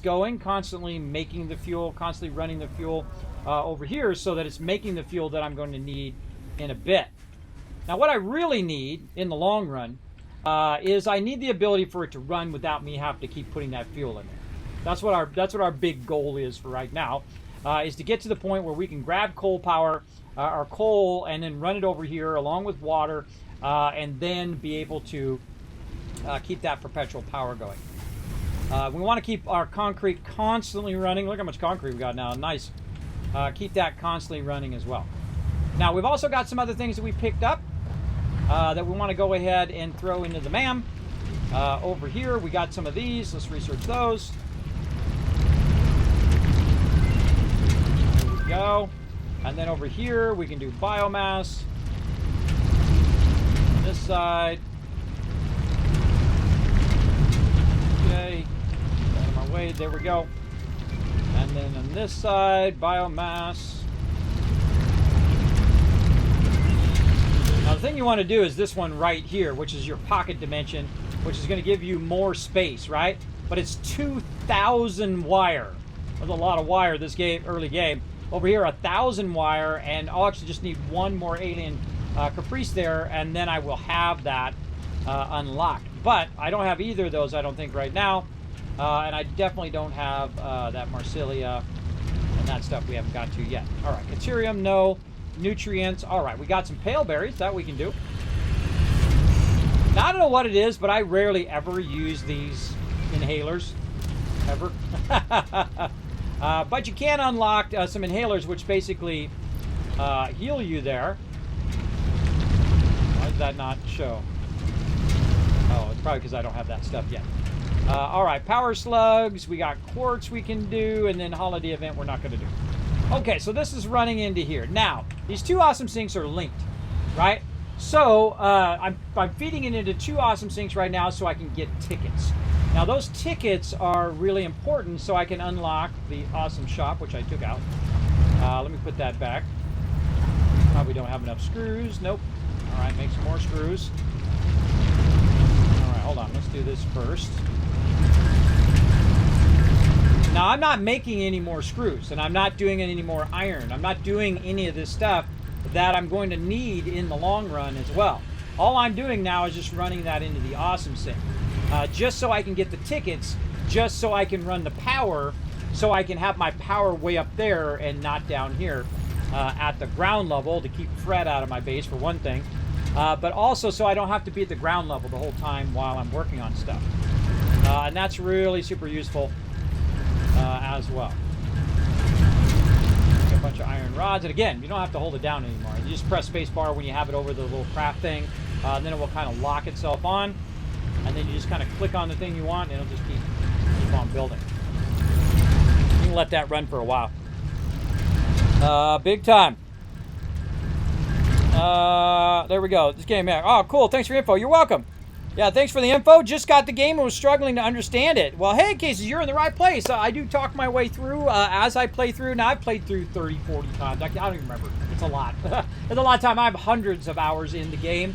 going, constantly making the fuel, constantly running the fuel over here so that it's making the fuel that I'm going to need in a bit. Now what I really need in the long run is I need the ability for it to run without me having to keep putting that fuel in there. That's what our big goal is for right now, is to get to the point where we can grab coal power, our coal, and then run it over here along with water, and then be able to keep that perpetual power going. We want to keep our concrete constantly running. Look how much concrete we got now. Nice. Keep that constantly running as well. Now we've also got some other things that we picked up that we want to go ahead and throw into the MAM. Over here we got some of these. Let's research those. There we go. And then over here we can do biomass. On this side. Okay. Out of my way. There we go. And then on this side, biomass. Now the thing you want to do is this one right here, which is your pocket dimension, which is going to give you more space, right? But it's 2,000 wire. That's a lot of wire this game, early game. Over here, 1,000 wire, and I'll actually just need one more alien caprice there, and then I will have that unlocked. But I don't have either of those, I don't think, right now. And I definitely don't have that Marsilia and that stuff we haven't got to yet. All right, Caterium, no. Nutrients. All right, we got some pale berries that we can do. Now, I don't know what it is, but I rarely ever use these inhalers. Ever. But you can unlock some inhalers, which basically heal you there. Why does that not show? Oh, it's probably because I don't have that stuff yet. All right, power slugs. We got quartz we can do, and then holiday event we're not going to do. Okay, so this is running into here. Now, these two awesome sinks are linked, right? So I'm feeding it into two awesome sinks right now so I can get tickets. Now, those tickets are really important so I can unlock the awesome shop, which I took out. Let me put that back. Probably don't have enough screws. Nope. All right, make some more screws. All right, hold on. Let's do this first. Now, I'm not making any more screws, and I'm not doing any more iron. I'm not doing any of this stuff that I'm going to need in the long run as well. All I'm doing now is just running that into the awesome sink. Just so I can get the tickets, just so I can run the power, so I can have my power way up there and not down here at the ground level to keep Fred out of my base, for one thing. But also so I don't have to be at the ground level the whole time while I'm working on stuff. And that's really super useful as well. Get a bunch of iron rods. And again, you don't have to hold it down anymore. You just press spacebar when you have it over the little craft thing. And then it will kind of lock itself on. And then you just kind of click on the thing you want, and it'll just keep on building. You can let that run for a while. Big time. There we go. This game here. Oh, cool. Thanks for your info. You're welcome. Yeah, thanks for the info. Just got the game and was struggling to understand it. Well, hey, Casey, you're in the right place. I do talk my way through as I play through. Now, I've played through 30, 40 times. I don't even remember. It's a lot. It's a lot of time. I have hundreds of hours in the game.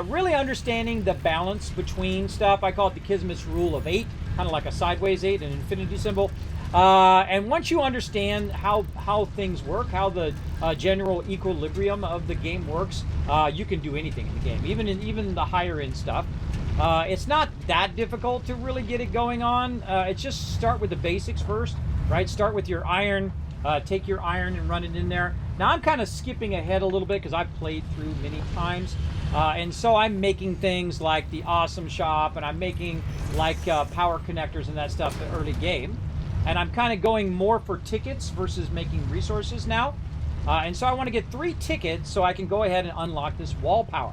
Really understanding the balance between stuff. I call it the Kismet's rule of 8, kind of like a sideways 8, an infinity symbol. And once you understand how things work, how the general equilibrium of the game works, you can do anything in the game, even the higher end stuff. It's not that difficult to really get it going on. It's just start with the basics first, right? Start with your iron, take your iron and run it in there. Now I'm kind of skipping ahead a little bit because I've played through many times. And so I'm making things like the awesome shop, and I'm making like power connectors and that stuff in the early game. And I'm kind of going more for tickets versus making resources now. And so I want to get 3 tickets so I can go ahead and unlock this wall power.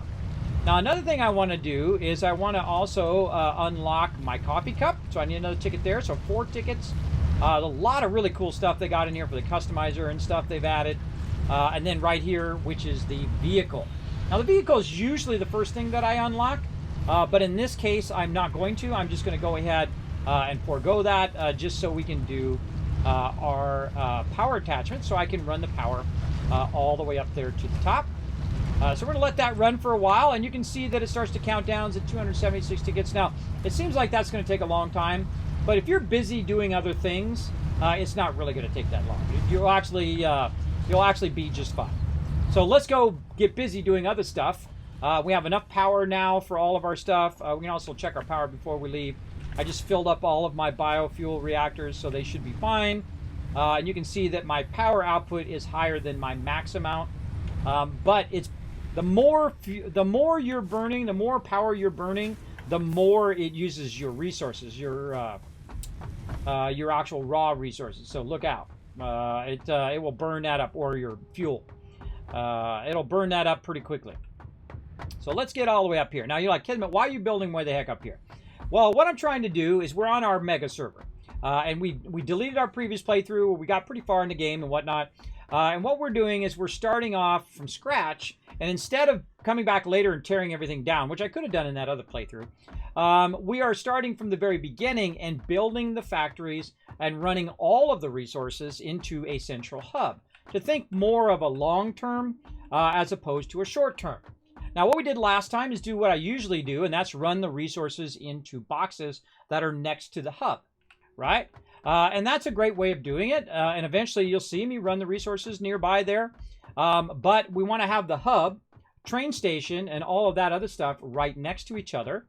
Now, another thing I want to do is I want to also unlock my coffee cup. So I need another ticket there. So 4 tickets. A lot of really cool stuff they got in here for the customizer and stuff they've added. And then right here, which is the vehicle. Now, the vehicle is usually the first thing that I unlock. But in this case, I'm not going to. I'm just going to go ahead and forego that just so we can do our power attachment, so I can run the power all the way up there to the top. So we're going to let that run for a while, and you can see that it starts to count down at 276 tickets. Now, it seems like that's going to take a long time, but if you're busy doing other things, it's not really going to take that long. You'll actually be just fine. So let's go get busy doing other stuff. We have enough power now for all of our stuff. We can also check our power before we leave. I just filled up all of my biofuel reactors, so they should be fine. And you can see that my power output is higher than my max amount. But it's the more you're burning, the more power you're burning, the more it uses your resources, your actual raw resources. So look out. It will burn that up, or your fuel. It'll burn that up pretty quickly. So let's get all the way up here. Now you're like, Kismet, why are you building way the heck up here? Well, what I'm trying to do is we're on our mega server. And we deleted our previous playthrough where we got pretty far in the game and whatnot. And what we're doing is we're starting off from scratch. And instead of coming back later and tearing everything down, which I could have done in that other playthrough, we are starting from the very beginning and building the factories and running all of the resources into a central hub to think more of a long-term as opposed to a short-term. Now, what we did last time is do what I usually do, and that's run the resources into boxes that are next to the hub, right? And that's a great way of doing it. And eventually you'll see me run the resources nearby there. But we want to have the hub, train station, and all of that other stuff right next to each other.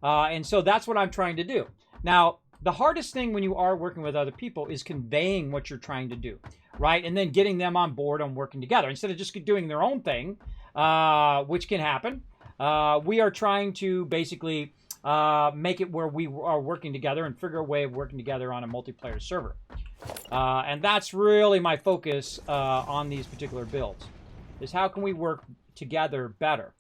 And so that's what I'm trying to do. Now, the hardest thing when you are working with other people is conveying what you're trying to do, right? And then getting them on board on working together instead of just doing their own thing, which can happen. We are trying to basically make it where we are working together and figure a way of working together on a multiplayer server. And that's really my focus on these particular builds, is how can we work together better.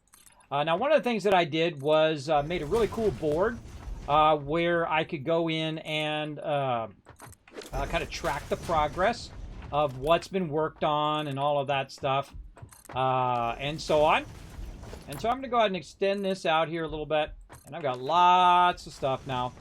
Now, one of the things that I did was made a really cool board where I could go in and kind of track the progress of what's been worked on and all of that stuff, and so on. And so I'm going to go ahead and extend this out here a little bit. And I've got lots of stuff now,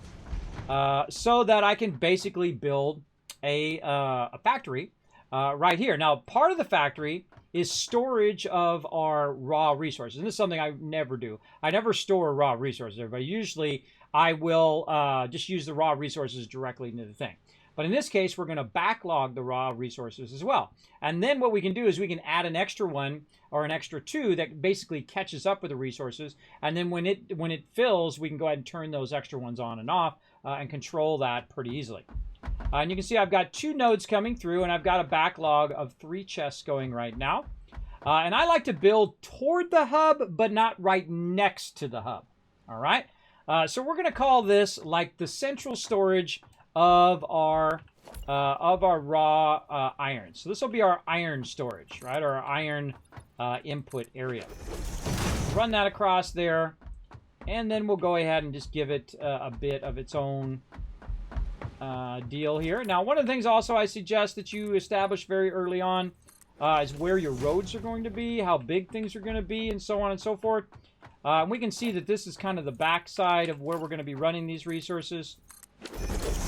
so that I can basically build a factory right here. Now, part of the factory is storage of our raw resources. And this is something I never do. I never store raw resources, everybody. Usually, I will just use the raw resources directly into the thing. But in this case, we're going to backlog the raw resources as well. And then what we can do is we can add an extra one or an extra two that basically catches up with the resources. And then when it fills, we can go ahead and turn those extra ones on and off and control that pretty easily. And you can see I've got 2 nodes coming through, and I've got a backlog of 3 chests going right now. And I like to build toward the hub, but not right next to the hub. All right. So we're going to call this like the central storage of our raw iron. So this will be our iron storage, right? Or our iron input area. Run that across there, and then we'll go ahead and just give it a bit of its own deal here. Now, one of the things also I suggest that you establish very early on is where your roads are going to be, how big things are going to be, and so on and so forth. We can see that this is kind of the backside of where we're going to be running these resources.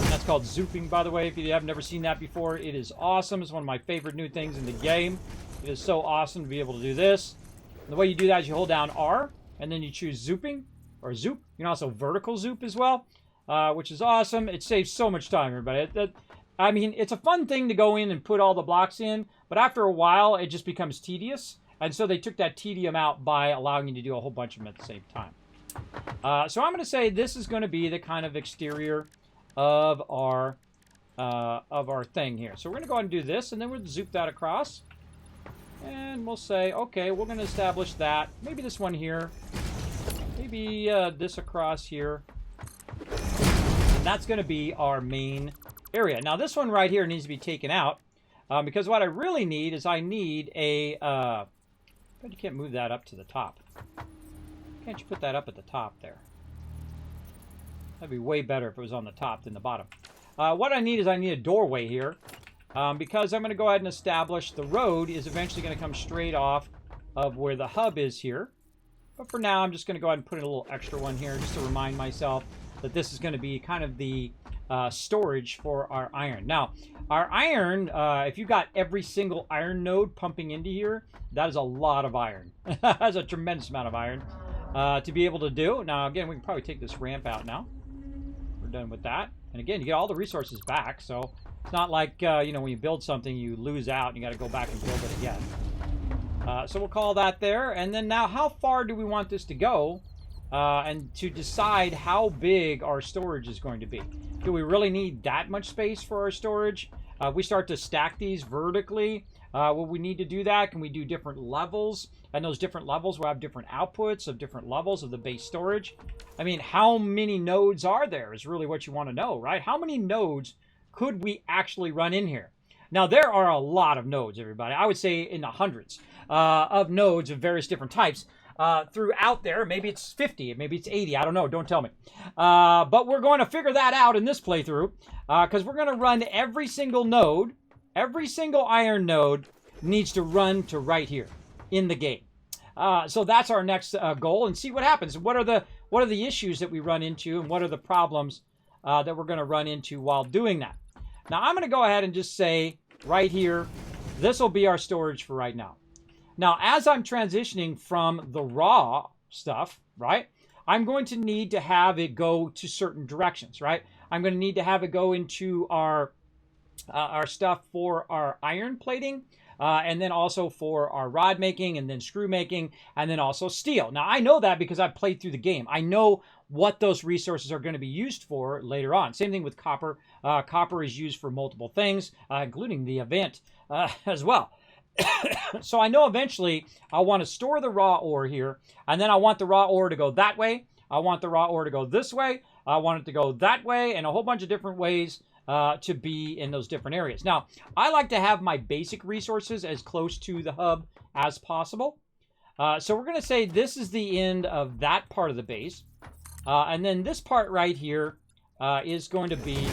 That's called zooping, by the way. If you have never seen that before, it is awesome. It's one of my favorite new things in the game. It is so awesome to be able to do this. And the way you do that is you hold down R, and then you choose zooping, or zoop. You can also vertical zoop as well, which is awesome. It saves so much time, everybody. I mean, it's a fun thing to go in and put all the blocks in, but after a while, it just becomes tedious. And so they took that tedium out by allowing you to do a whole bunch of them at the same time. So I'm going to say this is going to be the kind of exterior of our thing here. So we're going to go ahead and do this, and then we'll zoop that across. And we'll say, okay, we're going to establish that. Maybe this one here. Maybe this across here. And that's going to be our main area. Now, this one right here needs to be taken out. Because what I really need is I need a... but you can't move that up to the top. Can't you put that up at the top there? That'd be way better if it was on the top than the bottom. What I need is I need a doorway here. Because I'm going to go ahead and establish the road is eventually going to come straight off of where the hub is here. But for now, I'm just going to go ahead and put in a little extra one here just to remind myself that this is going to be kind of the storage for our iron. Now, our iron, if you've got every single iron node pumping into here, that is a lot of iron. That's a tremendous amount of iron to be able to do. Now, again, we can probably take this ramp out now. We're done with that. And again, you get all the resources back, so it's not like, you know, when you build something, you lose out and you got to go back and build it again. So we'll call that there. And then now, how far do we want this to go? And to decide how big our storage is going to be. Do we really need that much space for our storage? We start to stack these vertically. Will we need to do that? Can we do different levels? And those different levels will have different outputs of different levels of the base storage. I mean, how many nodes are there is really what you want to know, right? How many nodes could we actually run in here? Now, there are a lot of nodes, everybody. I would say in the hundreds of nodes of various different types. Throughout there. Maybe it's 50, maybe it's 80, I don't know, don't tell me. But we're going to figure that out in this playthrough, because we're going to run every single node, every single iron node needs to run to right here in the game. So that's our next goal, and see what happens. What are the issues that we run into, and what are the problems that we're going to run into while doing that? Now, I'm going to go ahead and just say right here, this will be our storage for right now. Now, as I'm transitioning from the raw stuff, right, I'm going to need to have it go to certain directions, right? I'm going to need to have it go into our stuff for our iron plating, and then also for our rod making, and then screw making, and then also steel. Now, I know that because I've played through the game. I know what those resources are going to be used for later on. Same thing with copper. Copper is used for multiple things, including the event as well. So I know eventually I want to store the raw ore here, and then I want the raw ore to go that way. I want the raw ore to go this way. I want it to go that way, and a whole bunch of different ways to be in those different areas. Now, I like to have my basic resources as close to the hub as possible. So we're going to say this is the end of that part of the base. And then this part right here is going to be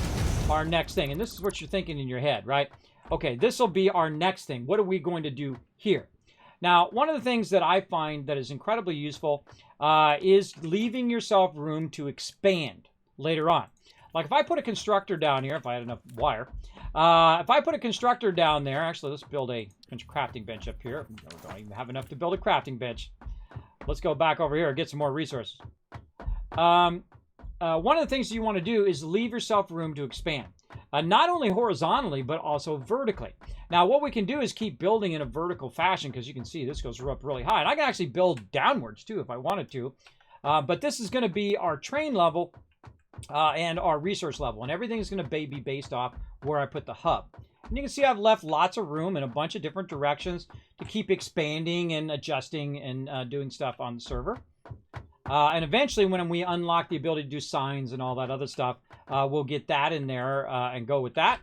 our next thing. And this is what you're thinking in your head, right? Okay, this will be our next thing. What are we going to do here? Now, one of the things that I find that is incredibly useful is leaving yourself room to expand later on. Like if I put a constructor down here, if I had enough wire, if I put a constructor down there, actually let's build a crafting bench up here. We don't even have enough to build a crafting bench. Let's go back over here and get some more resources. One of the things you want to do is leave yourself room to expand. Not only horizontally, but also vertically. Now, what we can do is keep building in a vertical fashion, because you can see this goes up really high. And I can actually build downwards, too, if I wanted to. But this is going to be our train level and our resource level. And everything is going to be based off where I put the hub. And you can see I've left lots of room in a bunch of different directions to keep expanding and adjusting and doing stuff on the server. And eventually, when we unlock the ability to do signs and all that other stuff, we'll get that in there and go with that.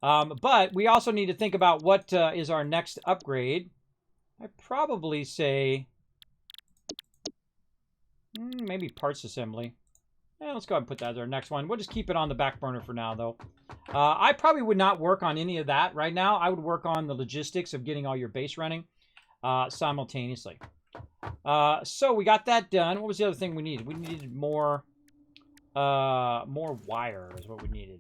But we also need to think about what is our next upgrade. I'd probably say maybe parts assembly. Yeah, let's go ahead and put that as our next one. We'll just keep it on the back burner for now, though. I probably would not work on any of that right now. I would work on the logistics of getting all your base running simultaneously. So we got that done. What was the other thing we needed? We needed more wire is what we needed.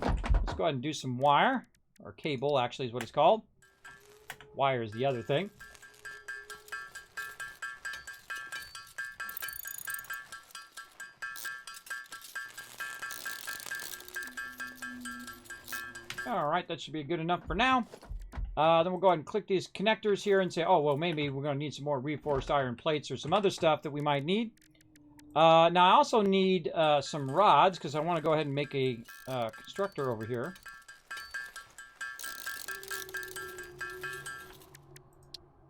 Let's go ahead and do some wire, or cable actually is what it's called. Wire is the other thing. All right, that should be good enough for now. Then we'll go ahead and click these connectors here and say, oh, well, maybe we're going to need some more reinforced iron plates or some other stuff that we might need. Now, I also need some rods because I want to go ahead and make a constructor over here.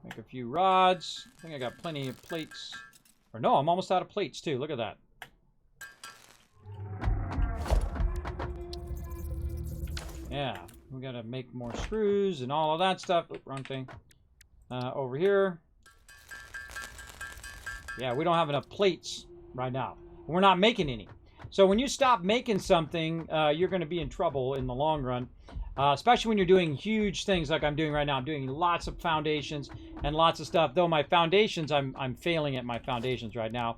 Make a few rods. I think I got plenty of plates. Or no, I'm almost out of plates, too. Look at that. Yeah, we got to make more screws and all of that stuff. Oh, wrong thing. Over here. Yeah, we don't have enough plates right now. We're not making any. So when you stop making something, you're going to be in trouble in the long run. Especially when you're doing huge things like I'm doing right now. I'm doing lots of foundations and lots of stuff. Though my foundations, I'm failing at my foundations right now.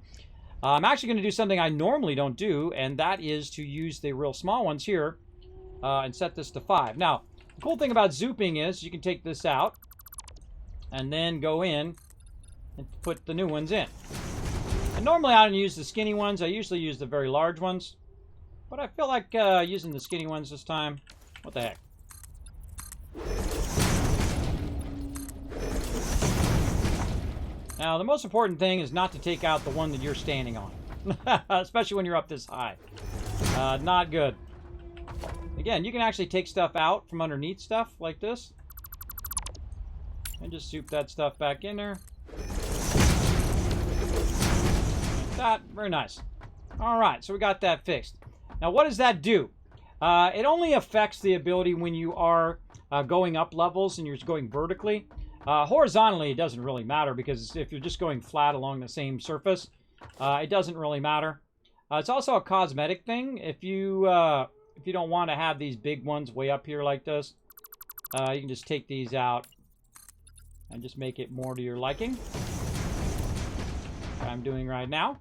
I'm actually going to do something I normally don't do, and that is to use the real small ones here. And set this to 5. Now, the cool thing about zooping is you can take this out and then go in and put the new ones in. And normally I don't use the skinny ones. I usually use the very large ones. But I feel like using the skinny ones this time. What the heck? Now, the most important thing is not to take out the one that you're standing on. Especially when you're up this high. Not good. Again, you can actually take stuff out from underneath stuff like this. And just soup that stuff back in there. Like that. Very nice. Alright, so we got that fixed. Now, what does that do? It only affects the ability when you are going up levels and you're going vertically. Horizontally, it doesn't really matter because if you're just going flat along the same surface, it doesn't really matter. It's also a cosmetic thing. If you don't want to have these big ones way up here like this, you can just take these out and just make it more to your liking. Like I'm doing right now.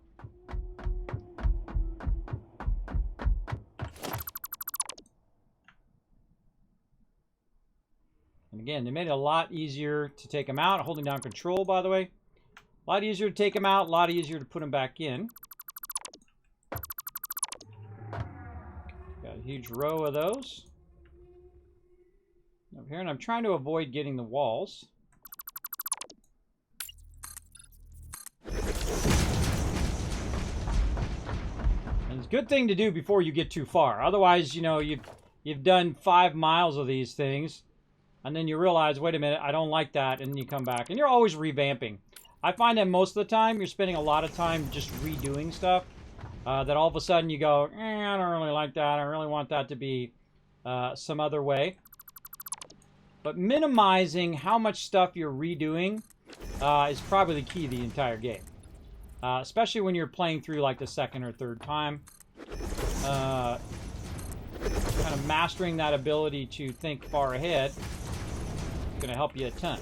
And again, they made it a lot easier to take them out. Holding down control, by the way. A lot easier to take them out, a lot easier to put them back in. Got a huge row of those over here, and I'm trying to avoid getting the walls. And it's a good thing to do before you get too far. Otherwise, you know, you've done 5 miles of these things, and then you realize, wait a minute, I don't like that, and then you come back, and you're always revamping. I find that most of the time you're spending a lot of time just redoing stuff. That all of a sudden you go, I don't really like that. I really want that to be some other way. But minimizing how much stuff you're redoing is probably the key to the entire game. Especially when you're playing through like the second or third time. Kind of mastering that ability to think far ahead is going to help you a ton.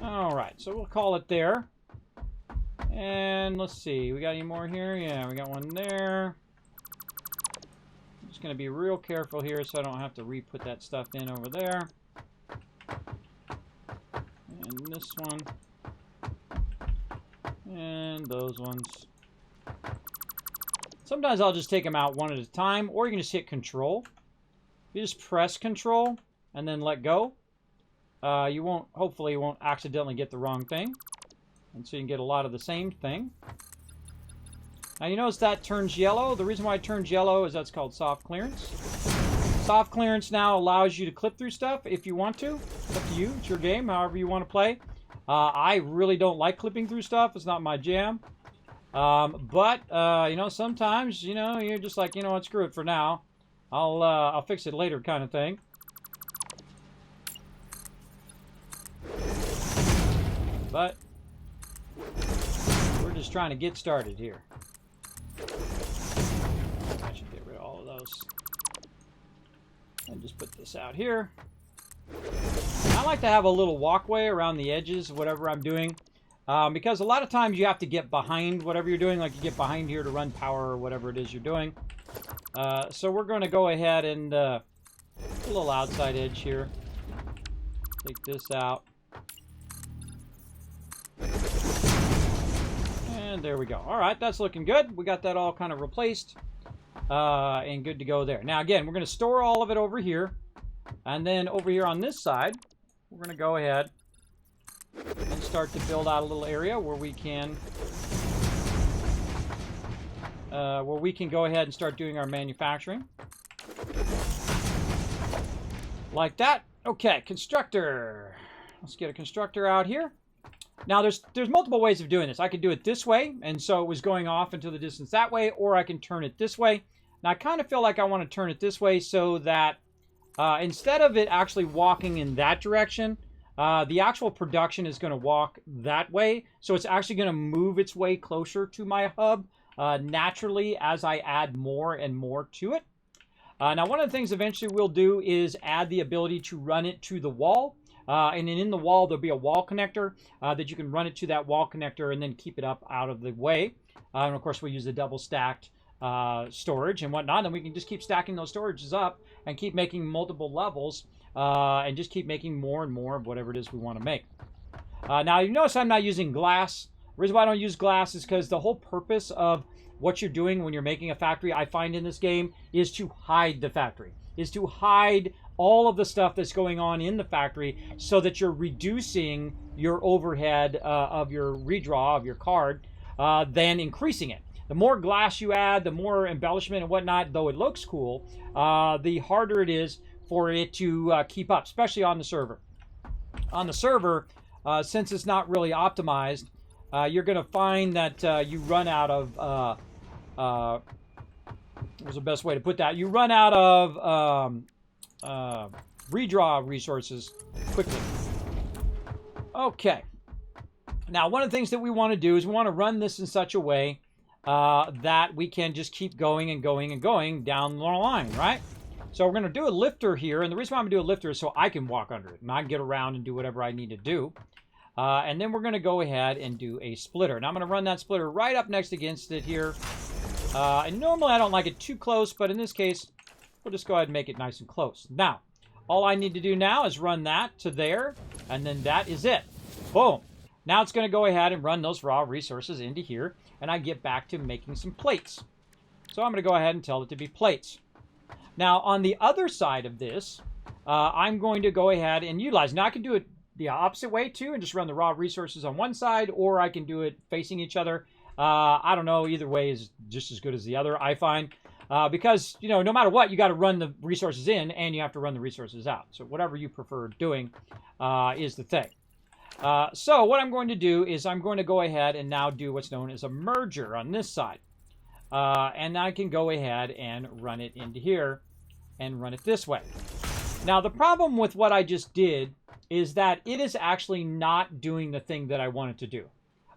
Alright, so we'll call it there. And let's see, we got any more here? Yeah, we got one there. I'm just going to be real careful here so I don't have to re-put that stuff in over there. And this one. And those ones. Sometimes I'll just take them out one at a time, or you can just hit Control. You just press Control and then let go. You won't, hopefully you won't accidentally get the wrong thing. And so you can get a lot of the same thing. Now you notice that turns yellow. The reason why it turns yellow is that's called soft clearance. Soft clearance now allows you to clip through stuff if you want to. It's up to you. It's your game, however you want to play. I really don't like clipping through stuff. It's not my jam. But you know, sometimes, you know, you're just like, you know what, screw it for now. I'll fix it later kind of thing. But we're just trying to get started here. I should get rid of all of those. And just put this out here. I like to have a little walkway around the edges of whatever I'm doing. Because a lot of times you have to get behind whatever you're doing. Like you get behind here to run power or whatever it is you're doing. So we're going to go ahead and a little outside edge here. Take this out. And there we go. All right, that's looking good. We got that all kind of replaced and good to go there. Now, again, we're going to store all of it over here. And then over here on this side, we're going to go ahead and start to build out a little area where we can go ahead and start doing our manufacturing. Like that. Okay, constructor. Let's get a constructor out here. Now, there's multiple ways of doing this. I could do it this way, and so it was going off into the distance that way, or I can turn it this way. Now, I kind of feel like I want to turn it this way so that instead of it actually walking in that direction, the actual production is going to walk that way. So it's actually going to move its way closer to my hub naturally as I add more and more to it. Now, one of the things eventually we'll do is add the ability to run it to the wall. And then in the wall, there'll be a wall connector that you can run it to that wall connector and then keep it up out of the way. And of course, we'll use the double stacked storage and whatnot. And we can just keep stacking those storages up and keep making multiple levels and just keep making more and more of whatever it is we want to make. Now, you notice I'm not using glass. The reason why I don't use glass is because the whole purpose of what you're doing when you're making a factory, I find in this game, is to hide the factory, is to hide all of the stuff that's going on in the factory so that you're reducing your overhead of your redraw of your card than increasing it. The more glass you add, the more embellishment and whatnot, though it looks cool, the harder it is for it to keep up, especially on the server. On the server, since it's not really optimized, you're going to find that you run out of, what's the best way to put that? You run out of redraw resources quickly. Okay. Now, one of the things that we want to do is we want to run this in such a way that we can just keep going and going and going down the line, right? So we're going to do a lifter here, and the reason why I'm going to do a lifter is so I can walk under it, and I can get around and do whatever I need to do. And then we're going to go ahead and do a splitter. Now I'm going to run that splitter right up next against it here. And normally I don't like it too close, but in this case, we'll just go ahead and make it nice and close. Now, all I need to do now is run that to there, and then that is it. Boom. Now it's going to go ahead and run those raw resources into here, and I get back to making some plates. So I'm going to go ahead and tell it to be plates. Now, on the other side of this, I'm going to go ahead and utilize. Now, I can do it the opposite way, too, and just run the raw resources on one side, or I can do it facing each other. I don't know. Either way is just as good as the other, I find. because, you know, no matter what, you got to run the resources in and you have to run the resources out. So whatever you prefer doing is the thing. So what I'm going to do is I'm going to go ahead and now do what's known as a merger on this side. And I can go ahead and run it into here and run it this way. Now, the problem with what I just did is that it is actually not doing the thing that I want it to do.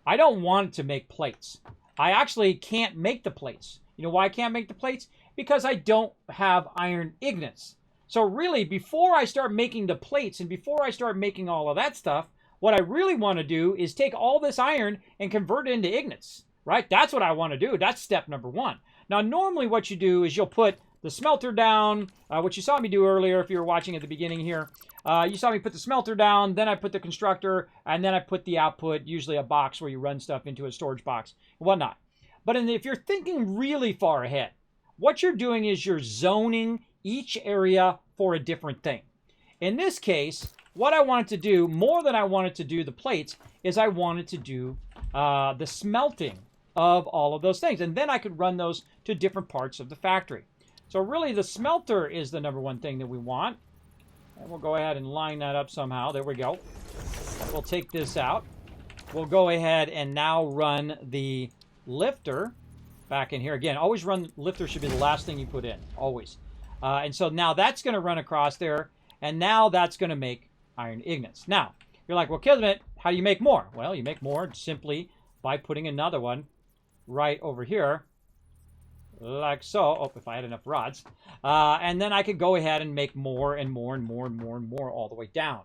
I don't want it to make plates. I actually can't make the plates. You know why I can't make the plates? Because I don't have iron ingots. So really, before I start making the plates and before I start making all of that stuff, what I really want to do is take all this iron and convert it into ingots, right? That's what I want to do. That's step number one. Now, normally what you do is you'll put the smelter down, which you saw me do earlier if you were watching at the beginning here. You saw me put the smelter down, then I put the constructor, and then I put the output, usually a box where you run stuff into a storage box and whatnot. But if you're thinking really far ahead, what you're doing is you're zoning each area for a different thing. In this case, what I wanted to do, more than I wanted to do the plates, is I wanted to do the smelting of all of those things. And then I could run those to different parts of the factory. So really the smelter is the number one thing that we want. And we'll go ahead and line that up somehow. There we go. We'll take this out. We'll go ahead and now run the lifter back in here. Again, always run, lifter should be the last thing you put in, always. And so now that's going to run across there. And now that's going to make iron ingots. Now, you're like, well, Kismet, how do you make more? Well, you make more simply by putting another one right over here, like so. Oh, if I had enough rods. And then I could go ahead and make more and more and more and more and more all the way down.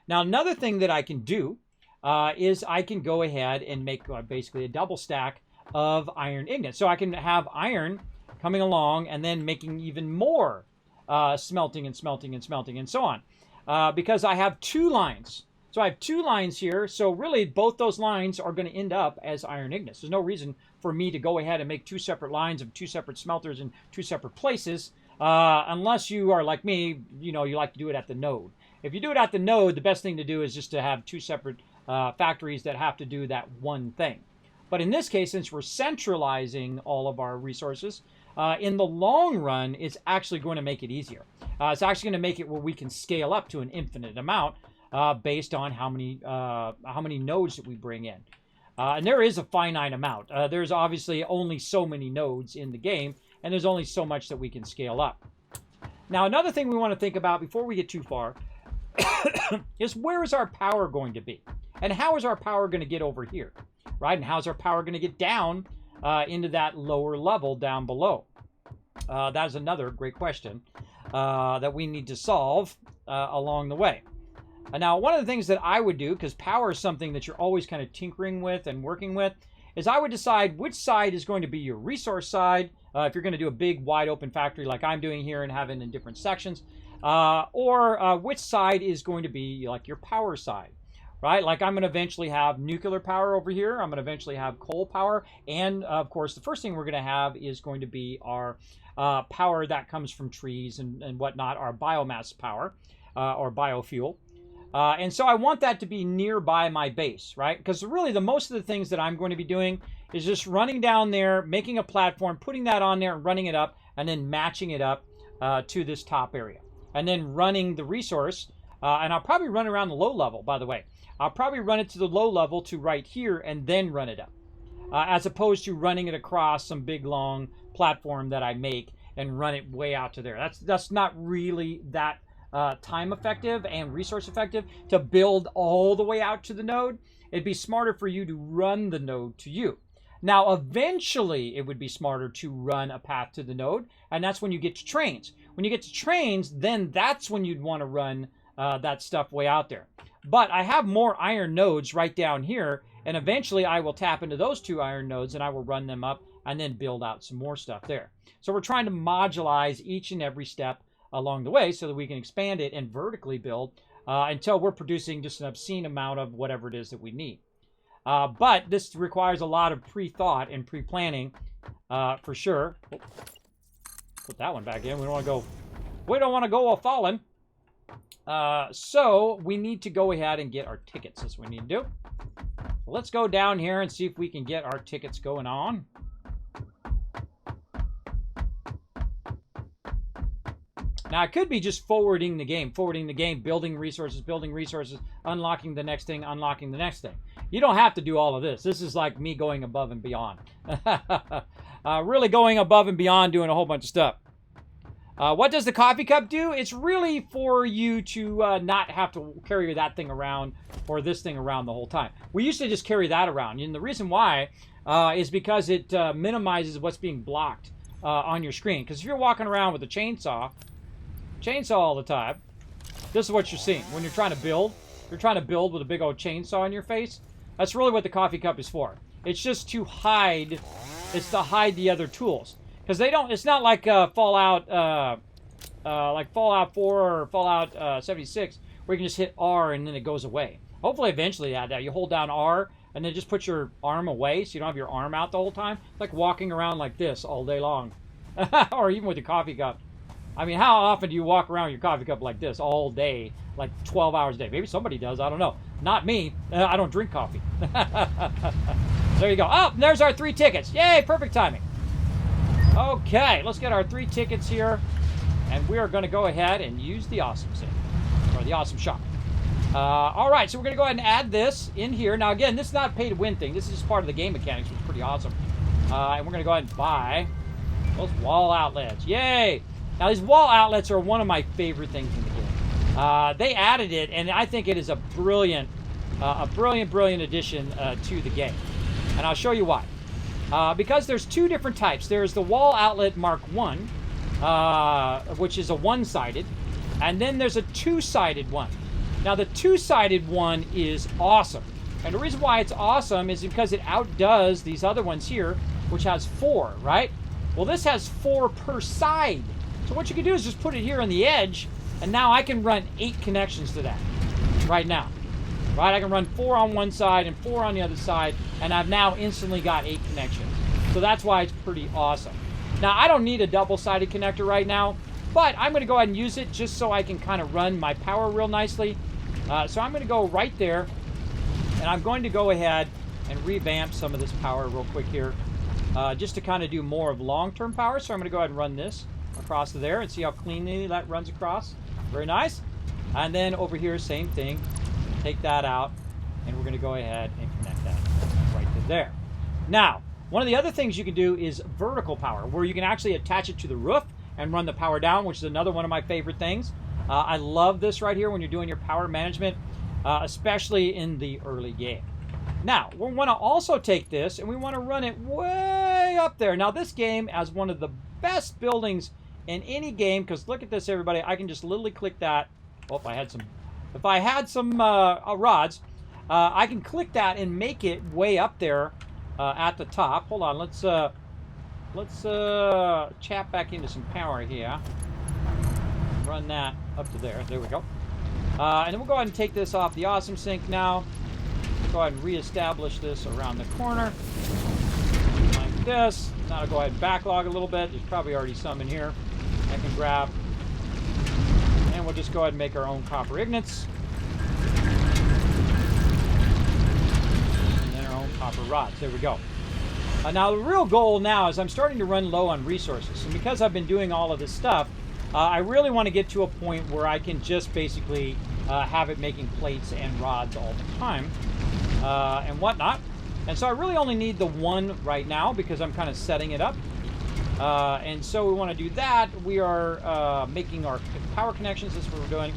Now, another thing that I can do is I can go ahead and make basically a double stack of iron ingots. So I can have iron coming along and then making even more smelting and smelting and smelting and so on. Because I have two lines. So I have two lines here. So really both those lines are going to end up as iron ingots. There's no reason for me to go ahead and make two separate lines of two separate smelters in two separate places. Unless you are like me, you know, you like to do it at the node. If you do it at the node, the best thing to do is just to have two separate factories that have to do that one thing. But in this case, since we're centralizing all of our resources, in the long run, it's actually going to make it easier. It's actually going to make it where we can scale up to an infinite amount based on how many nodes that we bring in. And there is a finite amount. There's obviously only so many nodes in the game, and there's only so much that we can scale up. Now, another thing we want to think about before we get too far is where is our power going to be? And how is our power going to get over here? Right? And how's our power going to get down into that lower level down below? That is another great question that we need to solve along the way. Now, one of the things that I would do, because power is something that you're always kind of tinkering with and working with, is I would decide which side is going to be your resource side, if you're going to do a big wide open factory like I'm doing here and have it in different sections, or which side is going to be like your power side. Right? Like I'm going to eventually have nuclear power over here. I'm going to eventually have coal power. And of course, the first thing we're going to have is going to be our power that comes from trees and whatnot, our biomass power or biofuel. And so I want that to be nearby my base, right? Because really the most of the things that I'm going to be doing is just running down there, making a platform, putting that on there, running it up, and then matching it up to this top area. And then running the resource. And I'll probably run around the low level, by the way. I'll probably run it to the low level to right here and then run it up. As opposed to running it across some big long platform that I make and run it way out to there. That's not really that time effective and resource effective to build all the way out to the node. It'd be smarter for you to run the node to you. Now, eventually, it would be smarter to run a path to the node, and that's when you get to trains. When you get to trains, then that's when you'd want to run that stuff way out there. But I have more iron nodes right down here, and eventually I will tap into those two iron nodes, and I will run them up and then build out some more stuff there. So we're trying to modulize each and every step along the way so that we can expand it and vertically build until we're producing just an obscene amount of whatever it is that we need. But this requires a lot of pre-thought and pre-planning for sure. Oh, put that one back in. We don't want to go a fallen. So we need to go ahead and get our tickets. That's what we need to do. So let's go down here and see if we can get our tickets going on. Now, it could be just forwarding the game, building resources, unlocking the next thing, unlocking the next thing. You don't have to do all of this. This is like me going above and beyond. Really going above and beyond, doing a whole bunch of stuff. What does the coffee cup do? It's really for you to not have to carry that thing around or this thing around the whole time. We used to just carry that around, and the reason why is because it minimizes what's being blocked on your screen. Because if you're walking around with a chainsaw all the time, this is what you're seeing when you're trying to build. You're trying to build with a big old chainsaw in your face. That's really what the coffee cup is for. It's just to hide. It's to hide the other tools. Because they don't. It's not like Fallout 4 or Fallout 76, where you can just hit R and then it goes away. Hopefully, eventually, that you hold down R and then just put your arm away, so you don't have your arm out the whole time. It's like walking around like this all day long, or even with your coffee cup. I mean, how often do you walk around with your coffee cup like this all day, like 12 hours a day? Maybe somebody does. I don't know. Not me. I don't drink coffee. There you go. Oh, there's our 3 tickets. Yay! Perfect timing. Okay, let's get our 3 tickets here, and we are going to go ahead and use the awesome sink, or the awesome shop. All right, so we're going to go ahead and add this in here. Now, again, this is not a pay-to-win thing. This is just part of the game mechanics, which is pretty awesome. And we're going to go ahead and buy those wall outlets. Yay! Now, these wall outlets are one of my favorite things in the game. They added it, and I think it is a brilliant addition to the game. And I'll show you why. Because there's 2 different types. There's the wall outlet Mark 1, which is a one-sided, and then there's a 2-sided one. Now, the 2-sided one is awesome. And the reason why it's awesome is because it outdoes these other ones here, which has 4, right? Well, this has 4 per side. So what you can do is just put it here on the edge, and now I can run 8 connections to that right now. Right, I can run 4 on one side and 4 on the other side, and I've now instantly got 8 connections. So that's why it's pretty awesome. Now, I don't need a double-sided connector right now, but I'm going to go ahead and use it just so I can kind of run my power real nicely. So I'm going to go right there, and I'm going to go ahead and revamp some of this power real quick here, just to kind of do more of long-term power. So I'm going to go ahead and run this across to there and see how cleanly that runs across. Very nice. And then over here, same thing. Take that out, and we're going to go ahead and connect that right to there. Now, one of the other things you can do is vertical power, where you can actually attach it to the roof and run the power down, which is another one of my favorite things. I love this right here when you're doing your power management, especially in the early game. Now, we want to also take this, and we want to run it way up there. Now, this game has one of the best buildings in any game, because look at this, everybody. I can just literally click that. Oh, if I had some rods, I can click that and make it way up there at the top. Hold on, let's chap back into some power here. Run that up to there. There we go. And then we'll go ahead and take this off the awesome sink now. Go ahead and reestablish this around the corner like this. Now I'll go ahead and backlog a little bit. There's probably already some in here I can grab. And we'll just go ahead and make our own copper ignits. And then our own copper rods. There we go. Now, the real goal now is I'm starting to run low on resources. And because I've been doing all of this stuff, I really want to get to a point where I can just basically have it making plates and rods all the time and whatnot. And so I really only need the one right now because I'm kind of setting it up. And so we want to do that. We are making our power connections. That's what we're doing.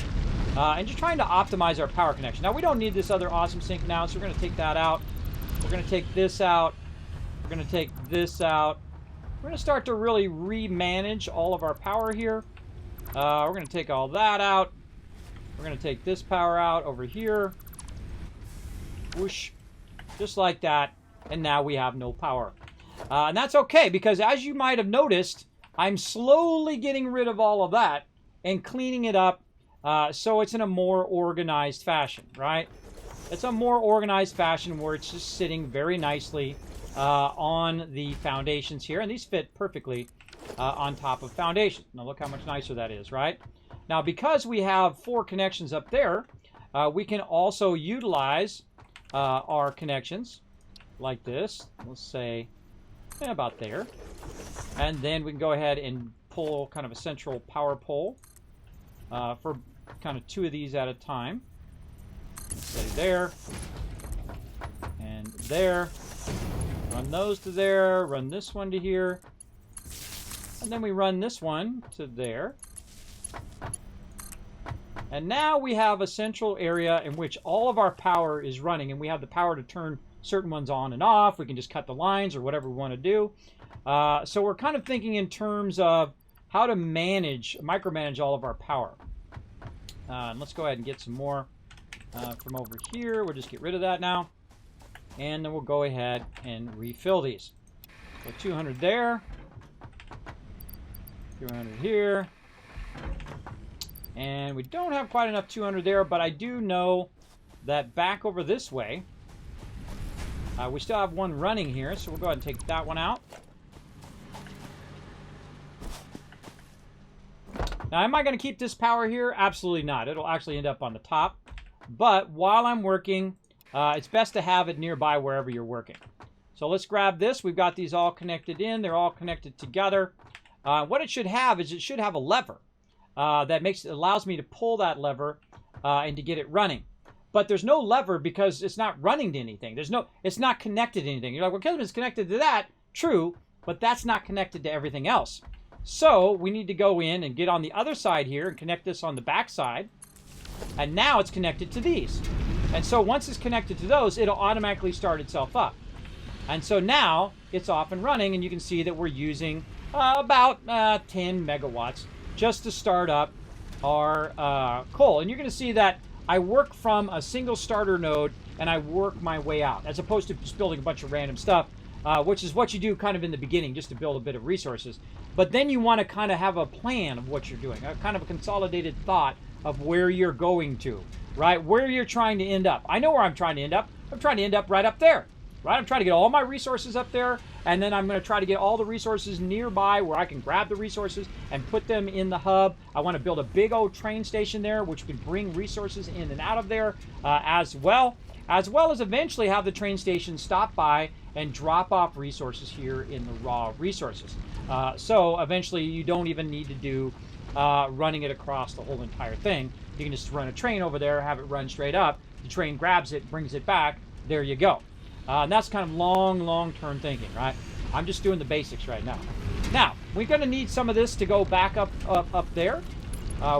And just trying to optimize our power connection. Now, we don't need this other awesome sink now, so we're going to take that out. We're going to take this out. We're going to take this out. We're going to start to really remanage all of our power here. We're going to take all that out. We're going to take this power out over here. Whoosh. Just like that. And now we have no power. And that's okay, because as you might have noticed, I'm slowly getting rid of all of that and cleaning it up so it's in a more organized fashion, right? It's a more organized fashion where it's just sitting very nicely on the foundations here. And these fit perfectly on top of foundations. Now look how much nicer that is, right? Now, because we have 4 connections up there, we can also utilize our connections like this. Let's say about there. And then we can go ahead and pull kind of a central power pole for kind of 2 of these at a time. Say there. And there. Run those to there. Run this one to here. And then we run this one to there. And now we have a central area in which all of our power is running, and we have the power to turn certain ones on and off. We can just cut the lines or whatever we want to do. So we're kind of thinking in terms of how to micromanage all of our power. And let's go ahead and get some more from over here. We'll just get rid of that now. And then we'll go ahead and refill these. So 200 there. 200 here. And we don't have quite enough 200 there, but I do know that back over this way, we still have one running here, so we'll go ahead and take that one out. Now, am I going to keep this power here? Absolutely not. It'll actually end up on the top. But while I'm working, it's best to have it nearby wherever you're working. So let's grab this. We've got these all connected in. They're all connected together. What it should have is it should have a lever. That allows me to pull that lever and to get it running. But there's no lever because it's not running to anything. It's not connected to anything. You're like, well, Kismet's connected to that. True, but that's not connected to everything else. So we need to go in and get on the other side here and connect this on the back side. And now it's connected to these. And so once it's connected to those, it'll automatically start itself up. And so now it's off and running, and you can see that we're using about 10 megawatts just to start up our coal. And you're going to see that I work from a single starter node and I work my way out, as opposed to just building a bunch of random stuff, which is what you do kind of in the beginning, just to build a bit of resources. But then you want to kind of have a plan of what you're doing, a kind of a consolidated thought of where you're going to, right? Where you're trying to end up. I know where I'm trying to end up. I'm trying to end up right up there, right? I'm trying to get all my resources up there, and then I'm going to try to get all the resources nearby where I can grab the resources and put them in the hub. I want to build a big old train station there, which can bring resources in and out of there as well as eventually have the train station stop by and drop off resources here in the raw resources. So eventually you don't even need to do running it across the whole entire thing. You can just run a train over there, have it run straight up. The train grabs it, brings it back. There you go. And that's kind of long-term thinking, right? I'm just doing the basics right now. Now, we're going to need some of this to go back up there,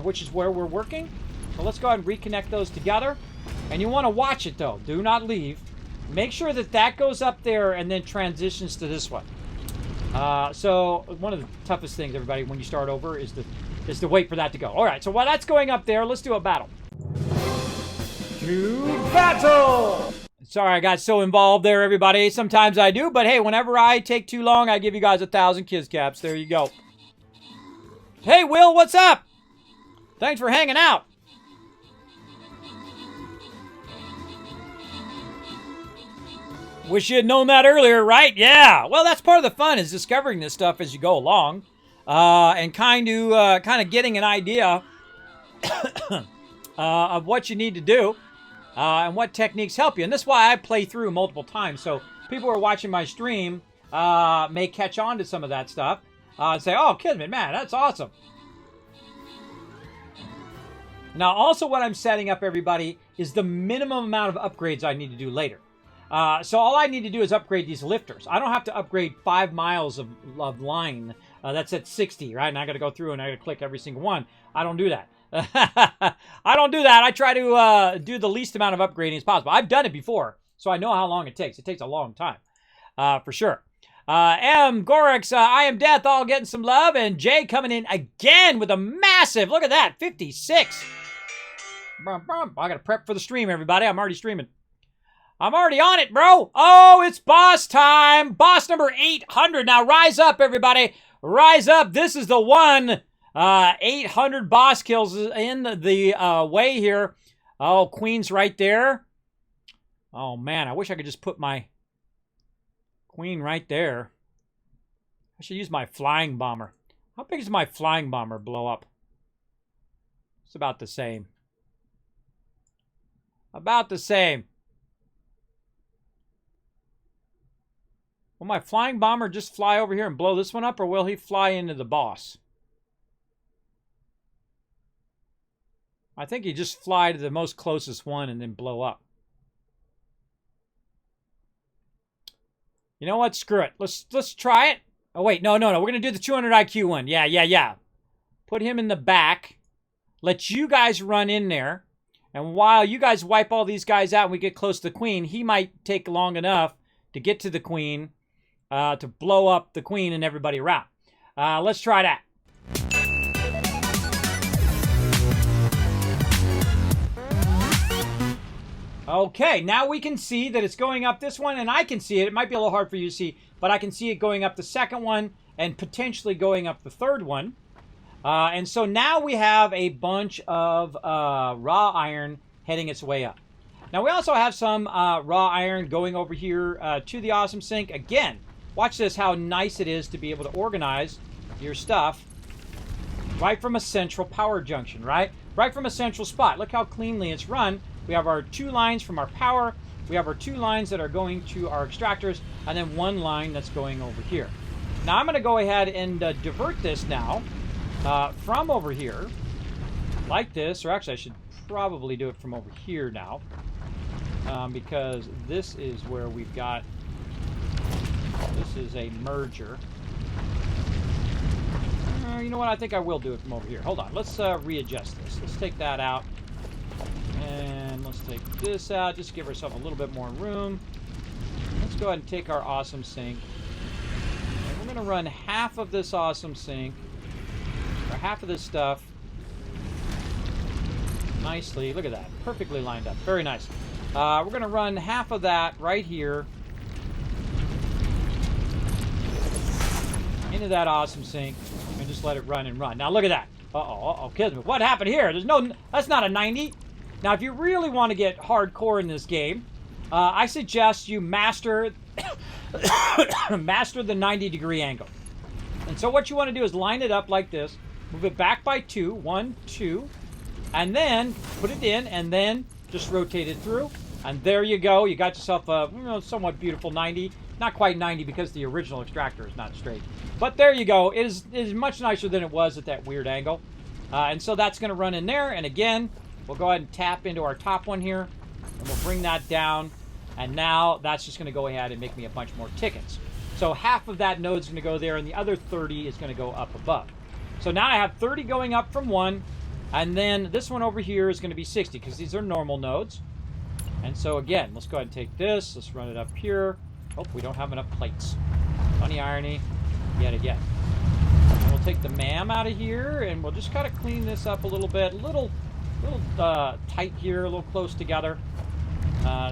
which is where we're working. So let's go ahead and reconnect those together. And you want to watch it, though. Do not leave. Make sure that that goes up there and then transitions to this one. So one of the toughest things, everybody, when you start over is to wait for that to go. All right, so while that's going up there, let's do a battle. To battle! Sorry, I got so involved there, everybody. Sometimes I do, but hey, whenever I take too long, I give you guys 1,000 Kiz caps. There you go. Hey, Will, what's up? Thanks for hanging out. Wish you had known that earlier, right? Yeah. Well, that's part of the fun, is discovering this stuff as you go along, and kind of getting an idea of what you need to do. And what techniques help you. And that's why I play through multiple times. So people who are watching my stream may catch on to some of that stuff and say, oh, Kismet, man, that's awesome. Now, also what I'm setting up, everybody, is the minimum amount of upgrades I need to do later. So all I need to do is upgrade these lifters. I don't have to upgrade 5 miles of line. That's at 60, right? And I got to go through and I got to click every single one. I don't do that. I don't do that. I try to do the least amount of upgrading as possible. I've done it before, so I know how long it takes. It takes a long time, for sure. M. Gorix, I am Death, all getting some love. And Jay coming in again with a massive, look at that, 56. I got to prep for the stream, everybody. I'm already streaming. I'm already on it, bro. Oh, it's boss time. Boss number 800. Now, rise up, everybody. Rise up. This is the one. 800 boss kills in the way here. Oh, Queen's right there. Oh, man. I wish I could just put my Queen right there. I should use my flying bomber. How big does my flying bomber blow up? It's about the same. About the same. Will my flying bomber just fly over here and blow this one up, or will he fly into the boss? I think you just fly to the most closest one and then blow up. You know what? Screw it. Let's try it. Oh, wait. No. We're going to do the 200 IQ one. Yeah. Put him in the back. Let you guys run in there. And while you guys wipe all these guys out and we get close to the queen, he might take long enough to get to the queen to blow up the queen and everybody around. Let's try that. Okay, now we can see that it's going up this one, and I can see it. It might be a little hard for you to see, but I can see it going up the second one and potentially going up the third one. And so now we have a bunch of raw iron heading its way up. Now we also have some raw iron going over here to the awesome sink. Again, watch this, how nice it is to be able to organize your stuff right from a central power junction, right? Right from a central spot. Look how cleanly it's run. We have our 2 lines from our power. We have our 2 lines that are going to our extractors, and then 1 line that's going over here. Now I'm going to go ahead and divert this now from over here, like this, or actually I should probably do it from over here now, because this is where we've got, this is a merger. You know what, I think I will do it from over here. Hold on, let's readjust this. Let's take that out. And let's take this out, just give ourselves a little bit more room. Let's go ahead and take our awesome sink. And we're going to run half of this awesome sink, or half of this stuff, nicely. Look at that. Perfectly lined up. Very nice. We're going to run half of that right here into that awesome sink and just let it run and run. Now look at that. Uh-oh, Kismet. What happened here? That's not a 90. Now, if you really want to get hardcore in this game, I suggest you master the 90-degree angle. And so what you want to do is line it up like this, move it back by 2, 1, 2, and then put it in, and then just rotate it through. And there you go. You got yourself a somewhat beautiful 90. Not quite 90 because the original extractor is not straight. But there you go. It is much nicer than it was at that weird angle. And so that's going to run in there. And again, we'll go ahead and tap into our top one here, and we'll bring that down. And now that's just going to go ahead and make me a bunch more tickets. So half of that node is going to go there, and the other 30 is going to go up above. So now I have 30 going up from one, and then this one over here is going to be 60 because these are normal nodes. And so again, let's go ahead and take this. Let's run it up here. Oh, we don't have enough plates. Funny irony, yet again. And we'll take the MAM out of here, and we'll just kind of clean this up a little bit. A little tight here, a little close together.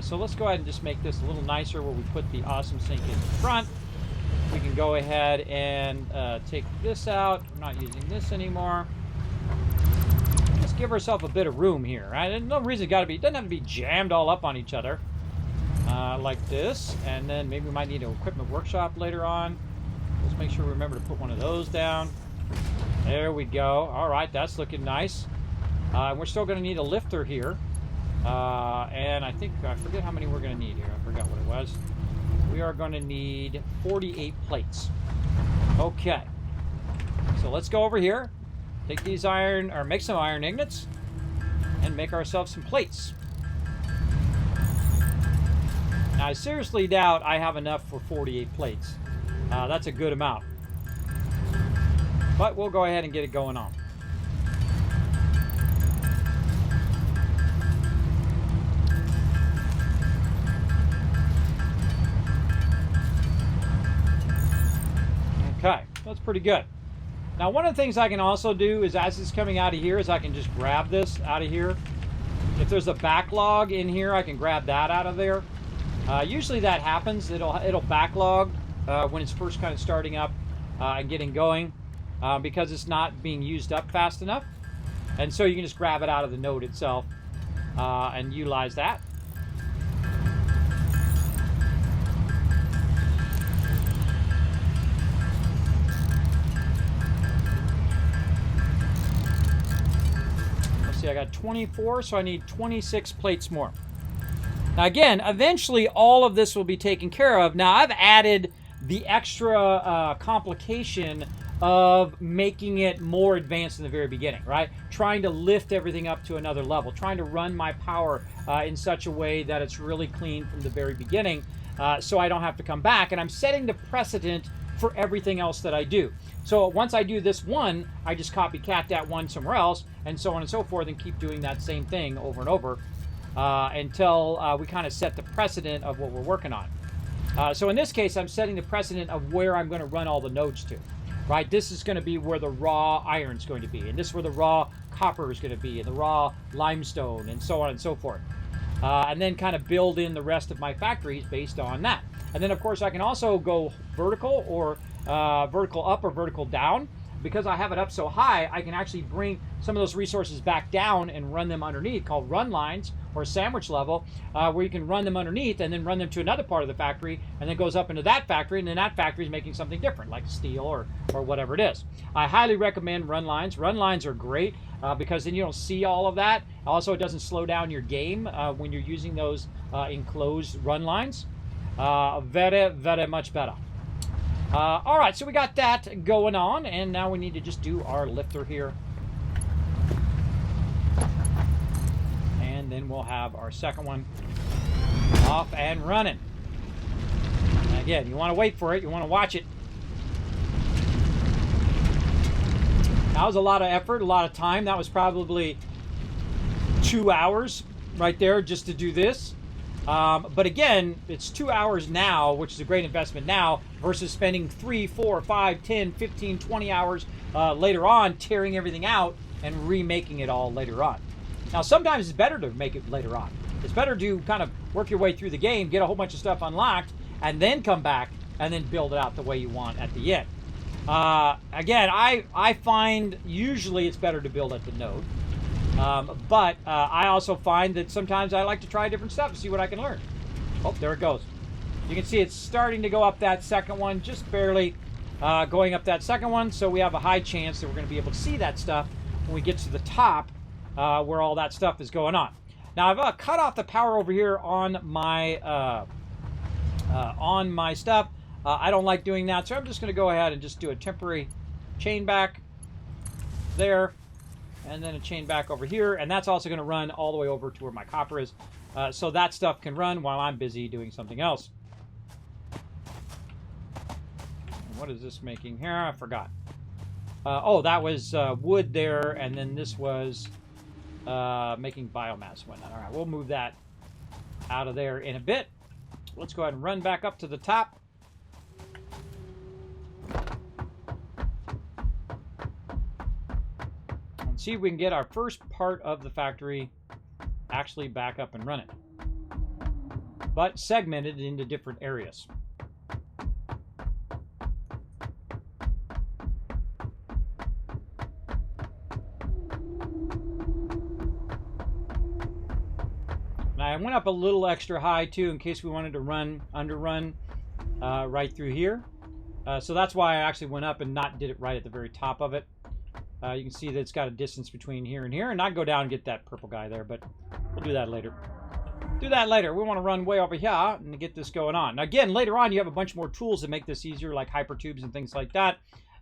So let's go ahead and just make this a little nicer where we put the awesome sink in the front. We can go ahead and take this out. We're not using this anymore. Just give ourselves a bit of room here, right? There's no reason it doesn't have to be jammed all up on each other. Like this, and then maybe we might need an equipment workshop later on. Let's make sure we remember to put one of those down. There we go. All right, that's looking nice. We're still going to need a lifter here, and I forget how many we're going to need here. I forgot what it was. We are going to need 48 plates. Okay, so let's go over here, take these make some iron ingots, and make ourselves some plates. Now, I seriously doubt I have enough for 48 plates. That's a good amount. But we'll go ahead and get it going on. Okay, that's pretty good. Now, one of the things I can also do is, as it's coming out of here, is I can just grab this out of here. If there's a backlog in here, I can grab that out of there. Usually that happens. It'll backlog when it's first kind of starting up and getting going because it's not being used up fast enough. And so you can just grab it out of the node itself and utilize that. Let's see, I got 24, so I need 26 plates more. Now again, eventually all of this will be taken care of. Now I've added the extra complication of making it more advanced in the very beginning, right? Trying to lift everything up to another level, trying to run my power in such a way that it's really clean from the very beginning, so I don't have to come back. And I'm setting the precedent for everything else that I do. So once I do this one, I just copycat that one somewhere else, and so on and so forth, and keep doing that same thing over and over until we kind of set the precedent of what we're working on. So in this case, I'm setting the precedent of where I'm going to run all the nodes to. Right, this is going to be where the raw iron is going to be, and this is where the raw copper is going to be, and the raw limestone, and so on and so forth. And then kind of build in the rest of my factories based on that. And then, of course, I can also go vertical or vertical up or vertical down. Because I have it up so high, I can actually bring some of those resources back down and run them underneath, called run lines or sandwich level, where you can run them underneath and then run them to another part of the factory, and then goes up into that factory, and then that factory is making something different, like steel or whatever it is. I highly recommend run lines. Run lines are great because then you don't see all of that. Also, it doesn't slow down your game when you're using those enclosed run lines. Very, very much better. All right, so we got that going on, and now we need to just do our lifter here. And then we'll have our second one off and running. And again, you want to wait for it. You want to watch it. That was a lot of effort, a lot of time. That was probably 2 hours right there just to do this. But again, it's 2 hours now, which is a great investment now, versus spending 3, 4, 5, 10, 15, 20 hours later on tearing everything out and remaking it all later on. Now, sometimes it's better to make it later on. It's better to kind of work your way through the game, get a whole bunch of stuff unlocked, and then come back and then build it out the way you want at the end. Again, I find usually it's better to build at the node. But I also find that sometimes I like to try different stuff to see what I can learn. Oh, there it goes. You can see it's starting to go up that second one, just barely going up that second one. So we have a high chance that we're going to be able to see that stuff when we get to the top where all that stuff is going on. Now I've cut off the power over here on my stuff. I don't like doing that, so I'm just going to go ahead and just do a temporary chain back there. And then a chain back over here, and that's also going to run all the way over to where my copper is, so that stuff can run while I'm busy doing something else. What is this making here? I forgot. Oh, that was wood there, and then this was making biomass. All right, we'll move that out of there in a bit. Let's go ahead and run back up to the top. See if we can get our first part of the factory actually back up and running, but segmented into different areas. Now I went up a little extra high too in case we wanted to underrun right through here. So that's why I actually went up and not did it right at the very top of it. You can see that it's got a distance between here and here, and I'd go down and get that purple guy there, but we'll do that later. We want to run way over here and get this going on. Now, again, later on, you have a bunch more tools that make this easier, like hypertubes and things like that,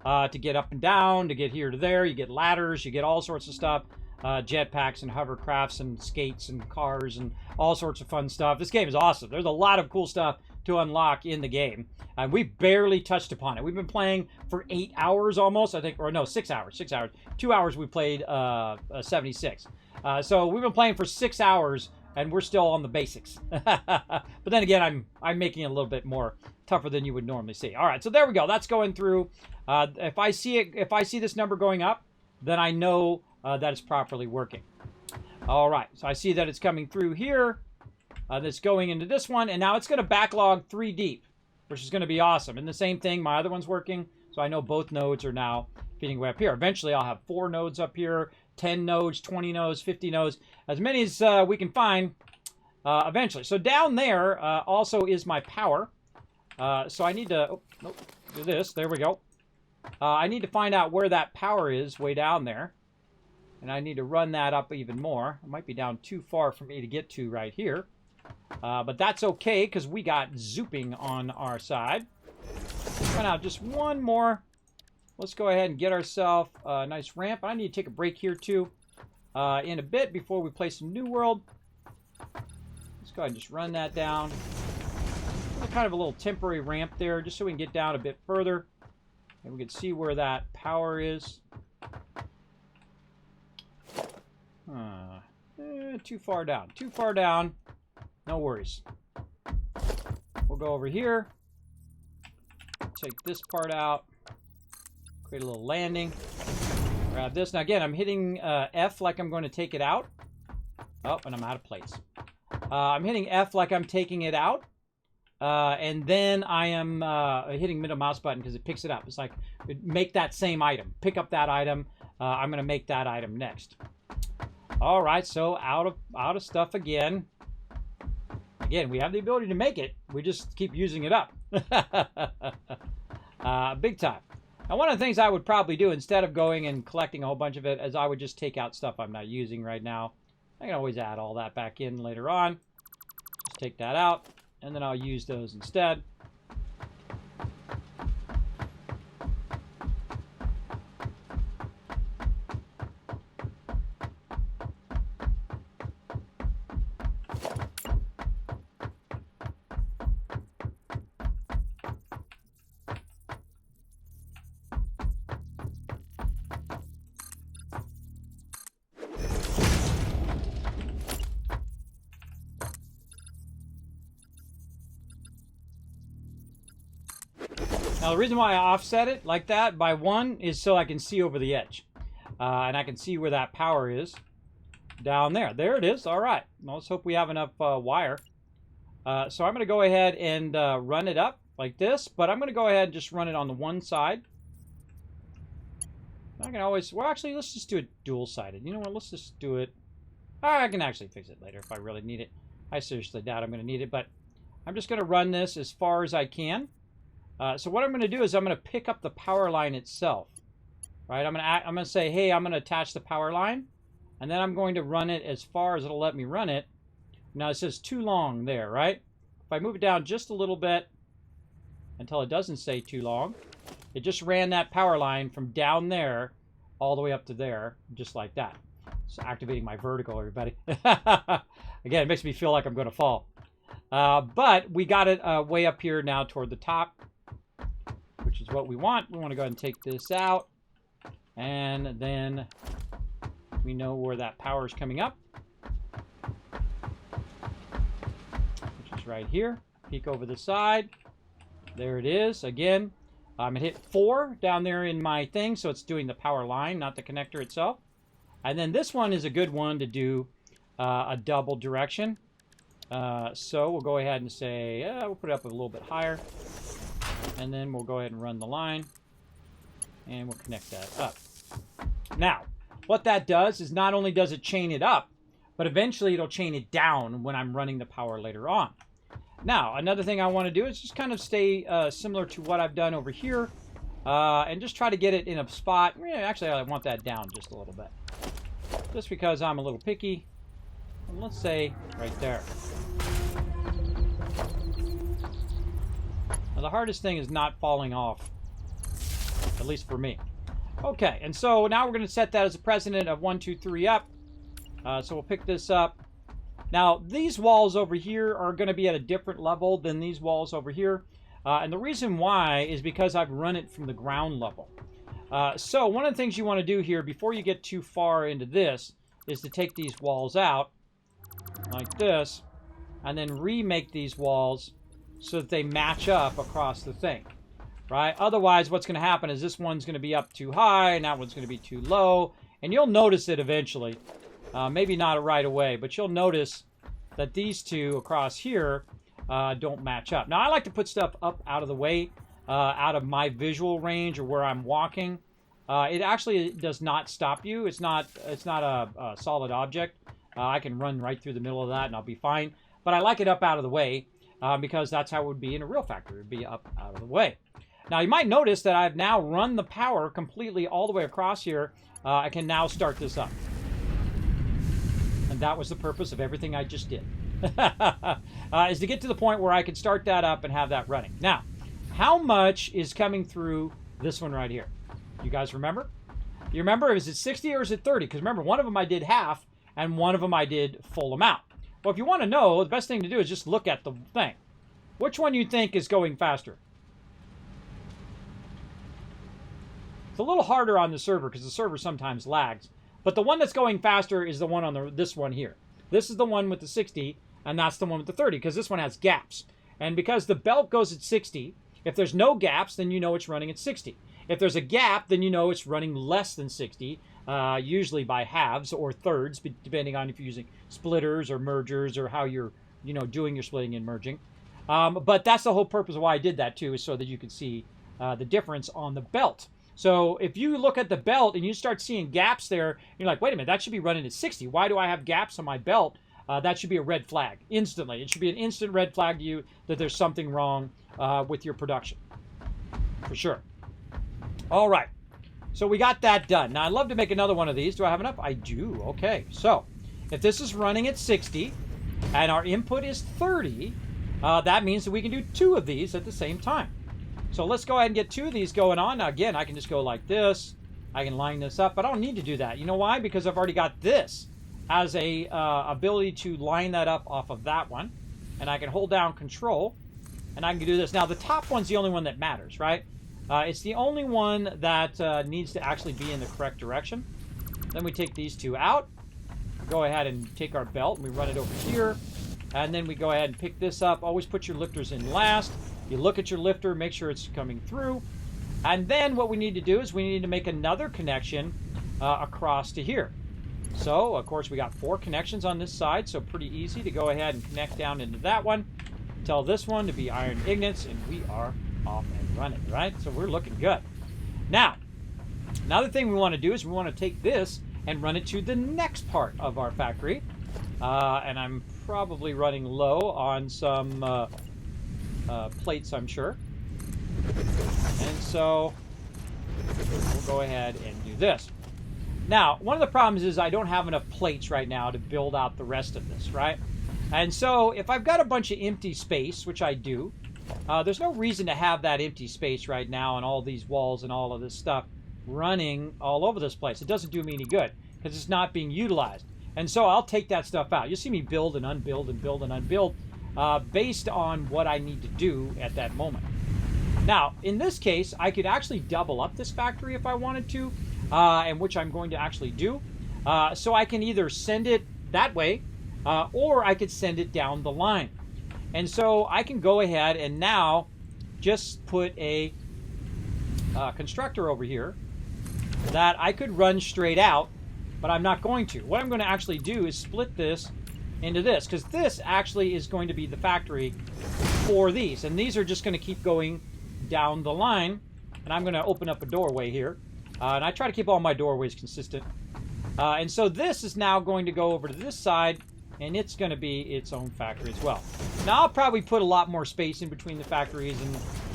to get up and down, to get here to there. You get ladders, you get all sorts of stuff, jetpacks and hovercrafts and skates and cars and all sorts of fun stuff. This game is awesome. There's a lot of cool stuff to unlock in the game. And we barely touched upon it. We've been playing for 8 hours almost, I think, or no, 6 hours. 6 hours. 2 hours we played 76. So we've been playing for 6 hours, and we're still on the basics. But then again, I'm making it a little bit more tougher than you would normally see. All right, so there we go. That's going through. If I see this number going up, then I know that it's properly working. All right, so I see that it's coming through here. That's going into this one, and now it's going to backlog 3 deep, which is going to be awesome. And the same thing, my other one's working, so I know both nodes are now feeding way up here. Eventually, I'll have 4 nodes up here, 10 nodes, 20 nodes, 50 nodes, as many as we can find eventually. So down there also is my power. So I need to do this. There we go. I need to find out where that power is way down there. And I need to run that up even more. It might be down too far for me to get to right here. But that's okay, because we got zooping on our side. Run out just one more let's go ahead and get ourselves a nice ramp. I need to take a break here too in a bit before we play some New World. Let's go ahead and just run that down. Kind of a little temporary ramp there, just so we can get down a bit further. And we can see where that power is. Too far down. Too far down. No worries. We'll go over here. Take this part out. Create a little landing. Grab this. Now again, I'm hitting F like I'm going to take it out. Oh, and I'm out of place. I'm hitting F like I'm taking it out. And then I am hitting middle mouse button because it picks it up. It's like, make that same item. Pick up that item. I'm going to make that item next. All right, so out of stuff again. Again, we have the ability to make it. We just keep using it up. Big time. Now, one of the things I would probably do instead of going and collecting a whole bunch of it is I would just take out stuff I'm not using right now. I can always add all that back in later on. Just take that out, and then I'll use those instead. Now, the reason why I offset it like that by 1 is so I can see over the edge. And I can see where that power is down there. There it is. All right. Well, let's hope we have enough wire. So I'm going to go ahead and run it up like this. But I'm going to go ahead and just run it on the one side. I can always... Well, actually, let's just do it dual-sided. You know what? Let's just do it... I can actually fix it later if I really need it. I seriously doubt I'm going to need it. But I'm just going to run this as far as I can. So what I'm going to do is I'm going to pick up the power line itself, right? I'm going to say, hey, I'm going to attach the power line, and then I'm going to run it as far as it'll let me run it. Now it says too long there, right? If I move it down just a little bit until it doesn't say too long, it just ran that power line from down there all the way up to there, just like that. So activating my vertical, everybody. Again, it makes me feel like I'm going to fall. But we got it way up here now toward the top, which is what we want. We want to go ahead and take this out. And then we know where that power is coming up, which is right here. Peek over the side. There it is. Again, I'm going to hit 4 down there in my thing, so it's doing the power line, not the connector itself. And then this one is a good one to do a double direction. So we'll go ahead and say, we'll put it up a little bit higher. And then we'll go ahead and run the line. And we'll connect that up. Now, what that does is not only does it chain it up, but eventually it'll chain it down when I'm running the power later on. Now, another thing I want to do is just kind of stay similar to what I've done over here. And just try to get it in a spot. Actually, I want that down just a little bit. Just because I'm a little picky. And let's say right there. Now, the hardest thing is not falling off, at least for me. Okay, and so now we're going to set that as a precedent of 1, 2, 3 up. So we'll pick this up. Now, these walls over here are going to be at a different level than these walls over here. And the reason why is because I've run it from the ground level. So one of the things you want to do here before you get too far into this is to take these walls out like this and then remake these walls so that they match up across the thing, right? Otherwise, what's going to happen is this one's going to be up too high and that one's going to be too low. And you'll notice it eventually. Maybe not right away, but you'll notice that these two across here don't match up. Now, I like to put stuff up out of the way, out of my visual range or where I'm walking. It actually does not stop you. It's not a solid object. I can run right through the middle of that and I'll be fine. But I like it up out of the way because that's how it would be in a real factory. It would be up out of the way. Now, you might notice that I've now run the power completely all the way across here. I can now start this up. And that was the purpose of everything I just did. Is to get to the point where I can start that up and have that running. Now, how much is coming through this one right here? You guys remember? You remember, is it 60 or is it 30? Because remember, one of them I did half, and one of them I did full amount. Well, if you want to know, the best thing to do is just look at the thing. Which one you think is going faster? It's a little harder on the server because the server sometimes lags. But the one that's going faster is the one on this one here. This is the one with the 60, and that's the one with the 30, because this one has gaps. And because the belt goes at 60, if there's no gaps, then you know it's running at 60. If there's a gap, then you know it's running less than 60, usually by halves or thirds, depending on if you're using splitters or mergers or how you're, doing your splitting and merging. But that's the whole purpose of why I did that too, is so that you can see the difference on the belt. So if you look at the belt and you start seeing gaps there, you're like, wait a minute, that should be running at 60. Why do I have gaps on my belt? That should be a red flag instantly. It should be an instant red flag to you that there's something wrong with your production, for sure. All right, so we got that done. Now, I'd love to make another one of these. Do I have enough? I do. Okay, so if this is running at 60 and our input is 30, that means that we can do 2 of these at the same time. So let's go ahead and get 2 of these going on. Now, again, I can just go like this. I can line this up, but I don't need to do that. You know why? Because I've already got this as a ability to line that up off of that one. And I can hold down Control, and I can do this. Now, the top one's the only one that matters, right? It's the only one that needs to actually be in the correct direction. Then we take these 2 out. Go ahead and take our belt, and we run it over here. And then we go ahead and pick this up. Always put your lifters in last. You look at your lifter, make sure it's coming through. And then what we need to do is we need to make another connection across to here. So, of course, we got 4 connections on this side, so pretty easy to go ahead and connect down into that one. Tell this one to be iron ingots, and we are off and running, right? So we're looking good. Now, another thing we want to do is we want to take this and run it to the next part of our factory. And I'm probably running low on some plates, I'm sure. And so we'll go ahead and do this. Now, one of the problems is I don't have enough plates right now to build out the rest of this, right? And so if I've got a bunch of empty space, which I do, there's no reason to have that empty space right now and all these walls and all of this stuff running all over this place. It doesn't do me any good because it's not being utilized. And so I'll take that stuff out. You'll see me build and unbuild and build and unbuild based on what I need to do at that moment. Now, in this case, I could actually double up this factory if I wanted to, and which I'm going to actually do. So I can either send it that way, or I could send it down the line. And so I can go ahead and now just put a constructor over here that I could run straight out, but I'm not going to. What I'm going to actually do is split this into this, because this actually is going to be the factory for these. And these are just going to keep going down the line. And I'm going to open up a doorway here. And I try to keep all my doorways consistent. And so this is now going to go over to this side, and it's going to be its own factory as well. Now, I'll probably put a lot more space in between the factories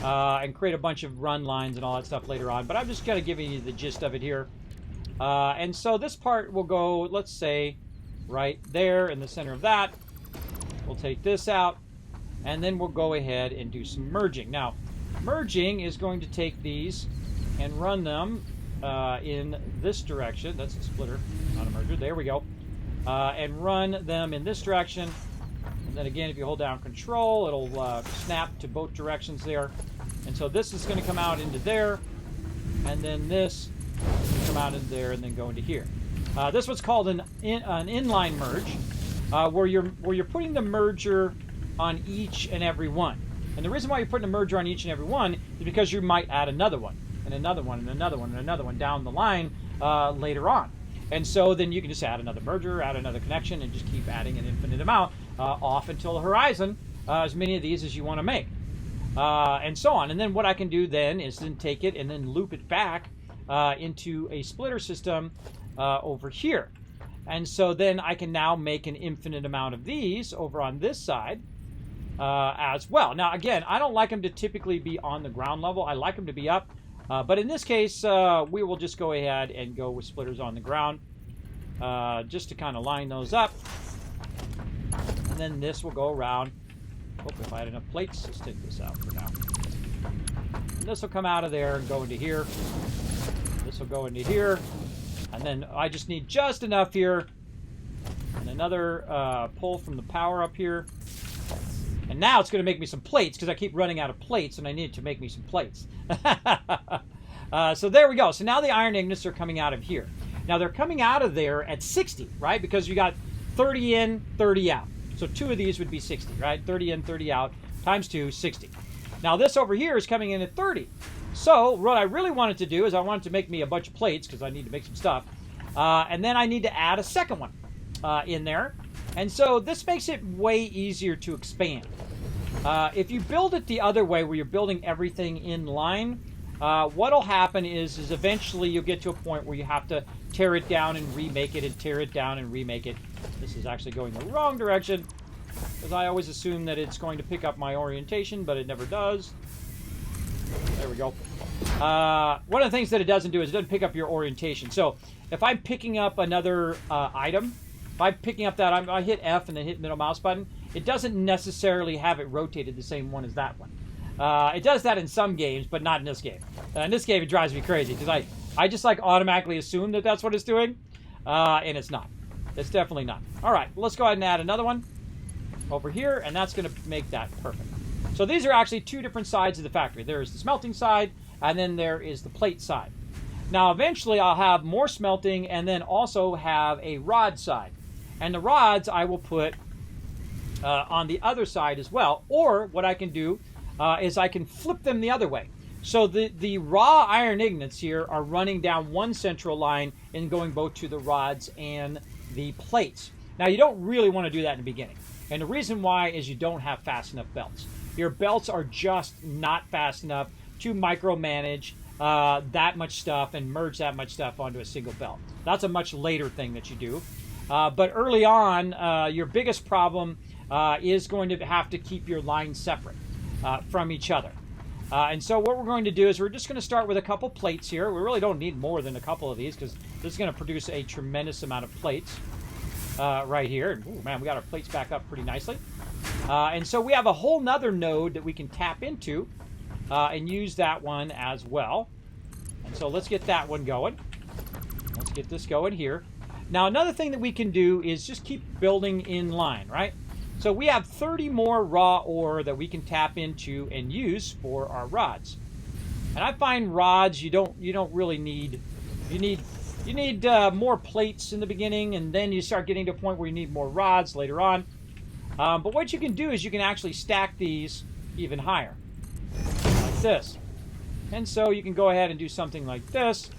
and create a bunch of run lines and all that stuff later on. But I'm just going to give you the gist of it here. And so this part will go, let's say, right there in the center of that. We'll take this out, and then we'll go ahead and do some merging. Now, merging is going to take these and run them in this direction. That's a splitter, not a merger. There we go. And run them in this direction. And then again, if you hold down Control, it'll snap to both directions there. And so this is going to come out into there, and then this will come out into there, and then go into here. This one's called an inline merge, where you're putting the merger on each and every one. And the reason why you're putting a merger on each and every one is because you might add another one, and another one, and another one, and another one down the line later on. And so then you can just add another merger, add another connection, and just keep adding an infinite amount off until the horizon, as many of these as you want to make, and so on. And then what I can do then is then take it and then loop it back into a splitter system over here. And so then I can now make an infinite amount of these over on this side as well. Now, again, I don't like them to typically be on the ground level. I like them to be up. But in this case, we will just go ahead and go with splitters on the ground just to kind of line those up. And then this will go around. Oh, if I had enough plates, let's take this out for now. And this will come out of there and go into here. This will go into here. And then I just need just enough here. And another pull from the power up here. And now it's going to make me some plates because I keep running out of plates and I need to make me some plates. So there we go. So now the iron ingots are coming out of here. Now they're coming out of there at 60, right? Because you got 30 in, 30 out. So 2 of these would be 60, right? 30 in, 30 out, times 2, 60. Now this over here is coming in at 30. So what I really wanted to do is I wanted to make me a bunch of plates because I need to make some stuff. And then I need to add a second one in there. And so this makes it way easier to expand. If you build it the other way where you're building everything in line, what'll happen is eventually you'll get to a point where you have to tear it down and remake it and tear it down and remake it. This is actually going the wrong direction because I always assume that it's going to pick up my orientation, but it never does. There we go. One of the things that it doesn't do is it doesn't pick up your orientation. So if I'm picking up another item, if I'm picking up that, I hit F and then hit middle mouse button, it doesn't necessarily have it rotated the same one as that one. It does that in some games, but not in this game. In this game, it drives me crazy because I just like automatically assume that that's what it's doing, and it's not. It's definitely not. All right, let's go ahead and add another one over here, and that's going to make that perfect. So these are actually 2 different sides of the factory. There is the smelting side, and then there is the plate side. Now, eventually, I'll have more smelting, and then also have a rod side. And the rods I will put on the other side as well. Or what I can do is I can flip them the other way. So the raw iron ingots here are running down one central line and going both to the rods and the plates. Now, you don't really want to do that in the beginning. And the reason why is you don't have fast enough belts. Your belts are just not fast enough to micromanage that much stuff and merge that much stuff onto a single belt. That's a much later thing that you do. But early on, your biggest problem is going to have to keep your lines separate from each other. And so what we're going to do is we're just going to start with a couple plates here. We really don't need more than a couple of these because this is going to produce a tremendous amount of plates right here. And, ooh, man, we got our plates back up pretty nicely. And so we have a whole nother node that we can tap into and use that one as well. And so let's get that one going. Let's get this going here. Now, another thing that we can do is just keep building in line, right? So we have 30 more raw ore that we can tap into and use for our rods. And I find rods you don't really need. You need more plates in the beginning, and then you start getting to a point where you need more rods later on. But what you can do is you can actually stack these even higher, like this. And so you can go ahead and do something like this,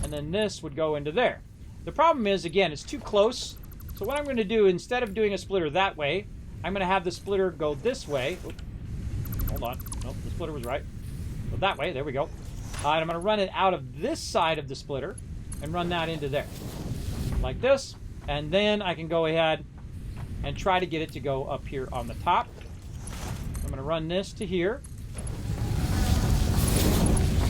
and then this would go into there. The problem is, again, it's too close. So what I'm going to do, instead of doing a splitter that way, I'm going to have the splitter go this way. Oop. Hold on. Nope, the splitter was right. Go that way. There we go. And I'm going to run it out of this side of the splitter and run that into there. Like this. And then I can go ahead and try to get it to go up here on the top. I'm going to run this to here.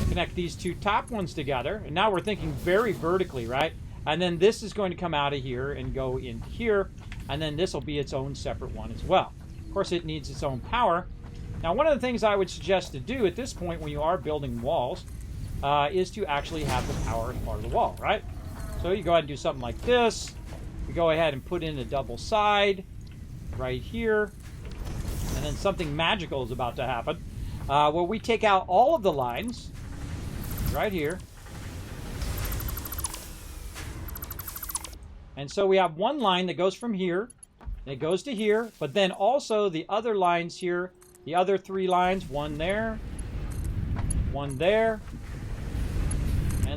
Connect these 2 top ones together. And now we're thinking very vertically, right? And then this is going to come out of here and go into here. And then this will be its own separate one as well. Of course, it needs its own power. Now, one of the things I would suggest to do at this point when you are building walls is to actually have the power as part of the wall, right? So you go ahead and do something like this. We go ahead and put in a double side right here. And then something magical is about to happen. Where we take out all of the lines right here. And so we have one line that goes from here, and it goes to here, but then also the other lines here, the other 3 lines, one there, and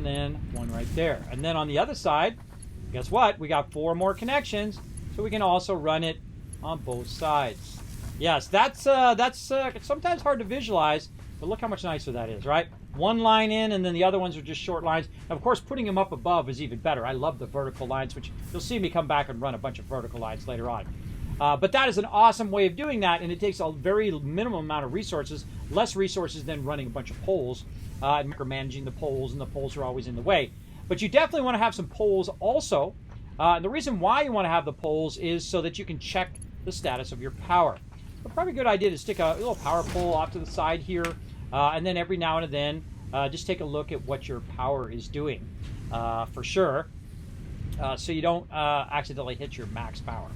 then one right there. And then on the other side, guess what? We got 4 more connections, so we can also run it on both sides. Yes, that's sometimes hard to visualize, but look how much nicer that is, right? One line in, and then the other ones are just short lines. And of course, putting them up above is even better. I love the vertical lines, which you'll see me come back and run a bunch of vertical lines later on. But that is an awesome way of doing that, and it takes a very minimum amount of resources, less resources than running a bunch of poles and micromanaging the poles, and the poles are always in the way. But you definitely want to have some poles also. And the reason why you want to have the poles is so that you can check the status of your power. But probably a good idea to stick a little power pole off to the side here, and then every now and then just take a look at what your power is doing for sure, so you don't accidentally hit your max power.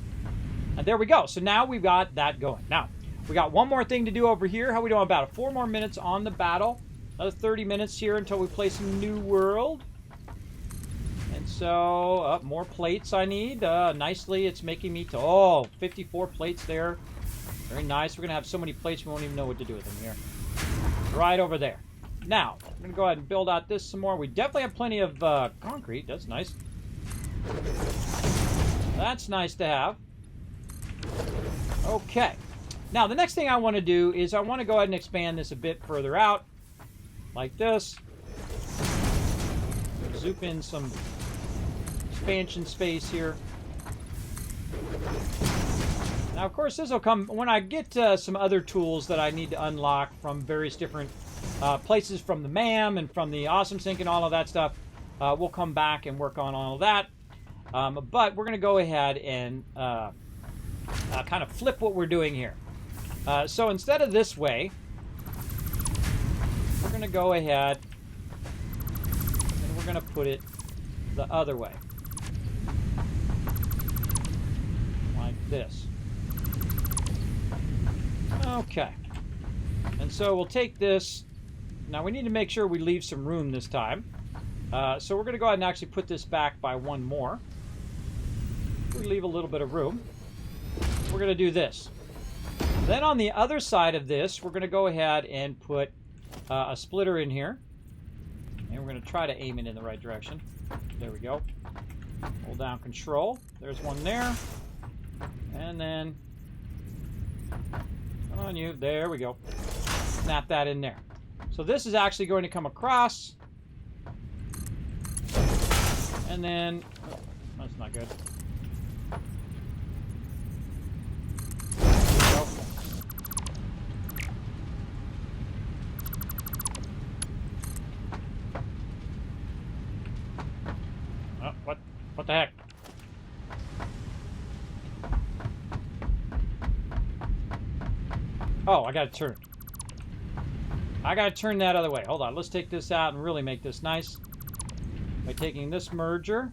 And there we go. So now we've got that going. Now, we got one more thing to do over here. How we doing about it? 4 more minutes on the battle. Another 30 minutes here until we play some New World. And so, more plates I need. Nicely, it's making me to, 54 plates there. Very nice. We're going to have so many plates we won't even know what to do with them here. Right over there. Now, I'm going to go ahead and build out this some more. We definitely have plenty of concrete. That's nice. That's nice to have. Okay. Now, the next thing I want to do is I want to go ahead and expand this a bit further out. Like this. Zoom in some expansion space here. Now, of course, this will come when I get some other tools that I need to unlock from various different places from the MAM and from the Awesome Sync and all of that stuff. We'll come back and work on all of that. But we're going to go ahead and kind of flip what we're doing here. So instead of this way, we're going to go ahead and we're going to put it the other way. Like this. Okay. And so we'll take this. Now we need to make sure we leave some room this time. So we're going to go ahead and actually put this back by one more. We leave a little bit of room. We're going to do this. Then on the other side of this, we're going to go ahead and put a splitter in here. And we're going to try to aim it in the right direction. There we go. Hold down Control. There's one there. And then, come on you. There we go. Snap that in there. So this is actually going to come across. And then, oh, that's not good. What the heck? Oh, I gotta turn. I gotta turn that other way. Hold on, let's take this out and really make this nice. By taking this merger,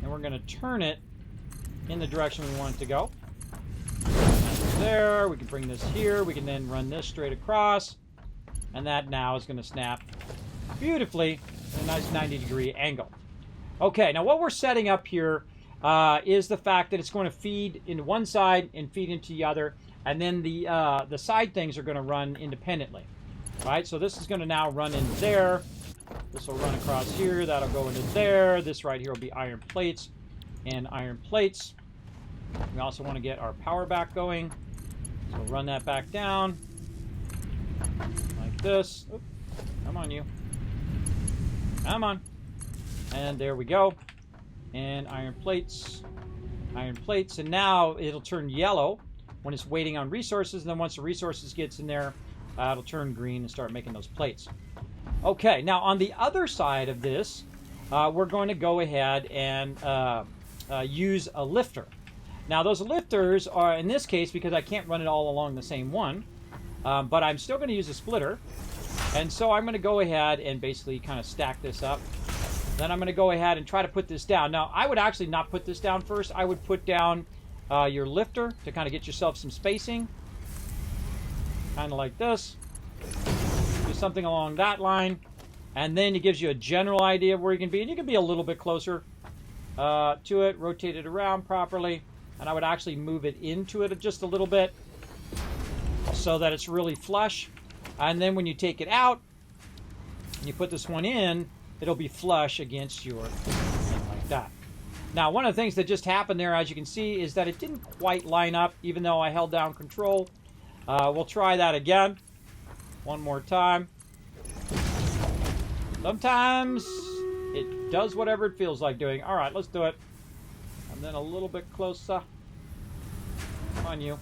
and we're gonna turn it in the direction we want it to go. There, we can bring this here. We can then run this straight across. And that now is gonna snap beautifully at a nice 90-degree angle. Okay, now what we're setting up here is the fact that it's going to feed into one side and feed into the other, and then the side things are going to run independently. Right, so this is going to now run in there. This will run across here. That'll go into there. This right here will be iron plates and iron plates. We also want to get our power back going. So run that back down like this. Oop, come on, you. Come on. And there we go. And iron plates, and now it'll turn yellow when it's waiting on resources, and then once the resources gets in there, it'll turn green and start making those plates. Okay, now on the other side of this, we're going to go ahead and use a lifter. Now those lifters are, in this case, because I can't run it all along the same one, but I'm still going to use a splitter, and so I'm going to go ahead and basically kind of stack this up. Then I'm going to go ahead and try to put this down. Now, I would actually not put this down first. I would put down your lifter to kind of get yourself some spacing. Kind of like this. Do something along that line. And then it gives you a general idea of where you can be. And you can be a little bit closer to it. Rotate it around properly. And I would actually move it into it just a little bit so that it's really flush. And then when you take it out, and you put this one in, it'll be flush against your thing like that. Now, one of the things that just happened there, as you can see, is that it didn't quite line up, even though I held down Control. We'll try that again. One more time. Sometimes it does whatever it feels like doing. All right, let's do it. And then a little bit closer. Come on, you.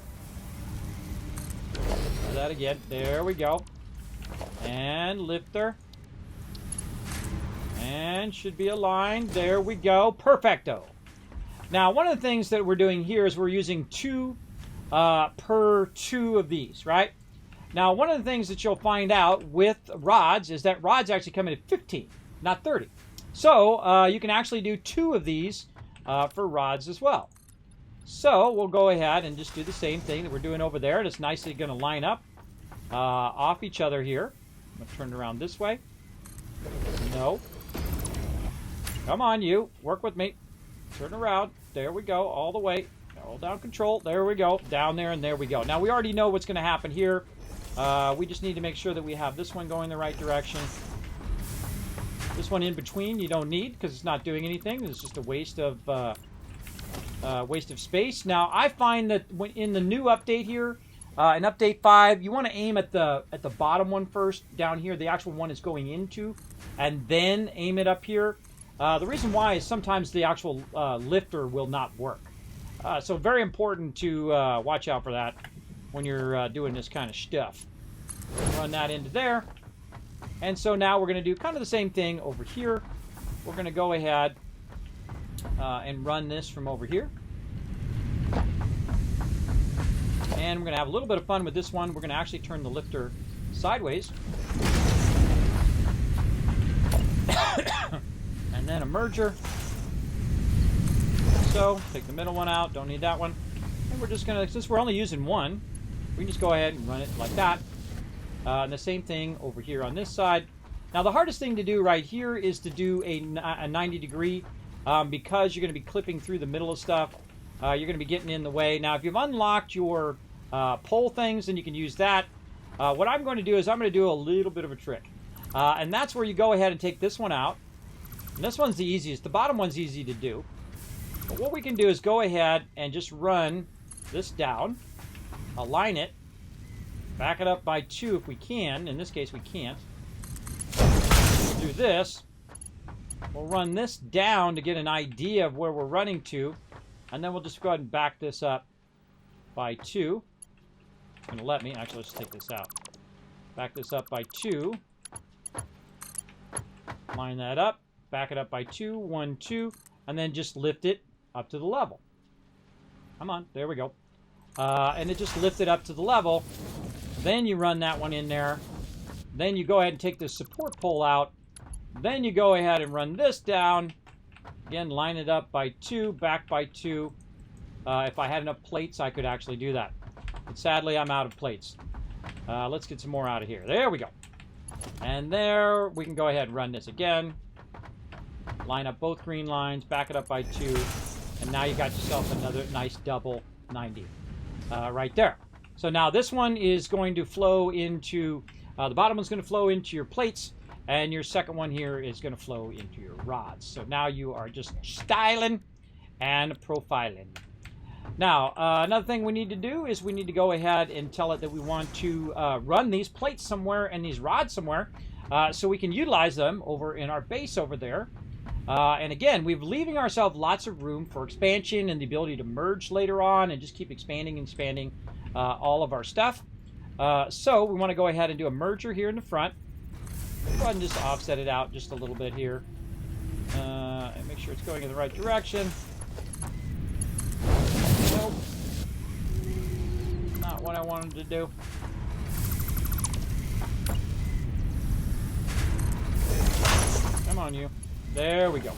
Try that again. There we go. And lifter. And should be aligned. There we go. Perfecto. Now, one of the things that we're doing here is we're using 2 per 2 of these, right? Now, one of the things that you'll find out with rods is that rods actually come in at 15, not 30. So you can actually do 2 of these for rods as well. So we'll go ahead and just do the same thing that we're doing over there. It's nicely going to line up off each other here. I'm going to turn it around this way. No. Come on, you. Work with me. Turn around. There we go. All the way. Hold down control. There we go. Down there, and there we go. Now, we already know what's going to happen here. We just need to make sure that we have this one going the right direction. This one in between you don't need because it's not doing anything. It's just a waste of space. Now, I find that when in the new update here, in update 5, you want to aim at the bottom one first, down here, the actual one is going into, and then aim it up here. The reason why is sometimes the actual lifter will not work. So very important to watch out for that when you're doing this kind of stuff. Run that into there. And so now we're going to do kind of the same thing over here. We're going to go ahead and run this from over here. And we're going to have a little bit of fun with this one. We're going to actually turn the lifter sideways. And then a merger. So, take the middle one out. Don't need that one. And we're just going to, since we're only using one, we can just go ahead and run it like that. And the same thing over here on this side. Now, the hardest thing to do right here is to do a 90 degree because you're going to be clipping through the middle of stuff. You're going to be getting in the way. Now, if you've unlocked your pole things, then you can use that. What I'm going to do is I'm going to do a little bit of a trick. And that's where you go ahead and take this one out. And this one's the easiest. The bottom one's easy to do. But what we can do is go ahead and just run this down, align it, back it up by 2 if we can. In this case, we can't. We'll do this. We'll run this down to get an idea of where we're running to. And then we'll just go ahead and back this up by 2. It's going to let me. Actually, let's take this out. Back this up by 2. Line that up. Back it up by 2. 1, 2. And then just lift it up to the level. Come on. There we go. And it just lifted up to the level. Then you run that one in there. Then you go ahead and take the support pole out. Then you go ahead and run this down. Again, line it up by 2, back by 2. If I had enough plates, I could actually do that. But sadly, I'm out of plates. Let's get some more out of here. There we go. And there, we can go ahead and run this again. Line up both green lines, back it up by 2. And now you got yourself another nice double 90 right there. So now this one is going to flow into, the bottom one's going to flow into your plates. And your second one here is going to flow into your rods. So now you are just styling and profiling. Now, another thing we need to do is we need to go ahead and tell it that we want to run these plates somewhere and these rods somewhere so we can utilize them over in our base over there. And again, we're leaving ourselves lots of room for expansion and the ability to merge later on and just keep expanding and expanding all of our stuff. So we want to go ahead and do a merger here in the front. Go ahead and just offset it out just a little bit here. And make sure it's going in the right direction. Nope. Not what I wanted to do. Come on, you. There we go.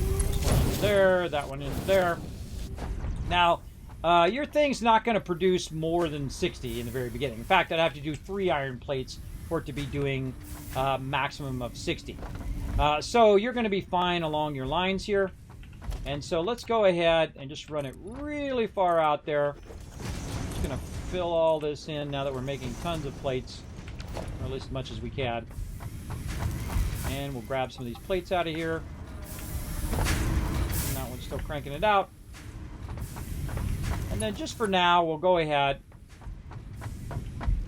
This one into there, that one into there. Now, your thing's not going to produce more than 60 in the very beginning. In fact, I'd have to do 3 iron plates for it to be doing maximum of 60. So you're going to be fine along your lines here. And so let's go ahead and just run it really far out there. Just going to fill all this in now that we're making tons of plates, or at least as much as we can. And we'll grab some of these plates out of here. And that one's still cranking it out. And then just for now, we'll go ahead.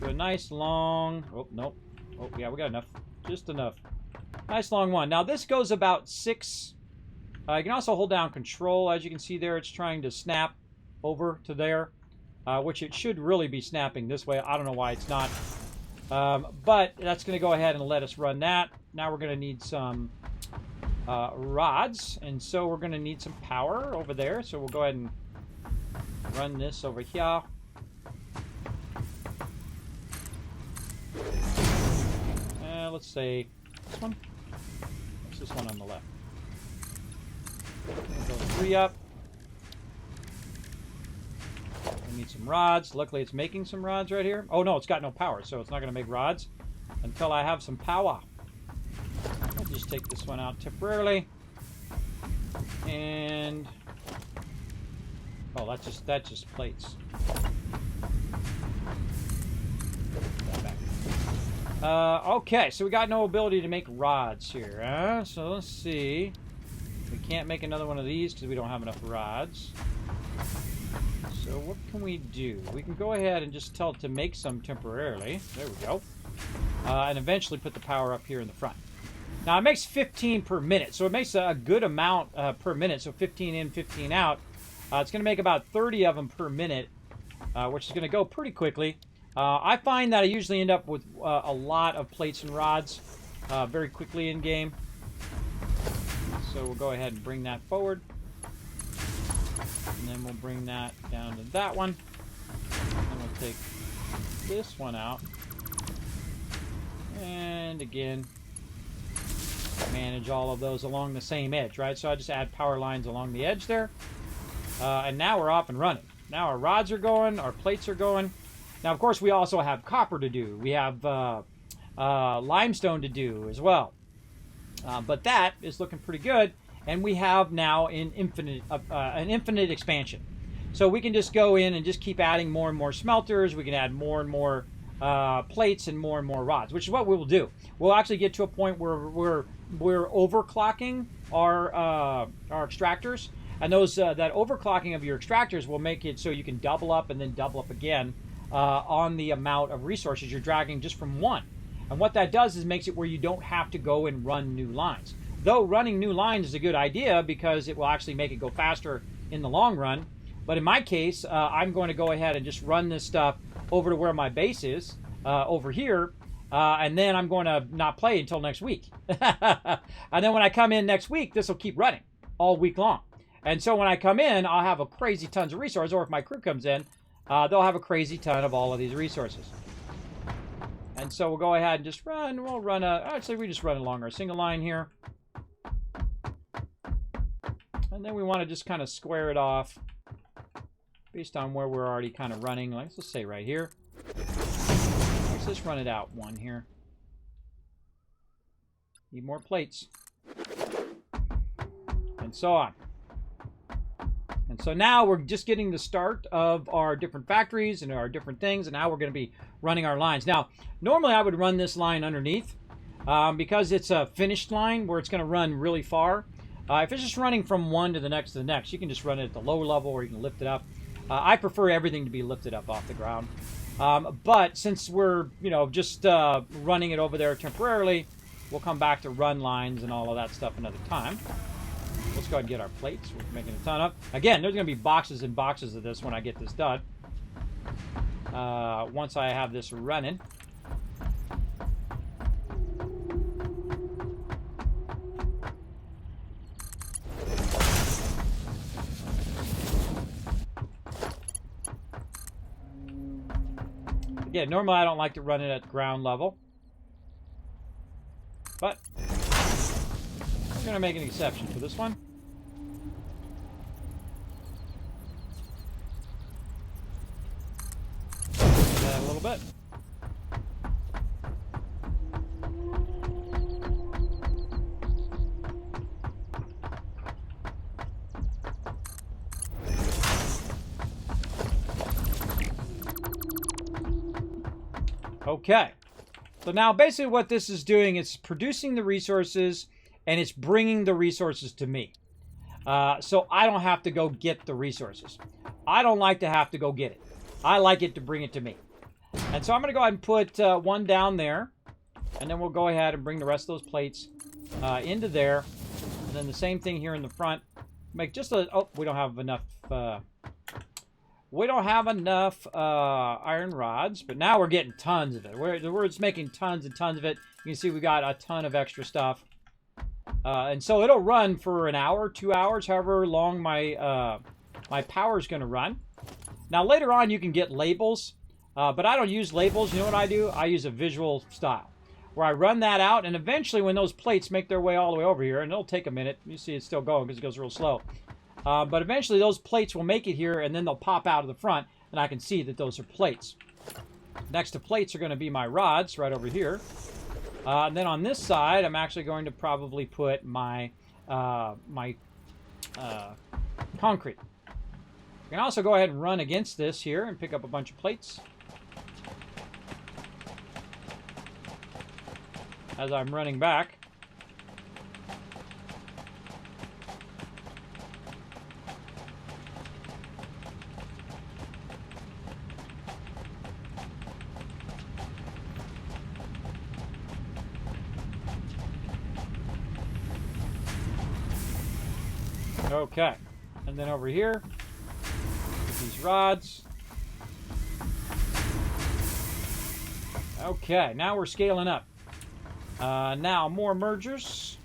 Do a nice long, oh, nope. Oh, yeah, we got enough. Just enough. Nice long one. Now, this goes about 6. You can also hold down control. As you can see there, it's trying to snap over to there, which it should really be snapping this way. I don't know why it's not. But that's going to go ahead and let us run that. Now we're going to need some rods. And so we're going to need some power over there. So we'll go ahead and run this over here. let's say this one. What's this one on the left? We'll go 3 up. We need some rods. Luckily, it's making some rods right here. Oh, no, it's got no power, so it's not going to make rods until I have some power. I'll just take this one out temporarily. And... oh, that's just plates. Okay, so we got no ability to make rods here, huh? So let's see. We can't make another one of these because we don't have enough rods. So what can we do? We can go ahead and just tell it to make some temporarily. There we go. And eventually put the power up here in the front. Now it makes 15 per minute, so it makes a good amount per minute. So 15 in, 15 out. It's going to make about 30 of them per minute, which is going to go pretty quickly. I find that I usually end up with a lot of plates and rods very quickly in game. So we'll go ahead and bring that forward. And then we'll bring that down to that one. And we'll take this one out. And again, manage all of those along the same edge, right? So I just add power lines along the edge there. And now we're off and running. Now our rods are going, our plates are going. Now, of course, we also have copper to do. We have limestone to do as well. But that is looking pretty good. And we have now an infinite expansion. So we can just go in and just keep adding more and more smelters. We can add more and more plates and more rods, which is what we will do. We'll actually get to a point where we're overclocking our extractors. And those that overclocking of your extractors will make it so you can double up and then double up again on the amount of resources you're dragging just from one. And what that does is makes it where you don't have to go and run new lines. Though running new lines is a good idea because it will actually make it go faster in the long run. But in my case, I'm going to go ahead and just run this stuff over to where my base is, over here. And then I'm going to not play until next week. And then when I come in next week, this will keep running all week long. And so when I come in, I'll have a crazy tons of resources. Or if my crew comes in, they'll have a crazy ton of all of these resources. And so we'll go ahead and just run. We'll run actually, we just run along our single line here. And then we want to just kind of square it off based on where we're already kind of running. Let's say right here. Let's just run it out one here. Need more plates. And so on. And so now we're just getting the start of our different factories and our different things, and now we're going to be running our lines. Now, normally I would run this line underneath because it's a finished line where it's going to run really far. If it's just running from one to the next, you can just run it at the low level or you can lift it up. I prefer everything to be lifted up off the ground. But since we're, just running it over there temporarily, we'll come back to run lines and all of that stuff another time. Let's go ahead and get our plates. We're making a ton of. Again, there's going to be boxes and boxes of this when I get this done. Once I have this running. Again, normally I don't like to run it at ground level. But we're going to make an exception for this one. A little bit. Okay. So now basically what this is doing is producing the resources and it's bringing the resources to me. So I don't have to go get the resources. I don't like to have to go get it. I like it to bring it to me. And so I'm going to go ahead and put one down there. And then we'll go ahead and bring the rest of those plates into there. And then the same thing here in the front. Make just a... Oh, we don't have enough... we don't have enough iron rods. But now we're getting tons of it. We're just making tons and tons of it. You can see we got a ton of extra stuff. And so it'll run for an hour, 2 hours, however long my my power is going to run. Now later on you can get labels, but I don't use labels. You know what I do? I use a visual style, where I run that out, and eventually when those plates make their way all the way over here, and it'll take a minute. You see it's still going because it goes real slow. But eventually those plates will make it here, and then they'll pop out of the front, and I can see that those are plates. Next to plates are going to be my rods right over here. And then on this side, I'm actually going to probably put my concrete. You can also go ahead and run against this here and pick up a bunch of plates. As I'm running back. Okay, and then over here, with these rods. Okay, now we're scaling up. Now more mergers.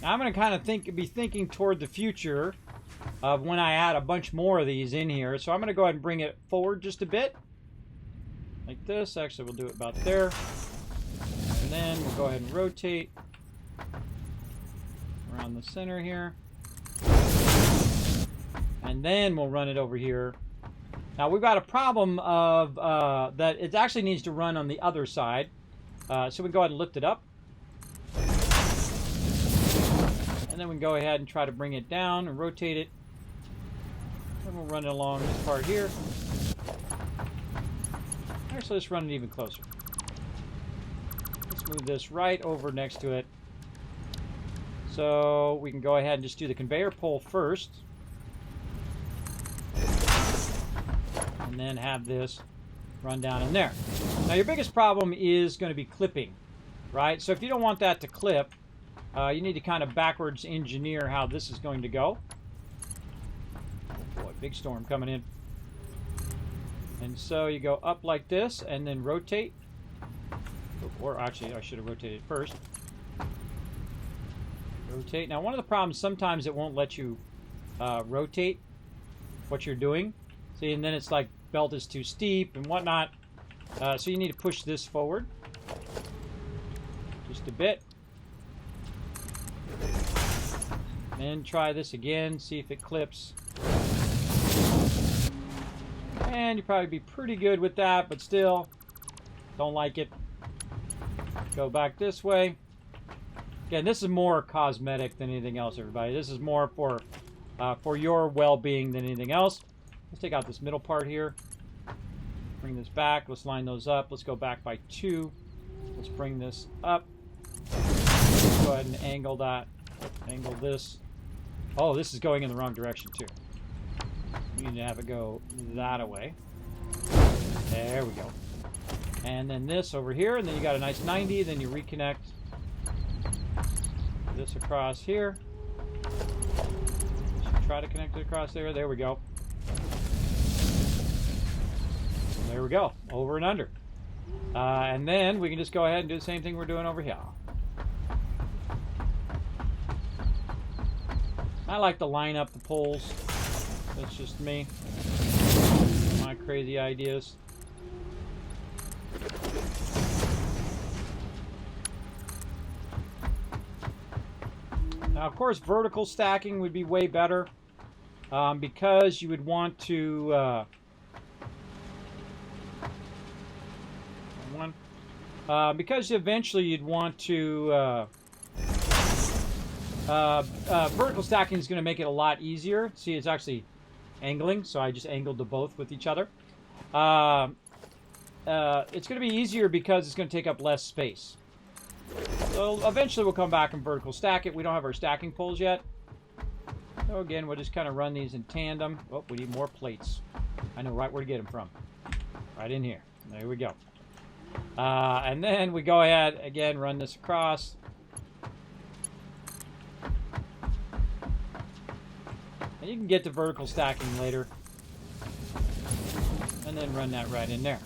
I'm going to kind of be thinking toward the future of when I add a bunch more of these in here. So I'm going to go ahead and bring it forward just a bit. Like this. Actually, we'll do it about there. And then we'll go ahead and rotate around the center here. And then we'll run it over here. Now, we've got a problem of that it actually needs to run on the other side. So we can go ahead and lift it up. And then we can go ahead and try to bring it down and rotate it. And we'll run it along this part here. Actually, let's run it even closer. Let's move this right over next to it. So we can go ahead and just do the conveyor pole first. And then have this run down in there. Now your biggest problem is going to be clipping, right? So if you don't want that to clip, you need to kind of backwards engineer how this is going to go. Oh boy, big storm coming in. And so you go up like this and then rotate. Or actually, I should have rotated first. Rotate. Now, one of the problems, sometimes it won't let you rotate what you're doing. See, and then it's like belt is too steep and whatnot. So you need to push this forward just a bit. And try this again, see if it clips. And you probably be pretty good with that, but still, don't like it. Go back this way. Again, this is more cosmetic than anything else, everybody. This is more for your well-being than anything else. Let's take out this middle part here. Bring this back. Let's line those up. Let's go back by 2. Let's bring this up. Go ahead and angle that. Angle this. Oh, this is going in the wrong direction too. We need to have it go that way. There we go. And then this over here, and then you got a nice 90, then you reconnect this across here. Try to connect it across there. There we go. There we go. Over and under. And then we can just go ahead and do the same thing we're doing over here. I like to line up the poles. That's just me. My crazy ideas. Now, of course, vertical stacking would be way better because you would want to because eventually you'd want to vertical stacking is going to make it a lot easier. See, it's actually angling, so I just angled the both with each other. It's going to be easier because it's going to take up less space. So eventually we'll come back and vertical stack it. We don't have our stacking poles yet. So again, we'll just kind of run these in tandem. Oh, we need more plates. I know right where to get them from. Right in here. There we go. And then we go ahead, again, run this across. And you can get to vertical stacking later. And then run that right in there.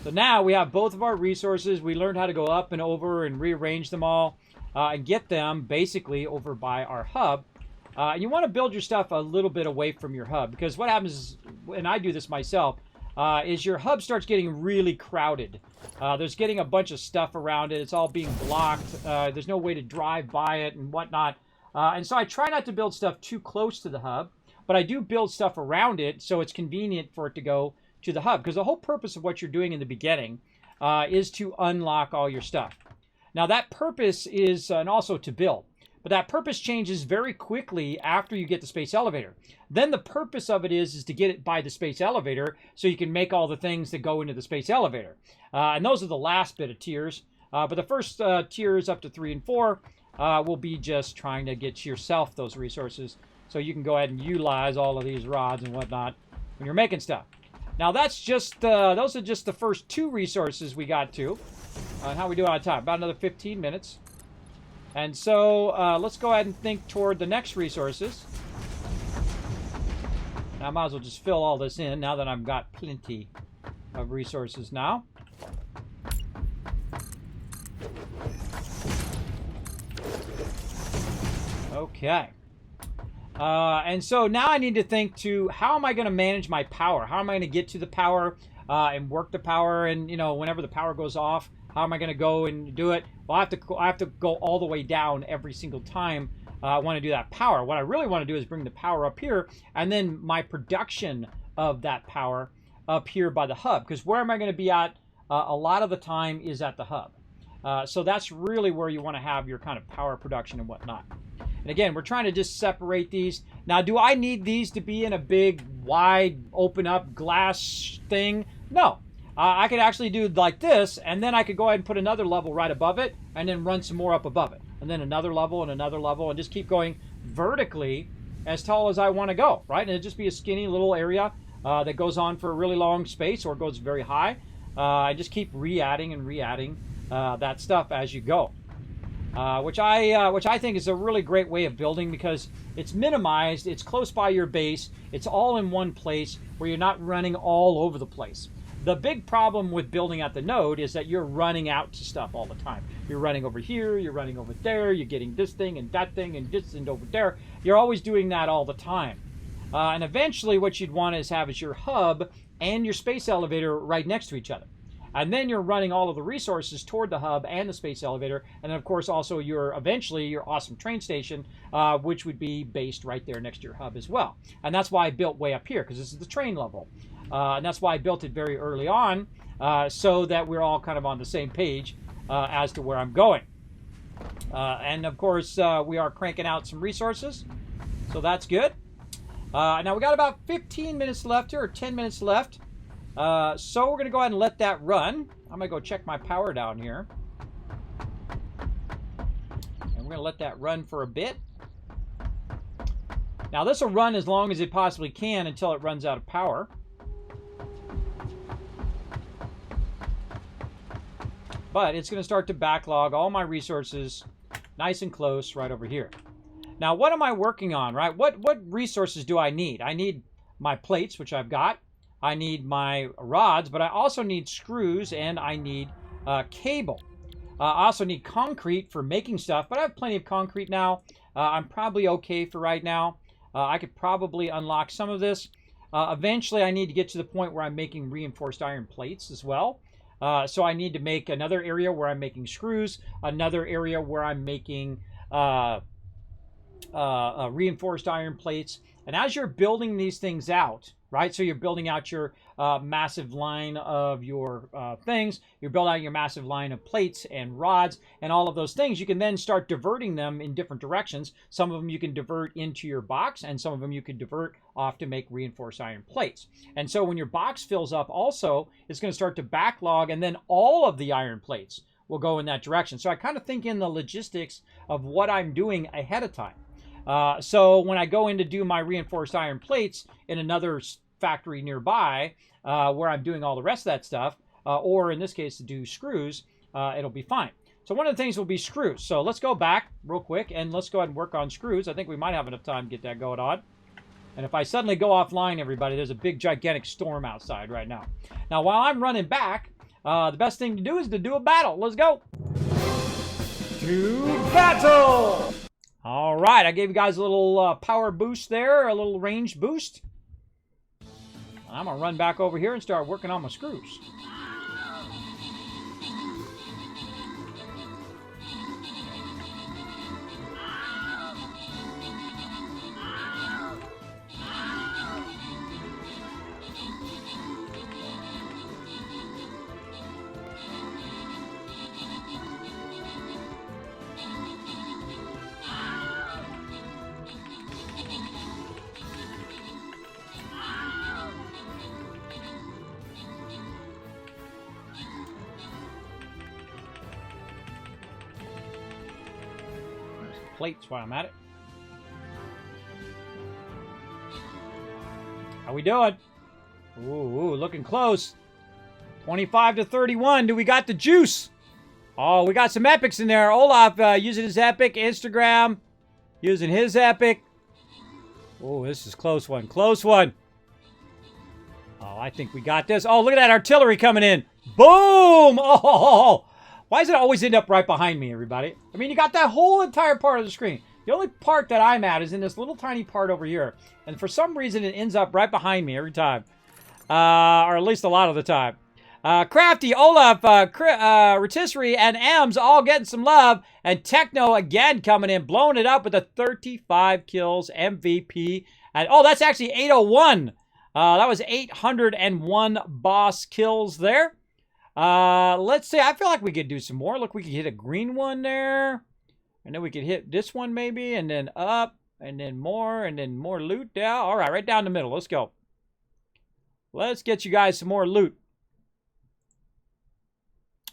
So now we have both of our resources. We learned how to go up and over and rearrange them all and get them basically over by our hub. You want to build your stuff a little bit away from your hub, because what happens is, and I do this myself, is your hub starts getting really crowded. There's getting a bunch of stuff around it. It's all being blocked. There's no way to drive by it and whatnot. And so I try not to build stuff too close to the hub, but I do build stuff around it so it's convenient for it to go to the hub. Because the whole purpose of what you're doing in the beginning is to unlock all your stuff. Now that purpose is, and also to build. But that purpose changes very quickly after you get the space elevator. Then the purpose of it is to get it by the space elevator so you can make all the things that go into the space elevator. And those are the last bit of tiers. But the first tiers up to 3 and 4 will be just trying to get yourself those resources so you can go ahead and utilize all of these rods and whatnot when you're making stuff. Now that's just, those are just the first 2 resources we got to. How we do on time? About another 15 minutes. And so let's go ahead and think toward the next resources. Now, I might as well just fill all this in now that I've got plenty of resources now. Okay. And so now I need to think to, how am I going to manage my power? How am I going to get to the power and work the power? And, you know, whenever the power goes off, how am I going to go and do it? Well, I have to go all the way down every single time I want to do that power. What I really want to do is bring the power up here, and then my production of that power up here by the hub. Because where am I going to be at a lot of the time is at the hub. So that's really where you want to have your kind of power production and whatnot. And again, we're trying to just separate these. Now, do I need these to be in a big, wide, open up glass thing? No. I could actually do like this, and then I could go ahead and put another level right above it, and then run some more up above it. And then another level, and just keep going vertically as tall as I want to go, right? And it'd just be a skinny little area that goes on for a really long space, or goes very high. I just keep re-adding and re-adding that stuff as you go. Which I think is a really great way of building, because it's minimized, it's close by your base, it's all in one place where you're not running all over the place. The big problem with building at the node is that you're running out to stuff all the time. You're running over here, you're running over there, you're getting this thing and that thing and this and over there. You're always doing that all the time. And eventually what you'd want is have is your hub and your space elevator right next to each other. And then you're running all of the resources toward the hub and the space elevator. And then, of course, also eventually your awesome train station, which would be based right there next to your hub as well. And that's why I built way up here, because this is the train level. And that's why I built it very early on, so that we're all kind of on the same page as to where I'm going. And, of course, we are cranking out some resources. So that's good. Now, we got about 15 minutes left here, or 10 minutes left. So we're going to go ahead and let that run. I'm going to go check my power down here. And we're going to let that run for a bit. Now this will run as long as it possibly can until it runs out of power. But it's going to start to backlog all my resources nice and close right over here. Now what am I working on, right? What resources do I need? I need my plates, which I've got. I need my rods, but I also need screws, and I need cable. I also need concrete for making stuff, but I have plenty of concrete now. I'm probably okay for right now. I could probably unlock some of this. Eventually, I need to get to the point where I'm making reinforced iron plates as well. So I need to make another area where I'm making screws, another area where I'm making reinforced iron plates. And as you're building these things out, right? So you're building out your massive line of your things. You're building out your massive line of plates and rods and all of those things. You can then start diverting them in different directions. Some of them you can divert into your box, and some of them you can divert off to make reinforced iron plates. And so when your box fills up also, it's going to start to backlog, and then all of the iron plates will go in that direction. So I kind of think in the logistics of what I'm doing ahead of time. So when I go in to do my reinforced iron plates in another factory nearby where I'm doing all the rest of that stuff, or in this case to do screws, it'll be fine. So one of the things will be screws. So let's go back real quick and let's go ahead and work on screws. I think we might have enough time to get that going on. And if I suddenly go offline, everybody, there's a big, gigantic storm outside right now. Now, while I'm running back, the best thing to do is to do a battle. Let's go. To battle! All right, I gave you guys a little power boost there, a little range boost. I'm going to run back over here and start working on my screws. Plates while I'm at it. How we doing? Ooh, looking close. 25 to 31. Do we got the juice? Oh, we got some epics in there. Olaf using his epic. Instagram using his epic. Oh, this is a close one. Close one. Oh, I think we got this. Oh, look at that artillery coming in. Boom! Oh, why does it always end up right behind me, everybody? I mean, you got that whole entire part of the screen. The only part that I'm at is in this little tiny part over here. And for some reason, it ends up right behind me every time. Or at least a lot of the time. Crafty, Olaf, Rotisserie, and Ems all getting some love. And Techno again coming in, blowing it up with a 35 kills, MVP. And oh, that's actually 801. That was 801 boss kills there. Let's see. I feel like we could do some more. Look, we could hit a green one there. And then we could hit this one maybe. And then up. And then more loot down. All right, right down the middle. Let's go. Let's get you guys some more loot.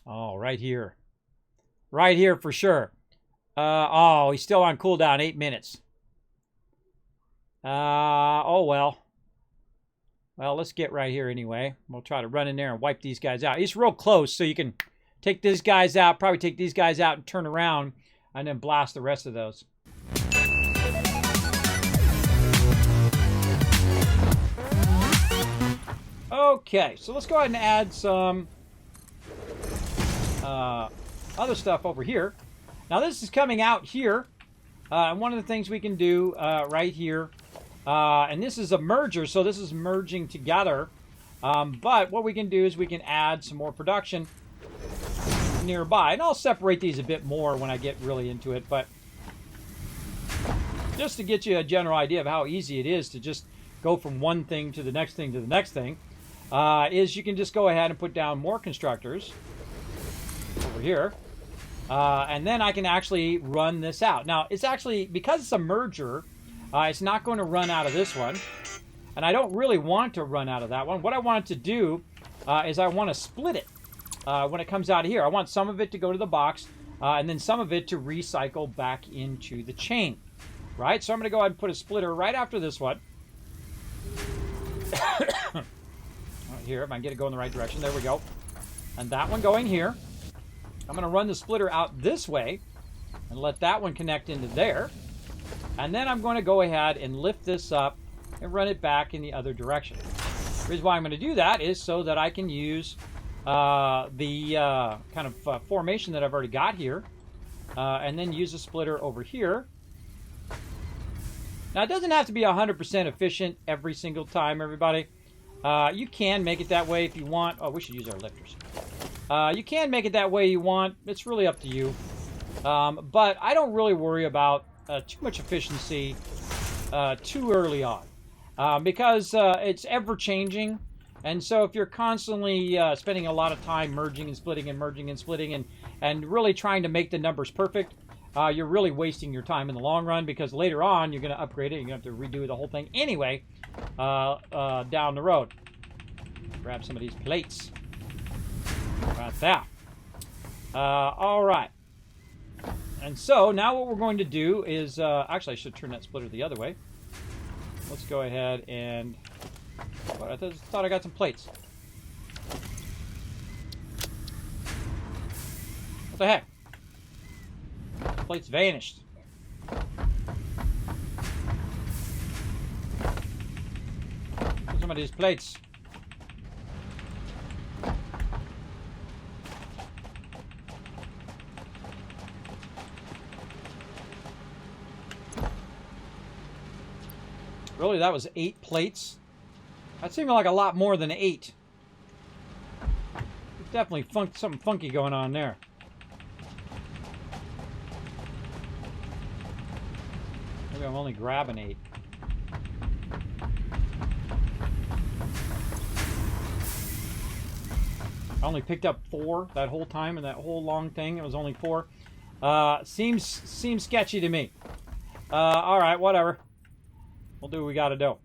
Oh, right here. Right here for sure. Oh, he's still on cooldown. 8 minutes. Oh, well. Well, let's get right here anyway. We'll try to run in there and wipe these guys out. He's real close, so you can take these guys out, probably take these guys out and turn around, and then blast the rest of those. Okay, so let's go ahead and add some other stuff over here. Now, this is coming out here, and one of the things we can do right here, and this is a merger, so this is merging together. But what we can do is we can add some more production nearby. And I'll separate these a bit more when I get really into it. But just to get you a general idea of how easy it is to just go from one thing to the next thing to the next thing, is you can just go ahead and put down more constructors over here. And then I can actually run this out. Now, it's actually, because it's a merger, it's not going to run out of this one. And I don't really want to run out of that one. What I want it to do is I want to split it when it comes out of here. I want some of it to go to the box and then some of it to recycle back into the chain. Right? So I'm going to go ahead and put a splitter right after this one. Right here, if I can get it going in the right direction. There we go. And that one going here. I'm going to run the splitter out this way and let that one connect into there. And then I'm going to go ahead and lift this up and run it back in the other direction. The reason why I'm going to do that is so that I can use the kind of formation that I've already got here, and then use a splitter over here. Now, it doesn't have to be 100% efficient every single time, everybody. You can make it that way if you want. Oh, we should use our lifters. You can make it that way you want. It's really up to you. But I don't really worry about too much efficiency too early on. Because it's ever-changing. And so if you're constantly spending a lot of time merging and splitting and merging and splitting and really trying to make the numbers perfect, you're really wasting your time in the long run, because later on you're going to upgrade it. You're going to have to redo the whole thing anyway down the road. Grab some of these plates. About that. All right. And so now what we're going to do is, actually I should turn that splitter the other way. Let's go ahead and, I thought I got some plates. the heck? Plates vanished. Where's some of these plates? Really, that was 8 plates? That seemed like a lot more than 8. There's definitely something funky going on there. Maybe I'm only grabbing 8. I only picked up 4 that whole time, and that whole long thing, it was only 4. Seems sketchy to me. Alright, whatever. We'll do what we gotta do.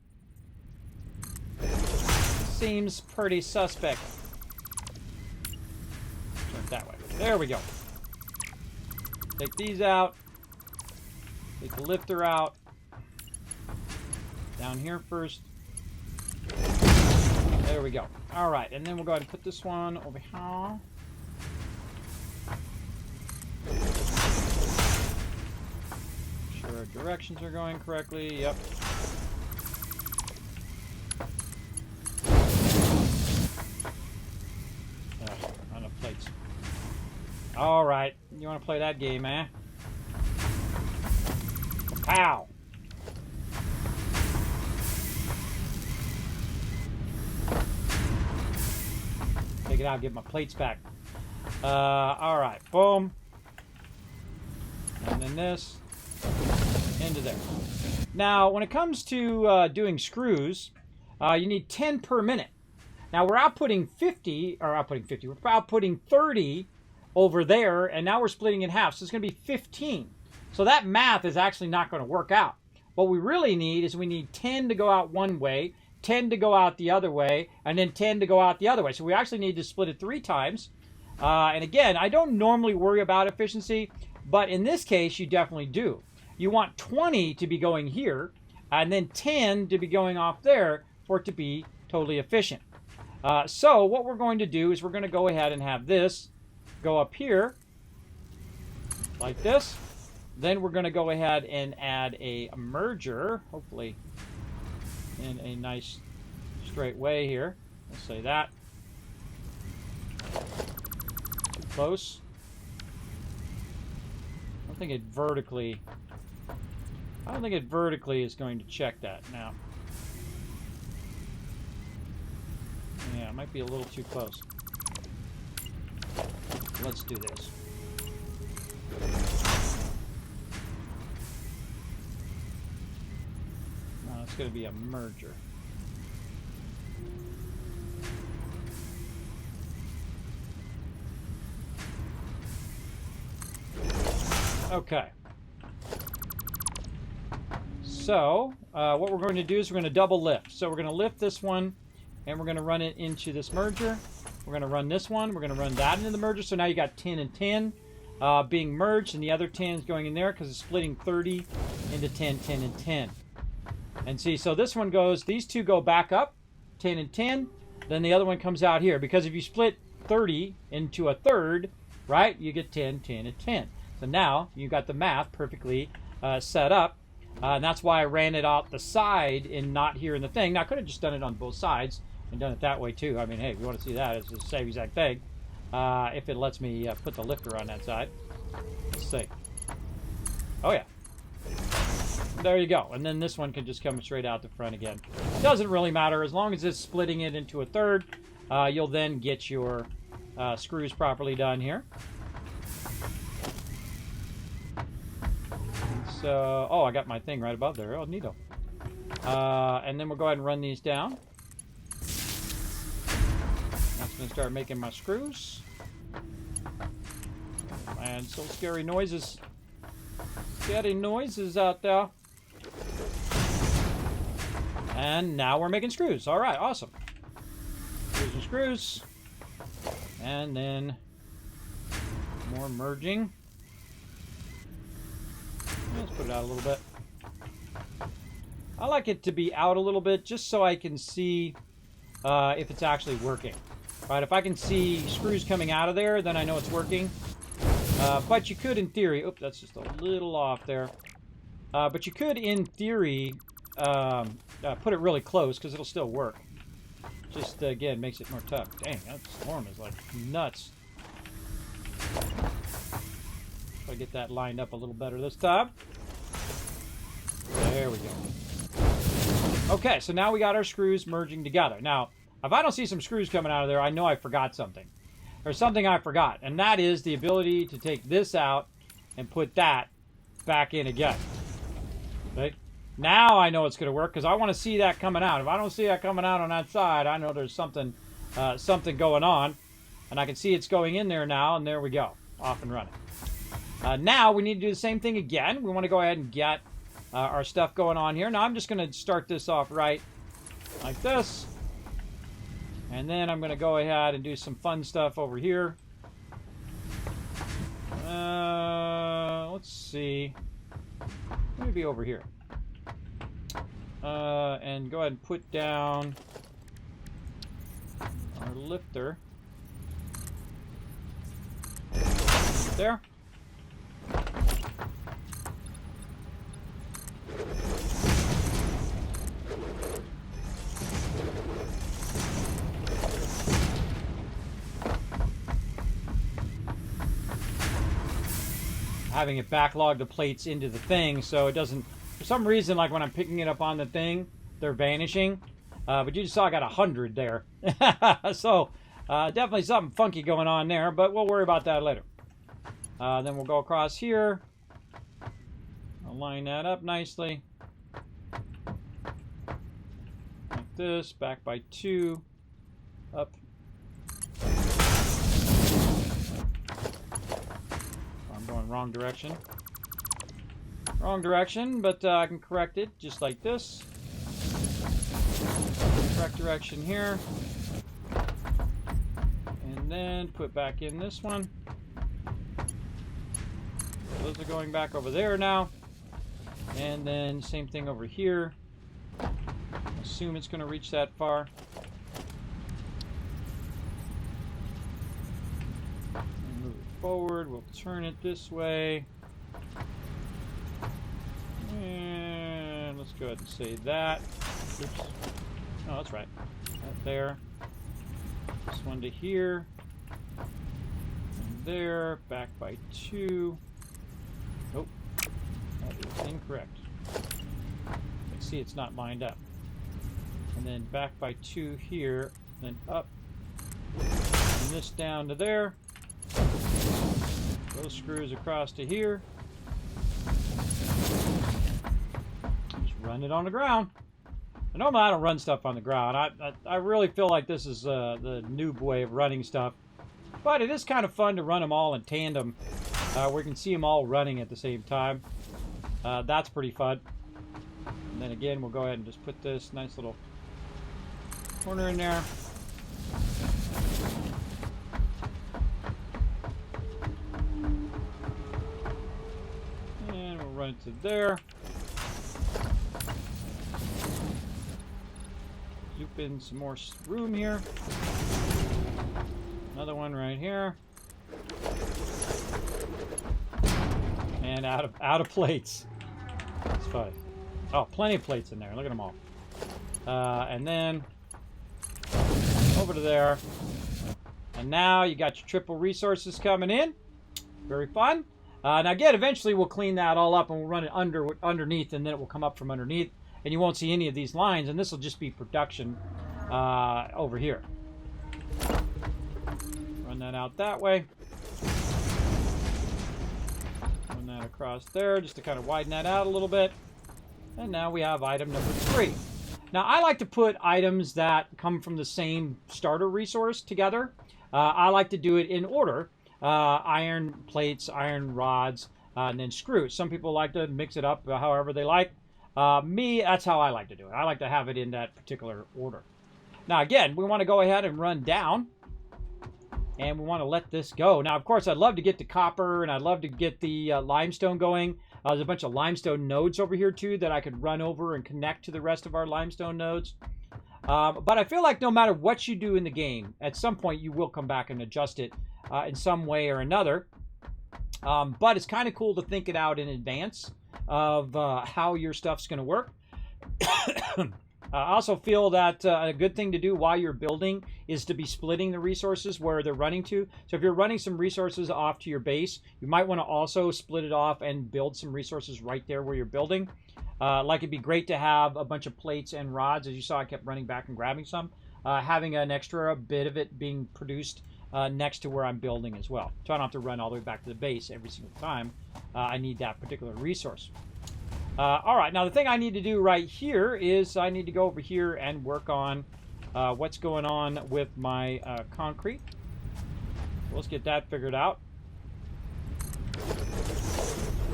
Seems pretty suspect. Turn it that way. There we go. Take these out. Take the lifter out. Down here first. There we go. Alright, and then we'll go ahead and put this one over here. Sure our directions are going correctly. Yep. Not enough plates. Alright, you want to play that game, eh? Pow! Take it out, get my plates back. Alright, boom. And then this. Into there. Now, when it comes to doing screws, you need 10 per minute. Now, we're outputting 50, or outputting 50, we're outputting 30 over there, and now we're splitting in half, so it's going to be 15. So that math is actually not going to work out. What we really need is we need 10 to go out one way, 10 to go out the other way, and then 10 to go out the other way. So we actually need to split it 3 times. And again, I don't normally worry about efficiency, but in this case, you definitely do. You want 20 to be going here, and then 10 to be going off there for it to be totally efficient. So what we're going to do is we're going to go ahead and have this go up here, like this. Then we're going to go ahead and add a merger, hopefully in a nice straight way here. Let's say that. Too close. I don't think it vertically is going to check that now. Yeah, it might be a little too close. Let's do this. No, it's going to be a merger. Okay. So, what we're going to do is we're going to double lift. So we're going to lift this one, and we're going to run it into this merger. We're going to run this one. We're going to run that into the merger. So now you got 10 and 10 being merged, and the other 10 is going in there because it's splitting 30 into 10, 10, and 10. And see, so this one goes, these two go back up, 10 and 10. Then the other one comes out here. Because if you split 30 into a third, right, you get 10, 10, and 10. So now you got the math perfectly set up. And that's why I ran it out the side and not here in the thing. Now, I could have just done it on both sides and done it that way, too. I mean, hey, if you want to see that, it's the same exact thing. If it lets me put the lifter on that side. Let's see. Oh, yeah. There you go. And then this one can just come straight out the front again. Doesn't really matter. As long as it's splitting it into a third, you'll then get your screws properly done here. So, oh, I got my thing right above there. Oh, neato. And then we'll go ahead and run these down. That's going to start making my screws. And so scary noises. Scary noises out there. And now we're making screws. All right, awesome. Screws and screws. And then more merging. Let's put it out a little bit. I like it to be out a little bit just so I can see if it's actually working. Right, if I can see screws coming out of there, then I know it's working. But you could, in theory... Oops, that's just a little off there. But you could, in theory, put it really close, because it'll still work. Just, again, makes it more tough. Dang, that storm is, like, nuts. If I get that lined up a little better this time. There we go. Okay, so now we got our screws merging together. Now, if I don't see some screws coming out of there, I know I forgot something. There's something I forgot, and that is the ability to take this out and put that back in again. Okay? Now I know it's going to work, because I want to see that coming out. If I don't see that coming out on that side, I know there's something going on. And I can see it's going in there now, and there we go. Off and running. Now we need to do the same thing again. We want to go ahead and get our stuff going on here. Now I'm just going to start this off right like this. And then I'm going to go ahead and do some fun stuff over here. Let's see. Maybe over here. And go ahead and put down our lifter. There. Having it backlog the plates into the thing so it doesn't, for some reason, like when I'm picking it up on the thing, they're vanishing. But you just saw I got 100 there. So definitely something funky going on there, but we'll worry about that later. Then we'll go across here. I'll line that up nicely. Like this, back by 2, up. I'm going wrong direction. Wrong direction, but I can correct it just like this. Correct direction here. And then put back in this one. Those are going back over there now. And then same thing over here. Assume it's going to reach that far. And move it forward. We'll turn it this way. And let's go ahead and say that. Oops. Oh, that's right. That there. This one to here. And there. Back by 2. Nope. That is incorrect. You see it's not lined up. And then back by 2 here. Then up. And this down to there. Those screws across to here. Just run it on the ground. Normally I don't run stuff on the ground. I really feel like this is the noob way of running stuff. But it is kind of fun to run them all in tandem. Where you can see them all running at the same time. That's pretty fun. And then again, we'll go ahead and just put this nice little corner in there. And we'll run it to there. Zoop in some more room here. Another one right here. And out of plates. That's funny. Oh, plenty of plates in there. Look at them all. And then over to there. And now you got your triple resources coming in. Very fun. Now again, eventually we'll clean that all up and we'll run it underneath, and then it will come up from underneath. And you won't see any of these lines, and this will just be production over here. Run that out that way. Run that across there just to kind of widen that out a little bit. And now we have item number 3. Now I like to put items that come from the same starter resource together. I like to do it in order. Iron plates, iron rods, and then screws. Some people like to mix it up however they like. Me, that's how I like to do it. I like to have it in that particular order. Now again, we want to go ahead and run down. And we want to let this go. Now, of course, I'd love to get the copper, and I'd love to get the limestone going. There's a bunch of limestone nodes over here, too, that I could run over and connect to the rest of our limestone nodes. But I feel like no matter what you do in the game, at some point you will come back and adjust it in some way or another. But it's kind of cool to think it out in advance of how your stuff's going to work. I also feel that a good thing to do while you're building is to be splitting the resources where they're running to. So if you're running some resources off to your base, you might want to also split it off and build some resources right there where you're building. Like it'd be great to have a bunch of plates and rods. As you saw, I kept running back and grabbing some. Having an extra bit of it being produced next to where I'm building as well. So I don't have to run all the way back to the base every single time I need that particular resource. All right, now the thing I need to do right here is I need to go over here and work on what's going on with my concrete. Let's get that figured out.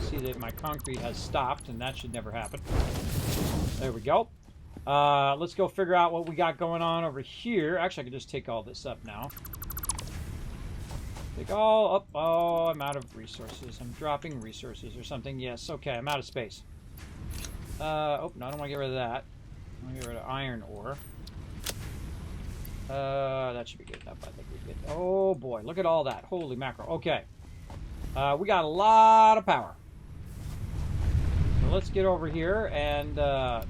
See that my concrete has stopped, and that should never happen. There we go. Let's go figure out what we got going on over here. Actually, I can just take all this up now. Take all up. Oh, I'm out of resources. I'm dropping resources or something. Yes, okay, I'm out of space. Oh, no, I don't want to get rid of that. I want to get rid of iron ore. That should be good enough. I think we get. Oh, boy, look at all that. Holy mackerel. Okay. We got a lot of power. So let's get over here and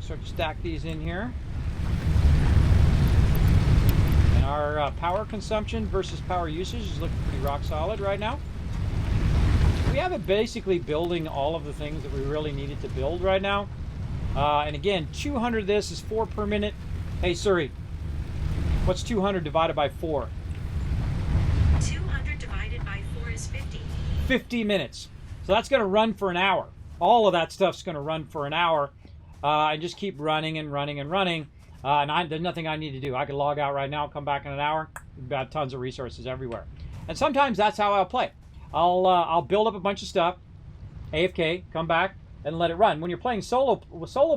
sort of stack these in here. And our power consumption versus power usage is looking pretty rock solid right now. We have it basically building all of the things that we really needed to build right now. And again, 200 of this is 4 per minute. Hey, Siri, what's 200 divided by 4? 200 divided by 4 is 50. 50 minutes. So that's going to run for an hour. All of that stuff's going to run for an hour. And just keep running and running and running. And there's nothing I need to do. I can log out right now, come back in an hour. We've got tons of resources everywhere. And sometimes that's how I'll play. I'll build up a bunch of stuff, AFK, come back, and let it run. When you're playing solo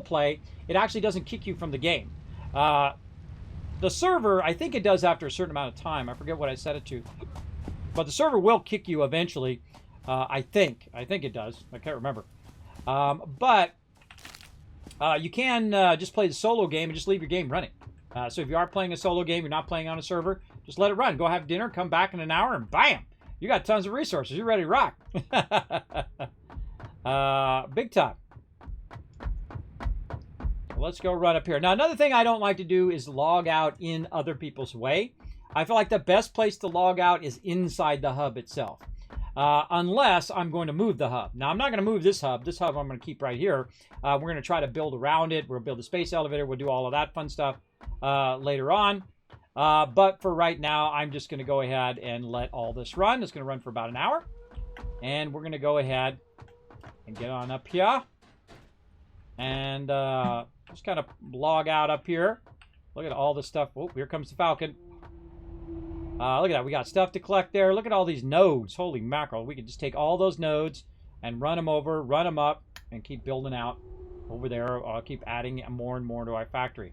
play, it actually doesn't kick you from the game. The server, I think it does after a certain amount of time. I forget what I set it to. But the server will kick you eventually. I think it does. I can't remember. But you can just play the solo game and just leave your game running. So if you are playing a solo game, you're not playing on a server, just let it run. Go have dinner, come back in an hour, and bam! You got tons of resources. You're ready to rock. Big time. Let's go run up here. Now, another thing I don't like to do is log out in other people's way. I feel like the best place to log out is inside the hub itself. Unless I'm going to move the hub. Now, I'm not going to move this hub. This hub I'm going to keep right here. We're going to try to build around it. We'll build a space elevator. We'll do all of that fun stuff later on. But for right now, I'm just going to go ahead and let all this run. It's going to run for about an hour. And we're going to go ahead and get on up here. And just kind of log out up here. Look at all this stuff. Oh, here comes the Falcon. Look at that. We got stuff to collect there. Look at all these nodes. Holy mackerel. We could just take all those nodes and run them over, run them up, and keep building out over there. I'll keep adding more and more to our factory.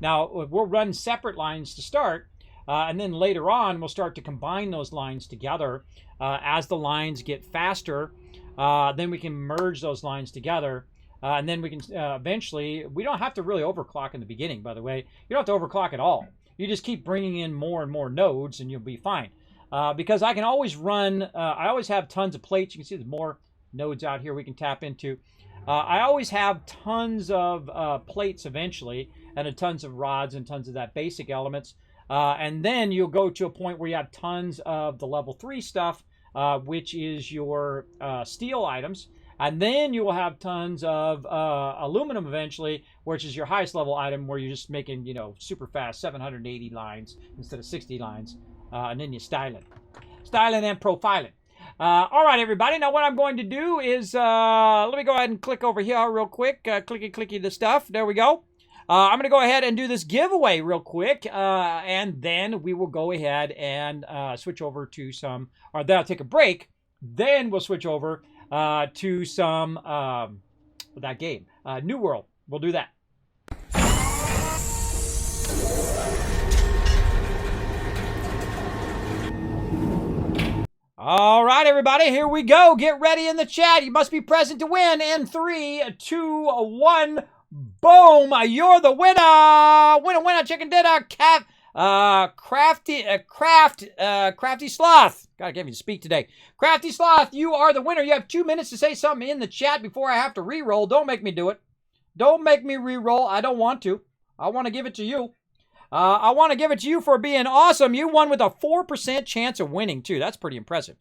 Now, we'll run separate lines to start, and then later on, we'll start to combine those lines together. As the lines get faster, then we can merge those lines together. And then we can eventually, we don't have to really overclock in the beginning, by the way. You don't have to overclock at all. You just keep bringing in more and more nodes and you'll be fine. Because I can always run, I always have tons of plates. You can see there's more nodes out here we can tap into. I always have tons of plates eventually, and tons of rods and tons of that basic elements. And then you'll go to a point where you have tons of the level 3 stuff, which is your steel items. And then you will have tons of aluminum eventually, which is your highest level item where you're just making, super fast 780 lines instead of 60 lines. And then you style it. Styling and profiling. All right, everybody. Now what I'm going to do is, let me go ahead and click over here real quick. Clicky the stuff. There we go. I'm going to go ahead and do this giveaway real quick. And then we will go ahead and switch over to some, or then I'll take a break. Then we'll switch over to some that game, New World. We'll do that. All right, everybody, here we go. Get ready in the chat. You must be present to win in 3, 2, 1. Boom! You're the winner. Winner, chicken dinner. Crafty sloth. God, I can't even speak today. Crafty Sloth, you are the winner. You have 2 minutes to say something in the chat before I have to re-roll. Don't make me do it. Don't make me re-roll. I don't want to. I want to give it to you. I want to give it to you for being awesome. You won with a 4% chance of winning, too. That's pretty impressive.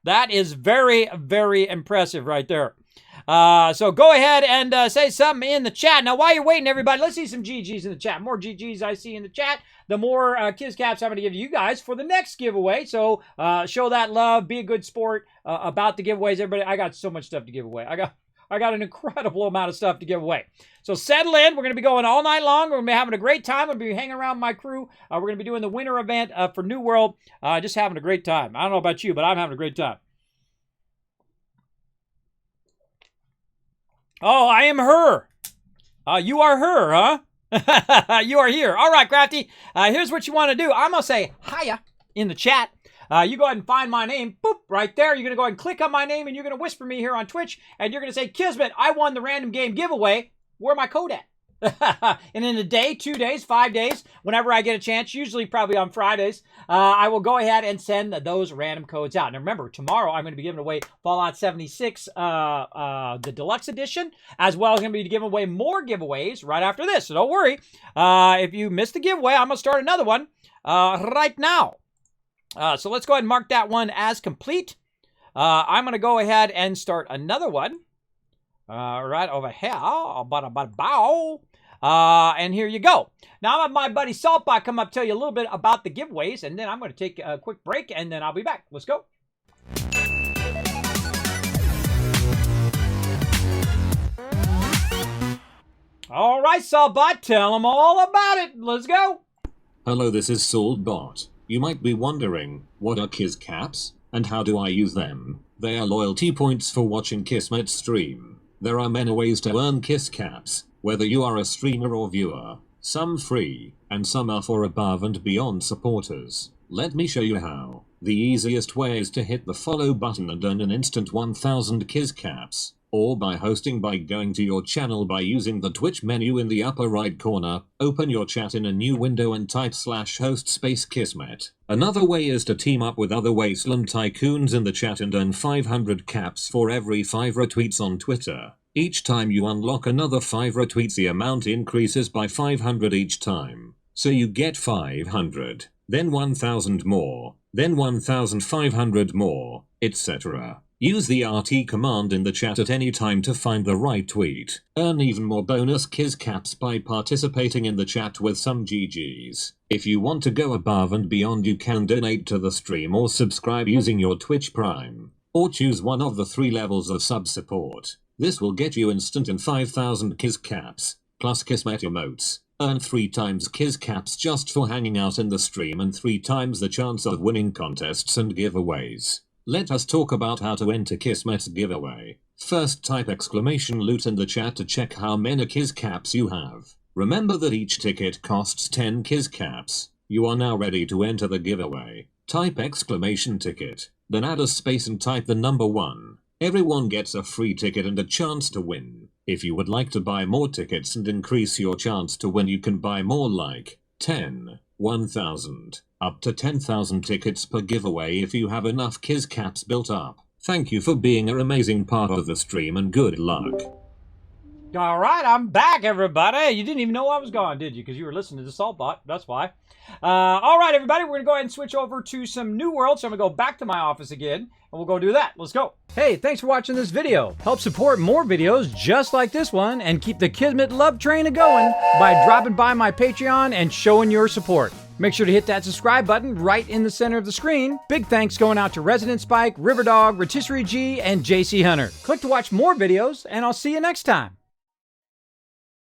That is very, very impressive right there. So go ahead and say something in the chat. Now, while you're waiting, everybody, let's see some GGs in the chat. More GGs I see in the chat, the more Kiz Caps I'm going to give you guys for the next giveaway. So show that love. Be a good sport about the giveaways. Everybody, I got so much stuff to give away. I got an incredible amount of stuff to give away. So settle in. We're going to be going all night long. We're going to be having a great time. We'll be hanging around my crew. We're going to be doing the winter event for New World. Just having a great time. I don't know about you, but I'm having a great time. Oh, I am her. You are her, huh? You are here. All right, Crafty. Here's what you want to do. I'm going to say hiya in the chat. You go ahead and find my name. Boop, right there. You're going to go ahead and click on my name, and you're going to whisper me here on Twitch, and you're going to say, Kismet, I won the random game giveaway. Where my code at? And in a day, 2 days, 5 days, whenever I get a chance, usually probably on Fridays, I will go ahead and send those random codes out. Now remember, tomorrow I'm going to be giving away Fallout 76, the Deluxe Edition, as well as going to be giving away more giveaways right after this. So don't worry. If you missed the giveaway, I'm going to start another one right now. So let's go ahead and mark that one as complete. I'm going to go ahead and start another one. Right over here. Bow. And here you go. Now I'm have my buddy Saltbot come up tell you a little bit about the giveaways, and then I'm going to take a quick break, and then I'll be back. Let's go. All right, Saltbot, tell them all about it. Let's go. Hello, this is Saltbot. You might be wondering, what are Kiz Caps, and how do I use them? They are loyalty points for watching Kismet stream. There are many ways to earn Kiz Caps, whether you are a streamer or viewer. Some free, and some are for above and beyond supporters. Let me show you how. The easiest way is to hit the follow button and earn an instant 1000 Kiz Caps, or by hosting by going to your channel by using the Twitch menu in the upper right corner, open your chat in a new window and type /host Kismet. Another way is to team up with other Wasteland Tycoons in the chat and earn 500 caps for every 5 retweets on Twitter. Each time you unlock another 5 retweets, the amount increases by 500 each time. So you get 500, then 1000 more, then 1500 more, etc. Use the RT command in the chat at any time to find the right tweet. Earn even more bonus Kiz Caps by participating in the chat with some GGs. If you want to go above and beyond, you can donate to the stream or subscribe using your Twitch Prime. Or choose one of the 3 levels of sub support. This will get you instant and 5000 Kiz Caps, plus Kismet emotes. Earn 3 times Kiz Caps just for hanging out in the stream and 3 times the chance of winning contests and giveaways. Let us talk about how to enter Kismet's giveaway. First, type !loot in the chat to check how many Kiz Caps you have. Remember that each ticket costs 10 Kiz Caps. You are now ready to enter the giveaway. Type !ticket, then add a space and type the number 1. Everyone gets a free ticket and a chance to win. If you would like to buy more tickets and increase your chance to win, you can buy more, like 10, 1000, up to 10,000 tickets per giveaway if you have enough Kiz Caps built up. Thank you for being an amazing part of the stream and good luck. All right, I'm back, everybody. You didn't even know I was gone, did you? Because you were listening to Saltbot. That's why. All right, everybody, we're going to go ahead and switch over to some New World. So I'm going to go back to my office again, and we'll go do that. Let's go. Hey, thanks for watching this video. Help support more videos just like this one and keep the Kismet love train a-going by dropping by my Patreon and showing your support. Make sure to hit that subscribe button right in the center of the screen. Big thanks going out to Resident Spike, Riverdog, Rotisserie G, and JC Hunter. Click to watch more videos, and I'll see you next time.